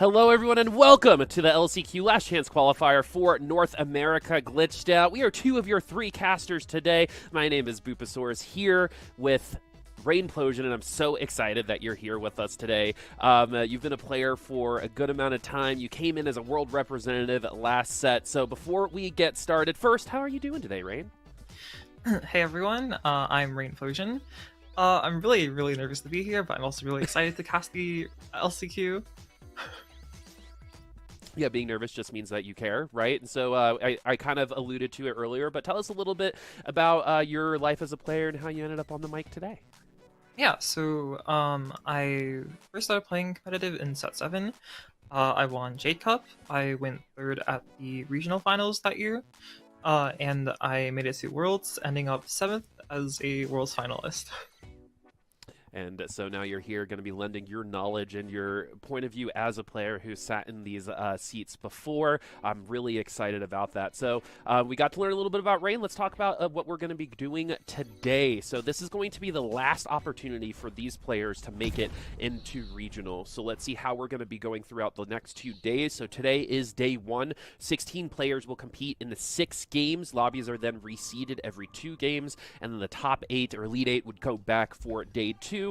Hello, everyone, and welcome to the LCQ Last Chance Qualifier for North America Glitched Out. We are two of your three casters today. My name is Boopasaurus, here with Rainplosion, and I'm so excited that you're here with us today. You've been a player for a good amount of time. You came in as a world representative last set. So before we get started, first, how are you doing today, Rain? Hey everyone, I'm Rainplosion. I'm really nervous to be here, but I'm also really excited to cast the LCQ. Yeah, being nervous just means that you care, right? And so I kind of alluded to it earlier, but tell us a little bit about your life as a player and how you ended up on the mic today. Yeah, so I first started playing competitive in set 7. I won Jade Cup. I went third at the regional finals that year, and I made it to Worlds, ending up 7th as a Worlds finalist. And so now you're here going to be lending your knowledge and your point of view as a player who sat in these seats before. I'm really excited about that. So we got to learn a little bit about Rain. Let's talk about what we're going to be doing today. So this is going to be the last opportunity for these players to make it into regional. So let's see how we're going to be going throughout the next 2 days. So today is day 1. 16 players will compete in the 6 games. Lobbies are then reseeded every 2 games. And then the top 8 or Elite 8 would go back for day 2.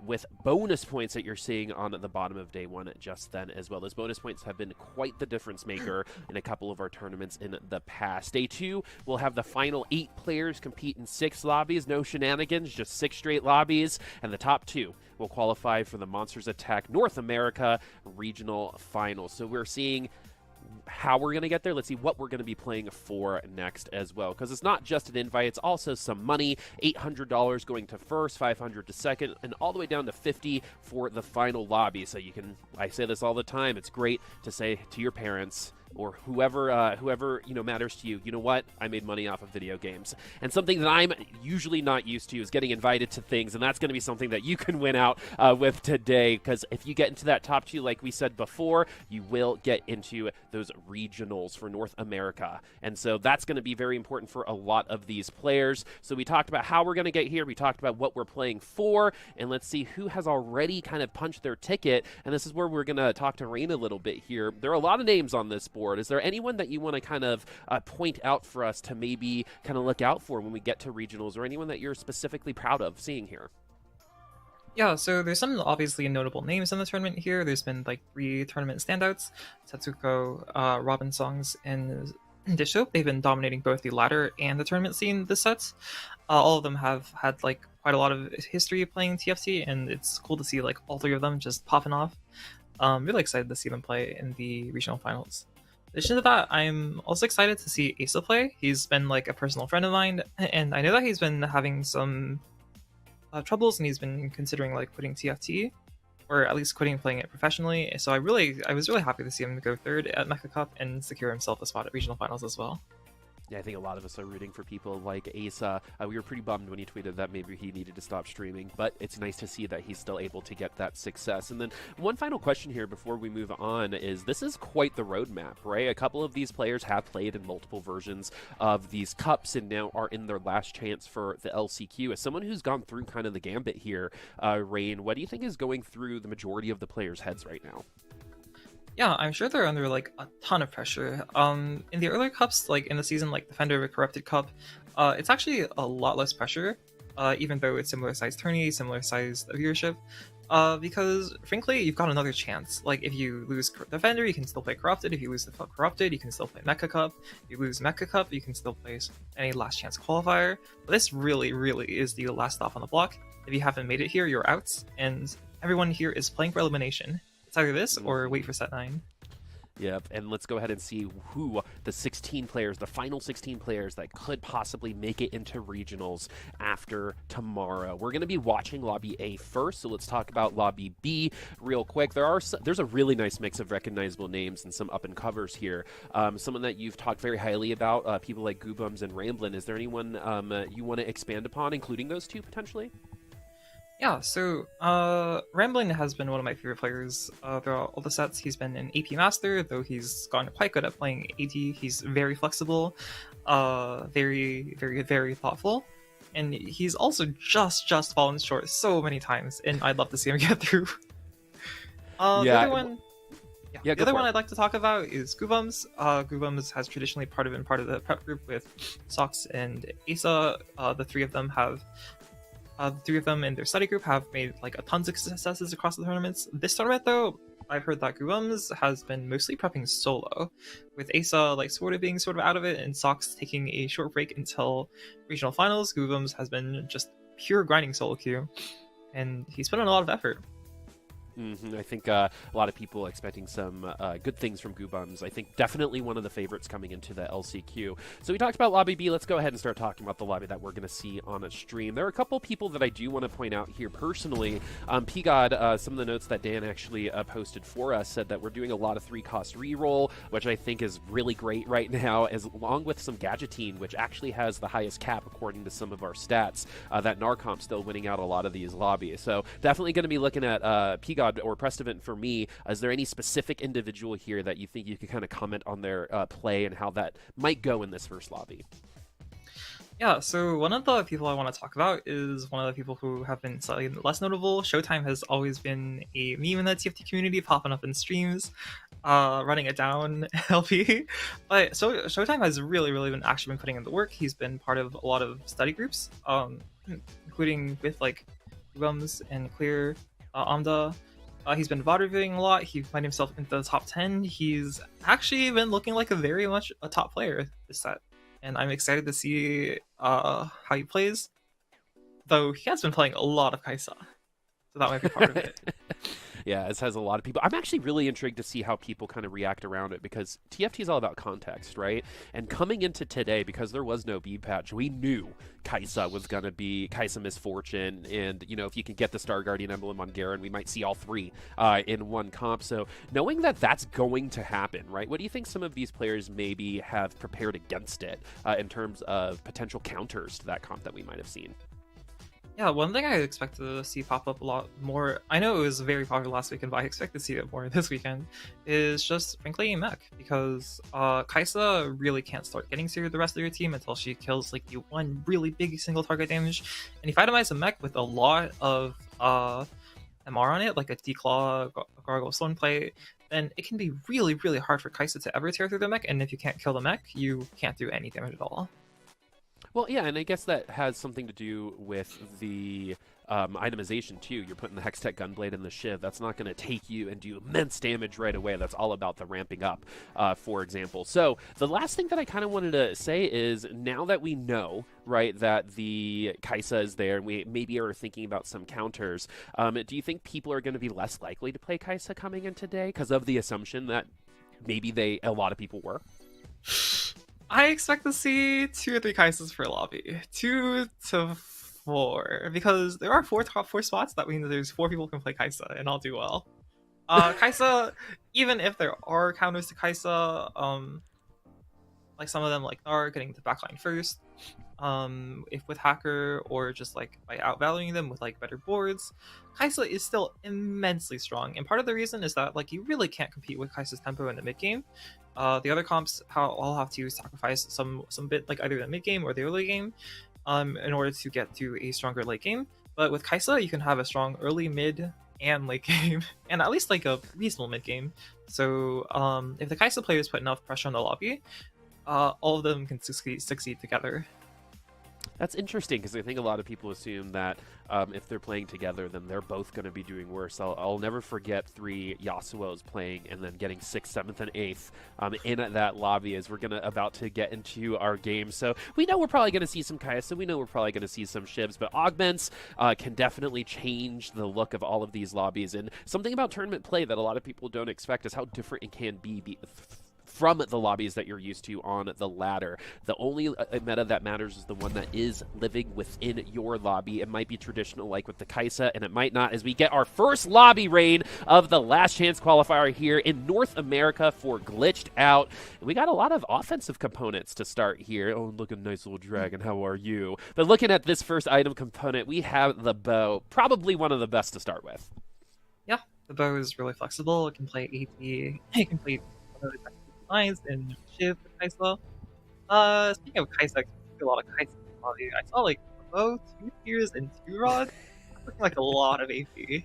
With bonus points that you're seeing on the bottom of day 1 just then as well. Those bonus points have been quite the difference maker in a couple of our tournaments in the past. Day 2, we'll have the final 8 players compete in 6 lobbies. No shenanigans, just 6 straight lobbies. And the top 2 will qualify for the Monsters Attack North America Regional Finals. So we're seeing how we're going to get there. Let's see what we're going to be playing for next as well, because it's not just an invite, it's also some money. $800 going to first, $500 to second, and all the way down to $50 for the final lobby. So you can, I say this all the time, it's great to say to your parents or whoever matters to you, you know what, I made money off of video games. And something that I'm usually not used to is getting invited to things, and that's going to be something that you can win out with today, because if you get into that top 2, like we said before, you will get into those regionals for North America. And so that's going to be very important for a lot of these players. So we talked about how we're going to get here, we talked about what we're playing for, and let's see who has already kind of punched their ticket. And this is where we're going to talk to Rain a little bit here. There are a lot of names on this board. Is there anyone that you want to kind of point out for us to maybe kind of look out for when we get to regionals, or anyone that you're specifically proud of seeing here? Yeah, so there's some obviously notable names in the tournament here. There's been like 3 tournament standouts: Tetsuko, Robin Songs, and Disho. They've been dominating both the ladder and the tournament scene this set. All of them have had like quite a lot of history playing TFT, and it's cool to see like all 3 of them just popping off. Really excited to see them play in the regional finals. In addition to that, I'm also excited to see Asa play. He's been like a personal friend of mine, and I know that he's been having some troubles, and he's been considering like quitting TFT, or at least quitting playing it professionally. So I was really happy to see him go 3rd at Mecha Cup and secure himself a spot at regional finals as well. Yeah, I think a lot of us are rooting for people like Asa. We were pretty bummed when he tweeted that maybe he needed to stop streaming, but it's nice to see that he's still able to get that success. And then one final question here before we move on is, this is quite the roadmap, right? A couple of these players have played in multiple versions of these cups and now are in their last chance for the LCQ. As someone who's gone through kind of the gambit here, Rain, what do you think is going through the majority of the players' heads right now? Yeah, I'm sure they're under like a ton of pressure. In the earlier cups, like in the season, like Defender Corrupted Cup, it's actually a lot less pressure, even though it's similar size tourney, similar size viewership. Because frankly, you've got another chance. Like if you lose Defender, you can still play Corrupted. If you lose the Corrupted, you can still play Mecha Cup. If you lose Mecha Cup, you can still play any last chance qualifier. But this really is the last stop on the block. If you haven't made it here, you're out, and everyone here is playing for elimination. It's either this or wait for set 9. Yep, and let's go ahead and see who the 16 players, the final 16 players that could possibly make it into regionals after tomorrow. We're going to be watching Lobby A first, so let's talk about Lobby B real quick. There's a really nice mix of recognizable names and some up-and-comers here. Someone that you've talked very highly about, people like Goobums and Ramblin'. Is there anyone you want to expand upon, including those 2 potentially? Yeah, so Ramblin' has been one of my favorite players throughout all the sets. He's been an AP master, though he's gotten quite good at playing AD. He's very flexible, very thoughtful, and he's also just fallen short so many times, and I'd love to see him get through. The Yeah, other one, Yeah. Yeah, The go other for one it. I'd like to talk about is Goobums. Goobums has traditionally been part of the prep group with Sox and Asa. The three of them in their study group have made like a tons of successes across the tournaments. This tournament, though, I've heard that Goobums has been mostly prepping solo, with Asa like sort of being sort of out of it, and Sox taking a short break until regional finals. Goobums has been just pure grinding solo queue, and he's put in a lot of effort. I think a lot of people expecting some good things from Goobums. I think definitely one of the favorites coming into the LCQ. So we talked about Lobby B. Let's go ahead and start talking about the lobby that we're going to see on a stream. There are a couple people that I do want to point out here personally. Pgod, some of the notes that Dan actually posted for us said that we're doing a lot of 3-cost reroll, which I think is really great right now, as along with some Gadgetine, which actually has the highest cap according to some of our stats. That Narcomp still winning out a lot of these lobbies. So definitely going to be looking at Pgod or Prestivant for me. Is there any specific individual here that you think you could kind of comment on their play and how that might go in this first lobby? Yeah, so one of the people I want to talk about is one of the people who have been slightly less notable. Showtime has always been a meme in the TFT community, popping up in streams, running it down LP. But so Showtime has really been actually been putting in the work. He's been part of a lot of study groups, including with like Rums and Clear, Amda. He's been VOD reviewing a lot. He found himself into the top 10. He's actually been looking like a very much a top player this set. And I'm excited to see how he plays. Though he has been playing a lot of Kaisa, so that might be part of it. Yeah, this has a lot of people. I'm actually really intrigued to see how people kind of react around it, because TFT is all about context, right? And coming into today, because there was no B patch, we knew Kaisa was going to be Kaisa Misfortune. And, you know, if you can get the Star Guardian emblem on Garen, we might see all three in one comp. So knowing that that's going to happen, right? What do you think some of these players maybe have prepared against it in terms of potential counters to that comp that we might have seen? Yeah, one thing I expect to see pop up a lot more, I know it was very popular last weekend, but I expect to see it more this weekend, is just frankly mech, because Kaisa really can't start getting through the rest of your team until she kills like you one really big single target damage. And if you itemize a mech with a lot of MR on it, like a Declaw, Gargle, Stone Plate, then it can be really hard for Kaisa to ever tear through the mech, and if you can't kill the mech, you can't do any damage at all. Well, yeah, and I guess that has something to do with the itemization, too. You're putting the Hextech Gunblade in the Shiv. That's not going to take you and do immense damage right away. That's all about the ramping up, for example. So the last thing that I kind of wanted to say is, now that we know, right, that the Kaisa is there and we maybe are thinking about some counters, do you think people are going to be less likely to play Kaisa coming in today because of the assumption that maybe a lot of people were? I expect to see 2 or 3 Kaisas per lobby. 2 to 4. Because there are top 4 spots, that means there's 4 people who can play Kaisa, and I'll do well. Kaisa, even if there are counters to Kaisa, like some of them like are getting the backline first, if with Hacker or just like by outvaluing them with like better boards, Kaisa is still immensely strong. And part of the reason is that like you really can't compete with Kaisa's tempo in the mid game. The other comps all have to sacrifice some bit like either the mid game or the early game in order to get to a stronger late game. But with Kaisa, you can have a strong early, mid, and late game, and at least like a reasonable mid game. So if the Kaisa players put enough pressure on the lobby, all of them can succeed together. That's interesting, because I think a lot of people assume that if they're playing together, then they're both going to be doing worse. I'll never forget 3 Yasuos playing and then getting 6th, 7th, and 8th in that lobby as we're about to get into our game. So we know we're probably going to see some Kaisa. We know we're probably going to see some Shivs, but augments can definitely change the look of all of these lobbies. And something about tournament play that a lot of people don't expect is how different it can be from the lobbies that you're used to on the ladder. The only meta that matters is the one that is living within your lobby. It might be traditional like with the Kaisa, and it might not, as we get our first lobby raid of the Last Chance Qualifier here in North America for Glitched Out. We got a lot of offensive components to start here. Oh, look, a nice little dragon. How are you? But looking at this first item component, we have the bow. Probably one of the best to start with. Yeah, the bow is really flexible. It can play AT. It can play lines and Shiv with Kaisa. Speaking of Kaisa, I see a lot of Kaisa. I saw like a bow, 2 spears, and 2 rods. Looking like a lot of AP.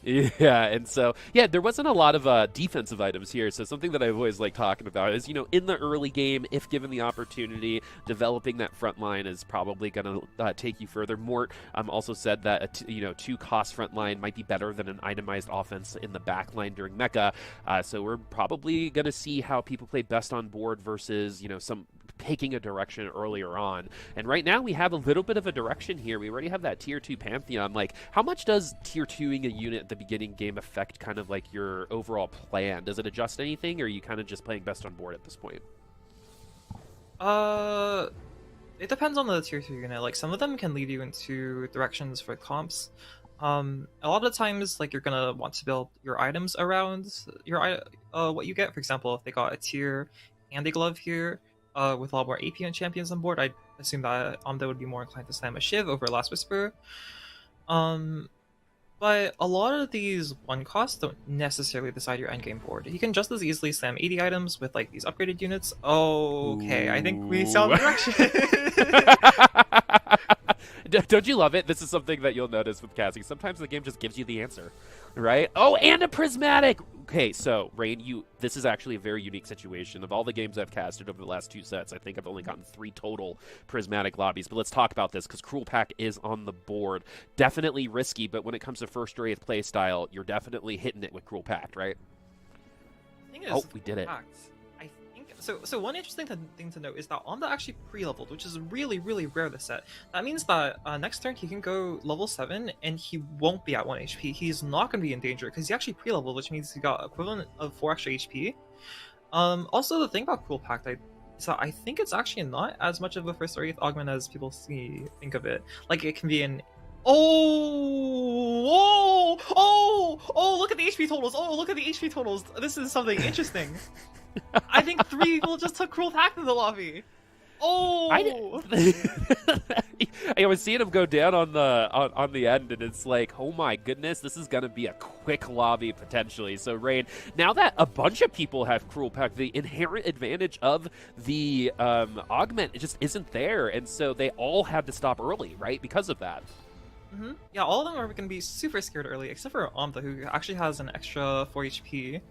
Yeah, and so yeah, there wasn't a lot of defensive items here. So something that I've always liked talking about is, in the early game, if given the opportunity, developing that front line is probably going to take you further. Mort also said that two cost front line might be better than an itemized offense in the back line during mecha. So we're probably going to see how people play best on board versus some taking a direction earlier on. And right now we have a little bit of a direction here. We already have that tier 2 Pantheon. Like, how much does tier 2ing a unit at the beginning game affect kind of like your overall plan? Does it adjust anything, or are you kind of just playing best on board at this point? It depends on the tier 2 unit. Like, some of them can lead you into directions for comps. A lot of the times, like, you're gonna want to build your items around what you get. For example, if they got a tier and a glove here, with a lot more AP and champions on board, I assume that they would be more inclined to slam a Shiv over a Last Whisper. But a lot of these one costs don't necessarily decide your endgame board. You can just as easily slam 80 items with like these upgraded units. Okay, I think we saw the direction. Don't you love it? This is something that you'll notice with casting. Sometimes the game just gives you the answer, right? Oh, and a prismatic! Okay, so, Rain, this is actually a very unique situation. Of all the games I've casted over the last 2 sets, I think I've only gotten 3 total prismatic lobbies. But let's talk about this, because Cruel Pact is on the board. Definitely risky, but when it comes to first or 8th playstyle, you're definitely hitting it with Cruel Pact, right? Oh, we did it. So one interesting thing to note is that Omda actually pre-leveled, which is really, really rare this set. That means that next turn he can go level 7 and he won't be at 1 HP. He's not going to be in danger because he actually pre-leveled, which means he got equivalent of 4 extra HP. Also, the thing about Cruel Pact is that I think it's actually not as much of a first or 8th augment as people think of it. Like, it can be an look at the HP totals. Oh, look at the HP totals. This is something interesting. I think 3 people just took Cruel Pact in the lobby. I was seeing him go down on the end, and it's like, oh my goodness, this is gonna be a quick lobby potentially. So Rain, now that a bunch of people have Cruel Pact, the inherent advantage of the augment just isn't there, and so they all had to stop early, right, because of that. Yeah, all of them are going to be super scared early, except for Omda, who actually has an extra 4 HP.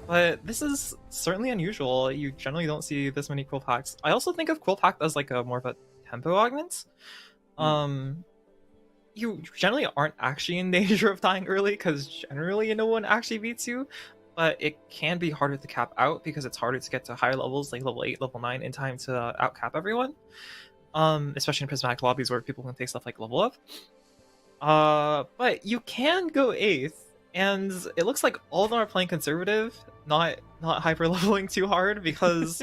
But this is certainly unusual. You generally don't see this many Cruel Pacts. I also think of Cruel Pact as like a more of a tempo augment. You generally aren't actually in danger of dying early, because generally no one actually beats you. But it can be harder to cap out because it's harder to get to higher levels, like level 8, level 9, in time to outcap everyone. Especially in prismatic lobbies where people can take stuff like level up. But you can go 8th, and it looks like all of them are playing conservative, not hyper leveling too hard, because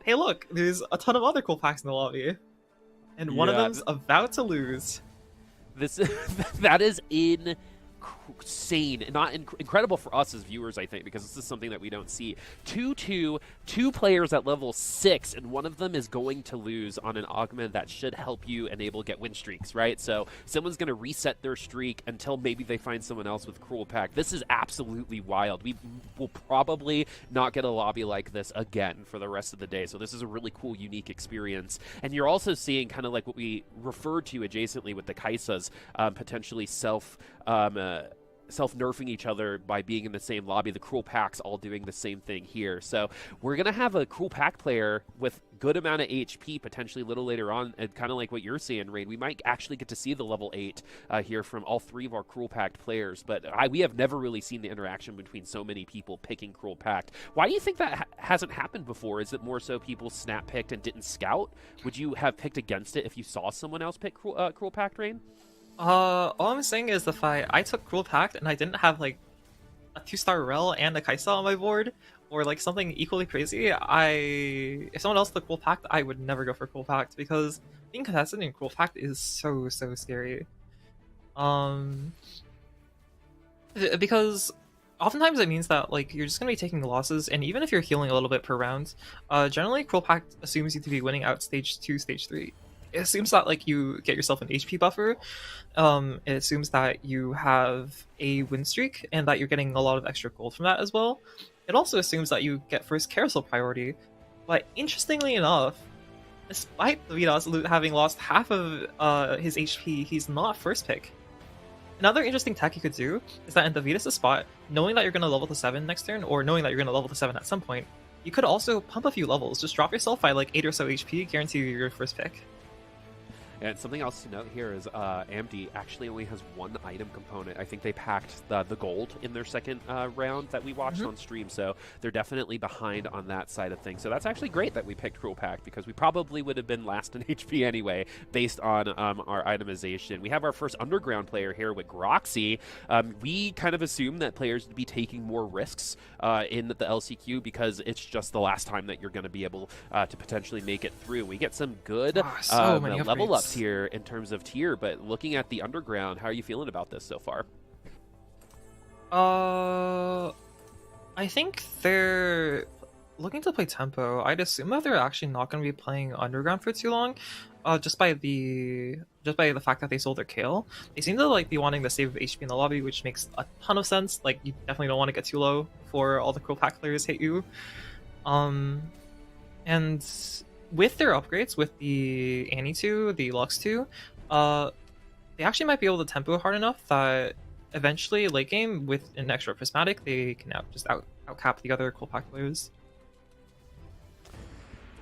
hey, look, there's a ton of other Cruel Pacts in the lobby, and one of them's about to lose. That is insane, not incredible for us as viewers, I think, because this is something that we don't see. 2-2, 2 players at level 6, and one of them is going to lose on an augment that should help you enable get win streaks, right? So someone's going to reset their streak until maybe they find someone else with Cruel Pact. This is absolutely wild. We will probably not get a lobby like this again for the rest of the day, so this is a really cool, unique experience. And you're also seeing kind of like what we referred to adjacently with the Kaisas, potentially self-nerfing each other by being in the same lobby. The Cruel Pacts all doing the same thing here. So we're going to have a Cruel Pact player with good amount of HP potentially a little later on, and kind of like what you're saying, Rain, we might actually get to see the level 8 here from all 3 of our Cruel Pact players, but we have never really seen the interaction between so many people picking Cruel Pact. Why do you think that hasn't happened before? Is it more so people snap picked and didn't scout? Would you have picked against it if you saw someone else pick Cruel Pact, Rain? All I'm saying is if I took Cruel Pact and I didn't have like a 2-star Rel and a Kaisa on my board, or like something equally crazy, if someone else took Cruel Pact, I would never go for Cruel Pact, because being contested in Cruel Pact is so scary. Because oftentimes it means that like you're just gonna be taking losses, and even if you're healing a little bit per round, generally Cruel Pact assumes you to be winning out stage 2, stage 3. It assumes that like you get yourself an HP buffer. It assumes that you have a win streak and that you're getting a lot of extra gold from that as well. It also assumes that you get first carousel priority. But interestingly enough, despite Vidas having lost half of his HP, he's not first pick. Another interesting tech you could do is that in the Vitas' spot, knowing that you're going to level to 7 next turn, or knowing that you're going to level to 7 at some point, you could also pump a few levels. Just drop yourself by like 8 or so HP, guarantee you your first pick. And something else to note here is AMD actually only has one item component. I think they packed the gold in their second round that we watched on stream, so they're definitely behind on that side of things. So that's actually great that we picked Cruel Pact, because we probably would have been last in HP anyway, based on our itemization. We have our first underground player here with Groxy. We kind of assume that players would be taking more risks in the LCQ, because it's just the last time that you're going to be able to potentially make it through. We get some good So many level ups upgrades here in terms of tier, but looking at the underground, how are you feeling about this so far? I think they're looking to play tempo. I'd assume that they're actually not going to be playing underground for too long, just by the fact that they sold their Kale. They seem to like be wanting to save HP in the lobby, which makes a ton of sense. Like, you definitely don't want to get too low before all the Cruel Pact players hate you. And with their upgrades, with the Annie 2, the Lux 2, they actually might be able to tempo hard enough that eventually, late game, with an extra prismatic, they can just outcap the other Cruel Pact players.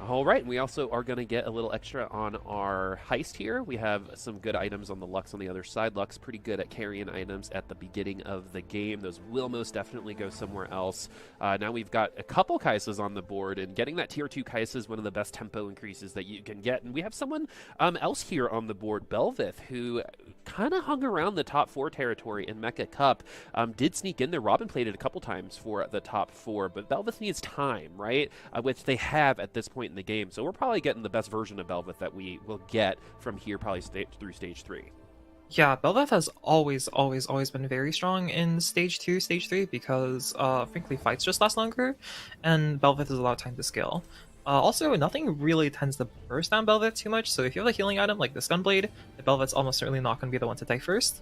All right, and we also are going to get a little extra on our heist here. We have some good items on the Lux on the other side. Lux pretty good at carrying items at the beginning of the game. Those will most definitely go somewhere else. Now we've got a couple Kaisas on the board, and getting that tier 2 Kaisa is one of the best tempo increases that you can get. And we have someone else here on the board, Belvith, who kind of hung around the top 4 territory in Mecha Cup. Did sneak in there. Robin played it a couple times for the top 4, but Belvith needs time, right? Which they have at this point in the game. So we're probably getting the best version of Belvith that we will get from here, probably through stage 3. Yeah, Belveth has always been very strong in stage 2, stage 3, because frankly fights just last longer, and Belveth has a lot of time to scale. Also, nothing really tends to burst down Belveth too much, so if you have a healing item like this Gunblade, the Belveth's almost certainly not going to be the one to die first.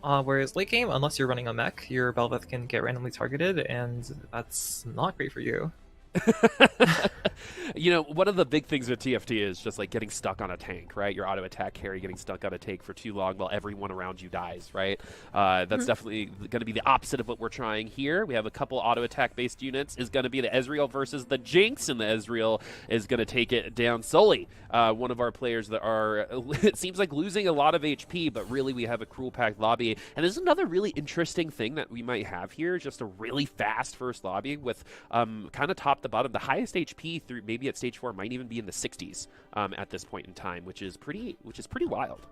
Whereas late game, unless you're running a mech, your Belveth can get randomly targeted, and that's not great for you. You know, one of the big things with TFT is just like getting stuck on a tank, right? Your auto attack carry getting stuck on a tank for too long while everyone around you dies, right? That's definitely going to be the opposite of what we're trying here. We have a couple auto attack based units. Is going to be the Ezreal versus the Jinx, and the Ezreal is going to take it down solely. One of our players that are, it seems like, losing a lot of HP, but really we have a Cruel Pact lobby. And this is another really interesting thing that we might have here, just a really fast first lobby with kind of top to bottom. The highest HP through maybe at stage 4 might even be in the 60s at this point in time, which is pretty wild.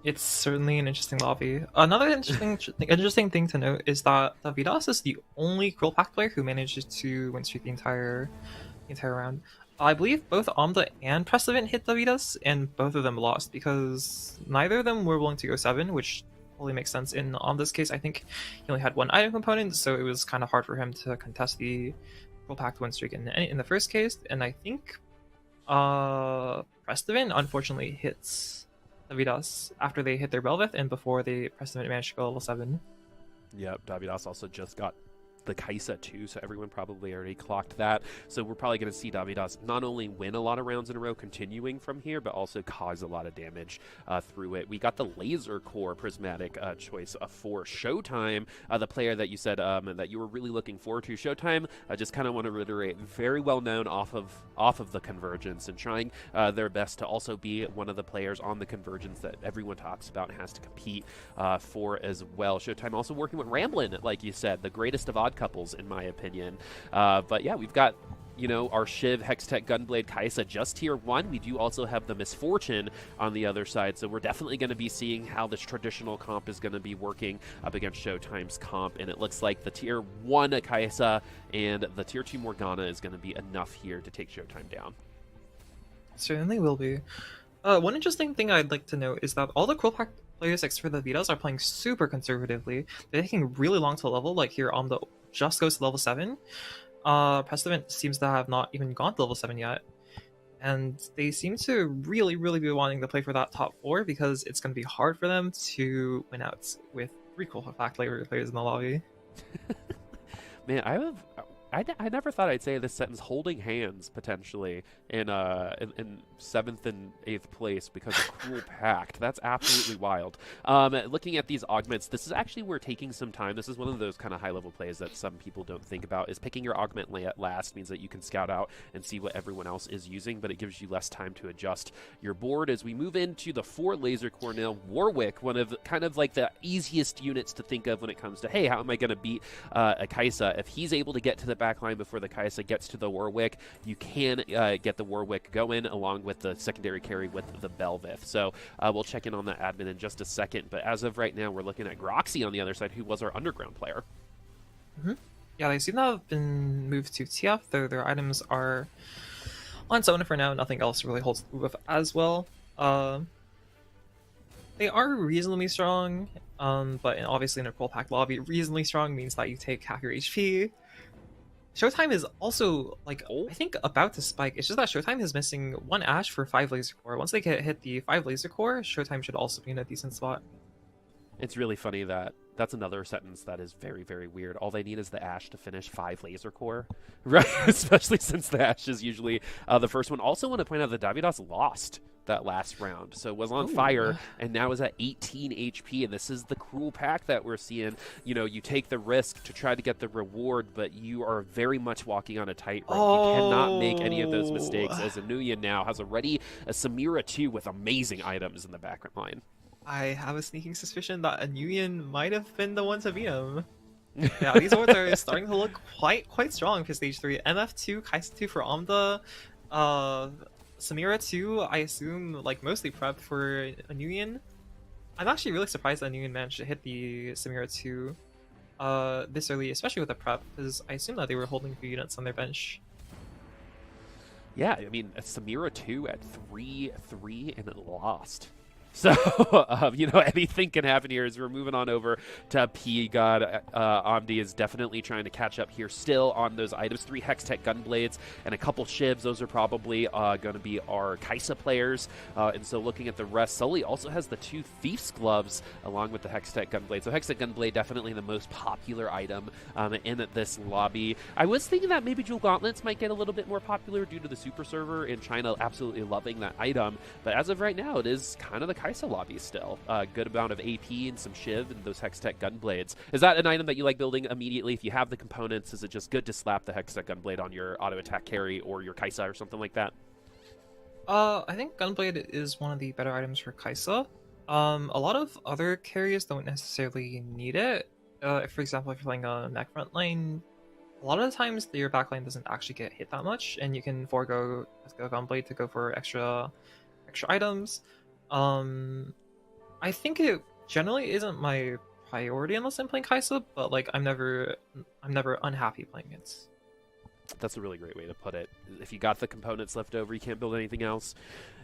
It's certainly an interesting lobby. Another interesting thing to note is that Davidas is the only Cruel Pact player who manages to win streak the entire round. I believe both Amda and Precedent hit Davidas, and both of them lost because neither of them were willing to go 7, which totally makes sense. In Amda's case, I think he only had one item component, so it was kind of hard for him to contest the Cruel Pact win streak in the first case, and I think Prestivan unfortunately hits Davidas after they hit their Belveth and before Prestivan managed to go level 7. Yep, Davidas also just got the Kaisa too, so everyone probably already clocked that. So we're probably going to see Davidas not only win a lot of rounds in a row continuing from here, but also cause a lot of damage through it. We got the Laser Core Prismatic choice for Showtime, the player that you said that you were really looking forward to. Showtime, I just kind of want to reiterate, very well known off of the Convergence, and trying their best to also be one of the players on the Convergence that everyone talks about and has to compete for as well. Showtime also working with Ramblin', like you said, the greatest of odd couples in my opinion. But yeah, we've got, you know, our Shiv, Hextech, Gunblade, Kaisa just tier 1. We do also have the Misfortune on the other side, so we're definitely going to be seeing how this traditional comp is going to be working up against Showtime's comp, and it looks like the tier 1 Kaisa and the tier 2 Morgana is going to be enough here to take Showtime down. Certainly will be. One interesting thing I'd like to note is that all the Cruel Pact players except for the Vitas are playing super conservatively. They're taking really long to level, like here Amda just goes to level 7. Precedent seems to have not even gone to level 7 yet. And they seem to really be wanting to play for that top 4 because it's going to be hard for them to win out with 3 Cruel Pact players in the lobby. Man, I never thought I'd say this sentence, holding hands potentially in 7th and 8th place because of Cruel Pact. That's absolutely wild. Looking at these augments, this is actually where taking some time. This is one of those kind of high-level plays that some people don't think about, is picking your augment last means that you can scout out and see what everyone else is using, but it gives you less time to adjust your board. As we move into the 4 laser core now, Warwick, one of kind of like the easiest units to think of when it comes to, hey, how am I going to beat a Kai'Sa? If he's able to get to the back line before the Kai'Sa gets to the Warwick, you can get the Warwick going along with the secondary carry with the Belvith. So we'll check in on that admin in just a second, but as of right now, we're looking at Groxy on the other side, who was our underground player. Yeah, they seem to have been moved to TF, though their items are on Sona for now. Nothing else really holds with as well. They are reasonably strong, but obviously in a Cruel Pact lobby, reasonably strong means that you take half your HP. Showtime is also, like, I think about to spike. It's just that Showtime is missing 1 Ashe for 5 laser core. Once they hit the 5 laser core, Showtime should also be in a decent spot. It's really funny that that's another sentence that is very, very weird. All they need is the Ashe to finish 5 laser core, right? Especially since the Ashe is usually the first one. Also want to point out that Davidas lost that last round, so it was on fire and now is at 18 HP, and this is the Cruel Pact that we're seeing. You know, you take the risk to try to get the reward, but you are very much walking on a tightrope. You cannot make any of those mistakes, as Anuya now has already a Samira 2 with amazing items in the back line. I have a sneaking suspicion that Anuyan might have been the one to beat him. Yeah, these wards are starting to look quite strong for stage 3. MF2, Kai'Sa 2 for Amda, Samira 2, I assume, like, mostly prepped for Anuyan. I'm actually really surprised that Anuyan managed to hit the Samira 2 this early, especially with the prep, because I assume that they were holding a few units on their bench. Yeah, I mean, Samira 2 at 3-3 and it lost. So, you know, anything can happen here as we're moving on over to P God. Amdi is definitely trying to catch up here still on those items. 3 Hextech Gunblades and a couple Shivs. Those are probably going to be our Kai'Sa players. And so looking at the rest, Sully also has the 2 Thief's Gloves along with the Hextech Gunblade. So Hextech Gunblade definitely the most popular item in this lobby. I was thinking that maybe Jewel Gauntlets might get a little bit more popular due to the Super Server in China absolutely loving that item. But as of right now, it is kind of the Kai'Sa lobby still. A good amount of AP and some Shiv and those Hextech Gunblades. Is that an item that you like building immediately? If you have the components, is it just good to slap the Hextech Gunblade on your auto attack carry or your Kai'Sa or something like that? I think Gunblade is one of the better items for Kai'Sa. A lot of other carriers don't necessarily need it. For example, if you're playing a mech front lane, a lot of the times your backline doesn't actually get hit that much, and you can forego a Gunblade to go for extra items. I think it generally isn't my priority unless I'm playing Kai'Sa, but like I'm never unhappy playing it. That's a really great way to put it. If you got the components left over, you can't build anything else,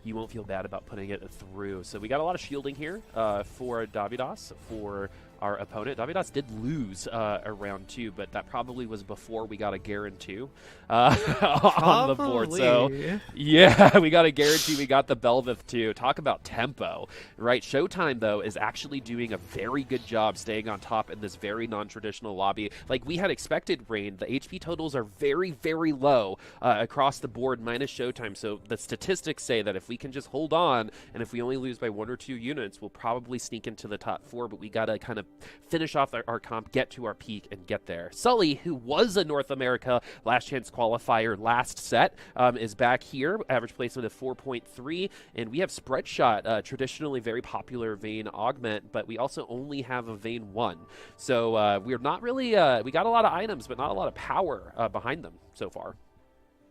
you won't feel bad about putting it through. So we got a lot of shielding here for Davidas, for our opponent. Davidas did lose a round 2, but that probably was before we got a guarantee on the board. So yeah, we got a guarantee. We got the Belvith too. Talk about tempo, right? Showtime though is actually doing a very good job staying on top in this very non-traditional lobby. Like we had expected, Rain. The HP totals are very, very low across the board minus Showtime. So the statistics say that if we can just hold on, and if we only lose by 1 or 2 units, we'll probably sneak into the top 4. But we gotta kind of finish off our comp, get to our peak, and get there. Sully, who was a North America last chance qualifier last set, is back here. Average placement of 4.3, and we have Spread Shot, traditionally very popular Vayne augment, but we also only have a Vayne 1. So we're not really, we got a lot of items, but not a lot of power behind them so far.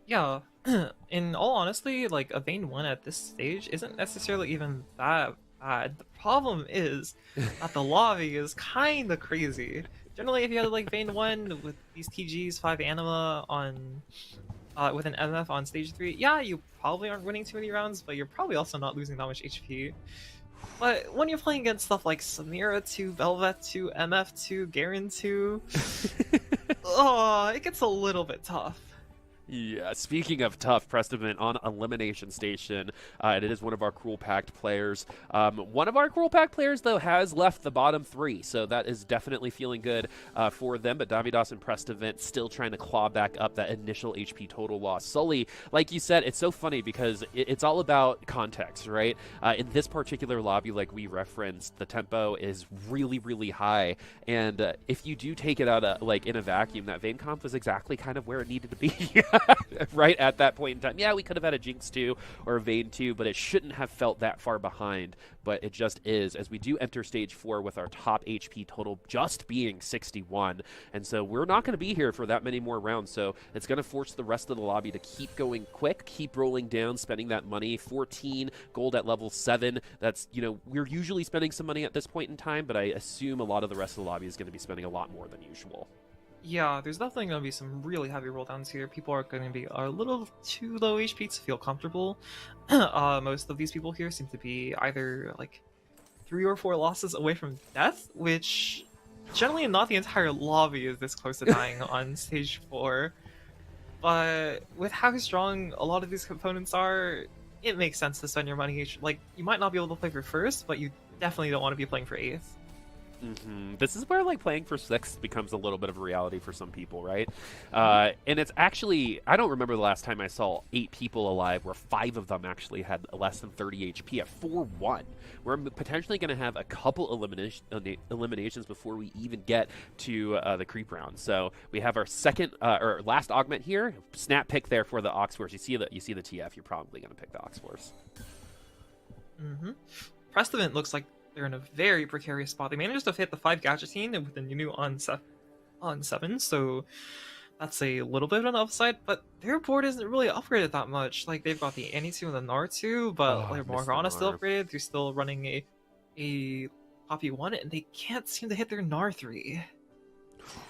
Yeah, in all honesty, like a Vayne 1 at this stage isn't necessarily even that bad. The problem is that the lobby is kind of crazy. Generally, if you had like Vayne 1 with these TGs, 5 anima on with an MF on stage 3, yeah, you probably aren't winning too many rounds, but you're probably also not losing that much HP. But when you're playing against stuff like Samira 2, Velvet 2, MF 2, Garen 2, oh, it gets a little bit tough. Yeah, speaking of tough, Preston on Elimination Station, and it is one of our Cruel Pact players. One of our Cruel Pact players, though, has left the bottom three, so that is definitely feeling good for them, but Davidas and Preston still trying to claw back up that initial HP total loss. Sully, like you said, it's so funny because it's all about context, right? In this particular lobby, like we referenced, the tempo is really, really high, and if you do take it out like in a vacuum, that Vayne comp was exactly kind of where it needed to be. Right at that point in time. Yeah, we could have had a Jinx 2 or a Vayne 2, but it shouldn't have felt that far behind. But it just is, as we do enter stage 4 with our top HP total just being 61. And so we're not going to be here for that many more rounds. So it's going to force the rest of the lobby to keep going quick, keep rolling down, spending that money. 14 gold at level 7. That's, you know, we're usually spending some money at this point in time, but I assume a lot of the rest of the lobby is going to be spending a lot more than usual. Yeah, there's definitely going to be some really heavy rolldowns here. People are going to be a little too low HP to feel comfortable. Most of these people here seem to be either like 3 or 4 losses away from death, which generally not the entire lobby is this close to dying on stage 4. But with how strong a lot of these components are, it makes sense to spend your money. Like, you might not be able to play for 1st, but you definitely don't want to be playing for 8th. This is where like playing for 6th becomes a little bit of a reality for some people, right? And it's actually, I don't remember the last time I saw 8 people alive where 5 of them actually had less than 30 HP at 4-1. We're potentially going to have a couple eliminations before we even get to the creep round. So we have our second or last augment here. Snap pick there for the Ox Force. You see the TF. You're probably going to pick the Ox Force. Preston looks like they're in a very precarious spot. They managed to hit the 5 gadgeting with the Nunu on 7, so that's a little bit of an upside, but their board isn't really upgraded that much. Like, they've got the Annie 2 and the Gnar 2, but their Morgana's still upgraded. They're still running a Poppy 1, and they can't seem to hit their Gnar 3.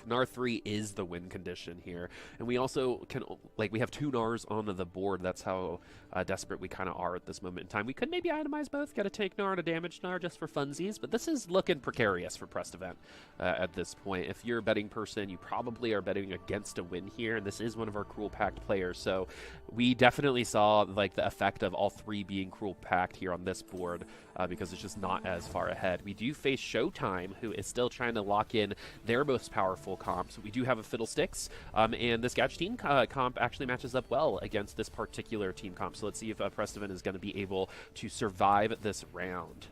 Gnar 3 is the win condition here, and we also can, like, we have 2 Gnars on the board. That's how desperate we kind of are at this moment in time. We could maybe itemize both, get a take Gnar and a damage Gnar just for funsies, but this is looking precarious for Prest Event at this point. If you're a betting person, you probably are betting against a win here, and this is one of our Cruel Pact players, so we definitely saw like the effect of all 3 being Cruel Pact here on this board because it's just not as far ahead. We do face Showtime, who is still trying to lock in their most powerful comp. So we do have a Fiddlesticks, and this Gadgeteen comp actually matches up well against this particular team comp. So let's see if Presteven is going to be able to survive this round.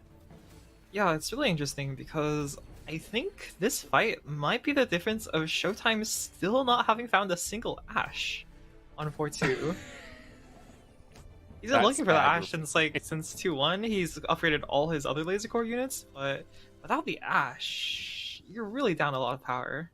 Yeah, it's really interesting because I think this fight might be the difference of Showtime still not having found a single Ashe on 4-2. He's been looking for the Ashe since 2-1. He's upgraded all his other laser core units, but without the Ashe, you're really down a lot of power.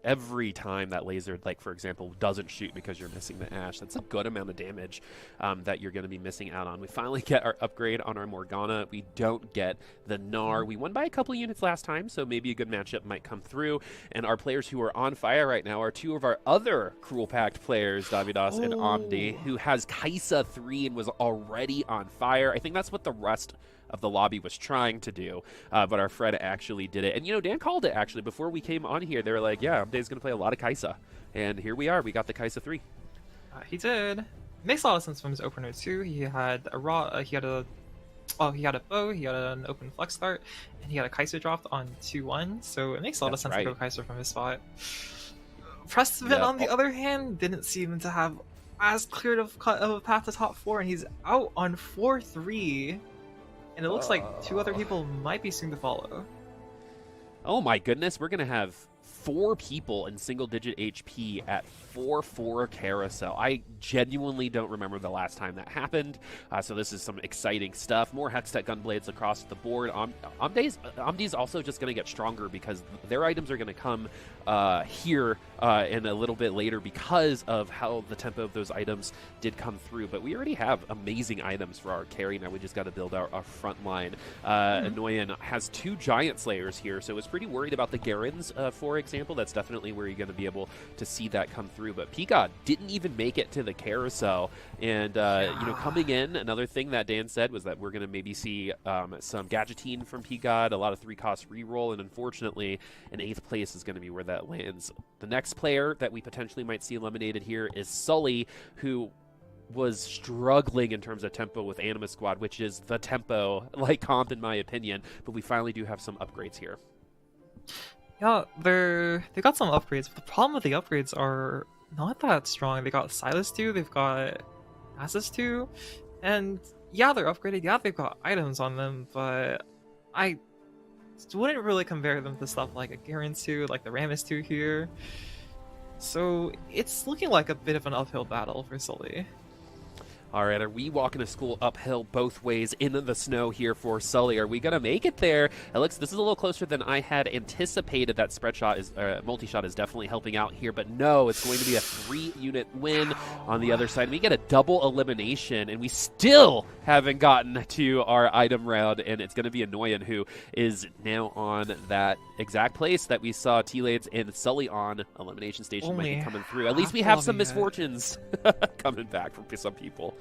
Every time that laser, like for example, doesn't shoot because you're missing the Ashe, that's a good amount of damage that you're going to be missing out on. We finally get our upgrade on our Morgana. We don't get the Gnar. We won by a couple units last time, so maybe a good matchup might come through. And our players who are on fire right now are 2 of our other Cruel Pact players, Davidas and Omdi, who has Kaisa 3 and was already on fire. I think that's what the rest of the lobby was trying to do, but our Fred actually did it. And, you know, Dan called it, actually. Before we came on here, they were like, yeah, Omde's going to play a lot of Kaisa. And here we are. We got the Kaisa 3. He did. Makes a lot of sense from his opener, too. He had a bow, he had an open flex start, and he had a Kaisa dropped on 2-1, so it makes a lot of sense to go Kaisa from his spot. Preston, on the other hand, didn't seem to have as clear of a path to top 4, and he's out on 4-3. And it looks like 2 other people might be soon to follow. Oh my goodness, we're going to have 4 people in single-digit HP at 4-4 Carousel. I genuinely don't remember the last time that happened, so this is some exciting stuff. More Hextech Gunblades across the board. Omdi's also just going to get stronger because their items are going to come here and a little bit later because of how the tempo of those items did come through. But we already have amazing items for our carry. Now we just got to build our front line. Annoyan has 2 Giant Slayers here, so it's pretty worried about the Garens, for example. example, that's definitely where you're going to be able to see that come through. But Peacock didn't even make it to the carousel. And, you know, coming in, another thing that Dan said was that we're going to maybe see some gadgetine from Peacock, a lot of 3-cost reroll, and unfortunately, an 8th place is going to be where that lands. The next player that we potentially might see eliminated here is Sully, who was struggling in terms of tempo with Anima Squad, which is the tempo like comp in my opinion, but we finally do have some upgrades here. Yeah, they got some upgrades, but the problem with the upgrades are not that strong. They got Silas 2, they've got Nasus 2, and yeah, they're upgraded, yeah, they've got items on them, but I wouldn't really compare them to stuff like a Garen 2, like the Rammus 2 here. So it's looking like a bit of an uphill battle for Sully. All right, are we walking to school uphill both ways into the snow here for Sully? Are we going to make it there? Alex, this is a little closer than I had anticipated. That spread shot is, multi-shot is definitely helping out here, but no, it's going to be a 3-unit win on the other side. We get a double elimination, and we still haven't gotten to our item round, and it's going to be Annoyan, who is now on that exact place that we saw T-Lades and Sully on. Elimination station might be coming through. At least we have some misfortunes coming back from some people.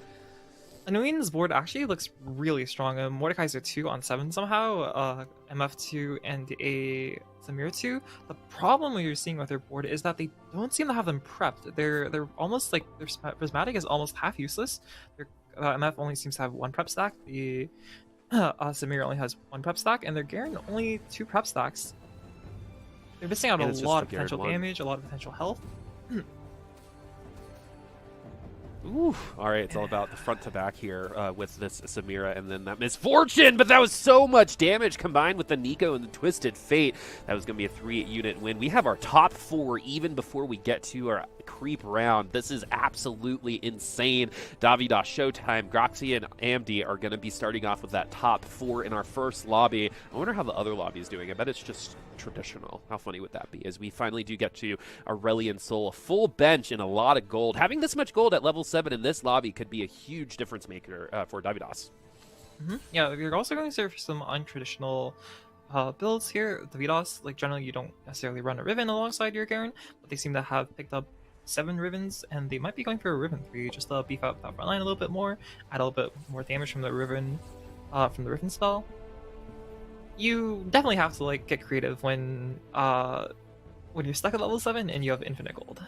Annoyan's board actually looks really strong. Mordekaiser 2 on 7 somehow, MF2 and a Samir 2. The problem you're seeing with their board is that they don't seem to have them prepped. They're almost like their Prismatic is almost half useless. Their MF only seems to have 1 prep stack. The Samir only has 1 prep stack, and their Garen only 2 prep stacks. They're missing out a lot of potential damage, a lot of potential health. Ooh, all right, it's all about the front to back here with this Samira and then that misfortune, but that was so much damage combined with the Nico and the Twisted Fate. That was going to be a 3-unit win. We have our top 4 even before we get to our creep round. This is absolutely insane. Davidas, Showtime, Groxy, and Amdi are going to be starting off with that top 4 in our first lobby. I wonder how the other lobby is doing. I bet it's just traditional. How funny would that be? As we finally do get to Aurelion Sol, a full bench and a lot of gold. Having this much gold at level 7 in this lobby could be a huge difference maker for Davidas. Yeah, you're also going to serve some untraditional builds here. Davidas, like generally you don't necessarily run a Riven alongside your Garen, but they seem to have picked up 7 Rivens, and they might be going for a Riven 3 just to beef up that front line a little bit more, add a little bit more damage from the Riven spell. You definitely have to like get creative when you're stuck at level 7 and you have infinite gold.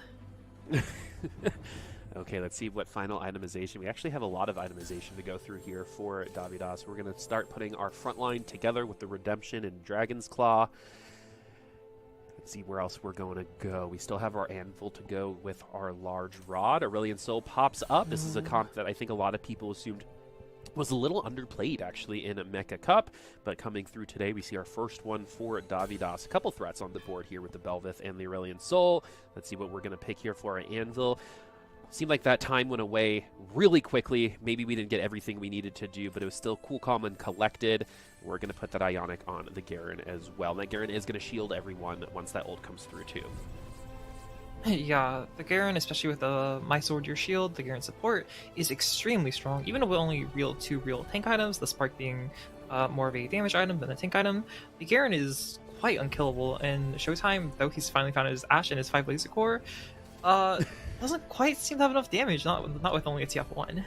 Okay, let's see what final itemization. We actually have a lot of itemization to go through here for Davidas. We're going to start putting our front line together with the Redemption and Dragon's Claw. Let's see where else we're going to go. We still have our Anvil to go with our large rod. Aurelion Sol pops up. This is a comp that I think a lot of people assumed was a little underplayed actually in a Mecha Cup, but coming through today we see our first one for Davidas. A couple threats on the board here with the Belveth and the Aurelion Sol. Let's see what we're going to pick here for our Anvil. Seemed like that time went away really quickly. Maybe we didn't get everything we needed to do, but it was still cool, calm, and collected. We're going to put that Ionic on the Garen as well. And that Garen is going to shield everyone once that ult comes through too. Yeah, the Garen, especially with the My Sword Your Shield, the Garen support, is extremely strong. Even with only 2 real tank items, the Spark being more of a damage item than a tank item, the Garen is quite unkillable. And Showtime, though he's finally found his Ashe and his 5 Laser Core, doesn't quite seem to have enough damage, not with only a TF1.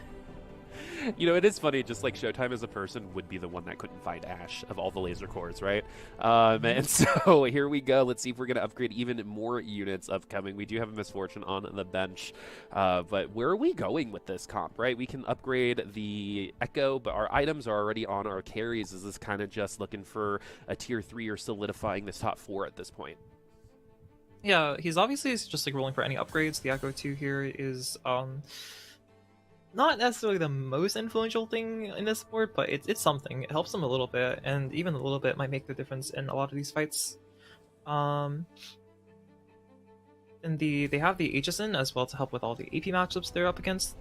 You know, it is funny, just like Showtime as a person would be the one that couldn't find Ashe of all the laser cores, right? And so here we go. Let's see if we're going to upgrade even more units upcoming. We do have a misfortune on the bench, but where are we going with this comp, right? We can upgrade the Echo, but our items are already on our carries. Is this kind of just looking for a tier 3 or solidifying this top 4 at this point? Yeah, he's obviously just like rolling for any upgrades. The Echo 2 here is not necessarily the most influential thing in this board, but it's something. It helps them a little bit, and even a little bit might make the difference in a lot of these fights. And they have the HSN as well to help with all the AP matchups they're up against.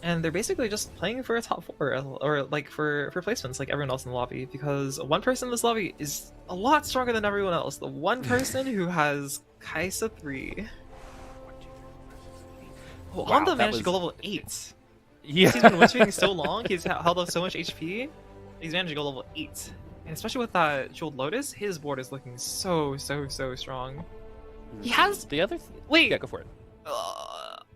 And they're basically just playing for a top 4, or like for placements like everyone else in the lobby, because one person in this lobby is a lot stronger than everyone else. The one person who has Kaisa 3. Well, wow, Honda managed to go level 8. Yeah. He's been wintering so long, he's held up so much HP, he's managed to go level 8. And especially with that Jeweled Lotus, his board is looking so strong. He has the other. wait. Yeah, go for it.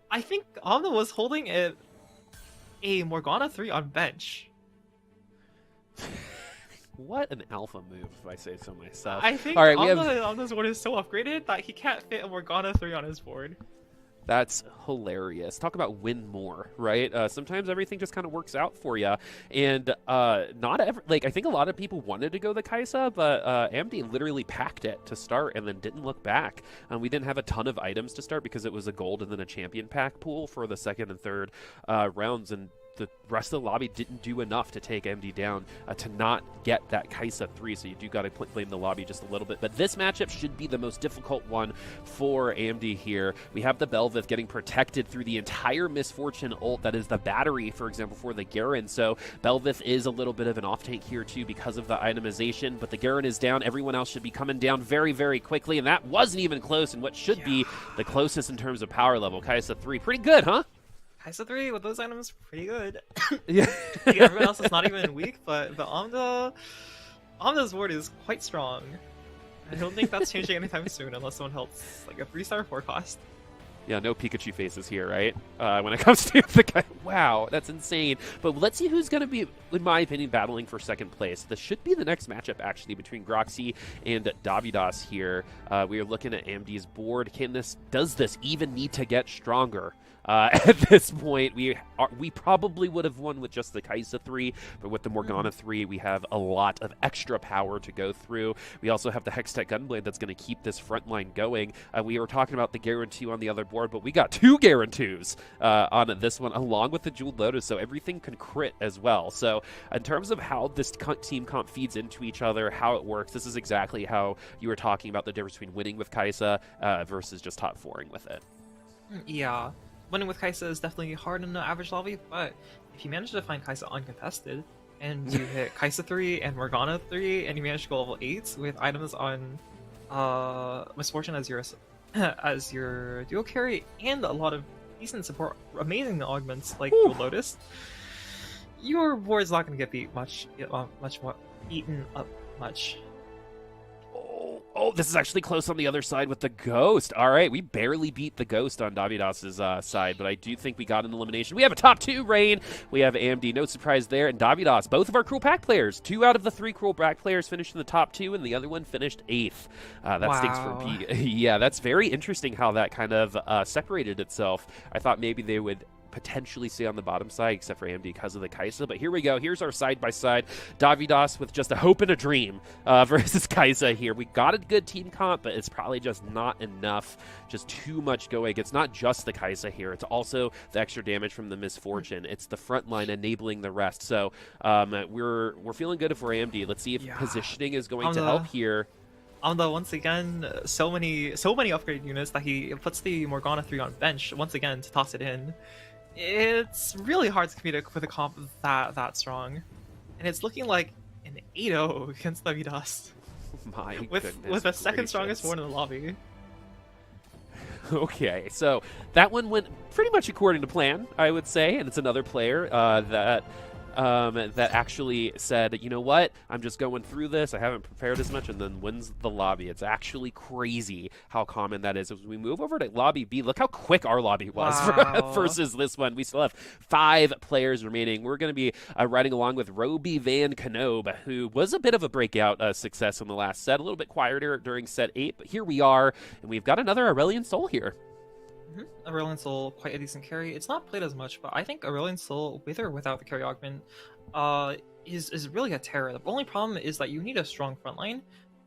I think Omna was holding a Morgana 3 on bench. What an alpha move, if I say so myself. I think All right, Omna's board is so upgraded that he can't fit a Morgana 3 on his board. That's hilarious. Talk about win more, right? Sometimes everything just kind of works out for you, and not ever. Like I think a lot of people wanted to go the Kaisa, but AMD literally packed it to start and then didn't look back. We didn't have a ton of items to start because it was a gold and then a champion pack pool for the second and third rounds, and the rest of the lobby didn't do enough to take MD down to not get that Kaisa 3, so you do got to blame the lobby just a little bit. But this matchup should be the most difficult one for AMD here. We have the Belvith getting protected through the entire Misfortune ult that is the battery, for example, for the Garen. So Belvith is a little bit of an off-take here too because of the itemization, but the Garen is down. Everyone else should be coming down very quickly, and that wasn't even close in what should be the closest in terms of power level. Kaisa 3, pretty good, huh? Kaisa 3 with those items, pretty good. Yeah. Like, everyone else is not even weak, but the Omna's ward is quite strong. I don't think that's changing anytime soon unless someone helps like a 3-star 4 cost. Yeah, no Pikachu faces here, right? When it comes to the guy. Wow, that's insane. But let's see who's going to be, in my opinion, battling for second place. This should be the next matchup, actually, between Groxy and Davidas here. We are looking at AMD's board. Does this even need to get stronger? At this point, we probably would have won with just the Kaisa 3, but with the Morgana 3, we have a lot of extra power to go through. We also have the Hextech Gunblade that's going to keep this front line going. We were talking about the Garen 2 on the other board, but we got 2 Garen 2s on this one, along with the Jeweled Lotus, so everything can crit as well. So in terms of how this team comp feeds into each other, how it works, this is exactly how you were talking about the difference between winning with Kaisa versus just top 4ing with it. Yeah. Winning with Kaisa is definitely hard in the average lobby, but if you manage to find Kaisa uncontested, and you hit Kaisa 3 and Morgana 3, and you manage to go level 8 with items on Misfortune as your dual carry, and a lot of decent support, amazing augments like Jewel Lotus, your board's not going to get beat much more, eaten up much. Oh, this is actually close on the other side with the Ghost. All right, we barely beat the Ghost on Davidas' side, but I do think we got an elimination. We have a top 2, Rain. We have AMD, no surprise there, and Davidas, both of our Cruel Pack players. 2 out of the 3 Cruel Pack players finished in the top 2, and the other one finished 8th. That stinks for B. Yeah, that's very interesting how that kind of separated itself. I thought maybe they would potentially stay on the bottom side, except for AMD because of the Kaisa. But here we go. Here's our side-by-side. Davidas with just a hope and a dream versus Kaisa here. We got a good team comp, but it's probably just not enough. Just too much going. It's not just the Kaisa here. It's also the extra damage from the Misfortune. It's the front line enabling the rest. So we're feeling good for AMD. Let's see if positioning is going to help here. Once again, so many upgrade units that he puts the Morgana 3 on bench once again to toss it in. It's really hard to compete with a comp that strong, and it's looking like an 8-0 against Davidas. My with the second strongest board in the lobby. Okay, so that one went pretty much according to plan, I would say, and it's another player that actually said, you know what, I'm just going through this, I haven't prepared as much, and then wins the lobby. It's actually crazy how common that is. As we move over to lobby B, look how quick our lobby was versus this one. We still have 5 players remaining. We're going to be riding along with Roby Van Knobe, who was a bit of a breakout success in the last set, a little bit quieter during set 8, but here we are, and we've got another Aurelion Sol here. Aurelion Sol, quite a decent carry. It's not played as much, but I think Aurelion Sol, with or without the carry augment, is really a terror. The only problem is that you need a strong front line.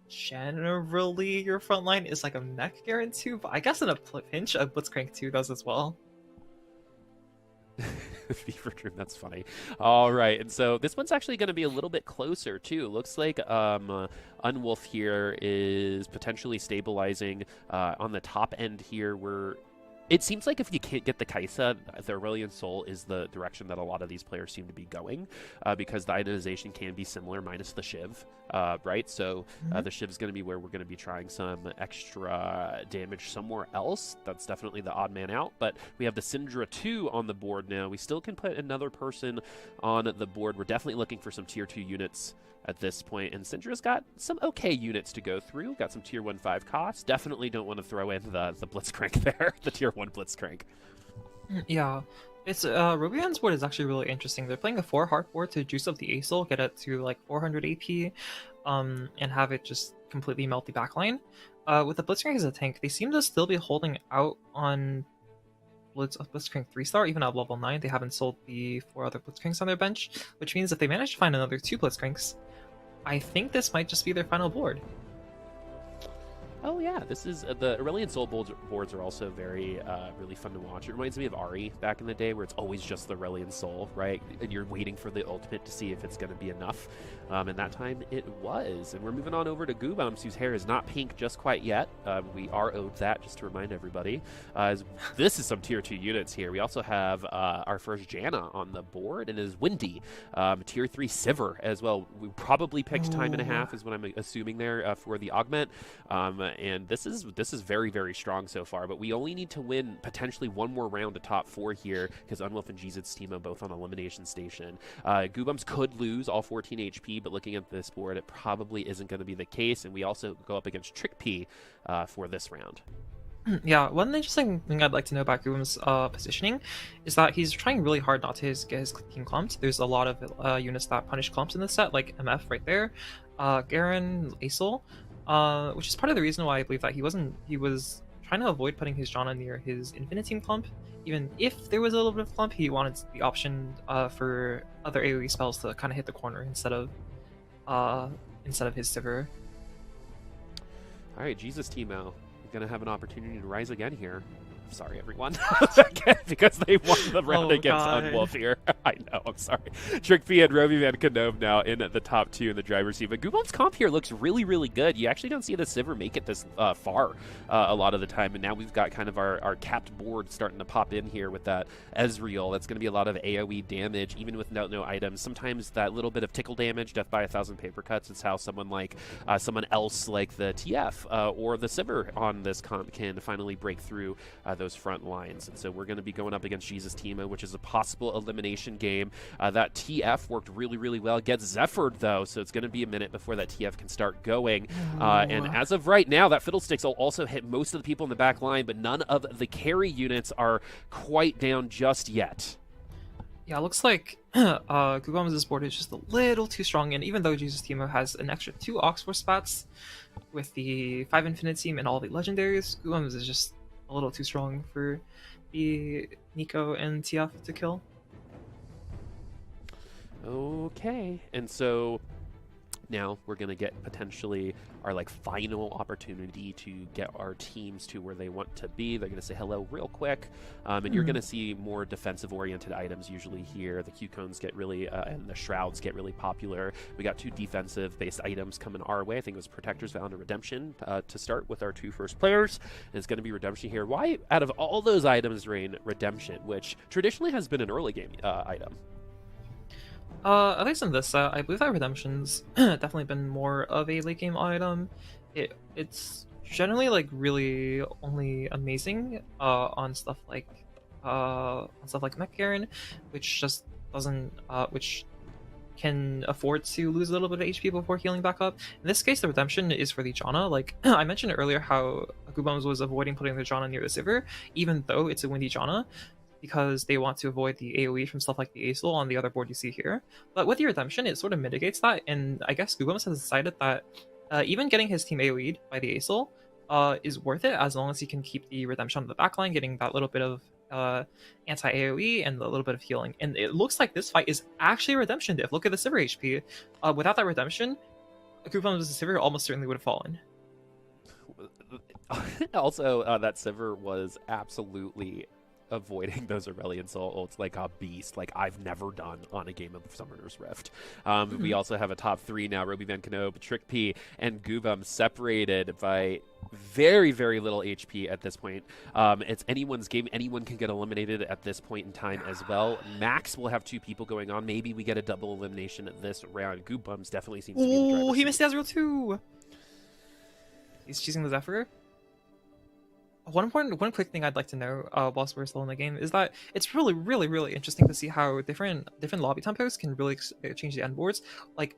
Generally, your front line is like a mech Garen 2, but I guess in a pinch, a Blitzcrank 2 does as well. Fever Dream, that's funny. All right, and so this one's actually going to be a little bit closer too. Looks like Unwolf here is potentially stabilizing on the top end here. It seems like if you can't get the Kaisa, the Aurelion Sol is the direction that a lot of these players seem to be going, because the itemization can be similar minus the Shiv, right? So the Shiv is going to be where we're going to be trying some extra damage somewhere else. That's definitely the odd man out, but we have the Syndra 2 on the board now. We still can put another person on the board. We're definitely looking for some tier 2 units at this point, and Syndra's got some okay units to go through. Got some tier 1-5 costs. Definitely don't want to throw in the Blitzcrank there, the tier 1 Blitzcrank. Yeah, it's Rubian's board is actually really interesting. They're playing a 4 heart board to juice up the Acel, get it to like 400 AP, and have it just completely melt the backline. With the Blitzcrank as a tank, they seem to still be holding out on Blitzcrank 3-star, even at level 9. They haven't sold the 4 other Blitzcranks on their bench, which means if they manage to find another 2 Blitzcranks, I think this might just be their final board. Oh yeah, this is the Aurelion Soul boards are also very really fun to watch. It reminds me of Ari back in the day, where it's always just the Aurelion Soul, right? And you're waiting for the ultimate to see if it's going to be enough. And that time it was. And we're moving on over to Goobums, whose hair is not pink just quite yet. We are owed that, just to remind everybody. This is some tier 2 units here. We also have our first Janna on the board, and it is Windy, tier 3 Sivir as well. We probably picked time and a half, is what I'm assuming there for the augment. And this is very, very strong so far, but we only need to win potentially one more round to top 4 here, because Unwolf and Jesus Team are both on elimination station. Goobums could lose all 14 HP, but looking at this board, it probably isn't going to be the case, and we also go up against Trick P for this round. Yeah, one interesting thing I'd like to know about Goobum's positioning is that he's trying really hard not to get his team clumped. There's a lot of units that punish clumps in this set, like MF right there, Garen, Acel, which is part of the reason why I believe that he was trying to avoid putting his Janna near his Infinite Team clump. Even if there was a little bit of clump, he wanted the option for other AoE spells to kind of hit the corner instead of his Sivir. All right, Jesus Teemo going to have an opportunity to rise again here. Sorry, everyone. Because they won the round against Unwolf here. I know, I'm sorry. Trick P and Roby Van Canove now in the top 2 in the driver's seat. But Goobum's comp here looks really, really good. You actually don't see the Sivir make it this far a lot of the time. And now we've got kind of our capped board starting to pop in here with that Ezreal. That's going to be a lot of AoE damage, even with no items. Sometimes that little bit of tickle damage, death by 1,000 paper cuts, is how someone else like the TF or the Sivir on this comp can finally break through those front lines. And so we're going to be going up against Jesus Teemo, which is a possible elimination game. That TF worked really, really well. Gets Zephyred, though, so it's going to be a minute before that TF can start going. And as of right now, that Fiddlesticks will also hit most of the people in the back line, but none of the carry units are quite down just yet. Yeah, it looks like Goobums' board is just a little too strong, and even though Jesus Teemo has an extra 2 Oxforce spots with the 5 Infinite Team and all the legendaries, Goobums is just a little too strong for the Nico and TF to kill. Okay, and so now we're going to get potentially our final opportunity to get our teams to where they want to be. They're going to say hello real quick, and you're going to see more defensive oriented items usually here. The Q-cones get really and the shrouds get really popular. We got 2 defensive based items coming our way. I think it was Protector's Vow and Redemption to start with our 2 first players, and it's going to be Redemption here. Why out of all those items, Rain, Redemption, which traditionally has been an early game item? At least in this set, I believe that Redemption's definitely been more of a late game item. It's generally really only amazing on stuff like Mech Garen, which just doesn't which can afford to lose a little bit of HP before healing back up. In this case, the Redemption is for the Janna. Like I mentioned earlier, how Goobums was avoiding putting the Janna near the Sivir, even though it's a Windy Janna, because they want to avoid the AoE from stuff like the Acel on the other board you see here. But with the Redemption, it sort of mitigates that, and I guess Goobums has decided that even getting his team AoE'd by the Acel is worth it, as long as he can keep the Redemption on the backline, getting that little bit of anti-AoE and a little bit of healing. And it looks like this fight is actually a Redemption diff. Look at the Sivir HP. Without that Redemption, Goobums' Sivir almost certainly would have fallen. Also, that Sivir was absolutely avoiding those Aurelion Soul ults like a beast, like I've never done on a game of Summoner's Rift. We also have a top 3 now, Roby Van Canove, Trick P, and Goobum separated by very, very little HP at this point. It's anyone's game. Anyone can get eliminated at this point in time as well. Max will have 2 people going on. Maybe we get a double elimination this round. Goobums definitely seems to be in the driver's seat. He missed Ezreal too! He's choosing the Zephyr. One quick thing I'd like to know whilst we're still in the game is that it's really, really, really interesting to see how different lobby tempos can really change the end boards. Like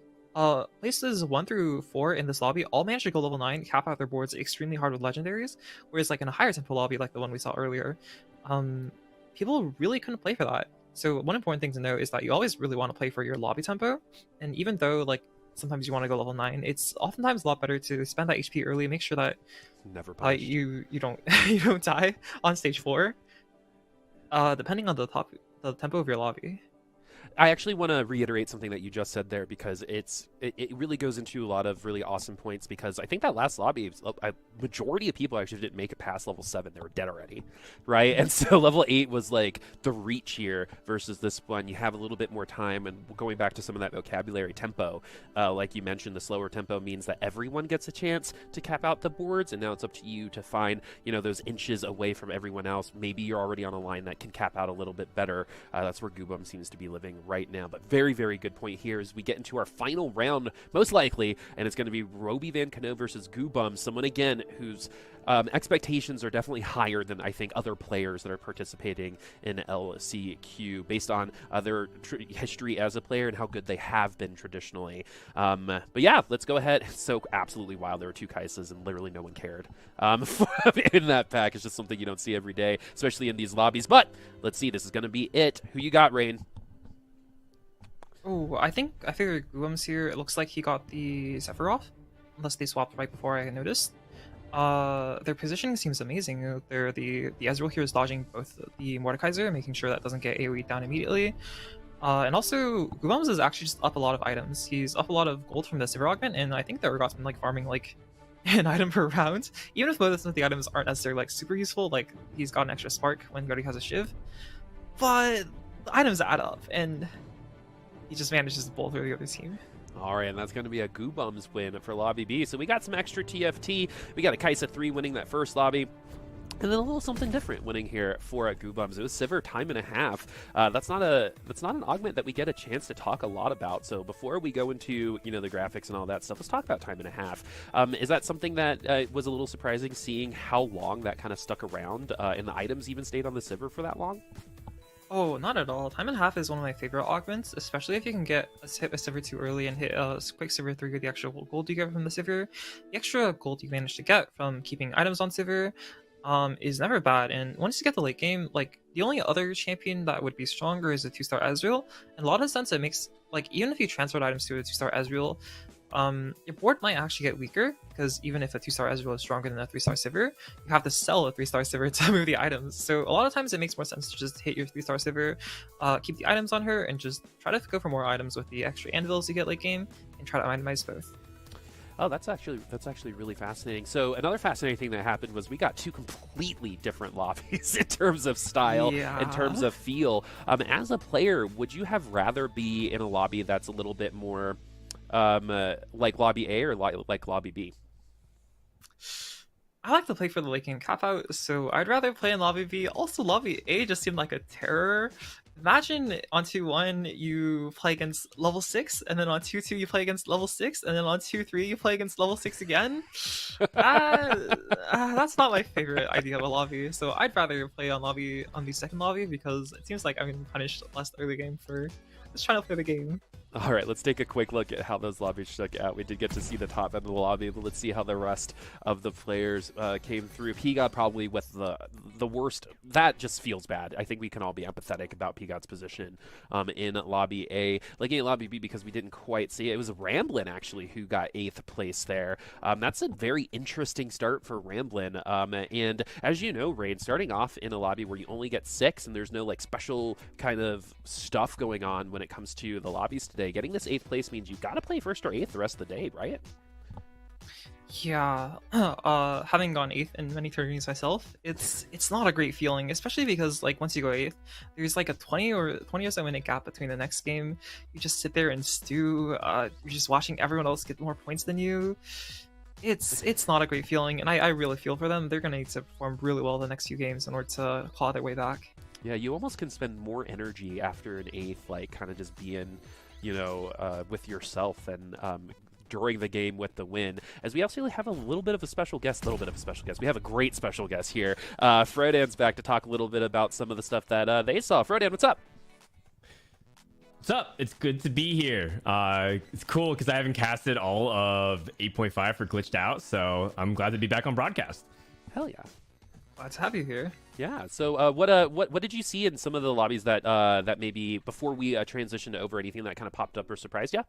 Places 1 through 4 in this lobby all managed to go level 9, cap out their boards extremely hard with legendaries, whereas like in a higher tempo lobby like the one we saw earlier, um, people really couldn't play for that. So one important thing to note is that you always really want to play for your lobby tempo, and even though like sometimes you want to go level 9, it's oftentimes a lot better to spend that HP early, make sure that Never punished. you don't you don't die on stage 4, depending on the tempo of your lobby. I actually want to reiterate something that you just said there because it really goes into a lot of really awesome points because I think that last lobby, a majority of people actually didn't make it past level 7. They were dead already, right? And so level 8 was like the reach here versus this one. You have a little bit more time, and going back to some of that vocabulary tempo, like you mentioned, the slower tempo means that everyone gets a chance to cap out the boards, and now it's up to you to find, those inches away from everyone else. Maybe you're already on a line that can cap out a little bit better. That's where Goobum seems to be living right now. But very, very good point here as we get into our final round, most likely, and it's going to be Roby Van Cano versus Goobum, someone again whose expectations are definitely higher than I think other players that are participating in LCQ based on their history as a player and how good they have been traditionally. But yeah, let's go ahead. It's so absolutely wild. There were 2 Kaisas and literally no one cared in that pack. It's just something you don't see every day, especially in these lobbies. But let's see. This is going to be it. Who you got, Rain? Oh, I figured Goobum's here. It looks like he got the Sephiroth, unless they swapped right before I noticed. Their positioning seems amazing. The Ezreal here is dodging both the Mordekaiser, making sure that doesn't get AoE down immediately. And also, Goobum's is actually just up a lot of items. He's up a lot of gold from the Sivir augment, and I think the Urgot's been like farming like an item per round. Even if most of the items aren't necessarily like super useful, like he's got an extra spark when Gertie has a Shiv. But the items add up, and he just manages to bowl through the other team. All right, and that's going to be a Goobum's win for Lobby B. So we got some extra TFT. We got a Kaisa 3 winning that first lobby. And then a little something different winning here for Goobums. It was Sivir time and a half. That's not an augment that we get a chance to talk a lot about. So before we go into the graphics and all that stuff, let's talk about time and a half. Is that something that was a little surprising, seeing how long that kind of stuck around and the items even stayed on the Sivir for that long? Oh, not at all. Time and a half is one of my favorite augments, especially if you can hit a Sivir too early and hit a quick Sivir 3 with the extra gold you get from the Sivir. The extra gold you manage to get from keeping items on Sivir is never bad, and once you get the late game, like the only other champion that would be stronger is a 2-star Ezreal. In a lot of sense, it makes like even if you transferred items to a 2-star Ezreal, your board might actually get weaker because even if a 2-star Ezreal is stronger than a 3-star Sivir, you have to sell a 3-star Sivir to move the items. So a lot of times it makes more sense to just hit your 3-star Sivir, keep the items on her, and just try to go for more items with the extra anvils you get late game, and try to itemize both. Oh, that's actually really fascinating. So another fascinating thing that happened was we got 2 completely different lobbies in terms of style, in terms of feel. As a player, would you have rather be in a lobby that's a little bit more like lobby A or like lobby B? I like to play for the late game cap out, so I'd rather play in lobby B. Also, lobby A just seemed like a terror. Imagine on 2-1 you play against level 6, and then on 2-2 you play against level 6, and then on 2-3 you play against level 6 again. That's not my favorite idea of a lobby, so I'd rather play on the second lobby because it seems like I'm getting punished less early game for just trying to play the game. All right, let's take a quick look at how those lobbies shook out. We did get to see the top end of the lobby, but let's see how the rest of the players came through. Pigod probably with the worst. That just feels bad. I think we can all be empathetic about Pigod's position in lobby A. Looking at lobby B, because we didn't quite see it, it was Ramblin actually who got 8th place there. That's a very interesting start for Ramblin. And as you know, Rain, starting off in a lobby where you only get 6 and there's no like special kind of stuff going on when it comes to the lobbies today. Getting this 8th place means you've got to play 1st or 8th the rest of the day, right? Yeah, having gone 8th in many tournaments myself, it's not a great feeling, especially because like once you go 8th, there's like a 20 or so minute gap between the next game. You just sit there and stew. You're just watching everyone else get more points than you. It's not a great feeling, and I really feel for them. They're gonna need to perform really well the next few games in order to claw their way back. Yeah, you almost can spend more energy after an 8th, like kind of just being with yourself and during the game with the win. As we actually have a little bit of a special guest. We have a great special guest here. Frodan's back to talk a little bit about some of the stuff that they saw. Frodan, what's up? What's up? It's good to be here. It's cool because I haven't casted all of 8.5 for Glitched Out, so I'm glad to be back on broadcast. Hell yeah. Glad to have you here. Yeah. So, what did you see in some of the lobbies that maybe before we transitioned over, anything that kind of popped up or surprised you?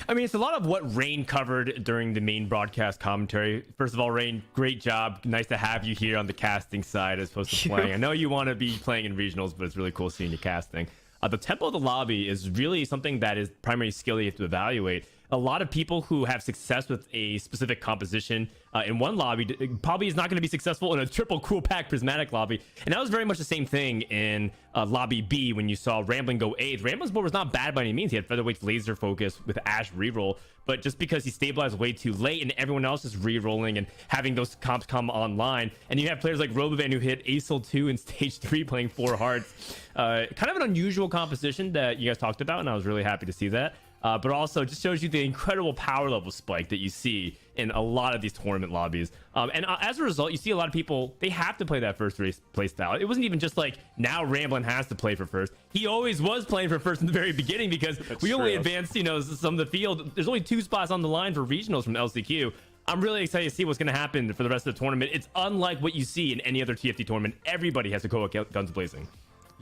I mean, it's a lot of what Rain covered during the main broadcast commentary. First of all, Rain, great job. Nice to have you here on the casting side as opposed to playing. I know you want to be playing in regionals, but it's really cool seeing you casting. The tempo of the lobby is really something that is primary skill you have to evaluate. A lot of people who have success with a specific composition in one lobby probably is not going to be successful in a triple cool pack prismatic lobby. And that was very much the same thing in lobby B when you saw Rambling go 8th. Rambling's board was not bad by any means. He had featherweight's laser focus with Ash reroll, but just because he stabilized way too late and everyone else is re-rolling and having those comps come online, and you have players like Robovan who hit Acel 2 in stage 3 playing 4 hearts. Kind of an unusual composition that you guys talked about, and I was really happy to see that. But also just shows you the incredible power level spike that you see in a lot of these tournament lobbies. And as a result, you see a lot of people, they have to play that first race play style. It wasn't even just like now Ramblin has to play for first. He always was playing for first in the very beginning because we only advanced, you know, some of the field. There's only 2 spots on the line for regionals from LCQ. I'm really excited to see what's going to happen for the rest of the tournament. It's unlike what you see in any other TFT tournament. Everybody has to go out guns blazing.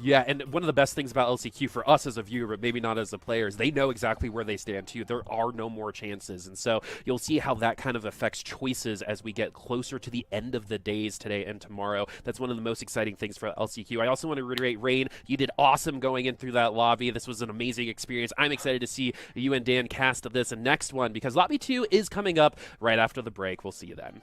Yeah, and one of the best things about LCQ for us as a viewer, but maybe not as a player, is they know exactly where they stand too. There are no more chances, and so you'll see how that kind of affects choices as we get closer to the end of the days today and tomorrow. That's one of the most exciting things for LCQ. I also want to reiterate, Rain, you did awesome going in through that lobby. This was an amazing experience. I'm excited to see you and Dan cast this and next one because lobby 2 is coming up right after the break. We'll see you then.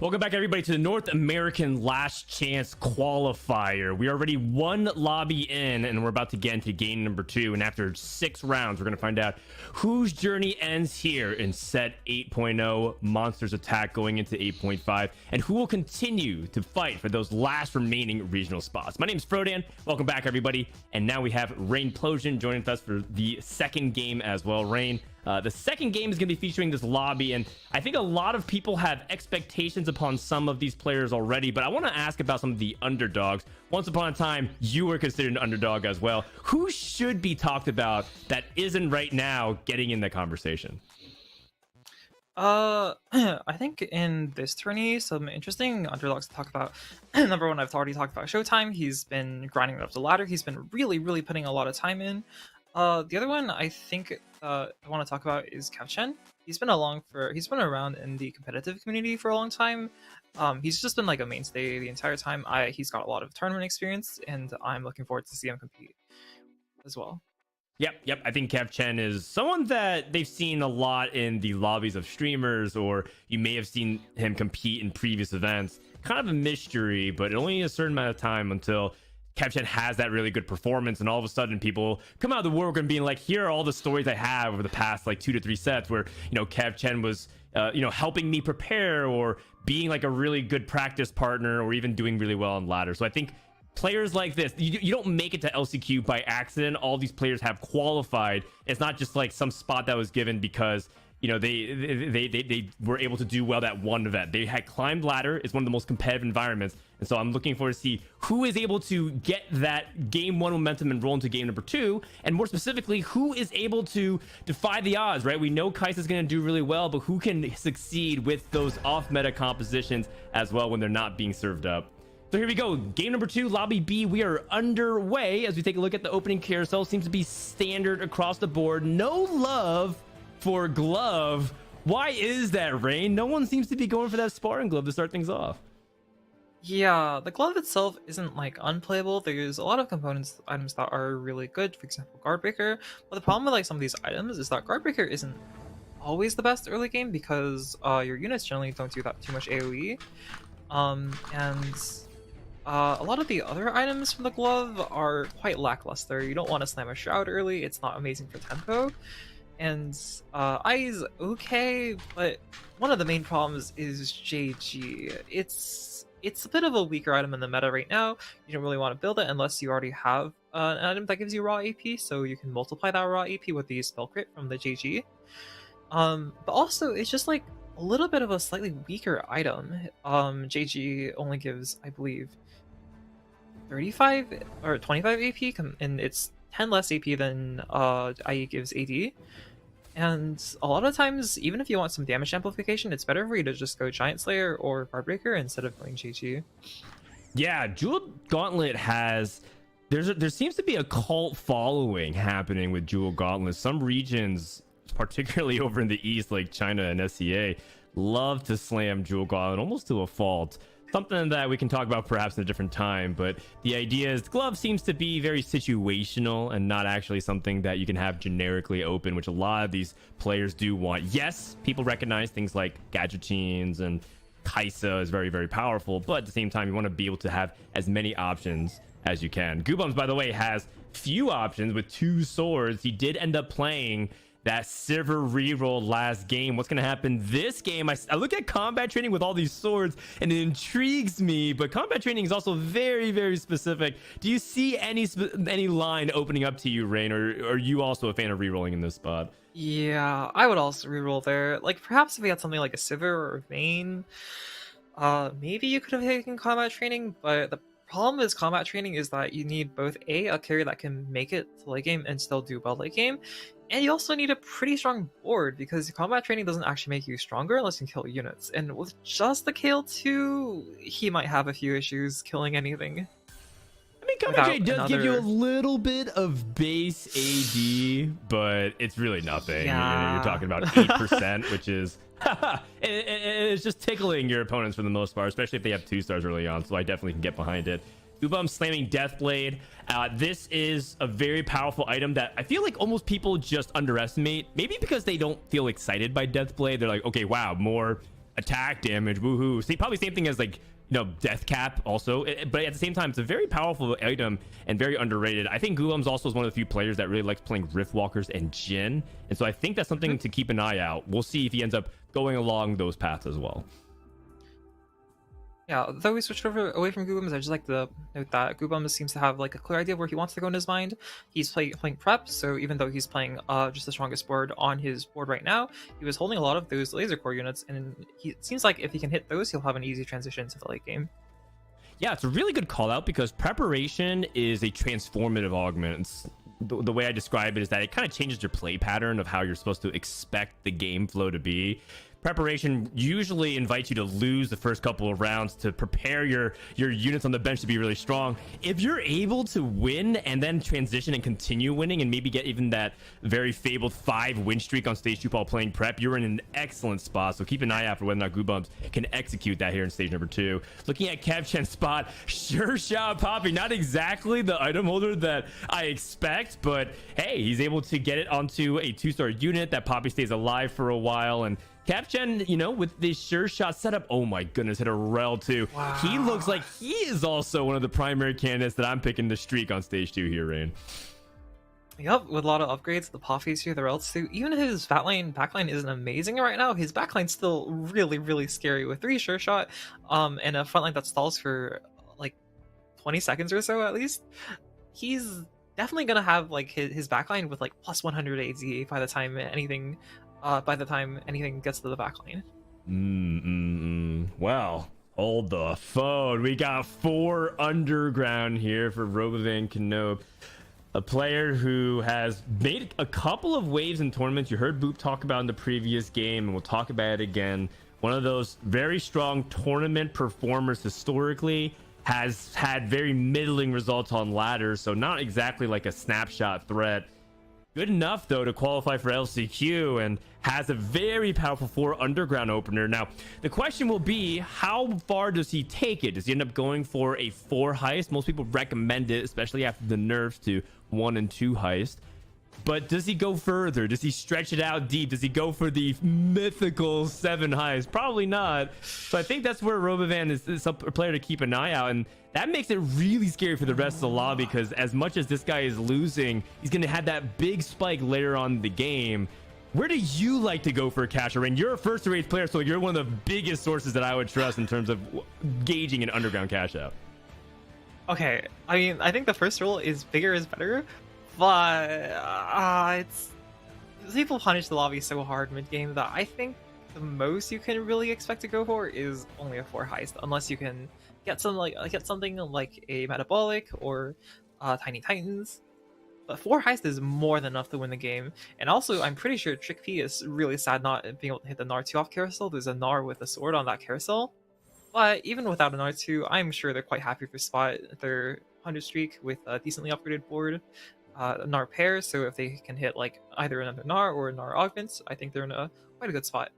Welcome back, everybody, to the North American Last Chance Qualifier. We are already one lobby in, and we're about to get into game number 2. And after 6 rounds, we're going to find out whose journey ends here in set 8.0, Monsters Attack going into 8.5, and who will continue to fight for those last remaining regional spots. My name is Frodan. Welcome back, everybody. And now we have Rain Plosion joining us for the second game as well. Rain, the second game is going to be featuring this lobby, and I think a lot of people have expectations upon some of these players already, but I want to ask about some of the underdogs. Once upon a time, you were considered an underdog as well. Who should be talked about that isn't right now getting in the conversation? I think in this tourney, some interesting underdogs to talk about. Number one, I've already talked about Showtime. He's been grinding up the ladder. He's been really putting a lot of time in. The other one I think I want to talk about is Kevchen. He's been around in the competitive community for a long time. He's just been like a mainstay the entire time. He's got a lot of tournament experience, and I'm looking forward to see him compete as well. Yep. I think Kevchen is someone that they've seen a lot in the lobbies of streamers, or you may have seen him compete in previous events. Kind of a mystery, but only a certain amount of time until Kevchen has that really good performance, and all of a sudden people come out of the woodwork and being like, here are all the stories I have over the past like 2 to 3 sets where, you know, Kevchen was helping me prepare, or being like a really good practice partner, or even doing really well on ladder. So I think players like this, you don't make it to LCQ by accident. All these players have qualified. It's not just like some spot that was given because, you know, they were able to do well that one event. They had climbed ladder. It's one of the most competitive environments, and so I'm looking forward to see who is able to get that game 1 momentum and roll into game number 2, and more specifically, who is able to defy the odds. Right, we know Kais is going to do really well, but who can succeed with those off meta compositions as well when they're not being served up. So here we go, game number 2, lobby B. We are underway as we take a look at the opening carousel. Seems to be standard across the board. No love for glove. Why is that, Rain? No one seems to be going for that sparring glove to start things off. Yeah, the glove itself isn't like unplayable. There's a lot of items that are really good. For example, Guardbreaker. But the problem with like some of these items is that Guardbreaker isn't always the best early game because your units generally don't do that too much AoE. A lot of the other items from the glove are quite lackluster. You don't want to slam a shroud early. It's not amazing for tempo. And Eye's okay, but one of the main problems is JG. It's a bit of a weaker item in the meta right now. You don't really want to build it unless you already have an item that gives you raw AP, so you can multiply that raw AP with the spell crit from the JG. But also, it's just like a little bit of a slightly weaker item. JG only gives, I believe, 35 or 25 AP, and it's 10 less AP than IE gives AD. And a lot of times, even if you want some damage amplification, it's better for you to just go Giant Slayer or Guardbreaker instead of going JG. Yeah, Jewel Gauntlet has... There seems to be a cult following happening with Jewel Gauntlet. Some regions, particularly over in the east, like China and SCA, love to slam Jewel Gauntlet almost to a fault. Something that we can talk about perhaps in a different time, but the idea is the glove seems to be very situational and not actually something that you can have generically open, which a lot of these players do want. Yes, people recognize things like Gadgetines and Kaisa is very powerful, but at the same time, you want to be able to have as many options as you can. Goobums, by the way, has few options with 2 swords. He did end up playing that Sivir reroll last game. What's going to happen this game? I look at combat training with all these swords and it intrigues me, but combat training is also very specific. Do you see any line opening up to you, Rain, or are you also a fan of rerolling in this spot? Yeah, I would also reroll there. Like, perhaps if we had something like a Sivir or a Vayne, maybe you could have taken combat training, but the problem with combat training is that you need both a carry that can make it to late game and still do well late game, and you also need a pretty strong board because combat training doesn't actually make you stronger unless you kill units. And with just the Kale 2, he might have a few issues killing anything. I mean, combat training does give you a little bit of base AD, but it's really nothing. Yeah. You're talking about 8%, which is it's just tickling your opponents for the most part, especially if they have 2 stars early on. So I definitely can get behind it. Ubum slamming Deathblade. This is a very powerful item that I feel like almost people just underestimate. Maybe because they don't feel excited by Deathblade. They're like, okay, wow, more attack damage, woohoo. See, probably same thing as like, death cap also, but at the same time it's a very powerful item and very underrated. I think Goolums also is one of the few players that really likes playing Riftwalkers and Jhin, and so I think that's something to keep an eye out. We'll see if he ends up going along those paths as well. Yeah, though we switched away from Goobums, I just like to note that Goobums seems to have like a clear idea of where he wants to go in his mind. He's playing prep, so even though he's playing just the strongest board on his board right now, he was holding a lot of those laser core units, and it seems like if he can hit those, he'll have an easy transition to the late game. Yeah, it's a really good call out because preparation is a transformative augment. The way I describe it is that it kind of changes your play pattern of how you're supposed to expect the game flow to be. Preparation usually invites you to lose the first couple of rounds to prepare your units on the bench to be really strong. If you're able to win and then transition and continue winning and maybe get even that very fabled 5 win streak on stage 2 while playing prep, you're in an excellent spot. So keep an eye out for whether or not Goobums can execute that here in stage number 2. Looking at Kevchen's spot, sure shot Poppy, not exactly the item holder that I expect, but hey, he's able to get it onto a 2-star unit that Poppy stays alive for a while. And Capchen, with this sure shot setup, oh my goodness, hit a rel too. Wow. He looks like he is also one of the primary candidates that I'm picking to streak on stage 2 here, Rain. Yep, with a lot of upgrades, the Poppies here, the rels too. Even his backline isn't amazing right now. His backline's still really, really scary with 3 sure shot, and a frontline that stalls for like 20 seconds or so at least. He's definitely gonna have like his backline with like plus 100 AZ by the time anything gets to the backline. Well, hold the phone. We got 4 underground here for Robovan Knope, a player who has made a couple of waves in tournaments. You heard Boop talk about in the previous game, and we'll talk about it again. One of those very strong tournament performers historically, has had very middling results on ladders, so not exactly like a snapshot threat. Good enough though to qualify for LCQ and has a very powerful 4 underground opener. Now the question will be, how far does he take it? Does he end up going for a 4 heist? Most people recommend it, especially after the nerfs to 1 and 2 heist. But does he go further? Does he stretch it out deep? Does he go for the mythical 7 heist? Probably not. So I think that's where Robovan is a player to keep an eye out, and that makes it really scary for the rest of the lobby, because as much as this guy is losing, he's going to have that big spike later on in the game. Where do you like to go for a cash rain? You're a first race player, so you're one of the biggest sources that I would trust in terms of gauging an underground cash out. Okay, I mean, I think the first rule is bigger is better, but it's people punish the lobby so hard mid game that I think the most you can really expect to go for is only a 4 heist, unless you can get something like a metabolic or tiny titans. But 4 heist is more than enough to win the game. And also, I'm pretty sure Trick P is really sad not being able to hit the Gnar 2 off carousel. There's a Gnar with a sword on that carousel. But even without a Gnar 2, I'm sure they're quite happy for spot their 100 streak with a decently upgraded board. A Gnar pair, so if they can hit like either another Gnar or Gnar augments, I think they're in quite a good spot.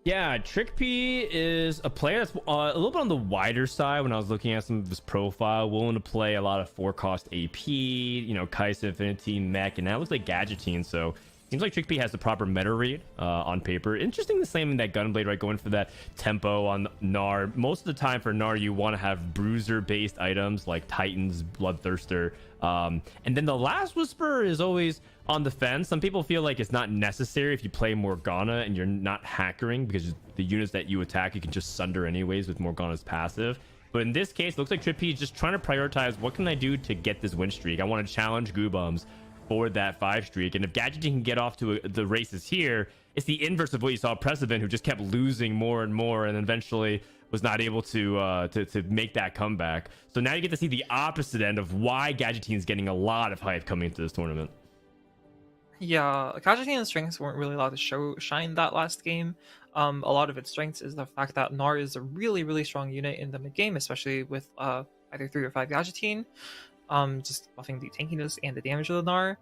Yeah, Trick P is a player that's a little bit on the wider side. When I was looking at some of his profile, willing to play a lot of 4-cost AP, Kai'Sa, Infinity, Mech, and that looks like Gadgeting. So seems like Trick P has the proper meta read on paper. Interesting, the same in that Gunblade, right? Going for that tempo on Gnar. Most of the time for Gnar, you want to have bruiser-based items like Titans, Bloodthirster. And then the Last Whisper is always on the fence. Some people feel like it's not necessary if you play Morgana and you're not hackering, because the units that you attack, you can just sunder anyways with Morgana's passive. But in this case, it looks like Trick P is just trying to prioritize, what can I do to get this win streak? I want to challenge Goobums for that 5 streak. And if Gadgeting can get off to the races here, it's the inverse of what you saw Precedent, who just kept losing more and more and eventually was not able to make that comeback. So now you get to see the opposite end of why Gadgeting is getting a lot of hype coming into this tournament. Yeah, Gadgeting's strengths weren't really allowed to shine that last game. A lot of its strengths is the fact that Gnar is a really, really strong unit in the mid game, especially with either 3 or 5 Gadgeting. Just buffing the tankiness and the damage of the Gnar.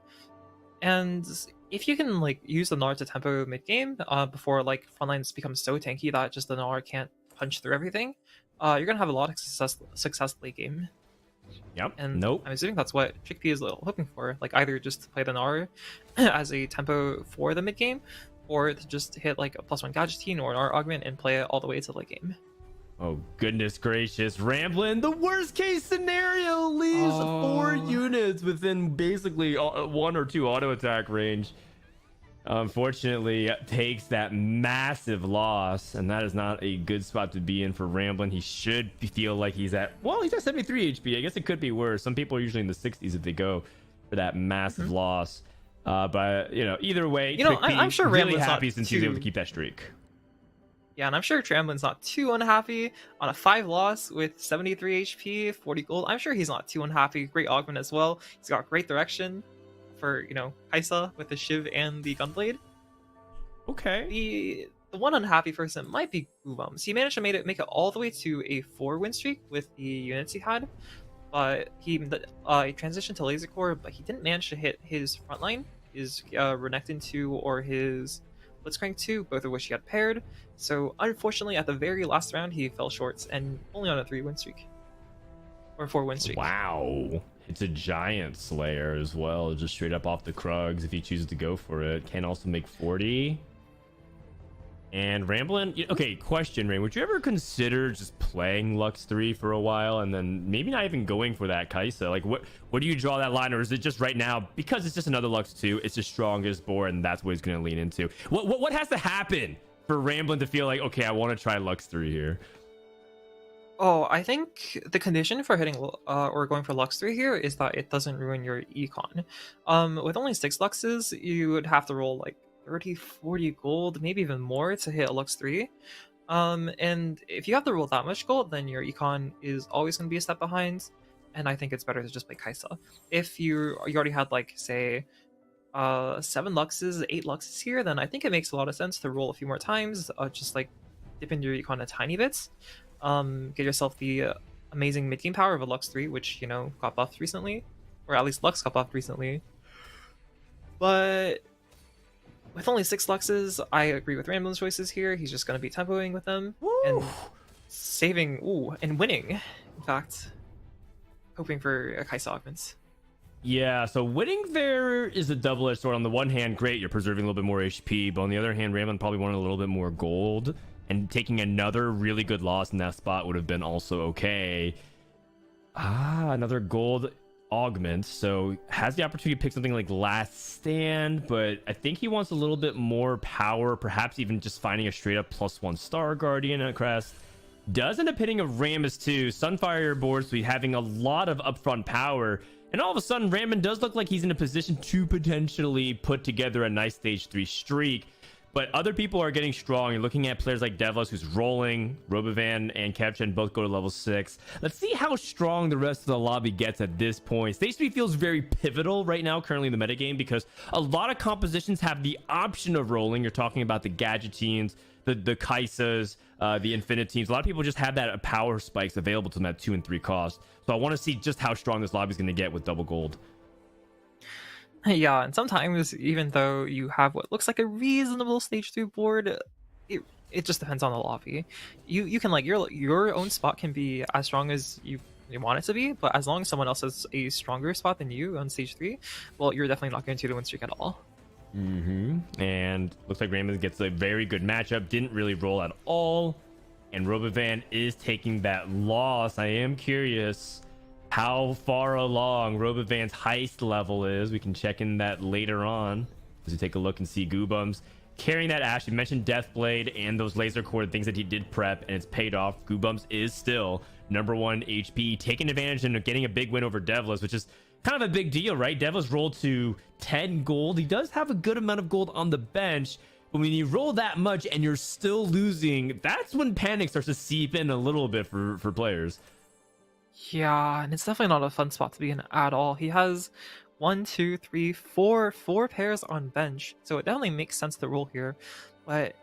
And if you can use the Gnar to tempo mid game before frontlines become so tanky that just the Gnar can't punch through everything, you're gonna have a lot of success late game. Yep. And I'm assuming that's what Trick P is hoping for, either just to play the Gnar as a tempo for the mid game, or to just hit like a +1 gadgeting or an art augment and play it all the way to the late game. Oh, goodness gracious. Ramblin', the worst case scenario, leaves 4 units within basically 1 or 2 auto attack range. Unfortunately, takes that massive loss, and that is not a good spot to be in for Ramblin'. He should feel like he's at 73 HP. I guess it could be worse. Some people are usually in the 60s if they go for that massive loss. But, either way, I'm sure really Ramblin's happy not since he's able to keep that streak. Yeah, and I'm sure Tramblin's not too unhappy on a 5 loss with 73 HP, 40 gold. I'm sure he's not too unhappy. Great augment as well. He's got great direction for, Kaisa with the Shiv and the Gunblade. Okay. The one unhappy person might be Goobums. He managed to make it all the way to a 4-win streak with the units he had, but he transitioned to Laser Core, but he didn't manage to hit his front line, his Renekton 2 or his Blitzcrank 2, both of which he had paired. So unfortunately, at the very last round, he fell short and only on a 3-win streak. Or 4-win streak. Wow. It's a Giant Slayer as well, just straight up off the Krugs if he chooses to go for it. Can also make 40. And Ramblin', okay, question, Rain. Would you ever consider just playing Lux 3 for a while and then maybe not even going for that Kaisa? Like, what do you draw that line? Or is it just right now, because it's just another Lux 2, it's the strongest board and that's what he's going to lean into? What has to happen for Ramblin' to feel like, okay, I want to try Lux 3 here? Oh, I think the condition for hitting or going for Lux 3 here is that it doesn't ruin your econ. With only 6 Luxes, you would have to roll like 30, 40 gold, maybe even more to hit a Lux 3. And if you have to roll that much gold, then your econ is always going to be a step behind. And I think it's better to just play Kaisa. If you already had like, say, 7 Luxes, 8 Luxes here, then I think it makes a lot of sense to roll a few more times, just like dip into your econ a tiny bit. Get yourself the amazing mid-game power of a Lux 3, which, got buffed recently. Or at least Lux got buffed recently. But with only 6 Luxes, I agree with Ramblin's choices here. He's just going to be tempoing with them. Woo! And saving, and winning, in fact. Hoping for a Kaisa augments. Yeah, so winning there is a double-edged sword. On the one hand, great, you're preserving a little bit more HP, but on the other hand, Ramblin' probably wanted a little bit more gold, and taking another really good loss in that spot would have been also okay. Another gold augment, so has the opportunity to pick something like Last Stand, but I think he wants a little bit more power, perhaps even just finding a straight-up +1 Star Guardian at Crest. Does end up hitting a Rammus too. Sunfire board, so he's having a lot of upfront power. And all of a sudden, Ramblin' does look like he's in a position to potentially put together a nice stage 3 streak. But other people are getting strong. You're looking at players like Devlos, who's rolling. Robovan and Kevchen both go to level 6. Let's see how strong the rest of the lobby gets at this point. Stage 3 feels very pivotal right now, currently in the metagame, because a lot of compositions have the option of rolling. You're talking about the Gadgetines, the Kaisas, the Infinitines. A lot of people just have that power spikes available to them at 2 and 3 cost. So I want to see just how strong this lobby is going to get with double gold. Yeah, and sometimes, even though you have what looks like a reasonable stage 3 board, it just depends on the lobby. You can, like, your own spot can be as strong as you want it to be, but as long as someone else has a stronger spot than you on stage 3, well, you're definitely not guaranteed to win streak at all. And looks like Raymond gets a very good matchup. Didn't really roll at all. And Robovan is taking that loss. I am curious how far along Robovan's heist level is. We can check in that later on as we take a look and see Goobums carrying that Ash. You mentioned Deathblade and those laser cord things that he did prep, and it's paid off. Goobums is still #1 HP, taking advantage and getting a big win over Devlos, which is kind of a big deal, right? Devlos rolled to 10 gold. He does have a good amount of gold on the bench, but when you roll that much and you're still losing, that's when panic starts to seep in a little bit for players. Yeah, and it's definitely not a fun spot to be in at all. He has 1, 2, 3, 4 pairs on bench, so it definitely makes sense to roll here. But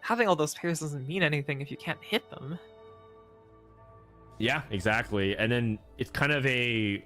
having all those pairs doesn't mean anything if you can't hit them. Yeah, exactly. And then it's kind of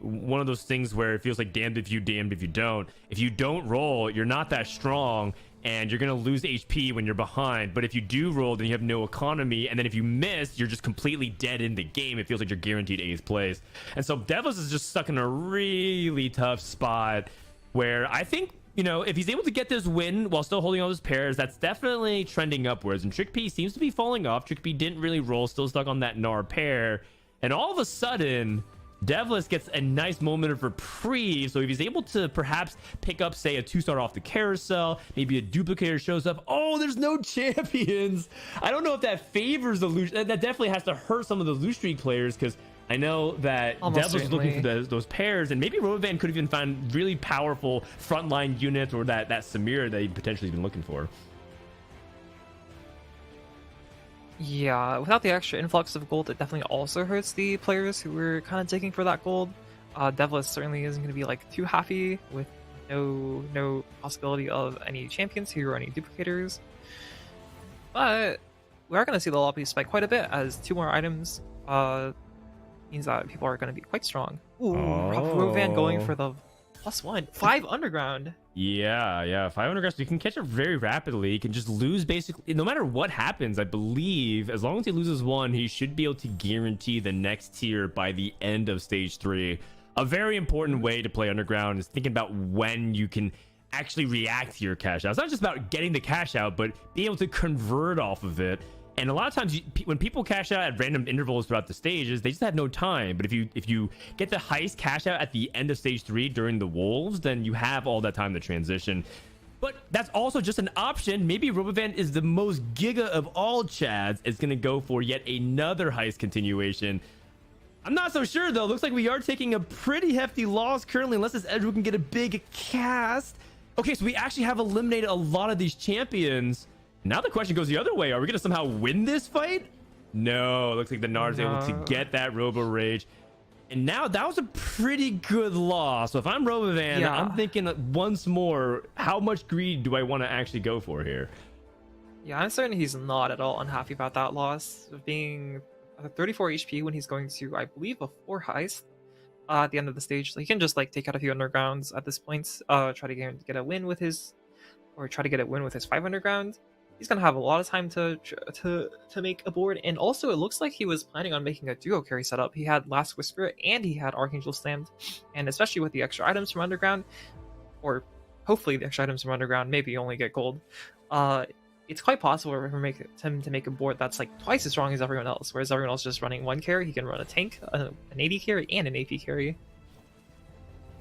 one of those things where it feels like damned if you don't. If you don't roll, you're not that strong, and you're going to lose HP when you're behind. But if you do roll, then you have no economy. And then if you miss, you're just completely dead in the game. It feels like you're guaranteed 8th place. And so Devlos is just stuck in a really tough spot where I think, you know, if he's able to get this win while still holding all his pairs, that's definitely trending upwards. And Trick P seems to be falling off. Trick P didn't really roll, still stuck on that Gnar pair. And all of a sudden, Devlis gets a nice moment of reprieve. So if he's able to perhaps pick up, say, a 2-star off the carousel, maybe a duplicator shows up. Oh, there's no champions. I don't know if that favors the loose. That definitely has to hurt some of the loose streak players, because I know that Devlis is looking for those pairs, and maybe Robovan could even find really powerful frontline units, or that Samir that he potentially been looking for. Yeah, without the extra influx of gold, it definitely also hurts the players who were kind of digging for that gold. Devlis certainly isn't going to be like too happy with no possibility of any champions here or any duplicators. But we are going to see the lobby spike quite a bit, as 2 more items means that people are going to be quite strong. Ooh, Rovan going for the +1. 5 underground. Yeah, 5 underground. So you can catch it very rapidly. You can just lose basically, no matter what happens, I believe, as long as he loses 1, he should be able to guarantee the next tier by the end of stage 3. A very important way to play underground is thinking about when you can actually react to your cash out. It's not just about getting the cash out, but being able to convert off of it. And a lot of times, when people cash out at random intervals throughout the stages, they just have no time. But if you get the heist cash out at the end of stage 3 during the wolves, then you have all that time to transition. But that's also just an option. Maybe Robovan is the most giga of all Chads. It's going to go for yet another heist continuation. I'm not so sure, though. Looks like we are taking a pretty hefty loss currently, unless this Edgewood can get a big cast. Okay, so we actually have eliminated a lot of these champions. Now the question goes the other way. Are we going to somehow win this fight? No, it looks like the Gnar's able to get that Robo Rage. And now that was a pretty good loss. So if I'm Robovan, I'm thinking once more, how much greed do I want to actually go for here? Yeah, I'm certain he's not at all unhappy about that loss. Of being 34 HP when he's going to, I believe, a 4 heist at the end of the stage. So he can just like take out a few undergrounds at this point, try to get a win with his, or try to get a win with his 5 underground. He's gonna have a lot of time to make a board, and also it looks like he was planning on making a duo carry setup. He had Last Whisper and he had Archangel slammed, and especially with the extra items from underground, or hopefully the extra items from underground, maybe you only get gold. It's quite possible for him to make a board that's like twice as strong as everyone else. Whereas everyone else is just running 1 carry, he can run a tank, an AD carry, and an AP carry.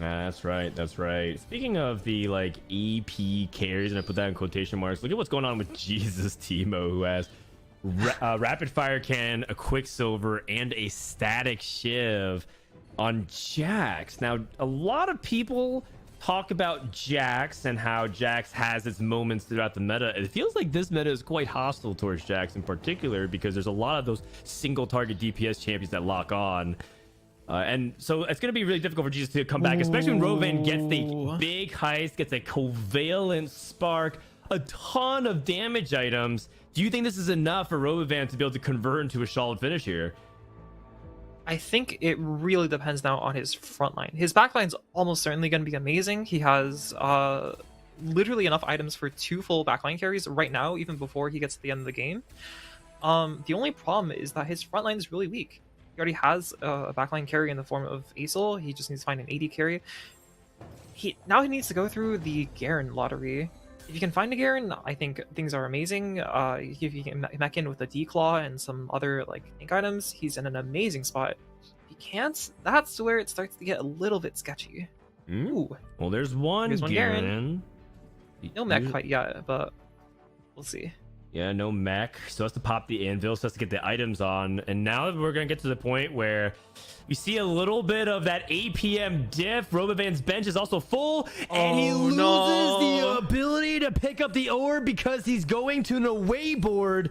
That's right. Speaking of the like AP carries, and I put that in quotation marks, look at what's going on with Jesus Timo, who has rapid fire cannon, a quicksilver, and a static shiv on Jax. Now, a lot of people talk about Jax and how Jax has its moments throughout the meta. It feels like this meta is quite hostile towards Jax in particular, because there's a lot of those single target DPS champions that lock on. And so it's going to be really difficult for Jesus to come back, especially when Rovan gets the big heist, gets a covalent spark, a ton of damage items. Do you think this is enough for Robovan to be able to convert into a solid finish here? I think it really depends now on his front line. His back line's almost certainly going to be amazing. He has literally enough items for 2 full backline carries right now, even before he gets to the end of the game. The only problem is that his front line is really weak. He already has a backline carry in the form of Aesol. He just needs to find an AD carry. Now he needs to go through the Garen lottery. If you can find a Garen, I think things are amazing. If you can mech in with a D-Claw and some other like tank items, he's in an amazing spot. If he can't, that's where it starts to get a little bit sketchy. Ooh. Well, there's one Garen. No mech quite yet, but we'll see. Yeah, no mech. So has to pop the anvil, so has to get the items on. And now we're going to get to the point where we see a little bit of that APM diff. Robovan's bench is also full, and he loses the ability to pick up the orb because he's going to an away board.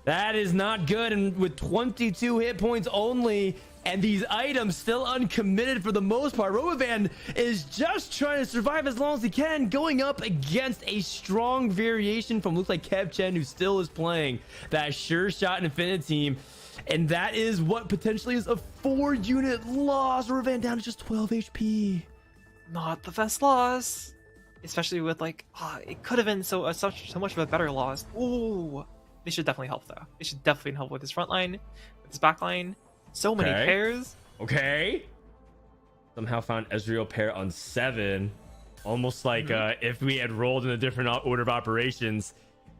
That is not good. And with 22 hit points only, and these items still uncommitted for the most part, Robovan is just trying to survive as long as he can, going up against a strong variation from, looks like Kev Chen, who still is playing that Sure Shot Infinite team. And that is what potentially is a 4-unit loss. Robovan down to just 12 HP. Not the best loss. Especially with like, it could have been so much of a better loss. Ooh. They should definitely help though. They should definitely help with his front line, with his back line. So many pairs. Okay. Somehow found Ezreal pair on 7. Almost like if we had rolled in a different order of operations,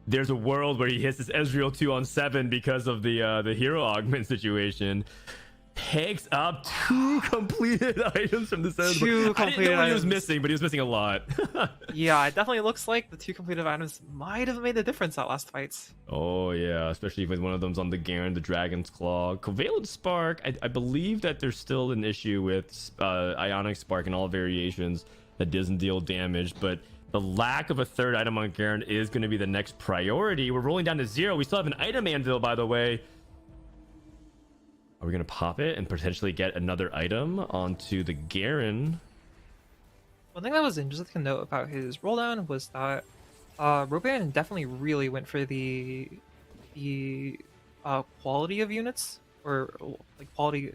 there's a world where he hits this Ezreal 2 on 7 because of the hero augment situation. Picks up 2 completed items from the center. I didn't know what he was missing, but he was missing a lot. Yeah, it definitely looks like the 2 completed items might have made the difference at last fights. Oh yeah, especially when one of them's on the Garen, the Dragon's Claw. Covalent Spark, I believe that there's still an issue with Ionic Spark and all variations that doesn't deal damage, but the lack of a third item on Garen is going to be the next priority. We're rolling down to 0. We still have an item anvil, by the way. Are we going to pop it and potentially get another item onto the Garen? One thing that was interesting to note about his rolldown was that Roban definitely really went for the quality of units, or like quality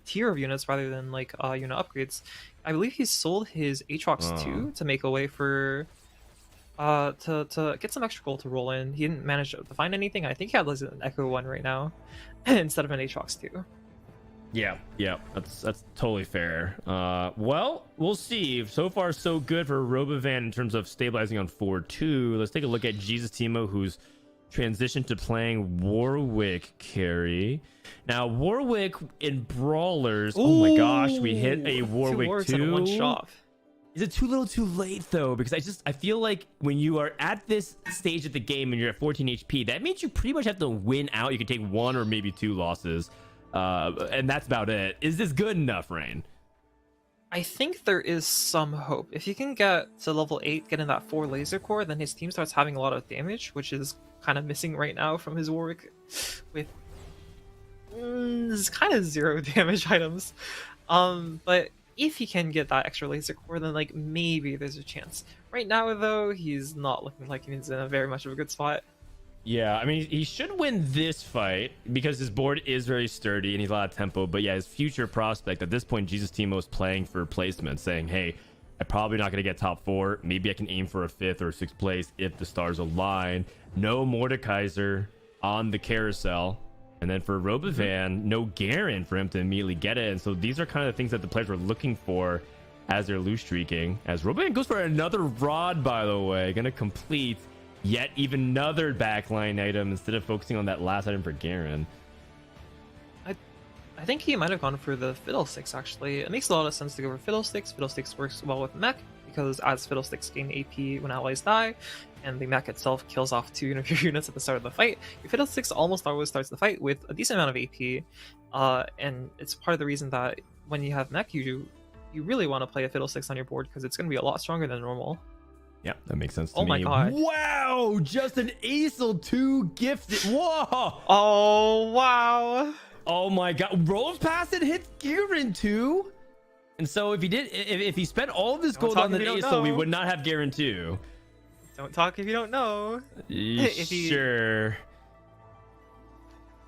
tier of units rather than like unit upgrades. I believe he sold his Aatrox 2 to make a way for to get some extra gold to roll in. He didn't manage to find anything. I think he had like an Echo 1 right now instead of an Aatrox 2. Yeah, that's totally fair. Well, we'll see. So far, so good for Robovan in terms of stabilizing on 4-2. Let's take a look at Jesus Timo, who's transitioned to playing Warwick carry. Now, Warwick in Brawlers. Oh my gosh, we hit a Warwick 2. In one shot. Is it too little too late though? Because I feel like when you are at this stage of the game and you're at 14 HP, that means you pretty much have to win out. You can take 1 or maybe 2 losses. And that's about it. Is this good enough, Rain? I think there is some hope. If he can get to level 8, getting that 4 laser core, then his team starts having a lot of damage, which is kind of missing right now from his Warwick with kind of 0 damage items. But if he can get that extra laser core, then like maybe there's a chance. Right now though, he's not looking like he's in a very much of a good spot. Yeah, I mean, he should win this fight because his board is very sturdy and he's a lot of tempo. But yeah, his future prospect at this point, Jesus Timo is playing for placement, saying, hey, I'm probably not going to get top 4. Maybe I can aim for a 5th or 6th place if the stars align. No Mordekaiser on the carousel. And then for Robovan, no Garen for him to immediately get it. And so these are kind of the things that the players were looking for as they're loose streaking. As Robovan goes for another rod, by the way, going to complete yet even another backline item instead of focusing on that last item for Garen. I think he might have gone for the Fiddlesticks, actually. It makes a lot of sense to go for Fiddlesticks. Fiddlesticks works well with mech, because as Fiddlesticks gain AP when allies die, and the mech itself kills off 2 of your units at the start of the fight, your Fiddlesticks almost always starts the fight with a decent amount of AP, and it's part of the reason that when you have mech, you really want to play a Fiddlesticks on your board, because it's going to be a lot stronger than normal. Yeah, that makes sense to me. Oh my god. Wow! Just an Acel 2 gifted. Whoa! Oh, wow! Oh my god. Rolls past it, hits Garen 2. And so if he spent all of his gold on the Acel, we would not have Garen 2. Don't talk if you don't know. Sure.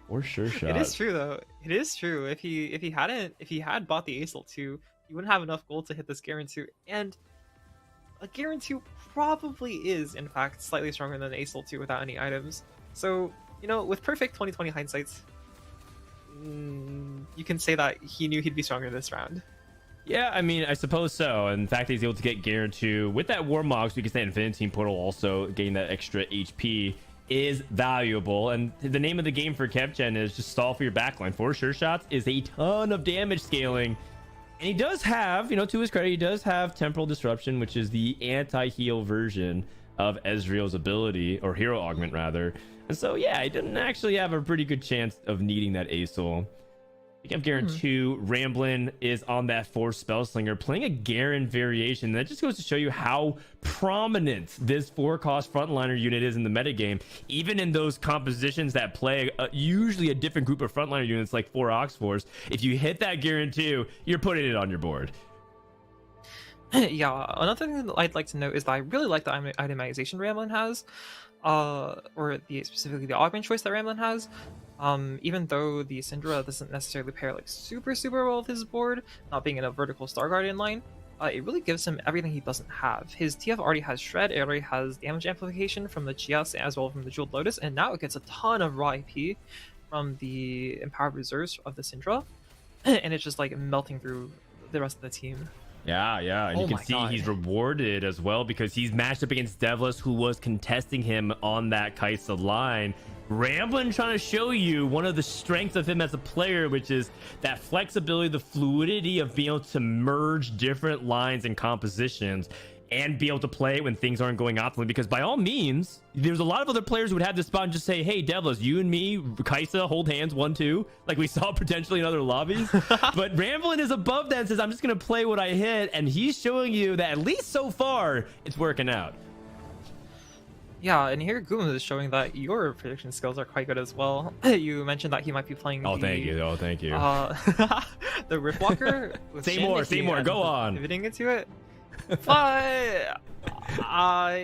Or sure shot. It is true though. It is true. If he had bought the Acel 2, he wouldn't have enough gold to hit this Garen 2. And a Garen 2 probably is, in fact, slightly stronger than an Acel 2 without any items. So, you know, with perfect 2020 hindsights, you can say that he knew he'd be stronger this round. Yeah, I mean, I suppose so. And the fact that he's able to get Garen 2 with that Warmog, so we can say Infinity Portal also getting that extra HP is valuable. And the name of the game for KevGen is just stall for your backline. 4 sure shots is a ton of damage scaling. And he does have, you know, to his credit, he does have Temporal Disruption, which is the anti-heal version of Ezreal's ability, or hero augment rather. And so, yeah, he didn't actually have a pretty good chance of needing that Acel. Speaking of Garen 2, Ramblin is on that 4 Spellslinger, playing a Garen variation. That just goes to show you how prominent this 4-cost frontliner unit is in the metagame, even in those compositions that play usually a different group of frontliner units like 4 Oxforce. If you hit that Garen 2, you're putting it on your board. Yeah, another thing that I'd like to note is that I really like the itemization Ramblin has, or specifically the augment choice that Ramblin has. Even though the Syndra doesn't necessarily pair like super well with his board, not being in a vertical Star Guardian line, it really gives him everything he doesn't have. His TF already has Shred, it already has damage amplification from the Chias as well from the Jeweled Lotus, and now it gets a ton of raw IP from the Empowered Reserves of the Syndra, and it's just like melting through the rest of the team. Yeah, and Oh you can my see God. he's rewarded as well because he's matched up against Devless, who was contesting him on that Kaisa line. Ramblin trying to show you one of the strengths of him as a player, which is that flexibility, the fluidity of being able to merge different lines and compositions and be able to play when things aren't going optimally. Because by all means, there's a lot of other players who would have this spot and just say, hey, Devless, you and me, Kaisa, hold hands 1-2, like we saw potentially in other lobbies. But Ramblin is above that and says, I'm just going to play what I hit. And he's showing you that at least so far, it's working out. Yeah, and here Goom is showing that your prediction skills are quite good as well. You mentioned that he might be playing Thank you. The Riftwalker. With Say Shin more, Mickey go and on. Pivoting into it. But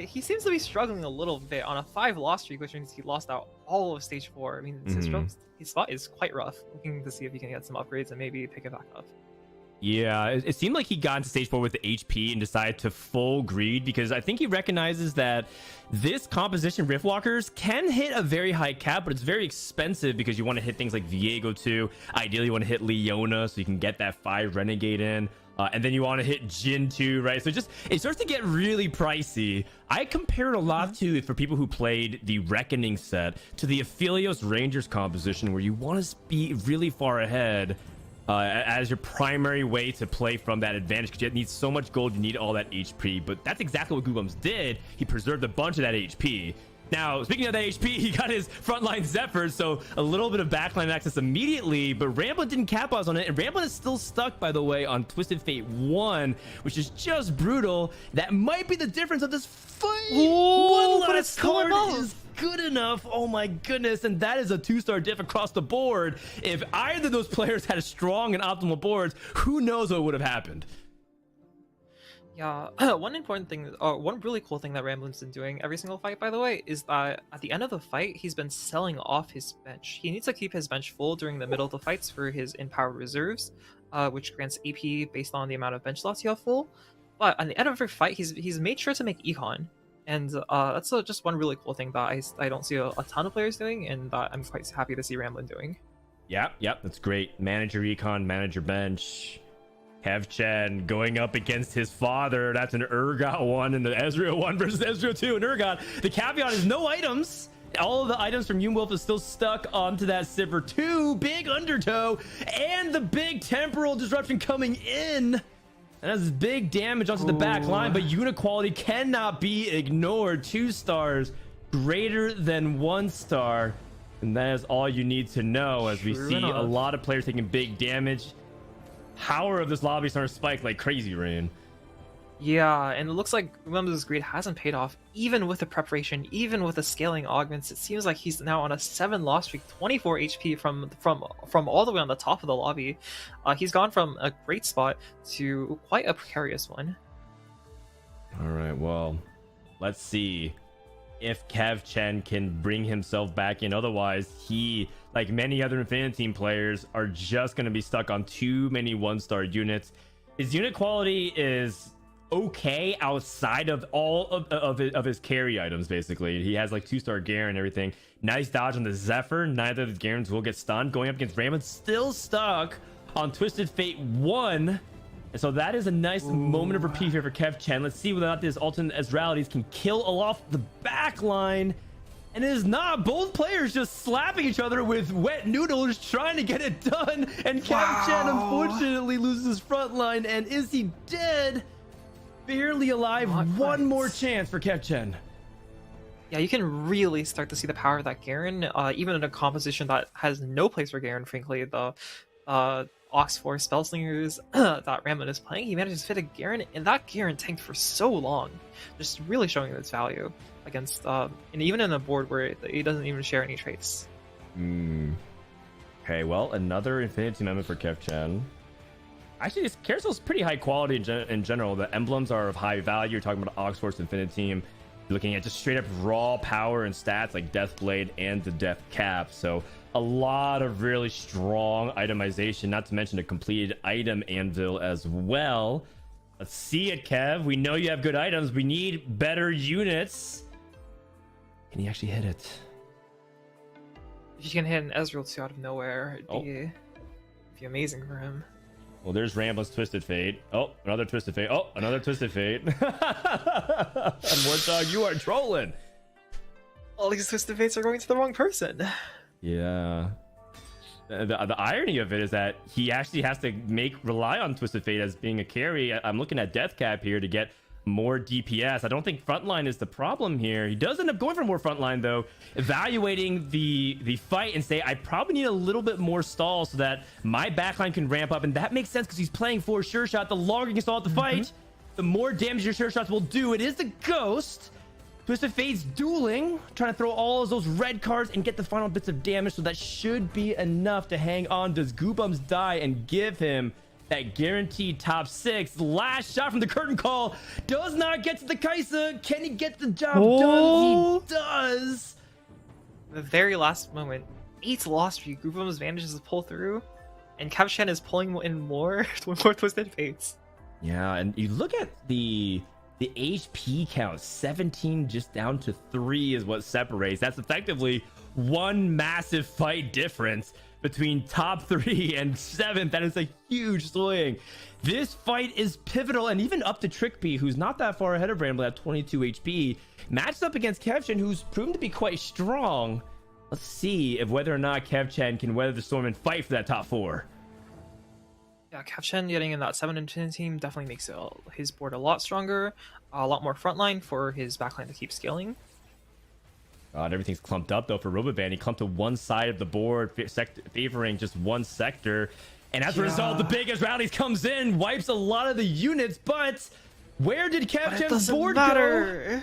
he seems to be struggling a little bit on a 5-loss streak, which means he lost out all of stage 4. I mean, his spot is quite rough. Looking to see if he can get some upgrades and maybe pick it back up. Yeah, it seemed like he got into stage 4 with the HP and decided to full greed, because I think he recognizes that this composition Riftwalkers can hit a very high cap, but it's very expensive because you want to hit things like Viego too. Ideally, you want to hit Leona so you can get that 5 Renegade in. And then you want to hit Jin too, right? So it starts to get really pricey. I compare it a lot to, for people who played the Reckoning set, to the Aphelios Rangers composition, where you want to be really far ahead as your primary way to play from that advantage, because you need so much gold, you need all that HP. But that's exactly what Googums did. He preserved a bunch of that HP. Now, speaking of that HP, he got his frontline Zephyrs, so a little bit of backline access immediately, but Ramblin didn't capitalize on it, and Ramblin is still stuck, by the way, on Twisted Fate 1, which is just brutal. That might be the difference of this fight. Ooh, One but last it's still card enough. is good enough. Oh my goodness, and that is a 2-star diff across the board. If either of those players had a strong and optimal boards, who knows what would have happened. Yeah, one important thing, one really cool thing that Ramblin's been doing every single fight, by the way, is that at the end of the fight, he's been selling off his bench. He needs to keep his bench full during the middle of the fights for his in-power reserves, which grants AP based on the amount of bench slots you have full. But at the end of every fight, he's made sure to make econ. And that's just one really cool thing that I don't see a ton of players doing, and that I'm quite happy to see Ramblin doing. Yep, that's great. Manage your econ, manage your bench. Kev Chen going up against his father. That's an Urgot 1 and the Ezreal 1 versus Ezreal 2 and Urgot. The caveat is no items. All of the items from Yoon is still stuck onto that Sivir 2. Big undertow. And the big temporal disruption coming in. And that's big damage onto the back line. But unit quality cannot be ignored. 2 stars greater than 1 star. And that is all you need to know, as we see a lot of players taking big damage. Power of this lobby starting to spike like crazy, Rain. Yeah, and it looks like Rumba's greed hasn't paid off, even with the preparation, even with the scaling augments. It seems like he's now on a 7-loss streak, 24 HP from all the way on the top of the lobby. He's gone from a great spot to quite a precarious one. All right, well, let's see if Kev Chen can bring himself back in. Otherwise, he, like many other Infinity Team players, are just going to be stuck on too many 1-star units. His unit quality is okay outside of all of his carry items, basically. He has like 2-star Garen and everything. Nice dodge on the Zephyr. Neither of the Garens will get stunned. Going up against Raymond, still stuck on Twisted Fate 1. And so that is a nice moment of repeat here for Kev Chen. Let's see whether or not this alternate Ezrealities can kill off the back line. And it is not. Both players just slapping each other with wet noodles trying to get it done. And Kev Chen unfortunately loses his front line. And is he dead? Barely alive. One more chance for Kev Chen. Yeah, you can really start to see the power of that Garen, even in a composition that has no place for Garen, frankly. The Ox Force Spellslingers that Ramblin is playing, he manages to fit a Garen, and that Garen tanked for so long, just really showing its value against, and even in a board where he doesn't even share any traits. Okay, well, another Infinity moment for Kev Chen. Actually, this carousel's pretty high quality in general. The emblems are of high value. You're talking about Ox Force Infinity Team. You're looking at just straight up raw power and stats like Death Blade and the Death Cap. So a lot of really strong itemization, not to mention a completed item anvil as well. Let's see it, Kev. We know you have good items. We need better units. Can he actually hit it? If you can hit an Ezreal 2 out of nowhere, it'd be amazing for him. Well, there's Ramblin's Twisted Fate. Oh, another Twisted Fate. Oh, another Twisted Fate. And Warthog, you are trolling. All these Twisted Fates are going to the wrong person. Yeah. The irony of it is that he actually has to rely on Twisted Fate as being a carry. I'm looking at Deathcap here to get more DPS. I don't think frontline is the problem here. He does end up going for more frontline though, evaluating the fight and say, I probably need a little bit more stall so that my backline can ramp up. And that makes sense because he's playing for sure shot. The longer you can stall out the fight, the more damage your sure shots will do. It is the Ghost. Twisted Fate's dueling, trying to throw all of those red cards and get the final bits of damage, so that should be enough to hang on. Does Goobums die and give him that guaranteed top 6? Last shot from the curtain call does not get to the Kaisa. Can he get the job done? He does. The very last moment, 8 lost streak. Goobums manages to pull through, and Kevshan is pulling in more Twisted Fates. Yeah, and you look at the HP count, 17 just down to 3 is what separates. That's effectively one massive fight difference between top 3 and 7th. That is a huge swing. This fight is pivotal, and even up to Trickpy, who's not that far ahead of Ramblin at 22 HP, matched up against Kevchan, who's proven to be quite strong. Let's see if whether or not Kevchan can weather the storm and fight for that top 4. Yeah, Kevchan getting in that 7 and 10 team definitely makes his board a lot stronger, a lot more frontline for his backline to keep scaling. God, everything's clumped up though for Robovan. He clumped to one side of the board, favoring just one sector. And as a result, the biggest rallies comes in, wipes a lot of the units, but where did Kevchan's board go?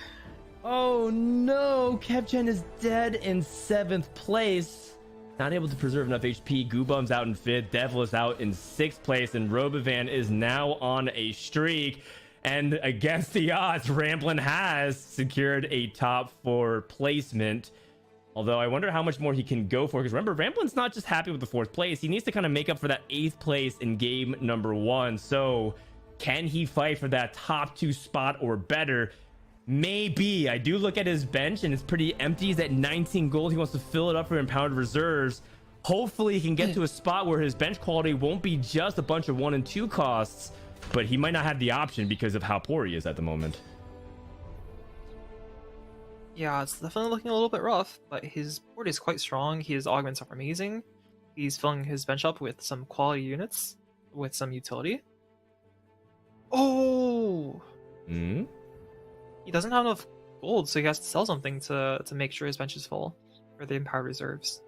Oh no, Kevchan is dead in 7th place. Not able to preserve enough HP. Goobum's out in 5th. Devil is out in 6th place. And Robovan is now on a streak. And against the odds, Ramblin has secured a top 4 placement. Although I wonder how much more he can go for. Because remember, Ramblin's not just happy with the 4th place. He needs to kind of make up for that 8th place in game number 1. So can he fight for that top 2 spot or better? Maybe. I do look at his bench and it's pretty empty. He's at 19 gold. He wants to fill it up for impounded reserves. Hopefully he can get to a spot where his bench quality won't be just a bunch of 1 and 2 costs, but he might not have the option because of how poor he is at the moment. Yeah, it's definitely looking a little bit rough, but his board is quite strong. His augments are amazing. He's filling his bench up with some quality units with some utility. Oh! He doesn't have enough gold, so he has to sell something to make sure his bench is full for the empowered reserves.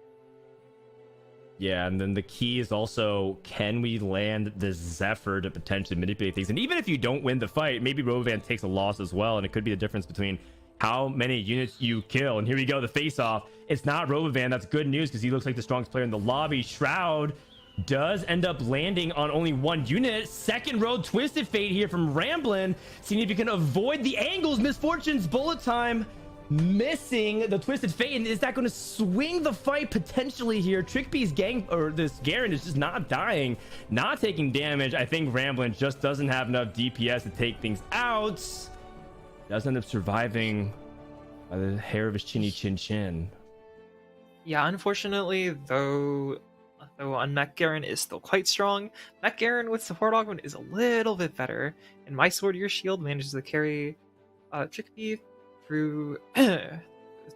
Yeah, and then the key is also, can we land the Zephyr to potentially manipulate things? And even if you don't win the fight, maybe Robovan takes a loss as well, and it could be the difference between how many units you kill. And here we go, the face-off. It's not Robovan. That's good news because he looks like the strongest player in the lobby. Shroud does end up landing on only 1 unit. Second row Twisted Fate here from Ramblin, seeing if you can avoid the angles. Misfortunes, bullet time, missing the Twisted Fate. And is that going to swing the fight potentially here? Trickpy's gang, or this Garen, is just not dying, not taking damage. I think Ramblin just doesn't have enough DPS to take things out. Does end up surviving by the hair of his chinny chin chin. Yeah, unfortunately, though on Mech Garen is still quite strong, Mech Garen with support augment is a little bit better, and My Sword Your Shield manages to carry Trickpy through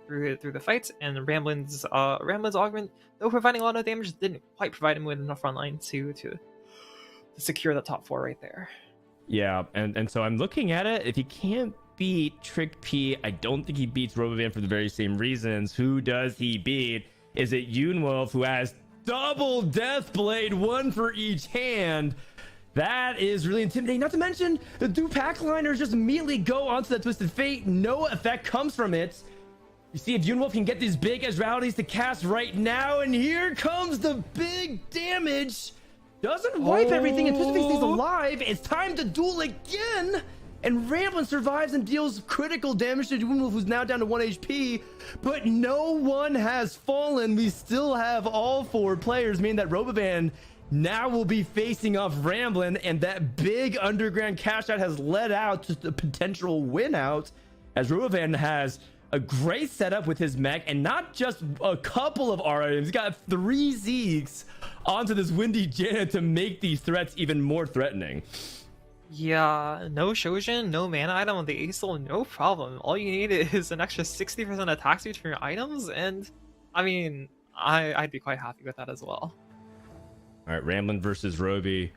through the fight, and Ramblin's augment, though providing a lot of damage, didn't quite provide him with enough frontline to secure the top 4 right there. Yeah, and so I'm looking at it. If he can't beat Trickpy, I don't think he beats Robovan for the very same reasons. Who does he beat? Is it Yunwolf, who has double Deathblade, 1 for each hand? That is really intimidating. Not to mention, the 2 pack liners just immediately go onto that Twisted Fate. No effect comes from it. You see if Yunwolf can get these big Ezrealities to cast right now, and here comes the big damage. Doesn't wipe everything, and Twisted Fate stays alive. It's time to duel again. And Ramblin survives and deals critical damage to Yunwolf, who's now down to 1 HP. But no one has fallen. We still have all 4 players, meaning that Robovan now will be facing off Ramblin, and that big underground cash out has led out to the potential win out, as Robovan has A great setup with his mech, and not just a couple of R items. He's got 3 Zeeks onto this Windy Janna to make these threats even more threatening. Yeah, no Shojin, no mana item on the Acel, no problem. All you need is an extra 60% attack speed from your items, and I mean, I'd be quite happy with that as well. All right, Ramblin versus Roby.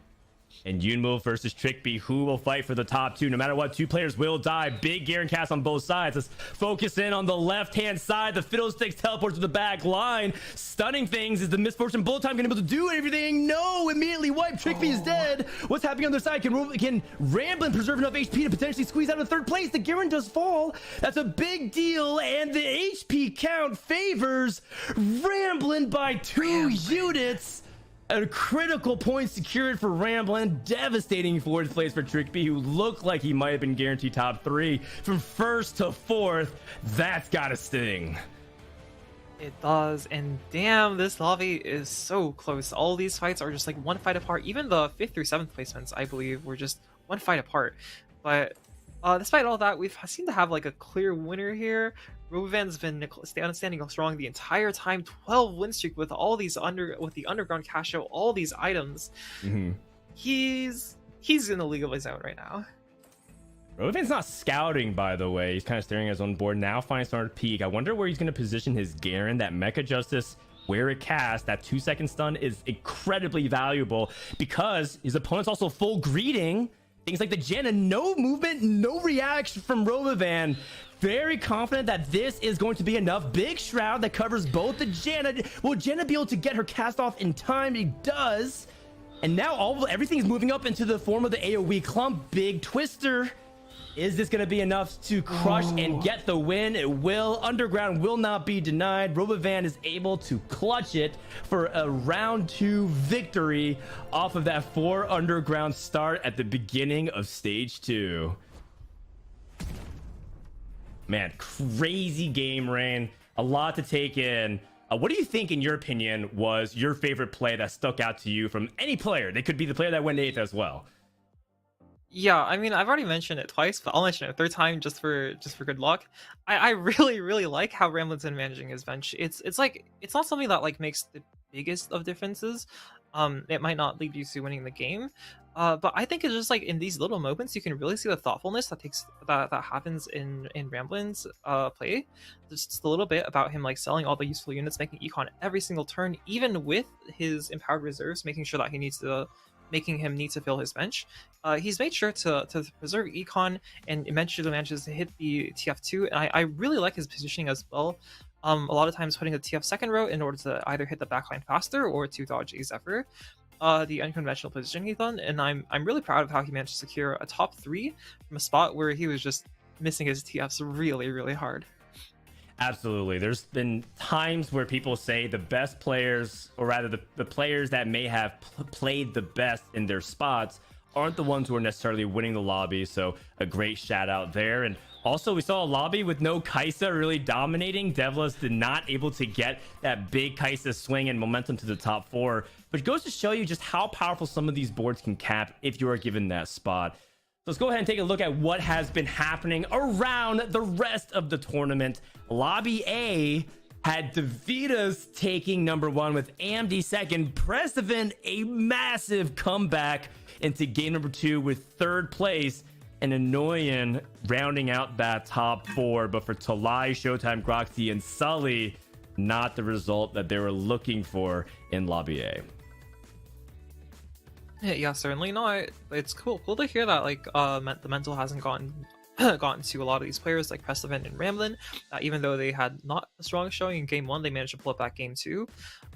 And Yunmo versus Trickbee, who will fight for the top 2? No matter what, 2 players will die. Big Garen cast on both sides. Let's focus in on the left-hand side. The Fiddlesticks teleports to the back line. Stunning things. Is the Misfortune Bullet Time going to be able to do everything? No! Immediately wiped. Trickbee is dead. What's happening on their side? Can Ramblin preserve enough HP to potentially squeeze out of 3rd place? The Garen does fall. That's a big deal. And the HP count favors Ramblin by 2 units. A critical point secured for Ramblin. Devastating 4th place for Trickbee, who looked like he might have been guaranteed top 3. From 1st to 4th, that's gotta sting. It does, and damn, this lobby is so close. All these fights are just like 1 fight apart. Even the 5th through 7th placements, I believe, were just 1 fight apart. But despite all that, we've seemed to have like a clear winner here. Rovan's been standing strong the entire time. 12 win streak with all these with the underground cash out, all these items. He's in the league of his own right now. Rovan's not scouting, by the way. He's kind of staring at his own board now. Finally started to peek. I wonder where he's going to position his Garen. That Mecha Justice, where it casts, that 2-second stun is incredibly valuable because his opponent's also full greeting. Things like the Janna, no movement, no reaction from Robovan. Very confident that this is going to be enough. Big Shroud that covers both the Janna. Will Janna be able to get her cast off in time? He does. And now everything's moving up into the form of the AoE clump. Big Twister. Is this going to be enough to crush and get the win? It will. Underground will not be denied. Robovan is able to clutch it for a round 2 victory off of that 4 underground start at the beginning of stage 2. Man, crazy game, Rain. A lot to take in. What do you think, in your opinion, was your favorite play that stuck out to you from any player? They could be the player that went 8th as well. Yeah, I mean, I've already mentioned it twice, but I'll mention it a 3rd time just for good luck. I really like how Ramblin's been managing his bench. It's like, it's not something that like makes the biggest of differences. It might not lead you to winning the game, but I think it's just like in these little moments you can really see the thoughtfulness that happens in Ramblin's play. Just a little bit about him like selling all the useful units, making econ every single turn, even with his empowered reserves, making sure that making him need to fill his bench. He's made sure to preserve econ and eventually manages to hit the TF2, and I really like his positioning as well. A lot of times putting the TF 2nd row in order to either hit the backline faster or to dodge a Zephyr. The unconventional position he's done, and I'm really proud of how he managed to secure a top 3 from a spot where he was just missing his TFs really hard. Absolutely. There's been times where people say the best players, or rather the players that may have played the best in their spots, aren't the ones who are necessarily winning the lobby. So a great shout out there. And also, we saw a lobby with no Kai'Sa really dominating. Devlas did not able to get that big Kai'Sa swing and momentum to the top 4. But it goes to show you just how powerful some of these boards can cap if you are given that spot. So let's go ahead and take a look at what has been happening around the rest of the tournament. Lobby A had Davidas taking number 1 with AMD 2nd. Prestivan, a massive comeback into game number 2 with 3rd place. And Annoyan rounding out that top 4. But for Talai, Showtime, Groxy, and Sully, not the result that they were looking for in Lobby A. Yeah, certainly not. It's cool to hear that like the mental hasn't gotten to a lot of these players like Prestivan and Ramblin. Even though they had not a strong showing in game 1, they managed to pull up back game 2.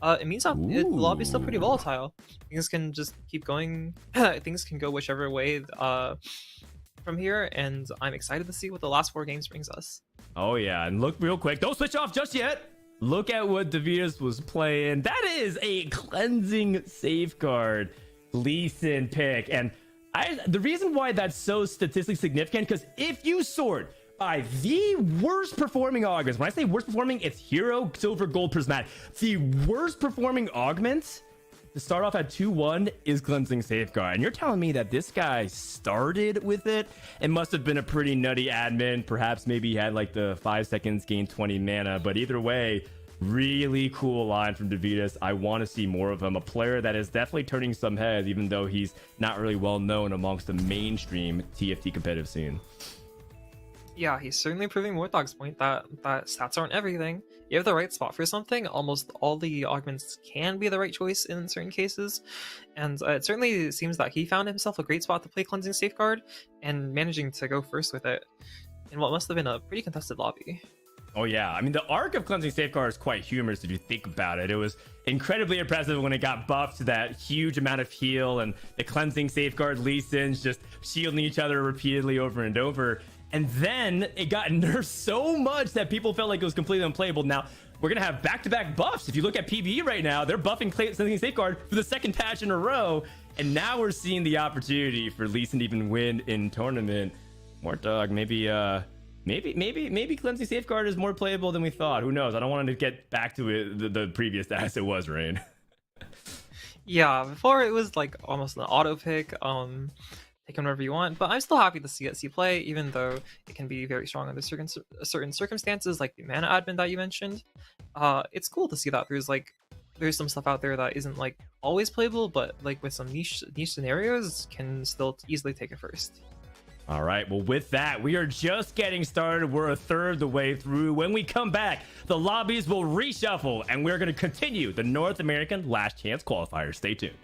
It means that the lobby's still pretty volatile. Things can just keep going. Things can go whichever way from here, and I'm excited to see what the last 4 games brings us. Oh yeah, and look real quick, don't switch off just yet. Look at what Davidas was playing. That is a cleansing safeguard Lee Sin pick. And the reason why that's so statistically significant, because if you sort by the worst performing augments, when I say worst performing, it's hero, silver, gold, prismatic. The worst performing augments to start off at 2-1 is Cleansing Safeguard. And you're telling me that this guy started with it? It must have been a pretty nutty admin. Perhaps maybe he had like the 5 seconds, gain 20 mana. But either way, really cool line from Davidas. I want to see more of him. A player that is definitely turning some heads, even though he's not really well known amongst the mainstream TFT competitive scene. Yeah, he's certainly proving Warthog's point that stats aren't everything. You have the right spot for something, almost all the augments can be the right choice in certain cases. And it certainly seems that he found himself a great spot to play Cleansing Safeguard, and managing to go first with it in what must have been a pretty contested lobby. Oh yeah, I mean the arc of Cleansing Safeguard is quite humorous if you think about it. It was incredibly impressive when it got buffed to that huge amount of heal, and the Cleansing Safeguard Lee Sins just shielding each other repeatedly over and over. And then it got nerfed so much that people felt like it was completely unplayable. Now, we're going to have back-to-back buffs. If you look at PvE right now, they're buffing Cleansing Safeguard for the second patch in a row. And now we're seeing the opportunity for Lee Sin to even win in tournament. Warthog, maybe Cleansing Safeguard is more playable than we thought. Who knows? I don't want to get back to it the previous as it was, Rain. Yeah, before it was like almost an auto pick. Take him wherever you want, but I'm still happy to see play, even though it can be very strong under certain circumstances, like the mana admin that you mentioned. It's cool to see that there's some stuff out there that isn't like always playable, but like with some niche scenarios can still easily take it first. All right, well, with that, we are just getting started. We're a third of the way through. When we come back, the lobbies will reshuffle, and we're going to continue the North American Last Chance Qualifier. Stay tuned.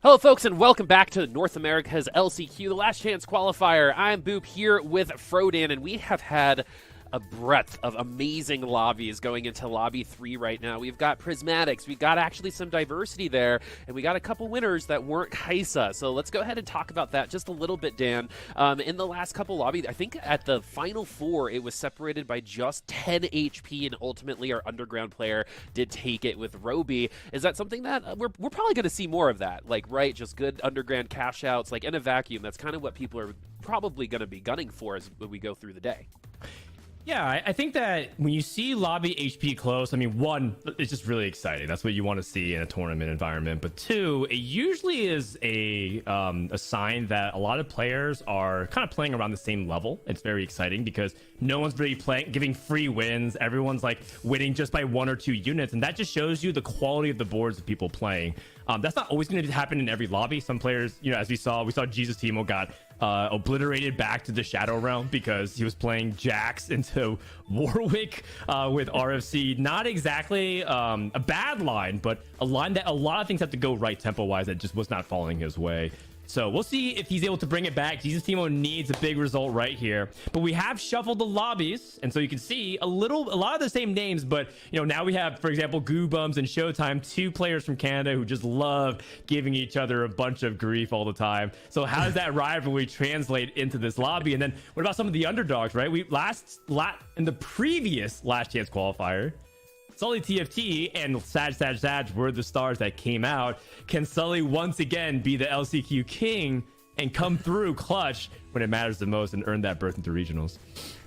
Hello, folks, and welcome back to North America's LCQ, the Last Chance Qualifier. I'm Boop here with Frodan, and we have had a breadth of amazing lobbies going into Lobby 3 right now. We've got Prismatics, we've got actually some diversity there, and we got a couple winners that weren't Kaisa. So let's go ahead and talk about that just a little bit, Dan. In the last couple lobbies, I think at the final 4, it was separated by just 10 HP, and ultimately our underground player did take it with Roby. Is that something that we're probably going to see more of that? Like, right, just good underground cash outs, like in a vacuum. That's kind of what people are probably going to be gunning for as we go through the day. Yeah, I think that when you see lobby HP close, I mean, one, it's just really exciting. That's what you want to see in a tournament environment. But two, it usually is a sign that a lot of players are kind of playing around the same level. It's very exciting because no one's really giving free wins. Everyone's like winning just by 1 or 2 units, and that just shows you the quality of the boards of people playing. That's not always going to happen in every lobby. Some players, you know, as we saw Jesus Timo got obliterated back to the Shadow Realm because he was playing Jax into Warwick with RFC. Not exactly a bad line, but a line that a lot of things have to go right tempo-wise that just was not falling his way. So we'll see if he's able to bring it back. Jesus Timo needs a big result right here. But we have shuffled the lobbies, and so you can see a lot of the same names, but you know, now we have, for example, Goobums and Showtime, 2 players from Canada who just love giving each other a bunch of grief all the time. So how does that rivalry translate into this lobby? And then what about some of the underdogs, right? In the previous Last Chance Qualifier, Sully TFT and Sag were the stars that came out. Can Sully once again be the LCQ king and come through clutch when it matters the most and earn that berth into regionals?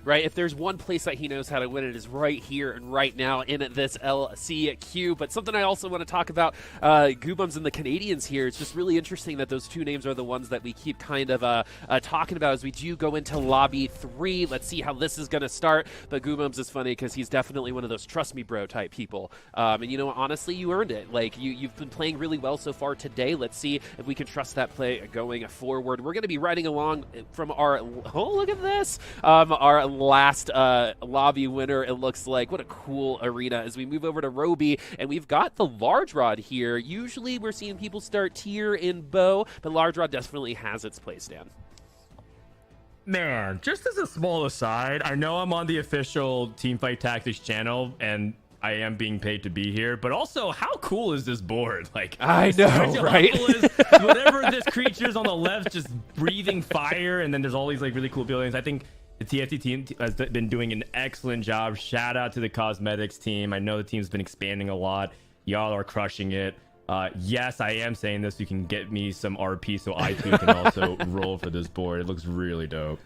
Right, if there's one place that he knows how to win, it is right here and right now in this LCQ. But something I also want to talk about, Goobums and the Canadians here. It's just really interesting that those 2 names are the ones that we keep kind of talking about as we do go into Lobby 3. Let's see how this is going to start. But Goobums is funny because he's definitely one of those trust me bro type people. And you know, honestly, you earned it. Like, you've been playing really well so far today. Let's see if we can trust that play going forward. We're going to be riding along from our, oh, look at this, our last lobby winner, it looks like. What a cool arena as we move over to Roby, and we've got the Large Rod here. Usually we're seeing people start tier in bow, but Large Rod definitely has its place, Dan. Man, just as a small aside, I know I'm on the official Teamfight Tactics channel, and I am being paid to be here, but also, how cool is this board? Like, I know, right? Whatever this creature's on the left, just breathing fire, and then there's all these like really cool buildings. I think the TFT team has been doing an excellent job. Shout out to the cosmetics team. I know the team's been expanding a lot. Y'all are crushing it. Yes, I am saying this. You can get me some RP so I too can also roll for this board. It looks really dope.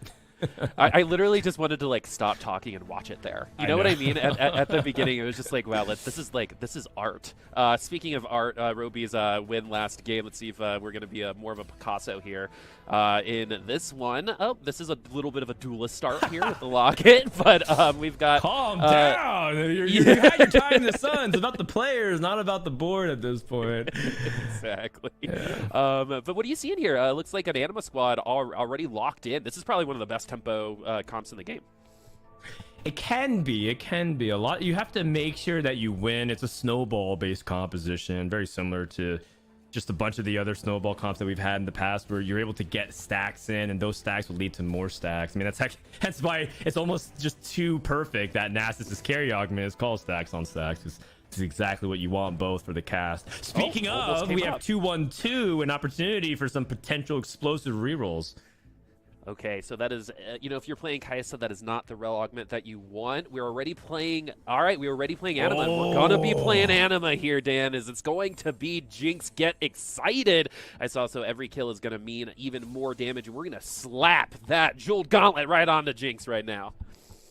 I literally just wanted to like stop talking and watch it there. You know what I mean? At the beginning, it was just like, wow, this is art. Speaking of art, Roby's win last game. Let's see if we're going to be more of a Picasso here in this one. Oh, this is a little bit of a duelist start here with the locket, but we've got. Calm down. You had your time in the sun. It's about the players, not about the board at this point. Exactly. Yeah. But what are you seeing here? Looks like an Anima squad already locked in. This is probably one of the best tempo comps in the game. It can be a lot. You have to make sure that you win. It's a snowball based composition, very similar to just a bunch of the other snowball comps that we've had in the past, where you're able to get stacks in, and those stacks will lead to more stacks. I mean, that's why it's almost just too perfect that Nasus's carry augment is called stacks on stacks. It's exactly what you want both for the cast. Speaking of, we have 2-1-2, an opportunity for some potential explosive rerolls. Okay, so that is, you know, if you're playing Kaisa, that is not the rel augment that you want. We're already playing, all right, we're already playing Anima. And we're going to be playing Anima here, Dan, as it's going to be Jinx. Get excited. I saw, so every kill is going to mean even more damage. And we're going to slap that Jeweled Gauntlet right onto Jinx right now.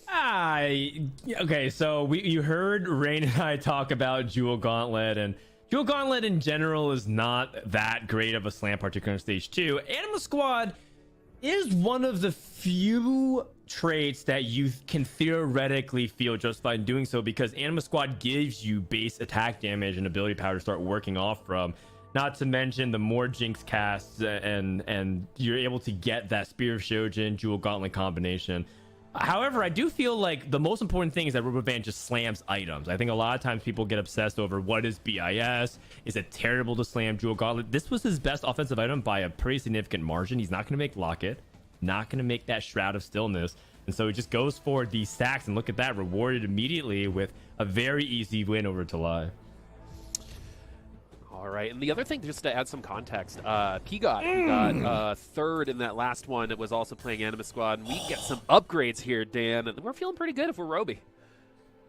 Okay, so you heard Rain and I talk about Jewel Gauntlet, and Jewel Gauntlet in general is not that great of a slam, particularly on stage 2. Anima Squad is one of the few traits that you can theoretically feel just by doing so, because Anima Squad gives you base attack damage and ability power to start working off from. Not to mention the more Jinx casts and you're able to get that Spear of Shojin Jewel Gauntlet combination. However, I do feel like the most important thing is that Robovan just slams items. I think a lot of times people get obsessed over what is BIS. Is it terrible to slam Jewel Gauntlet? This was his best offensive item by a pretty significant margin. He's not going to make Locket, not going to make that Shroud of Stillness. And so he just goes for these stacks, and look at that, rewarded immediately with a very easy win over Talai. All right, and the other thing, just to add some context, Pigot, who got third in that last one, was also playing Anima Squad, and we get some upgrades here, Dan, and we're feeling pretty good if we're Roby.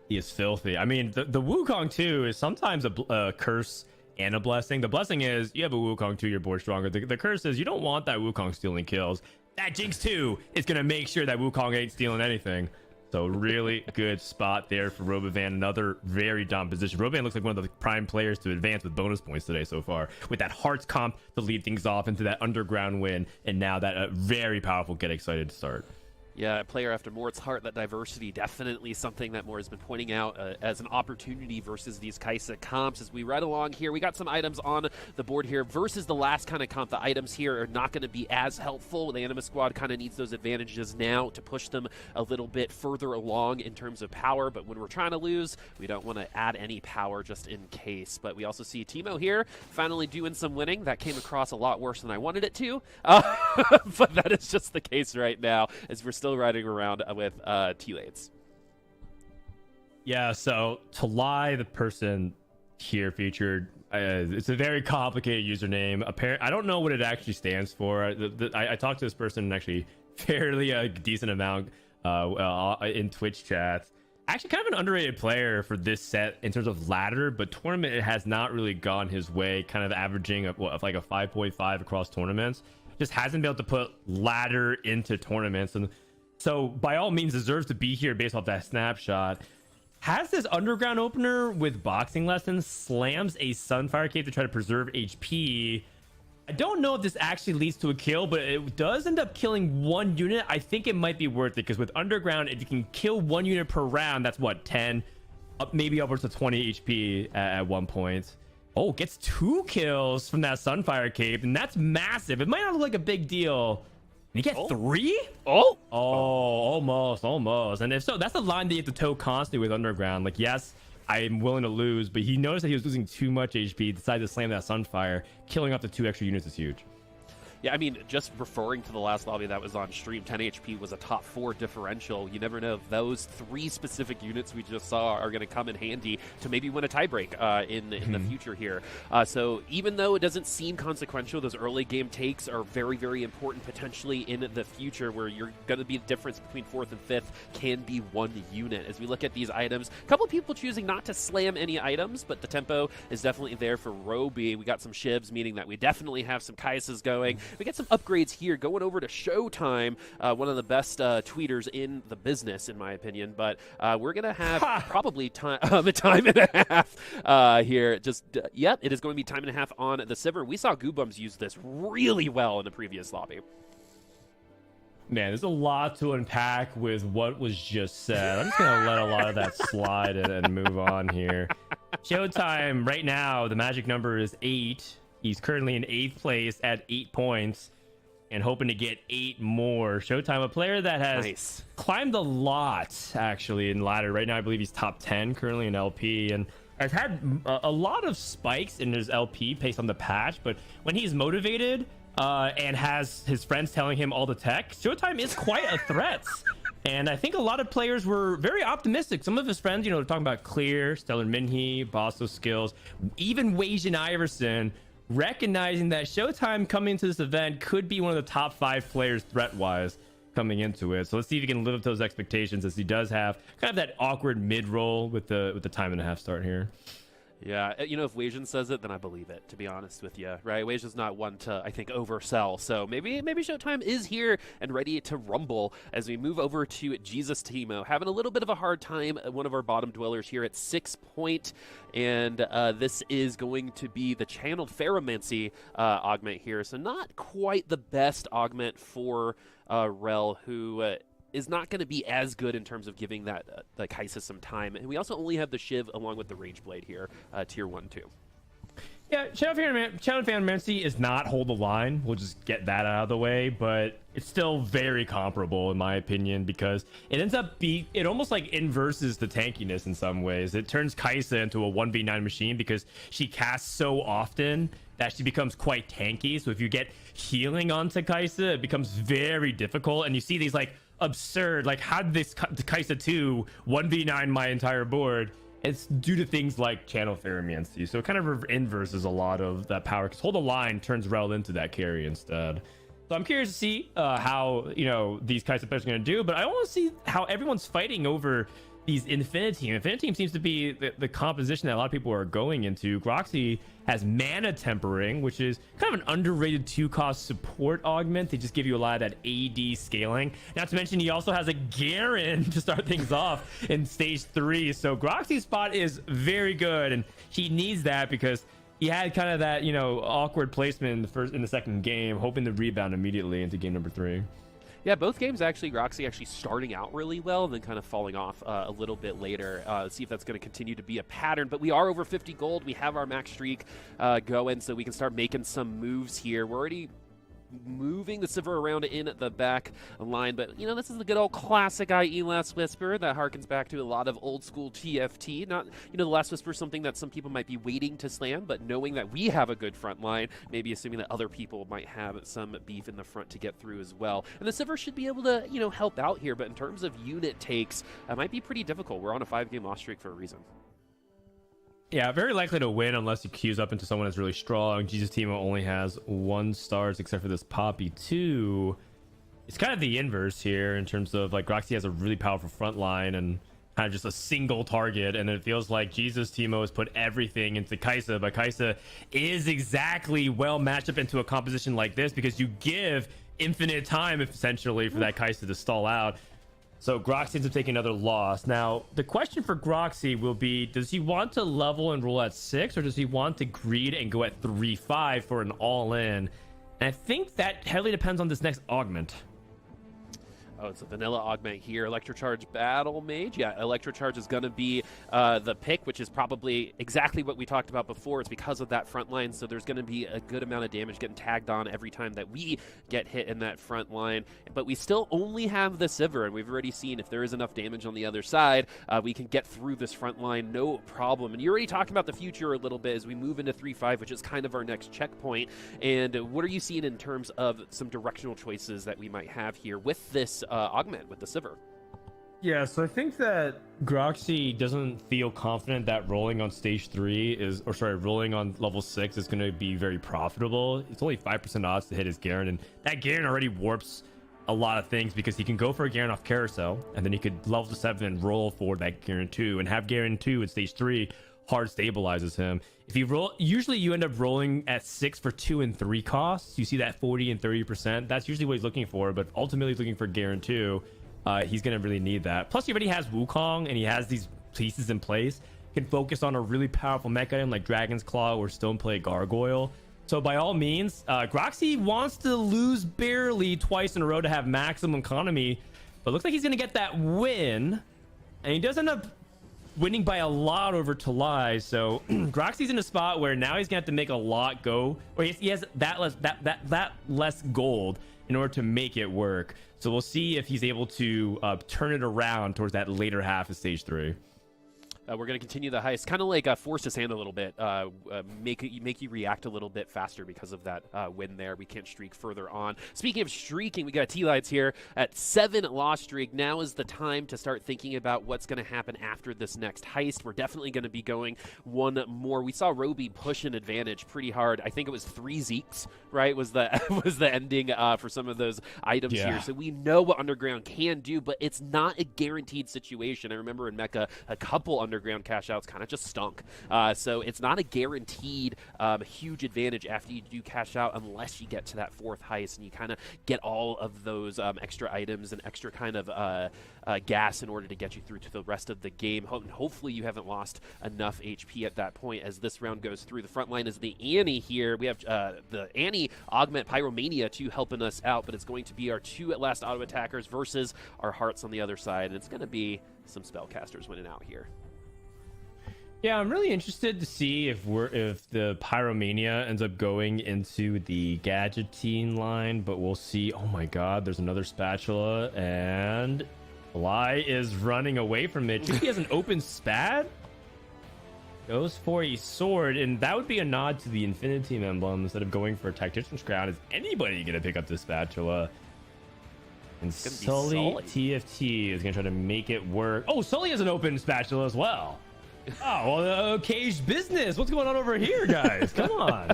He is filthy. I mean, the Wukong too is sometimes a curse and a blessing. The blessing is you have a Wukong 2, your board stronger. The curse is you don't want that Wukong stealing kills. That Jinx 2 is going to make sure that Wukong ain't stealing anything. So really good spot there for Robovan. Another very dominant position. Robovan looks like one of the prime players to advance with bonus points today so far. With that Hearts comp to lead things off into that underground win. And now that very powerful Get Excited to start. Yeah, a player after Mort's heart, that diversity, definitely something that Mort has been pointing out as an opportunity versus these Kaisa comps. As we ride along here, we got some items on the board here versus the last kind of comp. The items here are not going to be as helpful. The Anima Squad kind of needs those advantages now to push them a little bit further along in terms of power, but when we're trying to lose, we don't want to add any power just in case. But we also see Teemo here finally doing some winning. That came across a lot worse than I wanted it to, but that is just the case right now as we're still riding around with T-Lates. Yeah, so Talai, the person here featured, it's a very complicated username. I don't know what it actually stands for. I talked to this person actually fairly a decent amount in Twitch chats. Actually kind of an underrated player for this set in terms of ladder, but tournament it has not really gone his way, kind of averaging of like a 5.5 across tournaments. Just hasn't been able to put ladder into tournaments, and so by all means deserves to be here based off that snapshot. Has this underground opener with boxing lessons, slams a Sunfire Cape to try to preserve HP. I don't know if this actually leads to a kill, but it does end up killing one unit. I think it might be worth it because with underground, if you can kill one unit per round, that's what, 10, maybe upwards to 20 HP at one point. Oh, gets 2 kills from that Sunfire Cape, and that's massive. It might not look like a big deal. And he gets 3? Oh, almost. And if so, that's the line that you have to toe constantly with underground. Like, yes, I'm willing to lose, but he noticed that he was losing too much HP, decided to slam that Sunfire. Killing off the 2 extra units is huge. Yeah, I mean, just referring to the last lobby that was on stream, 10 HP was a top 4 differential. You never know if those 3 specific units we just saw are going to come in handy to maybe win a tiebreak in the future here. So even though it doesn't seem consequential, those early game takes are very, very important potentially in the future where you're going to be the difference between 4th and 5th can be 1 unit. As we look at these items, a couple of people choosing not to slam any items, but the tempo is definitely there for Roby. We got some Shivs, meaning that we definitely have some Kaisas going. We get some upgrades here going over to Showtime, one of the best tweeters in the business, in my opinion. But we're going to have probably a time and a half here. Yep, it is going to be time and a half on the Sivir. We saw Goobums use this really well in the previous lobby. Man, there's a lot to unpack with what was just said. I'm just going to let a lot of that slide and move on here. Showtime, right now, the magic number is 8. He's currently in 8th place at 8 points and hoping to get 8 more. Showtime, a player that has climbed a lot, actually, in ladder. Right now, I believe he's top 10 currently in LP and has had a lot of spikes in his LP based on the patch. But when he's motivated and has his friends telling him all the tech, Showtime is quite a threat. And I think a lot of players were very optimistic. Some of his friends, they're talking about Clear, Stellar Minhee, Bosso Skills, even Wajan Iverson, recognizing that Showtime coming into this event could be one of the top 5 players threat-wise coming into it. So let's see if he can live up to those expectations, as he does have kind of that awkward mid-roll with the time and a half start here. Yeah, if Wajan says it, then I believe it, to be honest with you, right? Wajan's not one to, I think, oversell. So maybe Showtime is here and ready to rumble as we move over to Jesus Teemo. Having a little bit of a hard time, one of our bottom dwellers here at 6 point. And this is going to be the Channeled Ferromancy augment here. So not quite the best augment for Rel, who... is not going to be as good in terms of giving that Kaisa some time. And we also only have the Shiv along with the Rage Blade here, tier 1, 2. Yeah, Channel Fanmancy is not hold the line. We'll just get that out of the way, but it's still very comparable in my opinion because it ends up it almost like inverses the tankiness in some ways. It turns Kaisa into a 1v9 machine because she casts so often that she becomes quite tanky. So if you get healing onto Kaisa, it becomes very difficult, and you see these like absurd, like how did this Kaisa 2 1v9 my entire board? It's due to things like channel Ferromancy. So it kind of inverses a lot of that power because hold the line turns Rel into that carry instead. So I'm curious to see how, you know, these Kaisa players are going to do, but I want to see how everyone's fighting over these Infinity. Infinity Team seems to be the composition that a lot of people are going into. Groxy has Mana Tempering, which is kind of an underrated 2-cost support augment. They just give you a lot of that AD scaling. Not to mention, he also has a Garen to start things off in stage 3. So Groxy's spot is very good, and he needs that because he had kind of that, you know, awkward placement in the second game, hoping to rebound immediately into game number 3. Yeah, both games actually, Roxy actually starting out really well and then kind of falling off a little bit later. Let's see if that's going to continue to be a pattern. But we are over 50 gold. We have our max streak going, so we can start making some moves here. We're already moving the Sivir around in the back line, but you know, this is the good old classic IE Last Whisper that harkens back to a lot of old school TFT. Not, you know, the Last Whisper is something that some people might be waiting to slam, but knowing that we have a good front line, maybe assuming that other people might have some beef in the front to get through as well. And the Sivir should be able to, you know, help out here, but in terms of unit takes, it might be pretty difficult. We're on a 5-game loss streak for a reason. Yeah, very likely to win unless he queues up into someone that's really strong. Jesus Timo only has 1 stars except for this Poppy 2. It's kind of the inverse here in terms of like Groxy has a really powerful front line and kind of just a single target, and it feels like Jesus Timo has put everything into Kaisa, but Kaisa is exactly well matched up into a composition like this because you give infinite time essentially for that Kaisa to stall out. So Groxy ends up taking another loss. Now, the question for Groxy will be, does he want to level and roll at 6, or does he want to greed and go at 3-5 for an all-in? And I think that heavily depends on this next augment. Oh, it's a vanilla augment here. Electrocharge Battle Mage. Yeah, Electrocharge is going to be the pick, which is probably exactly what we talked about before. It's because of that front line, so there's going to be a good amount of damage getting tagged on every time that we get hit in that front line. But we still only have the Sivir, and we've already seen if there is enough damage on the other side, we can get through this front line, no problem. And you're already talking about the future a little bit as we move into 3-5, which is kind of our next checkpoint. And what are you seeing in terms of some directional choices that we might have here with this augment with the Sivir? Yeah, so I think that Groxy doesn't feel confident that rolling on stage 3 is, or sorry, rolling on level 6 is going to be very profitable. It's only 5% odds to hit his Garen, and that Garen already warps a lot of things because he can go for a Garen off carousel, and then he could level to 7 and roll for that Garen 2, and have Garen 2 at stage 3 hard stabilizes him. If you roll, usually you end up rolling at 6 for 2 and 3 costs. You see that 40 and 30%. That's usually what he's looking for, but ultimately he's looking for Garen 2. He's going to really need that. Plus, he already has Wukong, and he has these pieces in place. He can focus on a really powerful mech item like Dragon's Claw or Stoneplay Gargoyle. So by all means, Groxy wants to lose barely twice in a row to have maximum economy, but looks like he's going to get that win, and he does end up winning by a lot over Talai. So Groxy's in a spot where now he's gonna have to make a lot go, or he has that less gold in order to make it work. So we'll see if he's able to turn it around towards that later half of stage 3. We're going to continue the heist, kind of like force his hand a little bit, make you react a little bit faster because of that win there. We can't streak further on. Speaking of streaking, we got T-Lights here at 7 loss streak. Now is the time to start thinking about what's going to happen after this next heist. We're definitely going to be going one more. We saw Roby push an advantage pretty hard. I think it was 3 Zeeks, right? Was the ending for some of those items here. So we know what Underground can do, but it's not a guaranteed situation. I remember in Mecca, a couple Underground cash outs kind of just stunk. So it's not a guaranteed huge advantage after you do cash out unless you get to that 4th heist and you kind of get all of those extra items and extra kind of gas in order to get you through to the rest of the game. Hopefully you haven't lost enough HP at that point as this round goes through. The front line is the Annie here. We have the Annie Augment Pyromania 2 helping us out, but it's going to be our 2 at last auto attackers versus our Hearts on the other side, and it's going to be some spellcasters winning out here. Yeah, I'm really interested to see if the Pyromania ends up going into the Gadgetine line, but we'll see. Oh my god, there's another spatula, and Fly is running away from it. He has an open spat. Goes for a sword, and that would be a nod to the Infinity Team emblem instead of going for a Tactician's Crown. Is anybody gonna pick up this spatula? And Sully TFT is gonna try to make it work. Oh, Sully has an open spatula as well. Oh, well, caged business. What's going on over here, guys? Come on.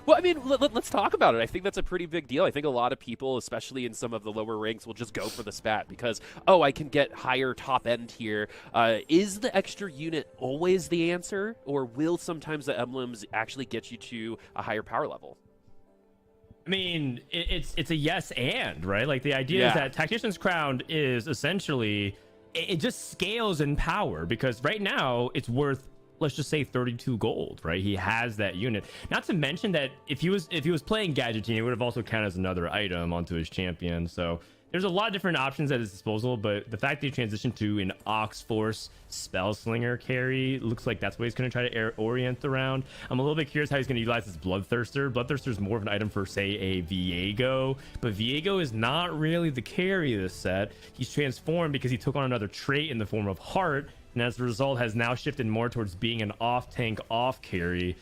Well, I mean, let's talk about it. I think that's a pretty big deal. I think a lot of people, especially in some of the lower ranks, will just go for the spat because, oh, I can get higher top end here. Is the extra unit always the answer, or will sometimes the emblems actually get you to a higher power level? I mean, it's a yes and, right? Like the idea is that Tactician's Crown is essentially, it just scales in power because right now it's worth, let's just say 32 gold, right? He has that unit. Not to mention that if he was playing Gadgetine, it would have also counted as another item onto his champion. So there's a lot of different options at his disposal, but the fact that he transitioned to an Ox Force Spellslinger carry looks like that's what he's going to try to orient around. I'm a little bit curious how he's going to utilize his Bloodthirster. Bloodthirster is more of an item for, say, a Viego, but Viego is not really the carry of this set. He's transformed because he took on another trait in the form of Heart, and as a result has now shifted more towards being an off-tank, off-carry.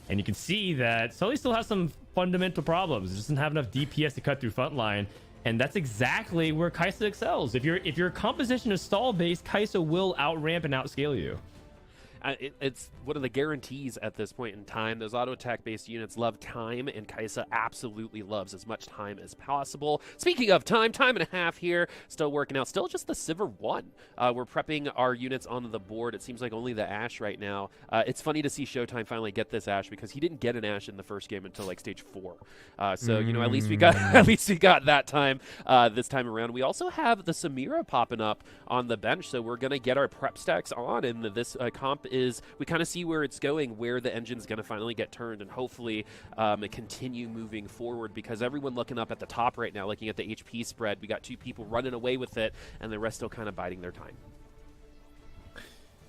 And you can see that Sully still has some fundamental problems. He doesn't have enough DPS to cut through frontline. And that's exactly where Kai'Sa excels. If your composition is stall based, Kai'Sa will outramp and outscale you. It's one of the guarantees at this point in time. Those auto attack based units love time, and Kai'Sa absolutely loves as much time as possible. Speaking of time and a half here, still working out. Still just the Sivir 1. We're prepping our units onto the board. It seems like only the Ashe right now. It's funny to see Showtime finally get this Ashe because he didn't get an Ashe in the first game until like stage 4. So you know, at least we got that time this time around. We also have the Samira popping up on the bench, so we're gonna get our prep stacks on, and this comp is we kind of see where it's going, where the engine's going to finally get turned, and hopefully continue moving forward, because everyone looking up at the top right now, looking at the HP spread, we got 2 people running away with it, and the rest still kind of biding their time.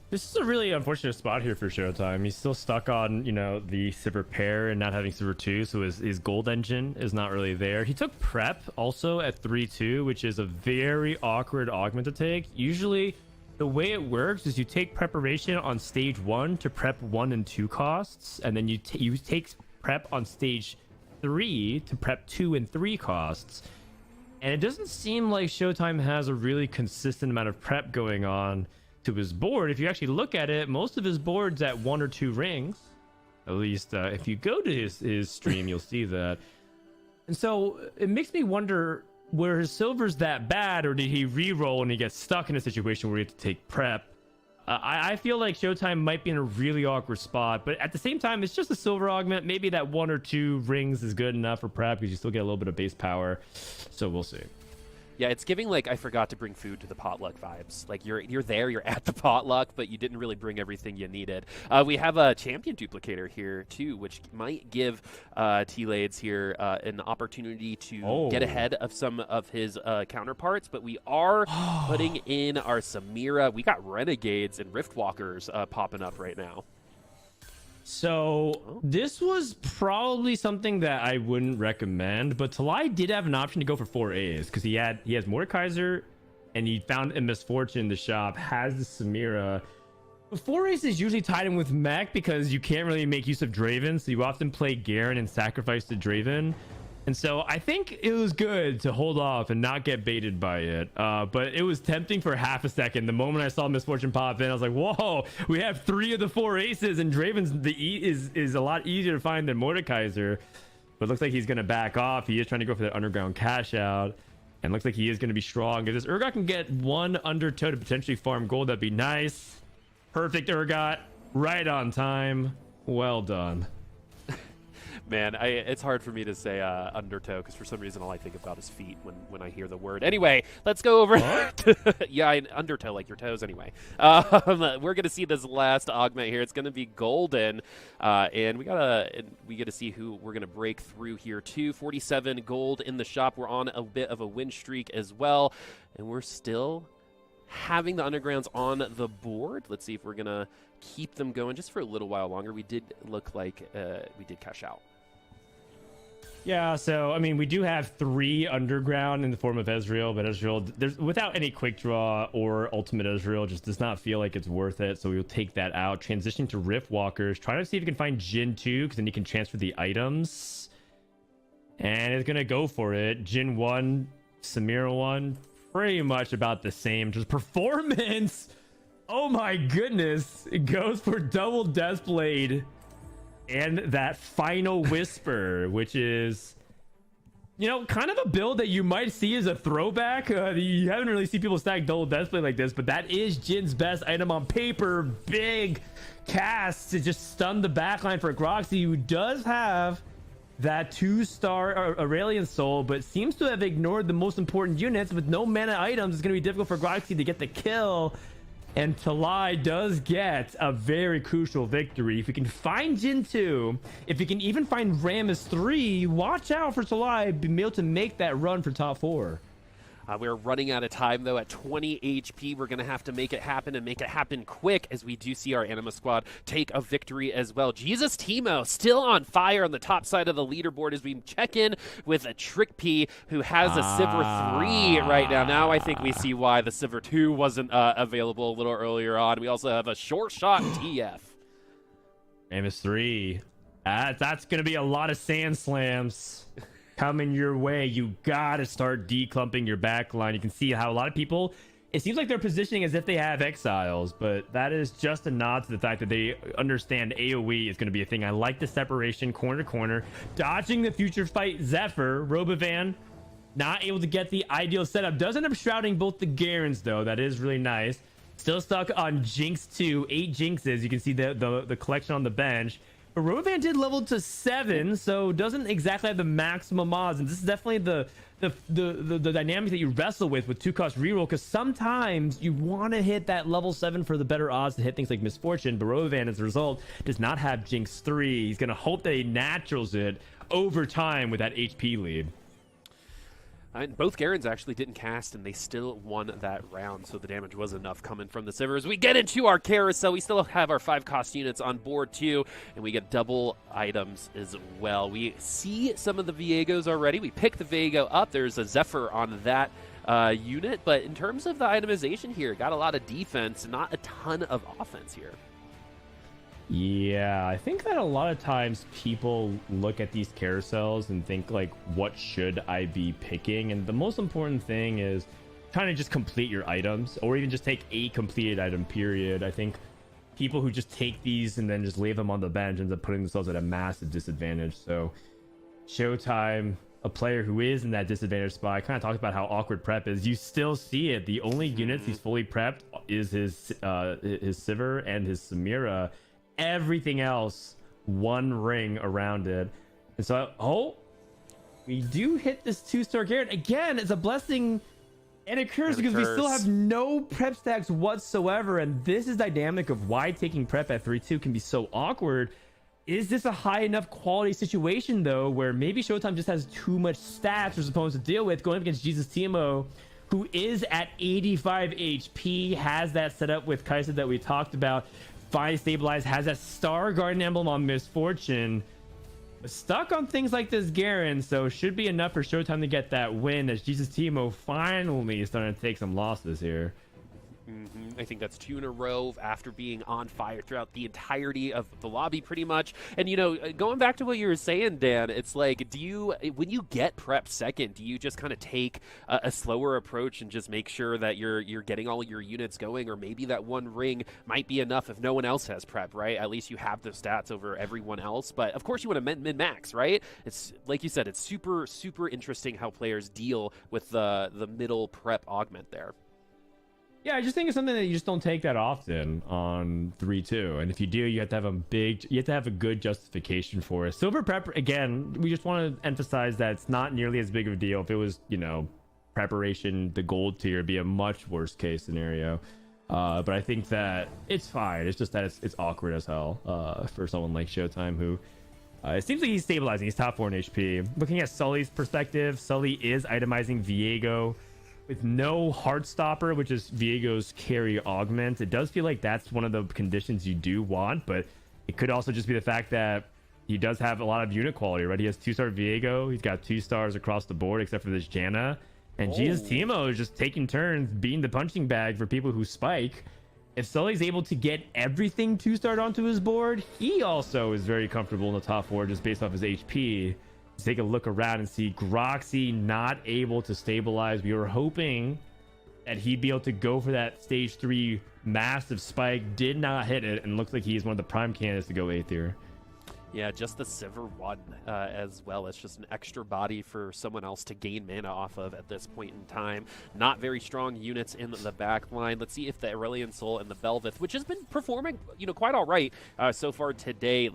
This is a really unfortunate spot here for Showtime. He's still stuck on, you know, the Sivir pair and not having Sivir 2, so his gold engine is not really there. He took prep also at 3-2, which is a very awkward augment to take. Usually the way it works is you take preparation on stage 1 to prep 1 and 2 costs, and then you take prep on stage 3 to prep 2 and 3 costs. And it doesn't seem like Showtime has a really consistent amount of prep going on to his board. If you actually look at it, most of his board's at 1 or 2 rings. At least if you go to his stream, you'll see that. And so it makes me wonder, were his silvers that bad, or did he re-roll and he gets stuck in a situation where he had to take prep? I feel like Showtime might be in a really awkward spot, but at the same time, it's just a silver augment. Maybe that 1 or 2 rings is good enough for prep because you still get a little bit of base power. So we'll see. Yeah, it's giving like I forgot to bring food to the potluck vibes. Like you're there, you're at the potluck, but you didn't really bring everything you needed. We have a champion duplicator here too, which might give T-Lades here an opportunity to get ahead of some of his counterparts. But we are putting in our Samira. We got Renegades and Riftwalkers popping up right now. So this was probably something that I wouldn't recommend, but Talai did have an option to go for 4 A's because he has Mordekaiser, and he found a Misfortune in the shop, has the Samira. But 4 A's is usually tied in with mech because you can't really make use of Draven, so you often play Garen and sacrifice the Draven. And so I think it was good to hold off and not get baited by it. But it was tempting for half a second. The moment I saw Misfortune pop in, I was like, whoa, we have 3 of the 4 aces, and Draven's is a lot easier to find than Mordekaiser. But it looks like he's going to back off. He is trying to go for that underground cash out. And looks like he is going to be strong. If this Urgot can get 1 undertow to potentially farm gold, that'd be nice. Perfect Urgot. Right on time. Well done. Man, it's hard for me to say undertow because for some reason all I think about is feet when I hear the word. Anyway, let's go over. Yeah, undertow, like your toes. Anyway, we're gonna see this last augment here. It's gonna be golden, and we get to see who we're gonna break through here too. 47 gold in the shop. We're on a bit of a win streak as well, and we're still having the undergrounds on the board. Let's see if we're going to keep them going just for a little while longer. We did look like we did cash out. Yeah, so I mean, we do have 3 underground in the form of Ezreal, but Ezreal, there's without any quick draw or ultimate Ezreal, just does not feel like it's worth it. So we'll take that out. Transition to Rift Walkers. Try to see if you can find Jin 2, because then you can transfer the items. And it's gonna go for it. Jin 1, Samira 1, pretty much about the same. Just performance. Oh my goodness! It goes for double Deathblade. And that final whisper, which is, you know, kind of a build that you might see as a throwback. You haven't really seen people stack double Deathblade like this, but that is Jin's best item on paper. Big cast to just stun the backline for Groxy, who does have that 2-star Aurelion Soul, but seems to have ignored the most important units. With no mana items, it's going to be difficult for Groxy to get the kill. And Talai does get a very crucial victory. If we can find Jin 2, if we can even find Rammus 3, watch out for Talai being able to make that run for top 4. We're running out of time, though. At 20 HP, we're going to have to make it happen and make it happen quick, as we do see our Anima squad take a victory as well. Jesus Teemo still on fire on the top side of the leaderboard as we check in with a Trick P, who has a Sivir 3 right now. Now I think we see why the Sivir 2 wasn't available a little earlier on. We also have a short shot TF. Rammus 3. That's going to be a lot of sand slams coming your way. You gotta start declumping your backline. You can see how a lot of people, it seems like they're positioning as if they have exiles, but that is just a nod to the fact that they understand AoE is going to be a thing. I like the separation, corner to corner, dodging the future fight. Zephyr, Robovan, not able to get the ideal setup. Does end up shrouding both the Garens, though. That is really nice. Still stuck on Jinx 2, 8 Jinxes. You can see the collection on the bench. But Robovan did level to 7, so doesn't exactly have the maximum odds. And this is definitely the dynamic that you wrestle with 2-cost reroll, because sometimes you want to hit that level 7 for the better odds to hit things like Misfortune. But Robovan, as a result, does not have Jinx 3. He's going to hope that he naturals it over time with that HP lead. And both Garens actually didn't cast, and they still won that round, so the damage was enough coming from the Sivir. As we get into our carousel, we still have our 5-cost units on board too, and we get double items as well. We see some of the Viegos already. We pick the Viego up. There's a Zephyr on that unit, but in terms of the itemization here, got a lot of defense, not a ton of offense here. Yeah, I think that a lot of times people look at these carousels and think, like, what should I be picking? And the most important thing is trying to just complete your items, or even just take a completed item, period. I think people who just take these and then just leave them on the bench ends up putting themselves at a massive disadvantage. So Showtime, a player who is in that disadvantage spot, I kind of talked about how awkward prep is. You still see it. The only units he's fully prepped is his Sivir and his Samira. Everything else, one ring around it. And so, we do hit this 2-star Garrett. Again, it's a blessing and a curse, because we still have no prep stacks whatsoever. And this is dynamic of why taking prep at 3-2 can be so awkward. Is this a high enough quality situation, though, where maybe Showtime just has too much stats for opponents to deal with, going up against Jesus Teemo, who is at 85 HP, has that set up with Kaisa that we talked about. Finally stabilized, has that Star Garden emblem on Misfortune. Stuck on things like this Garen, so should be enough for Showtime to get that win, as Jesus Teemo finally is starting to take some losses here. I think that's 2 in a row after being on fire throughout the entirety of the lobby, pretty much. And, you know, going back to what you were saying, Dan, it's like, when you get prep second, do you just kind of take a slower approach and just make sure that you're getting all your units going, or maybe that one ring might be enough if no one else has prep, right? At least you have the stats over everyone else. But of course you want to min-max, right? It's like you said, it's super, super interesting how players deal with the middle prep augment there. Yeah, I just think it's something that you just don't take that often on 3-2, and if you do, you have to have a good justification for it. Silver prep, again, we just want to emphasize that it's not nearly as big of a deal. If it was, you know, preparation, the gold tier, it'd be a much worse case scenario. But I think that it's fine. It's just that it's awkward as hell for someone like Showtime, who it seems like he's stabilizing. He's top 4 in HP. Looking at Sully's perspective, Sully is itemizing Viego. with no Heartstopper, which is Viego's carry augment, it does feel like that's one of the conditions you do want, but it could also just be the fact that he does have a lot of unit quality, right? He has 2-star Viego, he's got 2 stars across the board except for this Janna, and Jesus Timo is just taking turns being the punching bag for people who spike. If Sully's able to get everything 2-starred onto his board, he also is very comfortable in the top 4 just based off his HP. Take a look around and see Groxy not able to stabilize. We were hoping that he'd be able to go for that stage 3 massive spike, did not hit it, and looks like he's one of the prime candidates to go 8th here. Yeah, just the Sivir 1 as well. It's just an extra body for someone else to gain mana off of at this point in time. Not very strong units in the back line. Let's see if the Aurelion Soul and the Belveth, which has been performing, quite all right so far today,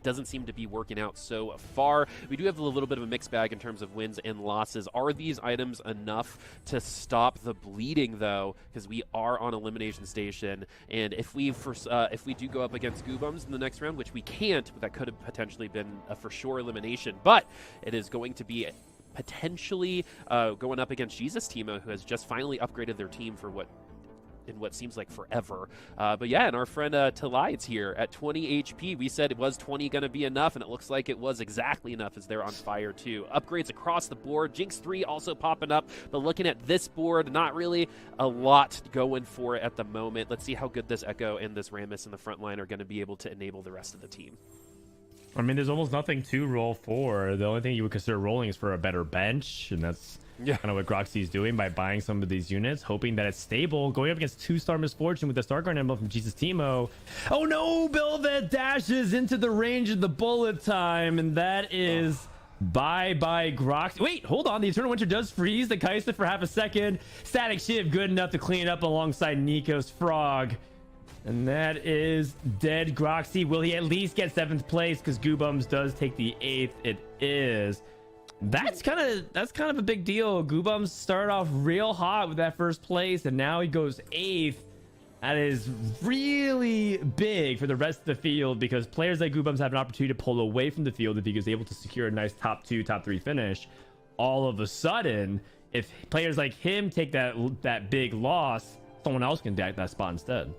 doesn't seem to be working out so far. We do have a little bit of a mixed bag in terms of wins and losses. Are these items enough to stop the bleeding, though? Because we are on Elimination Station, and if we do go up against Goobums in the next round, which we can't, that could have potentially been a for sure elimination, but it is going to be potentially going up against Jesus Timo, who has just finally upgraded their team for what seems like forever. But yeah, and our friend Talide's here at 20 HP. We said it was 20 going to be enough, and it looks like it was exactly enough as they're on fire too. Upgrades across the board. Jinx 3 also popping up, but looking at this board, not really a lot going for it at the moment. Let's see how good this Echo and this Rammus in the front line are going to be able to enable the rest of the team. I mean, there's almost nothing to roll for. The only thing you would consider rolling is for a better bench, and that's kind of what Groxy's doing by buying some of these units, hoping that it's stable. Going up against 2-star Misfortune with the Starguard emblem from Jesus Timo. Oh no, Belveth dashes into the range of the bullet time, and that is bye-bye Groxy. Wait, hold on. The Eternal Winter does freeze the Kaisa for half a second. Static Shiv good enough to clean it up alongside Nico's Frog. And that is dead Groxy. Will he at least get 7th place? Because Goobums does take the 8th. It is. That's kind of a big deal. Goobums started off real hot with that 1st place, and now he goes 8th. That is really big for the rest of the field, because players like Goobums have an opportunity to pull away from the field if he is able to secure a nice top 2, top 3 finish. All of a sudden, if players like him take that big loss, someone else can take that spot instead.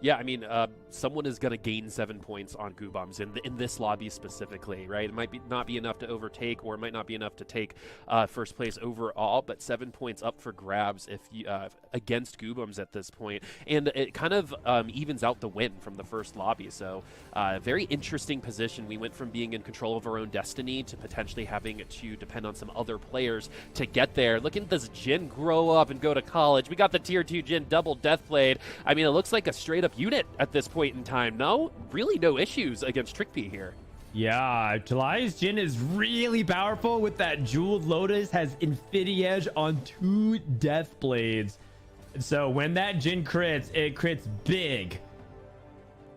Yeah, I mean, someone is going to gain 7 points on Goobums in this lobby specifically, right? It might not be enough to overtake, or it might not be enough to take 1st place overall, but 7 points up for grabs if you, against Goobums at this point. And it kind of evens out the win from the first lobby. So very interesting position. We went from being in control of our own destiny to potentially having to depend on some other players to get there. Look at this Jhin grow up and go to college. We got the tier 2 Jhin double Deathblade. I mean, it looks like a straight up unit at this point in time. No, really no issues against Trickpea here. Yeah, July's Jhin is really powerful with that Jeweled Lotus, has Infinity Edge on 2 Deathblades. And so when that Jhin crits, it crits big.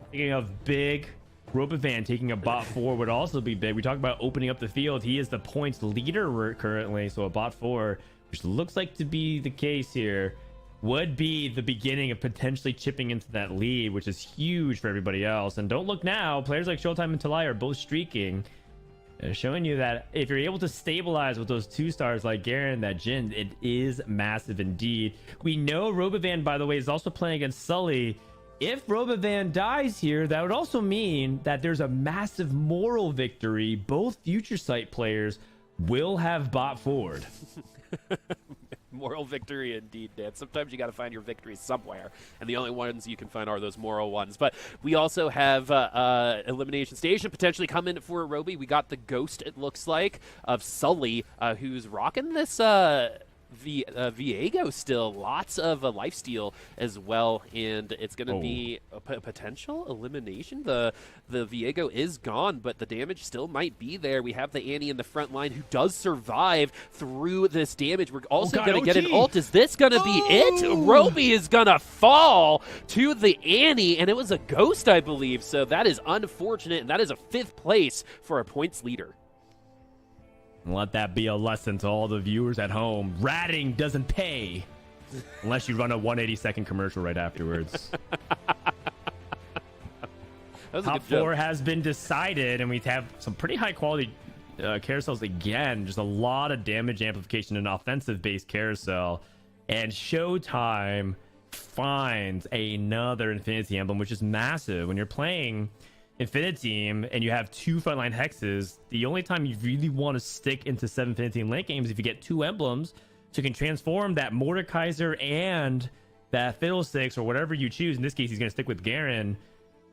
Speaking of big, Robovan taking a bot 4 would also be big. We talk about opening up the field. He is the points leader currently, so a bot 4, which looks like to be the case here, would be the beginning of potentially chipping into that lead, which is huge for everybody else. And don't look now, players like Showtime and Talai are both streaking, showing you that if you're able to stabilize with those 2 stars like Garen, that Jhin, it is massive indeed. We know Robovan, by the way, is also playing against Sully. If Robovan dies here, that would also mean that there's a massive moral victory. Both Future Sight players will have bot forward. Moral victory indeed, Dan. Sometimes you got to find your victories somewhere, and the only ones you can find are those moral ones. But we also have Elimination Station potentially coming for Roby. We got the Ghost, it looks like, of Sully, who's rocking this Viego still. Lots of lifesteal as well, and it's going to be a potential elimination. The Viego is gone, but the damage still might be there. We have the Annie in the front line who does survive through this damage. We're also going to get an ult. Is this going to be it? Roby is going to fall to the Annie, and it was a Ghost, I believe, so that is unfortunate, and that is a 5th place for a points leader. Let that be a lesson to all the viewers at home. Ratting doesn't pay unless you run a 180-second commercial right afterwards. Top 4 has been decided, and we have some pretty high-quality carousels again. Just a lot of damage amplification and offensive-based carousel. And Showtime finds another Infinity Emblem, which is massive. When you're playing Infinity and you have 2 frontline hexes, the only time you really want to stick into 7 Infinity late games if you get 2 emblems, so you can transform that Mordekaiser and that Fiddlesticks or whatever you choose. In this case, he's going to stick with Garen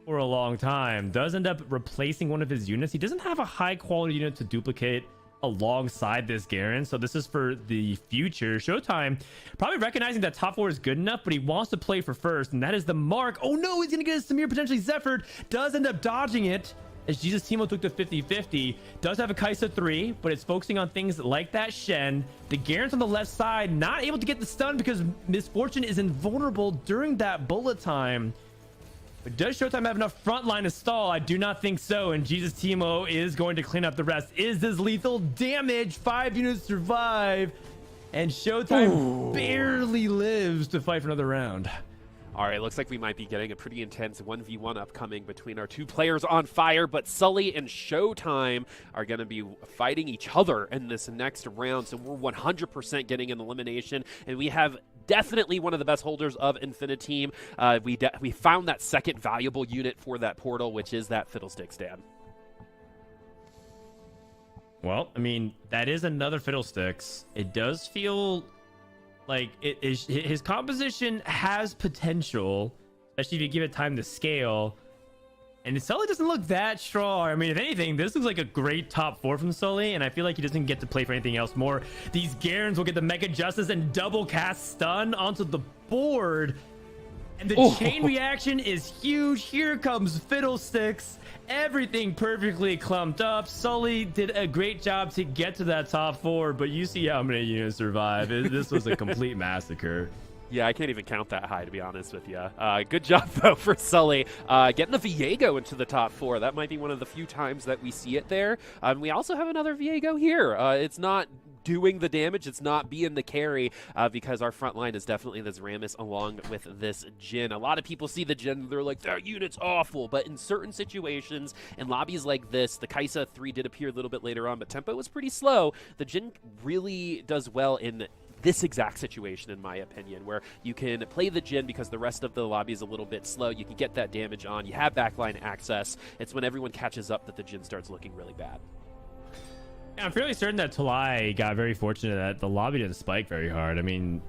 for a long time. Does end up replacing one of his units. He doesn't have a high quality unit to duplicate alongside this Garen, so this is for the future. Showtime probably recognizing that top 4 is good enough, but he wants to play for first, and that is the mark. Oh no, he's gonna get a Samir, potentially Zephyr. Does end up dodging it as Jesus Timo took the 50-50. Does have a Kaisa 3, but it's focusing on things like that Shen. The Garen's on the left side, not able to get the stun because Misfortune is invulnerable during that bullet time. But does Showtime have enough front line to stall? I do not think so. And Jesus Timo is going to clean up the rest. Is this lethal damage? 5 units survive. And Showtime barely lives to fight for another round. All right, looks like we might be getting a pretty intense 1v1 upcoming between our 2 players on fire, but Sully and Showtime are going to be fighting each other in this next round, so we're 100% getting an elimination, and we have definitely one of the best holders of Infiniteam. We found that second valuable unit for that portal, which is that Fiddlesticks, Dan. Well, I mean, that is another Fiddlesticks. It does feel like his composition has potential, especially if you give it time to scale. And Sully doesn't look that strong. I mean, if anything, this looks like a great top 4 from Sully, and I feel like he doesn't get to play for anything else more. These Garens will get the Mega Justice and double cast stun onto the board. And the chain reaction is huge. Here comes Fiddlesticks. Everything perfectly clumped up. Sully did a great job to get to that top 4, but you see how many units survive. This was a complete massacre. Yeah, I can't even count that high, to be honest with you. Good job, though, for Sully. Getting the Viego into the top 4. That might be one of the few times that we see it there. We also have another Viego here. It's not doing the damage, it's not being the carry, because our front line is definitely this Rammus along with this Jhin. A lot of people see the Jhin, they're like, their unit's awful, but in certain situations, in lobbies like this, the Kaisa 3 did appear a little bit later on, but tempo was pretty slow. The Jhin really does well in this exact situation, in my opinion, where you can play the Jhin because the rest of the lobby is a little bit slow. You can get that damage on. You have backline access. It's when everyone catches up that the Jhin starts looking really bad. Yeah, I'm fairly certain that Talai got very fortunate that the lobby didn't spike very hard. I mean,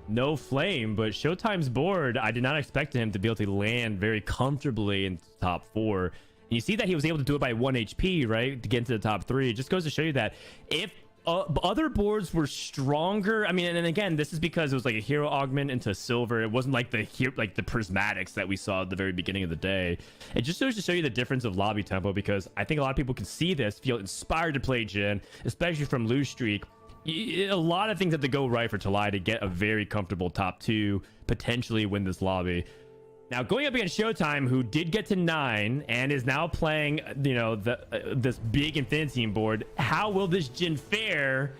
no flame, but Showtime's board, I did not expect him to be able to land very comfortably in top 4. And you see that he was able to do it by 1 HP, right, to get into the top 3. It just goes to show you that if other boards were stronger. I mean, and again, this is because it was like a hero augment into silver. It wasn't like the prismatics that we saw at the very beginning of the day. It just goes to show you the difference of lobby tempo, because I think a lot of people can see this, feel inspired to play Jhin, especially from lose streak. A lot of things have to go right for Talai to get a very comfortable top 2, potentially win this lobby. Now, going up against Showtime, who did get to 9 and is now playing, you know, this big Infinity board, how will this Jhin fare?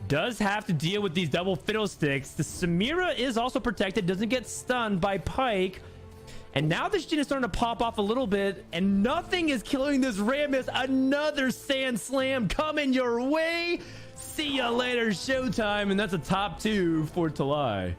Does have to deal with these double Fiddlesticks. The Samira is also protected, doesn't get stunned by Pyke. And now this Jhin is starting to pop off a little bit, and nothing is killing this Rammus. Another Sand Slam coming your way. See ya later, Showtime, and that's a top 2 for Talai.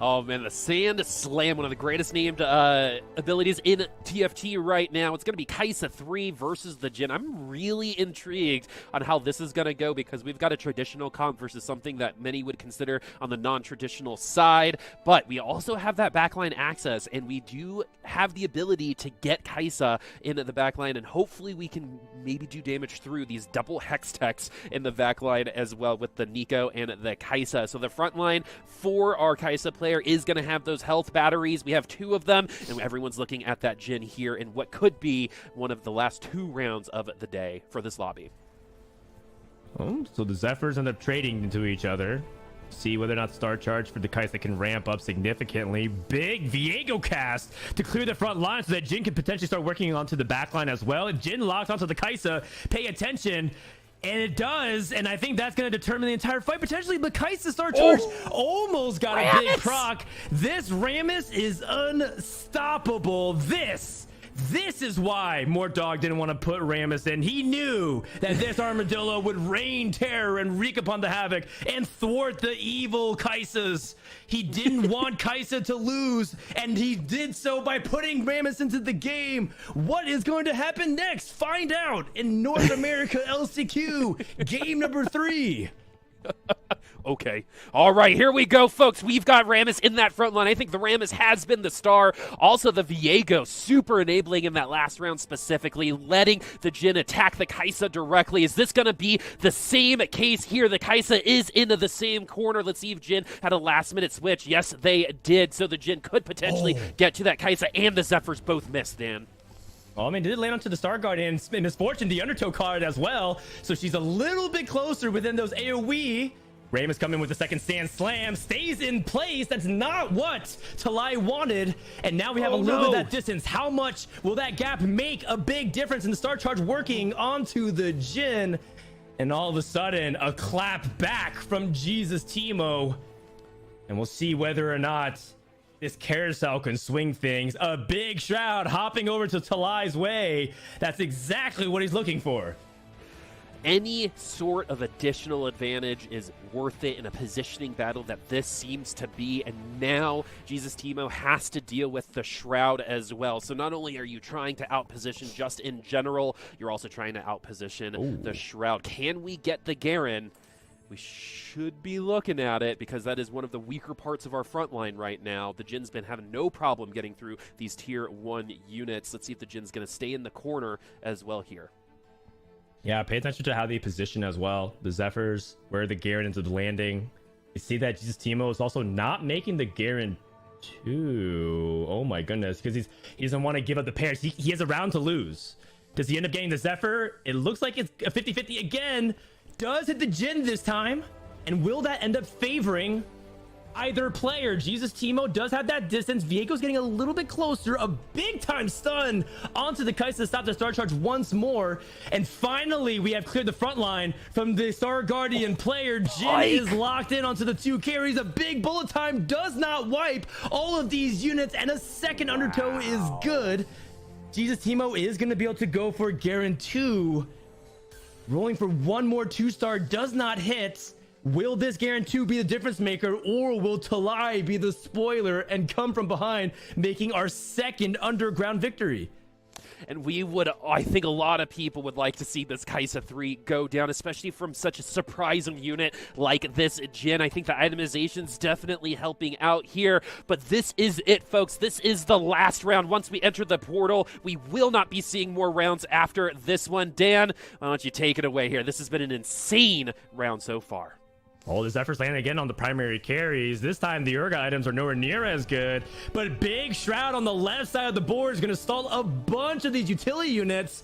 Oh, man, the Sand Slam, one of the greatest named abilities in TFT right now. It's going to be Kaisa 3 versus the Jhin. I'm really intrigued on how this is going to go, because we've got a traditional comp versus something that many would consider on the non-traditional side. But we also have that backline access, and we do have the ability to get Kaisa into the backline, and hopefully we can maybe do damage through these double Hex Techs in the backline as well with the Nico and the Kaisa. So the front line for our Kaisa player is going to have those health batteries. We have 2 of them, and everyone's looking at that Jhin here in what could be one of the last 2 rounds of the day for this lobby. Oh, so the Zephyrs end up trading into each other. See whether or not Star Charge for the Kaisa can ramp up significantly. Big Viego cast to clear the front line so that Jhin can potentially start working onto the back line as well. Jhin locks onto the Kaisa. Pay attention. And it does, and I think that's going to determine the entire fight. Potentially, the Kaisa Star Charge almost got a big proc. This Rammus is unstoppable. This This is why Mortdog didn't want to put Rammus in. He knew that this Armadillo would rain terror and wreak upon the havoc and thwart the evil Kaisas. He didn't want Kaisa to lose, and he did so by putting Rammus into the game. What is going to happen next? Find out in North America LCQ, game number 3. Okay. All right, here we go, folks. We've got Rammus in that front line. I think the Rammus has been the star. Also, the Viego super enabling in that last round specifically, letting the Jhin attack the Kaisa directly. Is this going to be the same case here? The Kaisa is into the same corner. Let's see if Jhin had a last-minute switch. Yes, they did. So the Jhin could potentially get to that Kaisa, and the Zephyrs both missed, Dan. Well, I mean, did it land onto the Star Guardian? Misfortune, the Undertow card as well. So she's a little bit closer within those AoE. Rammus coming with the second stand slam, stays in place. That's not what Talai wanted. And now we have a little bit of that distance. How much will that gap make a big difference in the Star Charge working onto the Jhin? And all of a sudden, a clap back from Jesus Teemo. And we'll see whether or not this carousel can swing things. A big Shroud hopping over to Talai's way. That's exactly what he's looking for. Any sort of additional advantage is worth it in a positioning battle that this seems to be, and now Jesus Teemo has to deal with the Shroud as well. So not only are you trying to outposition just in general, you're also trying to outposition the Shroud. Can we get the Garen? We should be looking at it, because that is one of the weaker parts of our front line right now. The Jin's been having no problem getting through these tier 1 units. Let's see if the Jin's going to stay in the corner as well here. Yeah, pay attention to how they position as well. The Zephyrs, where the Garen into the landing. You see that Jesus Teemo is also not making the Garen 2. Oh my goodness, because he doesn't want to give up the pairs. He has a round to lose. Does he end up getting the Zephyr? It looks like it's a 50-50 again. Does hit the Jhin this time. And will that end up favoring either player? Jesus Teemo does have that distance. Viego's getting a little bit closer. A big time stun onto the Kaisa to stop the Star Charge once more. And finally, we have cleared the front line from the Star Guardian player. Jhin is locked in onto the 2 carries. A big bullet time does not wipe all of these units, and a second Undertow is good. Jesus Teemo is going to be able to go for Garen 2. Rolling for one more 2-star does not hit. Will this Garen 2 be the difference maker, or will Talai be the spoiler and come from behind, making our second underground victory? And we would, I think a lot of people would like to see this Kaisa 3 go down, especially from such a surprising unit like this Jhin. I think the itemization's definitely helping out here, but this is it, folks. This is the last round. Once we enter the portal, we will not be seeing more rounds after this one. Dan, why don't you take it away here? This has been an insane round so far. Oh, the Zephyrs landing again on the primary carries. This time, the Urga items are nowhere near as good. But big Shroud on the left side of the board is going to stall a bunch of these utility units.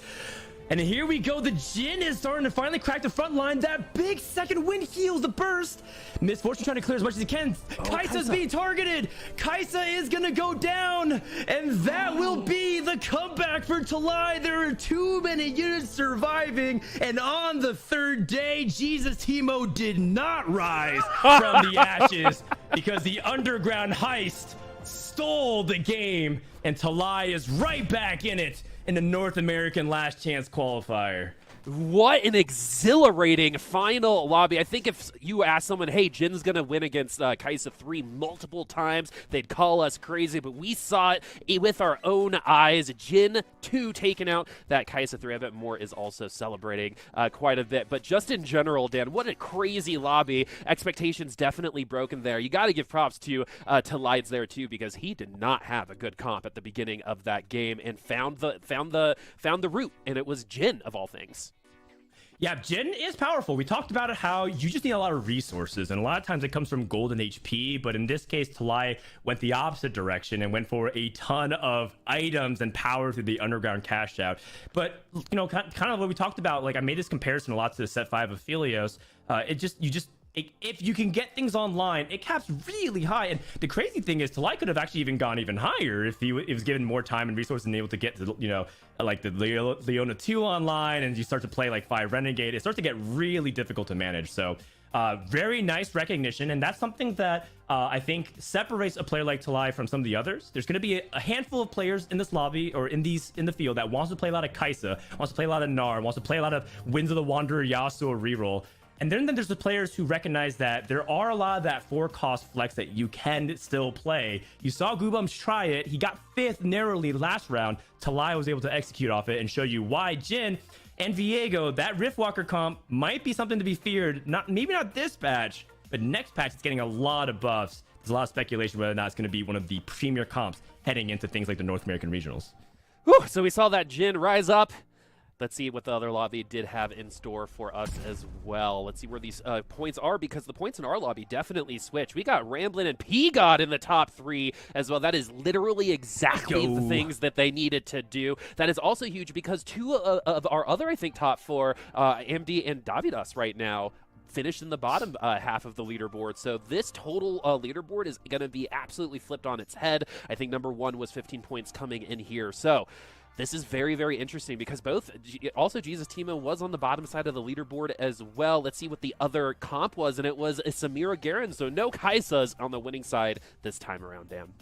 And here we go. The Jhin is starting to finally crack the front line. That big second wind heals the burst. Misfortune trying to clear as much as he can. Kaisa's being targeted. Kaisa is going to go down. And that will be the comeback for Talai. There are too many units surviving. And on the third day, Jesus Teemo did not rise from the ashes, because the underground heist stole the game. And Talai is right back in it in the North American Last Chance Qualifier. What an exhilarating final lobby. I think if you ask someone, hey, Jin's going to win against Kaisa 3 multiple times, they'd call us crazy, but we saw it with our own eyes. Jhin 2 taking out that Kaisa 3. I bet Moore is also celebrating quite a bit. But just in general, Dan, what a crazy lobby. Expectations definitely broken there. You got to give props to Lides there too, because he did not have a good comp at the beginning of that game and found the route, and it was Jhin of all things. Yeah, Jhin is powerful. We talked about it, how you just need a lot of resources, and a lot of times it comes from gold and HP, but in this case, Talai went the opposite direction and went for a ton of items and power through the underground cash out. But, you know, kind of what we talked about, like I made this comparison a lot to the set 5 of Philios. if you can get things online, it caps really high. And the crazy thing is, Talai could have actually even gone even higher if he was given more time and resources and able to get to, like the Leona 2 online, and you start to play like 5 Renegade. It starts to get really difficult to manage. So very nice recognition, and that's something that I think separates a player like Talai from some of the others. There's going to be a handful of players in this lobby or in the field that wants to play a lot of Kaisa, wants to play a lot of Gnar, wants to play a lot of Winds of the Wanderer, Yasuo reroll. And then there's the players who recognize that there are a lot of that 4-cost flex that you can still play. You saw Goobums try it. He got 5th narrowly last round. Talai was able to execute off it and show you why Jin and Viego, that Riftwalker comp might be something to be feared. Maybe not this patch, but next patch it's getting a lot of buffs. There's a lot of speculation whether or not it's going to be one of the premier comps heading into things like the North American regionals. Whew, so we saw that Jin rise up. Let's see what the other lobby did have in store for us as well. Let's see where these points are, because the points in our lobby definitely switch. We got Ramblin' and P-God in the top 3 as well. That is literally exactly the things that they needed to do. That is also huge because 2 of our other, I think, top 4, MD and Davidas right now, finished in the bottom half of the leaderboard. So this total leaderboard is going to be absolutely flipped on its head. I think number 1 was 15 points coming in here. So this is very, very interesting because also Jesus Timo was on the bottom side of the leaderboard as well. Let's see what the other comp was, and it was Samira Garen. So no Kaisas on the winning side this time around, Dan.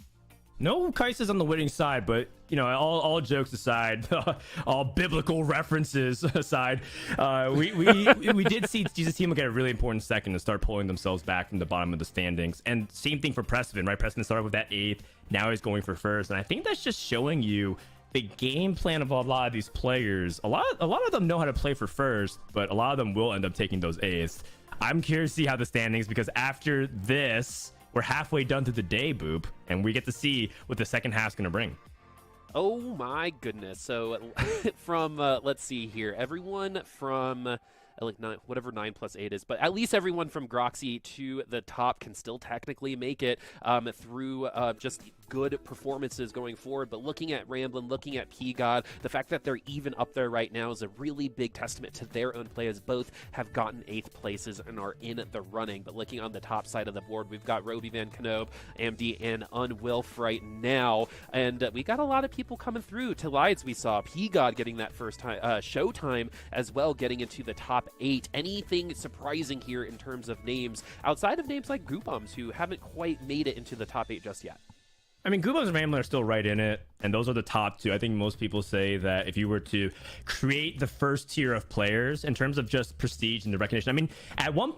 No Kaisas on the winning side, but all jokes aside, all biblical references aside, we did see Jesus Timo get a really important second to start pulling themselves back from the bottom of the standings. And same thing for Pressven, right? Pressven started with that 8th, now he's going for first, and I think that's just showing you the game plan of a lot of these players. A lot of them know how to play for first, but a lot of them will end up taking those 8ths. I'm curious to see how the standings, because after this, we're halfway done to the day, Boop, and we get to see what the second half's going to bring. Oh my goodness. So from, let's see here, everyone from like 9, whatever 9 plus 8 is, but at least everyone from Groxy to the top can still technically make it through just good performances going forward. But looking at Ramblin', looking at P-God, the fact that they're even up there right now is a really big testament to their own play, as both have gotten 8th places and are in the running. But looking on the top side of the board, we've got Roby Van Knob, AMD, and Unwilf right now. And we got a lot of people coming through. Talides we saw, P-God getting that first time, Showtime as well, getting into the top 8. Anything surprising here in terms of names, outside of names like Goobums, who haven't quite made it into the top 8 just yet? I mean, Goobums and Ramblin' are still right in it, and those are the top 2. I think most people say that if you were to create the first tier of players in terms of just prestige and the recognition, I mean,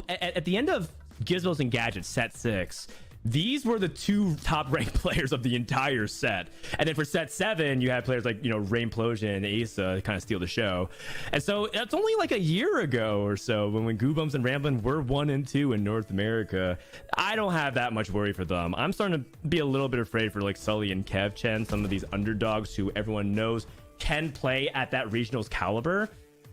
at the end of Gizmos and Gadgets set 6, these were the 2 top ranked players of the entire set. And then for set 7, you had players like, Raimplosion and Asa kind of steal the show. And so it's only like a year ago or so when Goobums and Ramblin' were 1 and 2 in North America. I don't have that much worry for them. I'm starting to be a little bit afraid for like Sully and Kev Chen, some of these underdogs who everyone knows can play at that regionals caliber.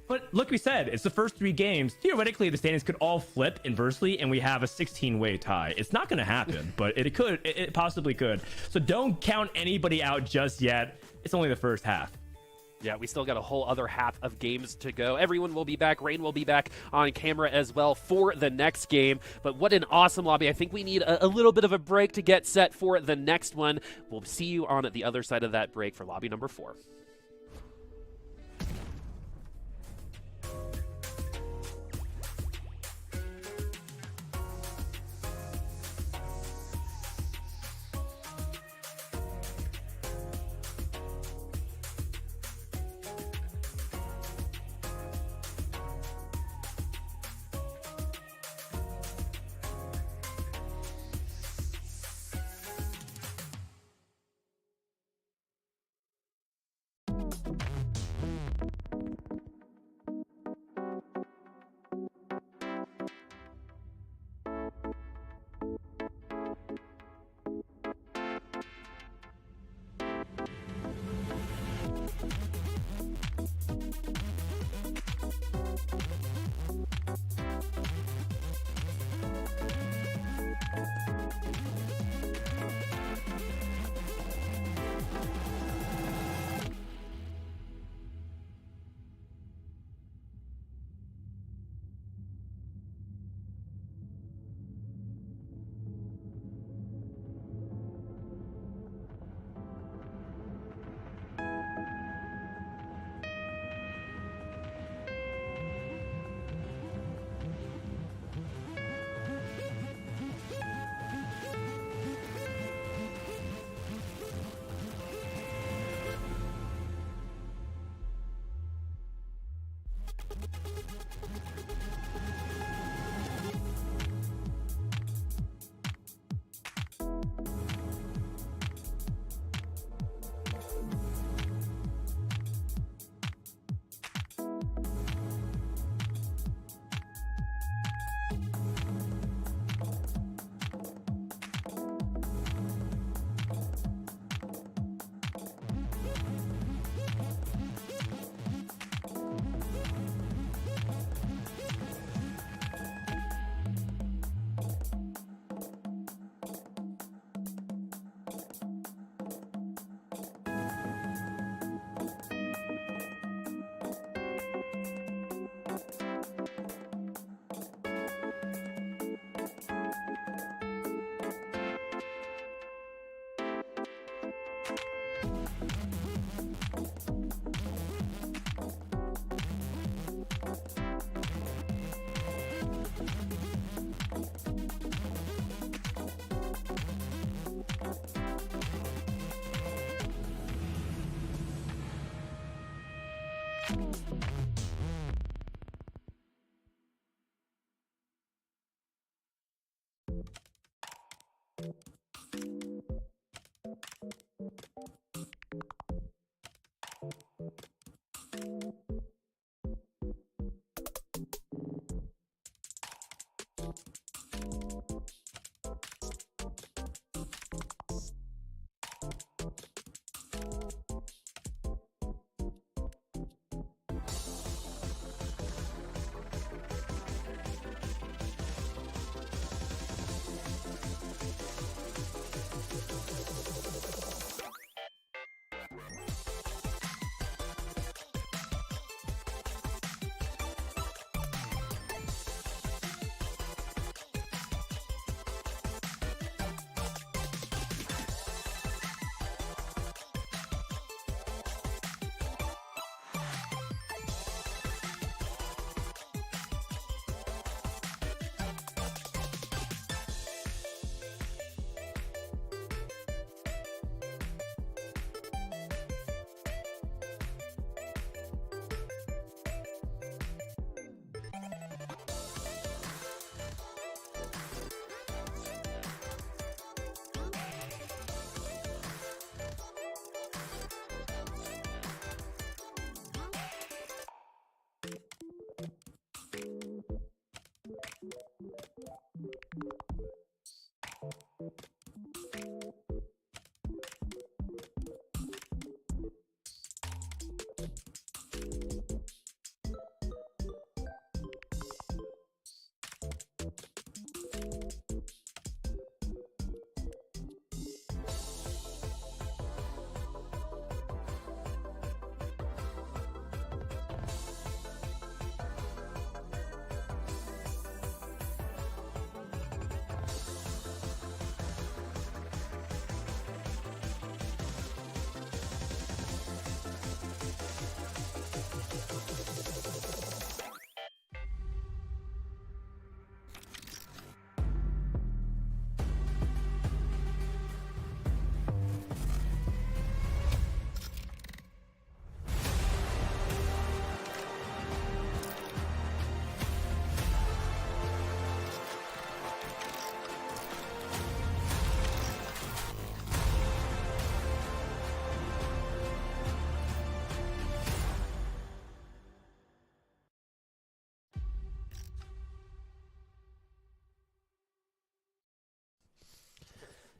But like we said, it's the first 3 games. Theoretically, the standings could all flip inversely, and we have a 16-way tie. It's not going to happen, but it could. It possibly could. So don't count anybody out just yet. It's only the first half. Yeah, we still got a whole other half of games to go. Everyone will be back. Rain will be back on camera as well for the next game. But what an awesome lobby. I think we need a little bit of a break to get set for the next one. We'll see you on the other side of that break for lobby number 4.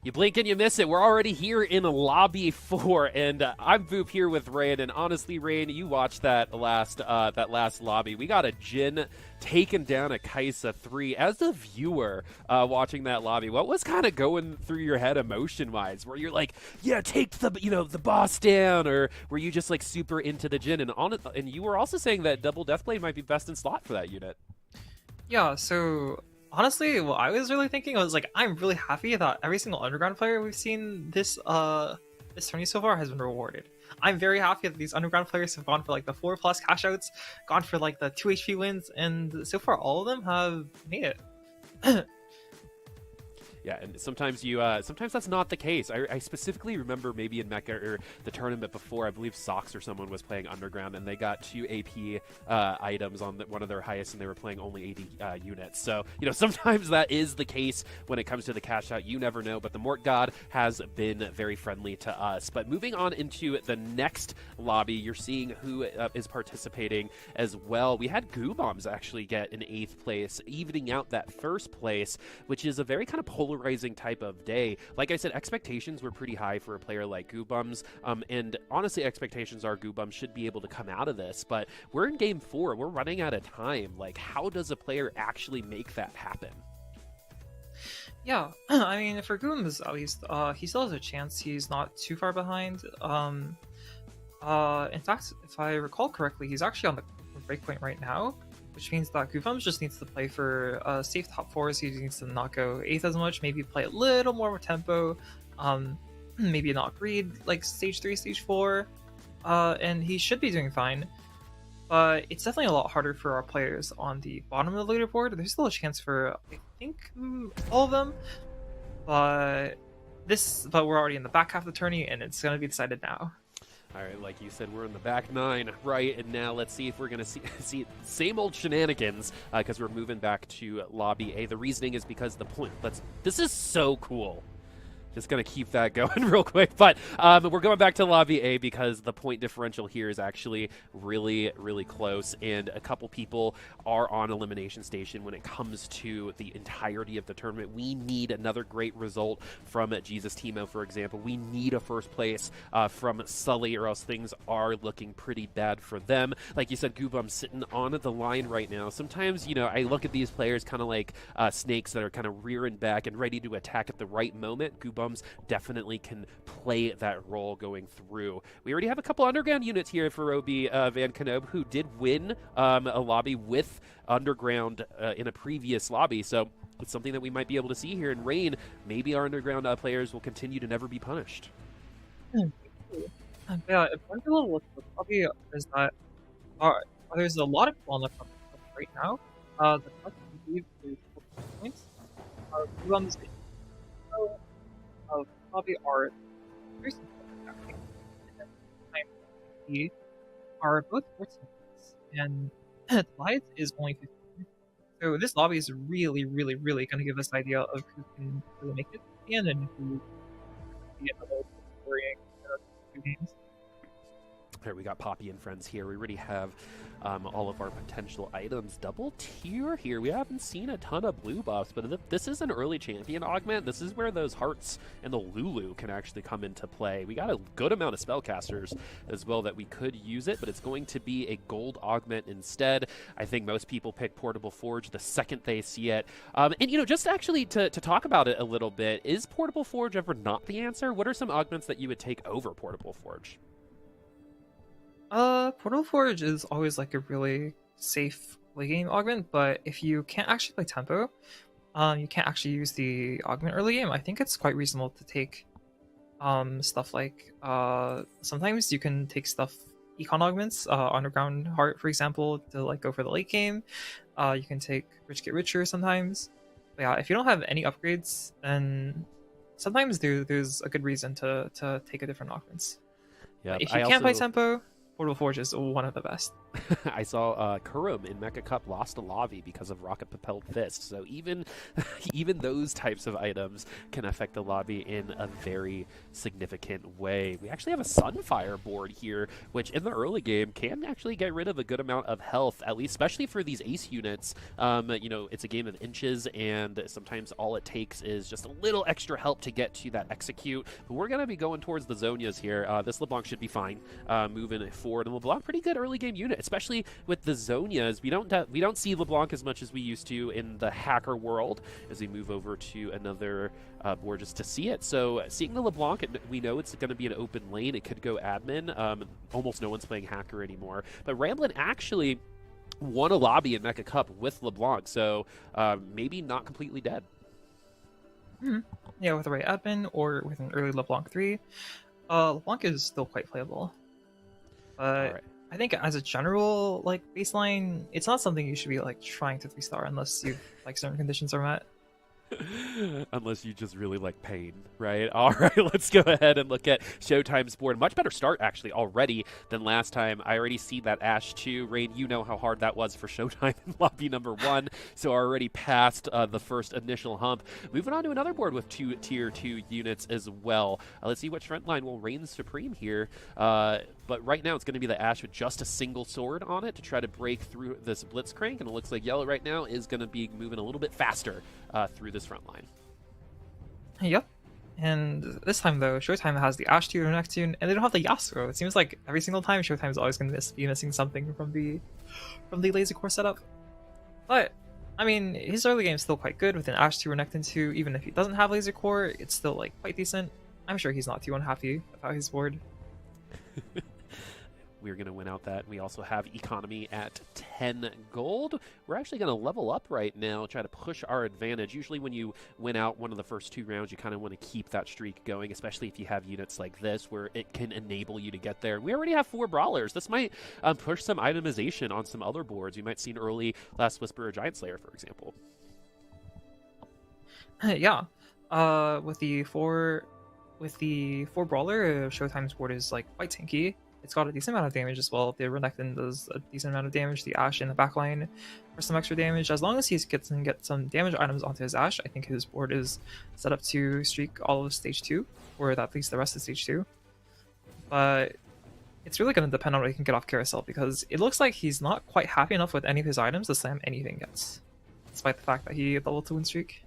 You blink and you miss it. We're already here in lobby 4, and I'm Boop here with Rain. And honestly, Rain, you watched that last lobby. We got a Jin taking down a Kaisa 3. As a viewer watching that lobby, what was kind of going through your head emotion-wise? Where you're like, yeah, take the boss down, or were you just like super into the Jin? And you were also saying that Double Deathblade might be best in slot for that unit. Yeah, so honestly, what I was really thinking was like, I'm really happy that every single underground player we've seen this tourney so far has been rewarded. I'm very happy that these underground players have gone for like the 4+ cash outs, gone for like the 2 HP wins, and so far all of them have made it. Yeah, and sometimes sometimes that's not the case. I specifically remember maybe in Mecca or the tournament before, I believe Sox or someone was playing Underground, and they got 2 AP items on one of their highest, and they were playing only 80 units. So, sometimes that is the case when it comes to the cash out. You never know, but the Mort God has been very friendly to us. But moving on into the next lobby, you're seeing who is participating as well. We had Goo Bombs actually get an 8th place, evening out that 1st place, which is a very kind of polarizing type of day. Like I said, expectations were pretty high for a player like Goobums, and honestly, expectations are Goobums should be able to come out of this, but we're in game 4. We're running out of time. Like, how does a player actually make that happen? Yeah, I mean, for Goobums, at least, he still has a chance. He's not too far behind. In fact, if I recall correctly, he's actually on the breakpoint right now, which means that Goofums just needs to play for safe top 4s. He needs to not go 8th as much, maybe play a little more tempo, maybe not greed like stage 3, stage 4, and he should be doing fine. But it's definitely a lot harder for our players on the bottom of the leaderboard. There's still a chance for, I think, all of them, but we're already in the back half of the tourney, and it's going to be decided now. All right, like you said, we're in the back 9, right? And now let's see if we're going to see same old shenanigans because we're moving back to Lobby A. The reasoning is because this is so cool. Just going to keep that going real quick. But we're going back to Lobby A because the point differential here is actually really, really close. And a couple people are on Elimination Station when it comes to the entirety of the tournament. We need another great result from Jesus Timo, for example. We need a 1st place from Sully, or else things are looking pretty bad for them. Like you said, Goobum's sitting on the line right now. Sometimes, I look at these players kind of like snakes that are kind of rearing back and ready to attack at the right moment. Goobum definitely can play that role going through. We already have a couple underground units here for Roby Van Knob, who did win a lobby with underground in a previous lobby, so it's something that we might be able to see here in Rain. Maybe our underground players will continue to never be punished. Yeah, one little look at the lobby is that there's a lot of people on the front right now. The first leave is 4 points. Goobums of lobby are very simple, and are both 14 points, and Lights is only 15. So this lobby is really, really, really going to give us an idea of who can really make it at the end and who can be in the whole worrying 2 games. Here we got Poppy and friends here. We already have all of our potential items. Double tier here. We haven't seen a ton of blue buffs, but this is an early champion augment. This is where those hearts and the Lulu can actually come into play. We got a good amount of spellcasters as well that we could use it, but it's going to be a gold augment instead. I think most people pick Portable Forge the second they see it. And just actually to talk about it a little bit, is Portable Forge ever not the answer? What are some augments that you would take over Portable Forge? Portal Forge is always like a really safe late game augment, but if you can't actually play tempo, you can't actually use the augment early game. I think it's quite reasonable to take stuff like sometimes you can take stuff econ augments, underground heart for example, to like go for the late game. You can take rich get richer sometimes. But yeah, if you don't have any upgrades, then sometimes there's a good reason to take a different augments. Yeah, if you can't play tempo, Portal Forge is one of the best. I saw Kurum in Mecha Cup lost a Lavi because of rocket propelled fist. So even even those types of items can affect the lobby in a very significant way. We actually have a Sunfire board here, which in the early game can actually get rid of a good amount of health, at least especially for these ace units. You know, it's a game of inches, and sometimes all it takes is just a little extra help to get to that execute. But we're gonna be going towards the Zonias here. This LeBlanc should be fine moving forward, and LeBlanc pretty good early game unit, especially with the Zonias. We don't see LeBlanc as much as we used to in the hacker world as we move over to another board just to see it. So seeing the LeBlanc, we know it's going to be an open lane. It could go admin. Almost no one's playing hacker anymore. But Ramblin actually won a lobby in Mecha Cup with LeBlanc, so maybe not completely dead. Yeah, with the right admin or with an early LeBlanc 3, LeBlanc is still quite playable. But Right. I think as a general like baseline, it's not something you should be like trying to 3-star unless you like certain conditions are met. Unless you just really like pain, right? All right, let's go ahead and look at Showtime's board. Much better start, actually, already than last time. I already see that Ash 2. Rain, you know how hard that was for Showtime in lobby number 1, so already past the first initial hump. Moving on to another board with 2 tier 2 units as well. Let's see which front line will reign supreme here. But right now, it's going to be the Ash with just a single sword on it to try to break through this Blitzcrank, and it looks like Yellow right now is going to be moving a little bit faster through this front line. Yep. And this time though, Showtime has the Ash 2 Neptune, and they don't have the Yasuo. It seems like every single time Showtime is always going to be missing something from the laser core setup. But I mean, his early game is still quite good with an Ash 2 or Nectin 2. Even if he doesn't have laser core, it's still like quite decent. I'm sure he's not too unhappy about his board. We're going to win out that. We also have economy at 10 gold. We're actually going to level up right now, try to push our advantage. Usually when you win out one of the first 2 rounds, you kind of want to keep that streak going, especially if you have units like this where it can enable you to get there. We already have 4 brawlers. This might push some itemization on some other boards. You might see an early Last Whisper or Giant Slayer, for example. Yeah. With the four brawler, Showtime's board is like quite tanky. It's got a decent amount of damage as well. The Renekton does a decent amount of damage. The Ash in the backline for some extra damage. As long as he can get some damage items onto his Ash, I think his board is set up to streak all of stage 2, or at least the rest of stage 2. But it's really going to depend on what he can get off Carousel, because it looks like he's not quite happy enough with any of his items to slam anything gets, despite the fact that he level 2 win streak.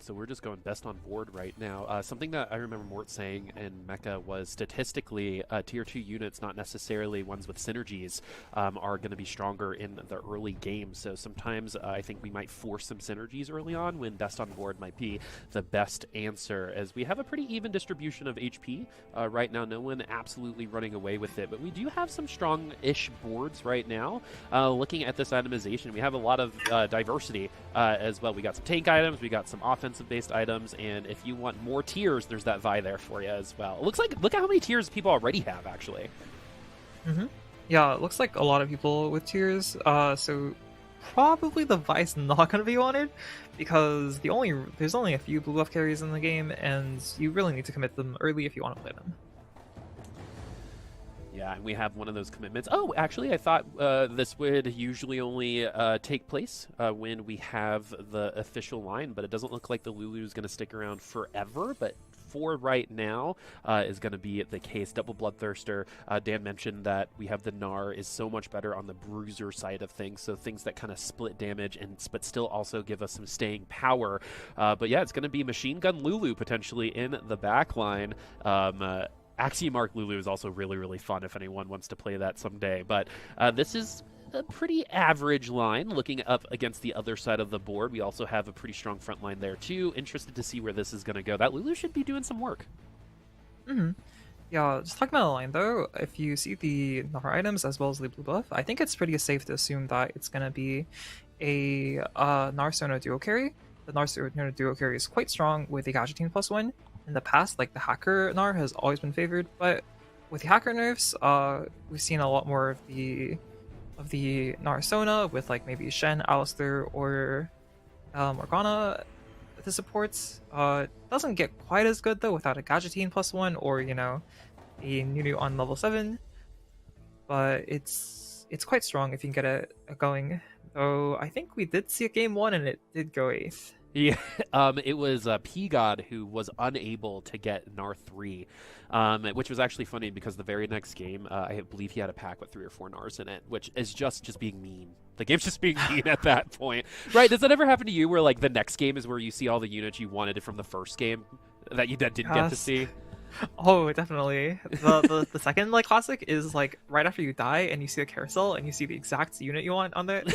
So we're just going best on board right now. Something that I remember Mort saying in Mecha was statistically tier 2 units, not necessarily ones with synergies, are going to be stronger in the early game. So sometimes I think we might force some synergies early on when best on board might be the best answer, as we have a pretty even distribution of HP right now. No one absolutely running away with it, but we do have some strong-ish boards right now. Looking at this itemization, we have a lot of diversity as well. We got some tank items, we got some offensive-based items, and if you want more tiers, there's that Vi there for you as well. It looks like, look at how many tiers people already have, actually. Yeah, it looks like a lot of people with tiers, so probably the Vi's not going to be wanted, because there's only a few blue buff carries in the game, and you really need to commit them early if you want to play them. Yeah, and we have one of those commitments. Oh, actually, I thought this would usually only take place when we have the official line, but it doesn't look like the Lulu is going to stick around forever, but for right now is going to be the case. Double Bloodthirster, Dan mentioned that we have the Gnar is so much better on the bruiser side of things, so things that kind of split damage but still also give us some staying power. But yeah, it's going to be Machine Gun Lulu potentially in the back line. Axiomark Lulu is also really, really fun if anyone wants to play that someday. But this is a pretty average line looking up against the other side of the board. We also have a pretty strong front line there too. Interested to see where this is going to go. That Lulu should be doing some work. Yeah, just talking about the line though, if you see the Gnar items as well as the blue buff, I think it's pretty safe to assume that it's going to be a Gnar Sona duo carry. The Gnar Sona duo carry is quite strong with the Gadgeting +1. In the past, like the Hacker Gnar has always been favored, but with the Hacker nerfs, we've seen a lot more of the Gnar Sona with like maybe Shen, Alistair, or Morgana the supports. Doesn't get quite as good though without a Gadgeting +1 or, you know, a Nunu on level 7. but it's quite strong if you can get it going. Though I think we did see a game one and it did go 8th. Yeah, it was P-God who was unable to get NAR 3, which was actually funny because the very next game, I believe he had a pack with 3 or 4 NARs in it, which is just being mean. The game's just being mean at that point. Right, does that ever happen to you where, like, the next game is where you see all the units you wanted from the first game that you didn't get to see? Oh, definitely. The second like classic is like right after you die and you see a carousel and you see the exact unit you want on it.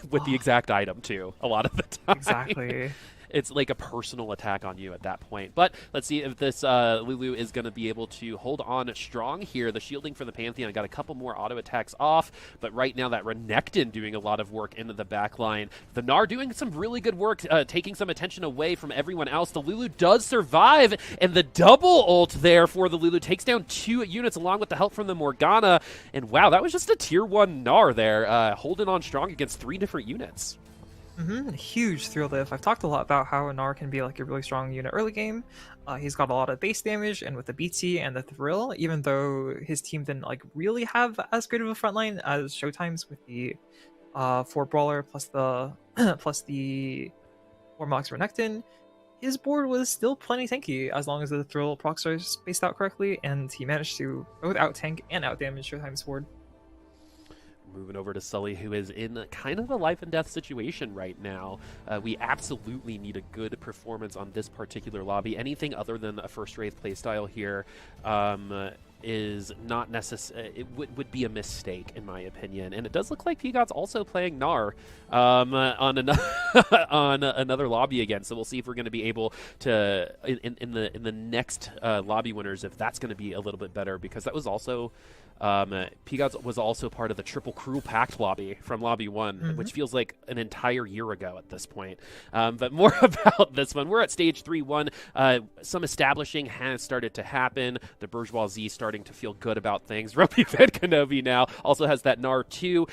With the exact item, too, a lot of the time. Exactly. It's like a personal attack on you at that point. But let's see if this Lulu is going to be able to hold on strong here. The shielding for the Pantheon got a couple more auto attacks off, but right now that Renekton doing a lot of work into the back line. The Gnar doing some really good work, taking some attention away from everyone else. The Lulu does survive, and the double ult there for the Lulu takes down 2 units along with the help from the Morgana. And wow, that was just a tier 1 Gnar there, holding on strong against 3 different units. Huge thrill lift. I've talked a lot about how Anar can be like a really strong unit early game. He's got a lot of base damage, and with the BT and the thrill, even though his team didn't like really have as great of a frontline as Showtime's with the 4 brawler plus the plus the 4 Mox Renekton, his board was still plenty tanky as long as the thrill procs are spaced out correctly, and he managed to both out tank and out damage Showtime's board. Moving over to Sully, who is in kind of a life and death situation right now. We absolutely need a good performance on this particular lobby. Anything other than a first Wraith playstyle here is not necessary. It would be a mistake, in my opinion. And it does look like P-God's also playing Gnar on another lobby again. So we'll see if we're going to be able to in the next lobby winners, if that's going to be a little bit better, because that was also. P-Gods was also part of the Triple Cruel Pact lobby from Lobby 1, which feels like an entire year ago at this point. But more about this one. We're at Stage 3-1. Some establishing has started to happen. The Bourgeoisie starting to feel good about things. Ropey Fed Kenobi now also has that Gnar 2.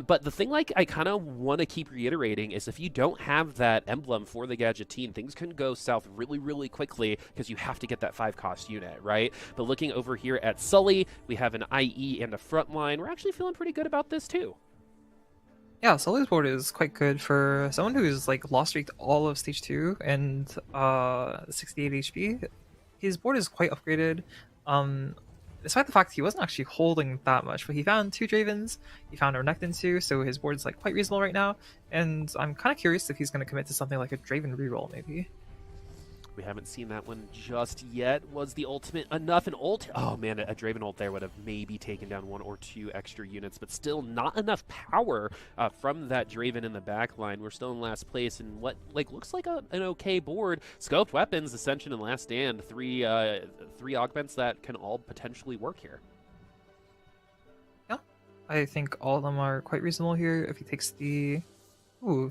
But the thing like I kind of want to keep reiterating is if you don't have that emblem for the Gadgettine, things can go south really, really quickly because you have to get that 5-cost unit, right? But looking over here at Sully, we have an IE and a front line. We're actually feeling pretty good about this too. Yeah, Sully's board is quite good for someone who's like lost streaked all of stage 2 and 68 HP. His board is quite upgraded. Despite the fact he wasn't actually holding that much, but he found 2 Dravens, he found a Renekton too, so his board is like quite reasonable right now. And I'm kind of curious if he's going to commit to something like a Draven reroll maybe. We haven't seen that one just yet. Was the ultimate enough? An ult? Oh man, a Draven ult there would have maybe taken down 1 or 2 extra units, but still not enough power from that Draven in the back line. We're still in last place in what looks like an okay board. Scoped weapons, Ascension, and Last Stand. 3 augments that can all potentially work here. Yeah, I think all of them are quite reasonable here. If he takes the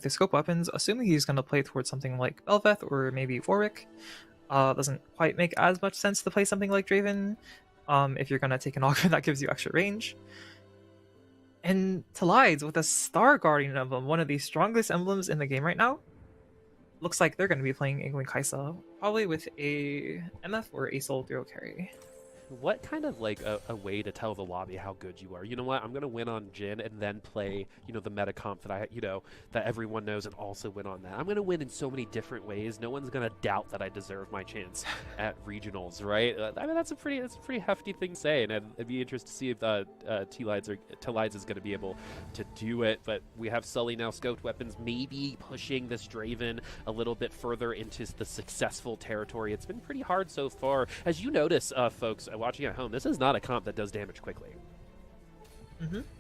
scope weapons, assuming he's going to play towards something like Belveth or maybe Warwick. Doesn't quite make as much sense to play something like Draven if you're going to take an augment that gives you extra range. And Talides with a Star Guardian emblem, one of the strongest emblems in the game right now. Looks like they're going to be playing Ingwin Kaisa, probably with a MF or a Soul duo carry. What kind of like a way to tell the lobby how good you are? You know what? I'm gonna win on Jhin and then play, the meta comp that that everyone knows and also win on that. I'm gonna win in so many different ways. No one's gonna doubt that I deserve my chance at regionals, right? I mean, that's a pretty hefty thing to say, and I'd be interested to see if Talides is gonna be able to do it. But we have Sully now, scoped weapons, maybe pushing this Draven a little bit further into the successful territory. It's been pretty hard so far, as you notice, folks. Watching at home, this is not a comp that does damage quickly.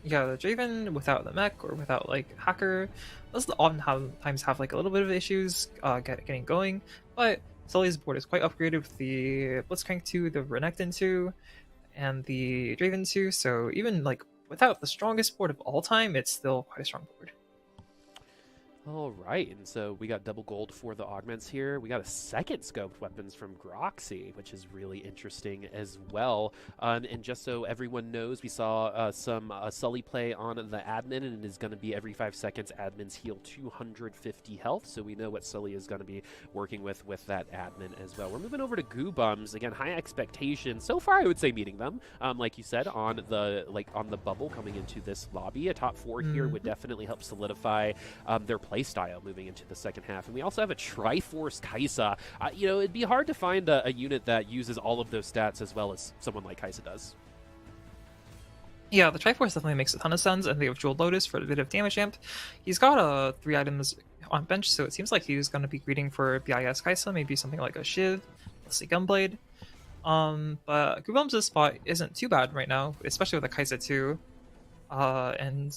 Yeah, the Draven without the mech or without like hacker, those oftentimes have like a little bit of issues getting going. But Sully's board is quite upgraded with the Blitzcrank 2, the Renekton 2, and the Draven 2. So even like without the strongest board of all time, it's still quite a strong board. All right, and so we got double gold for the augments here. We got a second scoped weapons from Groxy, which is really interesting as well. And just so everyone knows, we saw some Sully play on the admin, and it is going to be every 5 seconds admins heal 250 health. So we know what Sully is going to be working with that admin as well. We're moving over to Goo Bums. Again, high expectations. So far, I would say meeting them, like you said, on the bubble coming into this lobby. A top 4 here would definitely help solidify their playstyle moving into the second half. And we also have a Triforce Kai'Sa. It'd be hard to find a unit that uses all of those stats as well as someone like Kai'Sa does. Yeah, the Triforce definitely makes a ton of sense, and they have Jewel Lotus for a bit of damage amp. He's got 3 items on bench, so it seems like he's going to be greeting for BIS Kai'Sa, maybe something like a Shiv, let's say Gunblade. But Goobums' spot isn't too bad right now, especially with a Kai'Sa too. And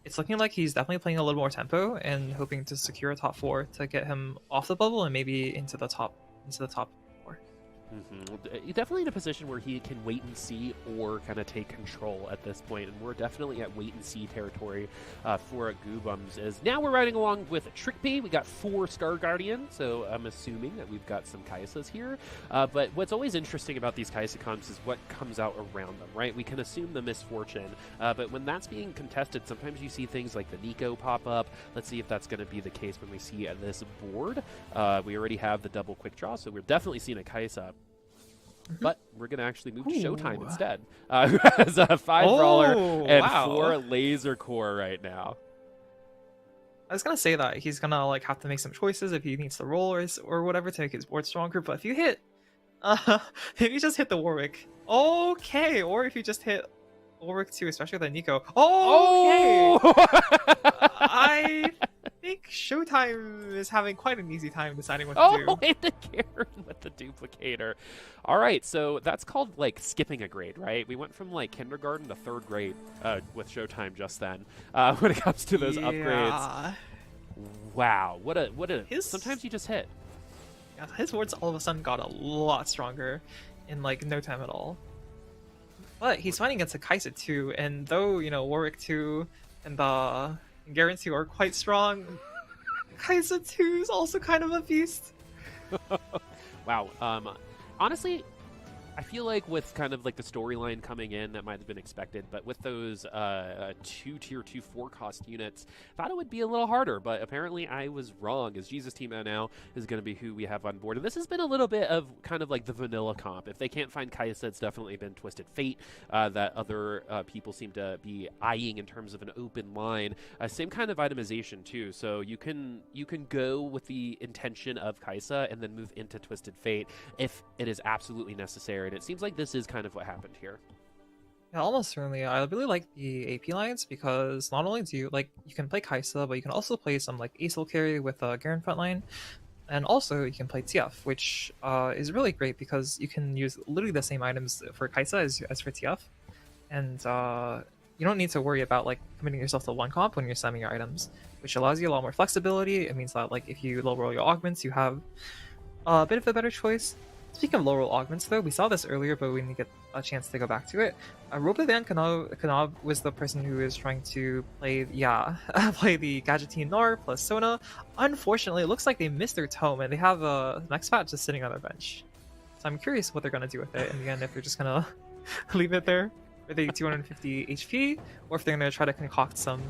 it's looking like he's definitely playing a little more tempo and hoping to secure a top 4 to get him off the bubble and maybe into the top 4. Definitely in a position where he can wait and see or kind of take control at this point, and we're definitely at wait and see territory for Goobums. As now we're riding along with Trickbee. We got 4 Star Guardian, so I'm assuming that we've got some Kai'Sas here. But what's always interesting about these Kai'Sa comps is what comes out around them, right? We can assume the misfortune, but when that's being contested, sometimes you see things like the Nico pop up. Let's see if that's going to be the case when we see this board. We already have the double quick draw, so we're definitely seeing a Kai'Sa. But we're going to actually move to Showtime instead. Who has a 5 Brawler and 4 Laser Core right now. I was going to say that he's going to have to make some choices if he needs to roll or whatever to make his board stronger. But if you hit... if you just hit the Warwick... Okay! Or if you just hit Warwick too, especially with the Nico... Okay! Oh! I think Showtime is having quite an easy time deciding what to do. Oh, and the Garen with the duplicator. All right, so that's called skipping a grade, right? We went from kindergarten to 3rd grade with Showtime just then when it comes to those upgrades. Wow, what a sometimes you just hit. Yeah, his wards all of a sudden got a lot stronger in no time at all. But he's fighting against a Kai'Sa too, and though Warwick 2 and the Garen 2 are quite strong, Kai'Sa 2 is also kind of a beast. Wow. Honestly, I feel like with kind of the storyline coming in, that might have been expected, but with those 2 tier 2 4-cost units, thought it would be a little harder, but apparently I was wrong, as Jesus Team now is going to be who we have on board. And this has been a little bit of kind of the vanilla comp. If they can't find Kai'Sa, it's definitely been Twisted Fate that other people seem to be eyeing in terms of an open line. Same kind of itemization too, so you can go with the intention of Kai'Sa and then move into Twisted Fate if it is absolutely necessary. And it seems like this is kind of what happened here. Yeah, almost certainly. I really like the AP lines because not only do you can play Kai'Sa, but you can also play some ASL carry with Garen frontline, and also you can play TF, which is really great because you can use literally the same items for Kai'Sa as for TF, and you don't need to worry about committing yourself to one comp when you're spamming your items, which allows you a lot more flexibility. It means that if you low roll your augments, you have a bit of a better choice. Speaking of low roll augments, though, we saw this earlier, but we didn't get a chance to go back to it. Robovan Kanab was the person who was trying to play the Gadgeteam Gnar plus Sona. Unfortunately, it looks like they missed their tome, and they have a Mexpat just sitting on their bench. So I'm curious what they're going to do with it in the end, if they're just going to leave it there with a 250 HP, or if they're going to try to concoct some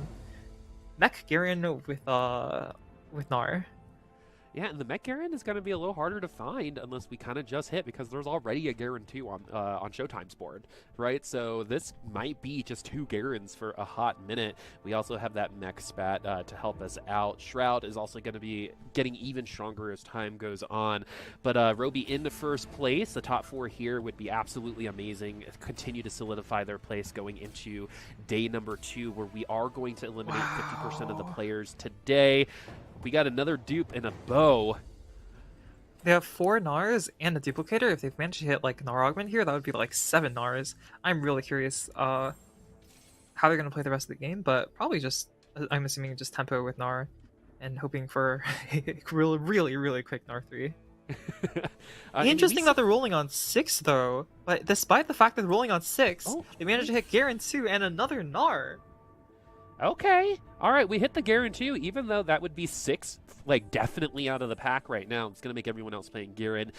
Mech Garen with Gnar. Yeah, and the Mech Garen is going to be a little harder to find unless we kind of just hit, because there's already a Garen 2 on Showtime's board, right? So this might be just 2 Garens for a hot minute. We also have that Mech Spat to help us out. Shroud is also going to be getting even stronger as time goes on. But Roby in the first place. The top 4 here would be absolutely amazing. Continue to solidify their place going into day number 2, where we are going to eliminate 50% of the players today. We got another dupe and a bow. They have 4 Gnars and a duplicator. If they've managed to hit Gnar augment here, that would be 7 Gnars. I'm really curious how they're going to play the rest of the game, but probably just, I'm assuming, just tempo with Gnar and hoping for a really, really quick Gnar 3. Interesting that they're rolling on 6, though. But despite the fact that they're rolling on 6, they managed to hit Garen 2 and another Gnar. Okay. All right, we hit the Garen too, even though that would be 6, like, definitely out of the pack right now. It's going to make everyone else playing Garen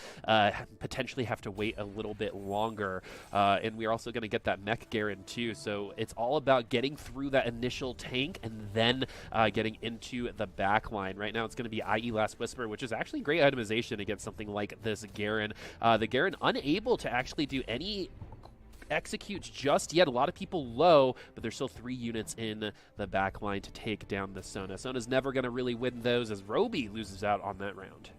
potentially have to wait a little bit longer. And we're also going to get that mech Garen too. So it's all about getting through that initial tank and then getting into the back line. Right now it's going to be IE Last Whisper, which is actually great itemization against something like this Garen. The Garen unable to actually do any executes just yet. A lot of people low, but there's still 3 units in the back line to take down the Sona. Sona's never going to really win those as Roby loses out on that round.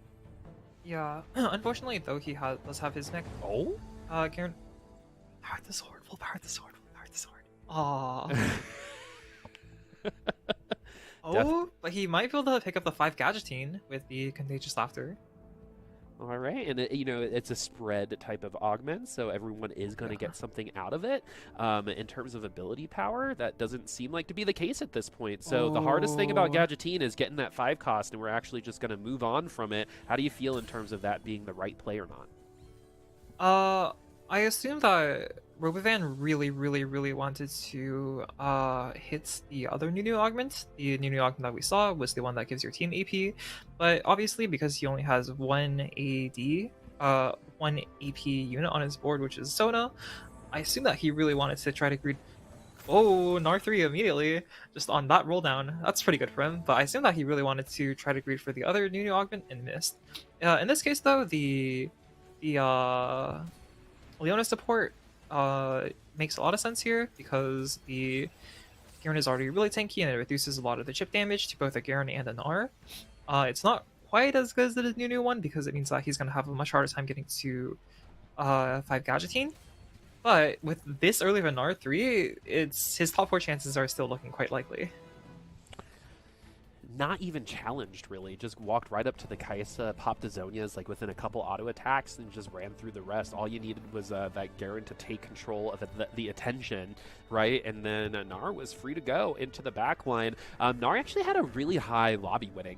Yeah, unfortunately though, he does have his mech. Oh? Garen, power the sword, full power the sword, full power the sword. Aww. Oh, but he might be able to pick up the 5 Gadgeting with the Contagious Laughter. All right, and it's a spread type of augment, so everyone is going to get something out of it. In terms of ability power, that doesn't seem like to be the case at this point. So the hardest thing about Gadgeting is getting that 5 cost, and we're actually just going to move on from it. How do you feel in terms of that being the right play or not? I assume that Robovan really wanted to hit the other new augment. The new augment that we saw was the one that gives your team AP, but obviously because he only has 1 AD, 1 AP unit on his board, which is Sona, I assume that he really wanted to try to greed. Oh, Nar 3 immediately, just on that roll down. That's pretty good for him, but I assume that he really wanted to try to greed for the other new augment and missed. In this case though, the Leona support makes a lot of sense here because the Garen is already really tanky and it reduces a lot of the chip damage to both a Garen and a Gnar. It's not quite as good as the new one because it means that he's going to have a much harder time getting to 5 Gadgeting. But with this early of a Gnar 3, his top 4 chances are still looking quite likely. Not even challenged, really. Just walked right up to the Kaisa, popped the Zonias like within a couple auto attacks, and just ran through the rest. All you needed was that Garen to take control of the attention, right? And then Gnar was free to go into the back line. Gnar actually had a really high lobby winning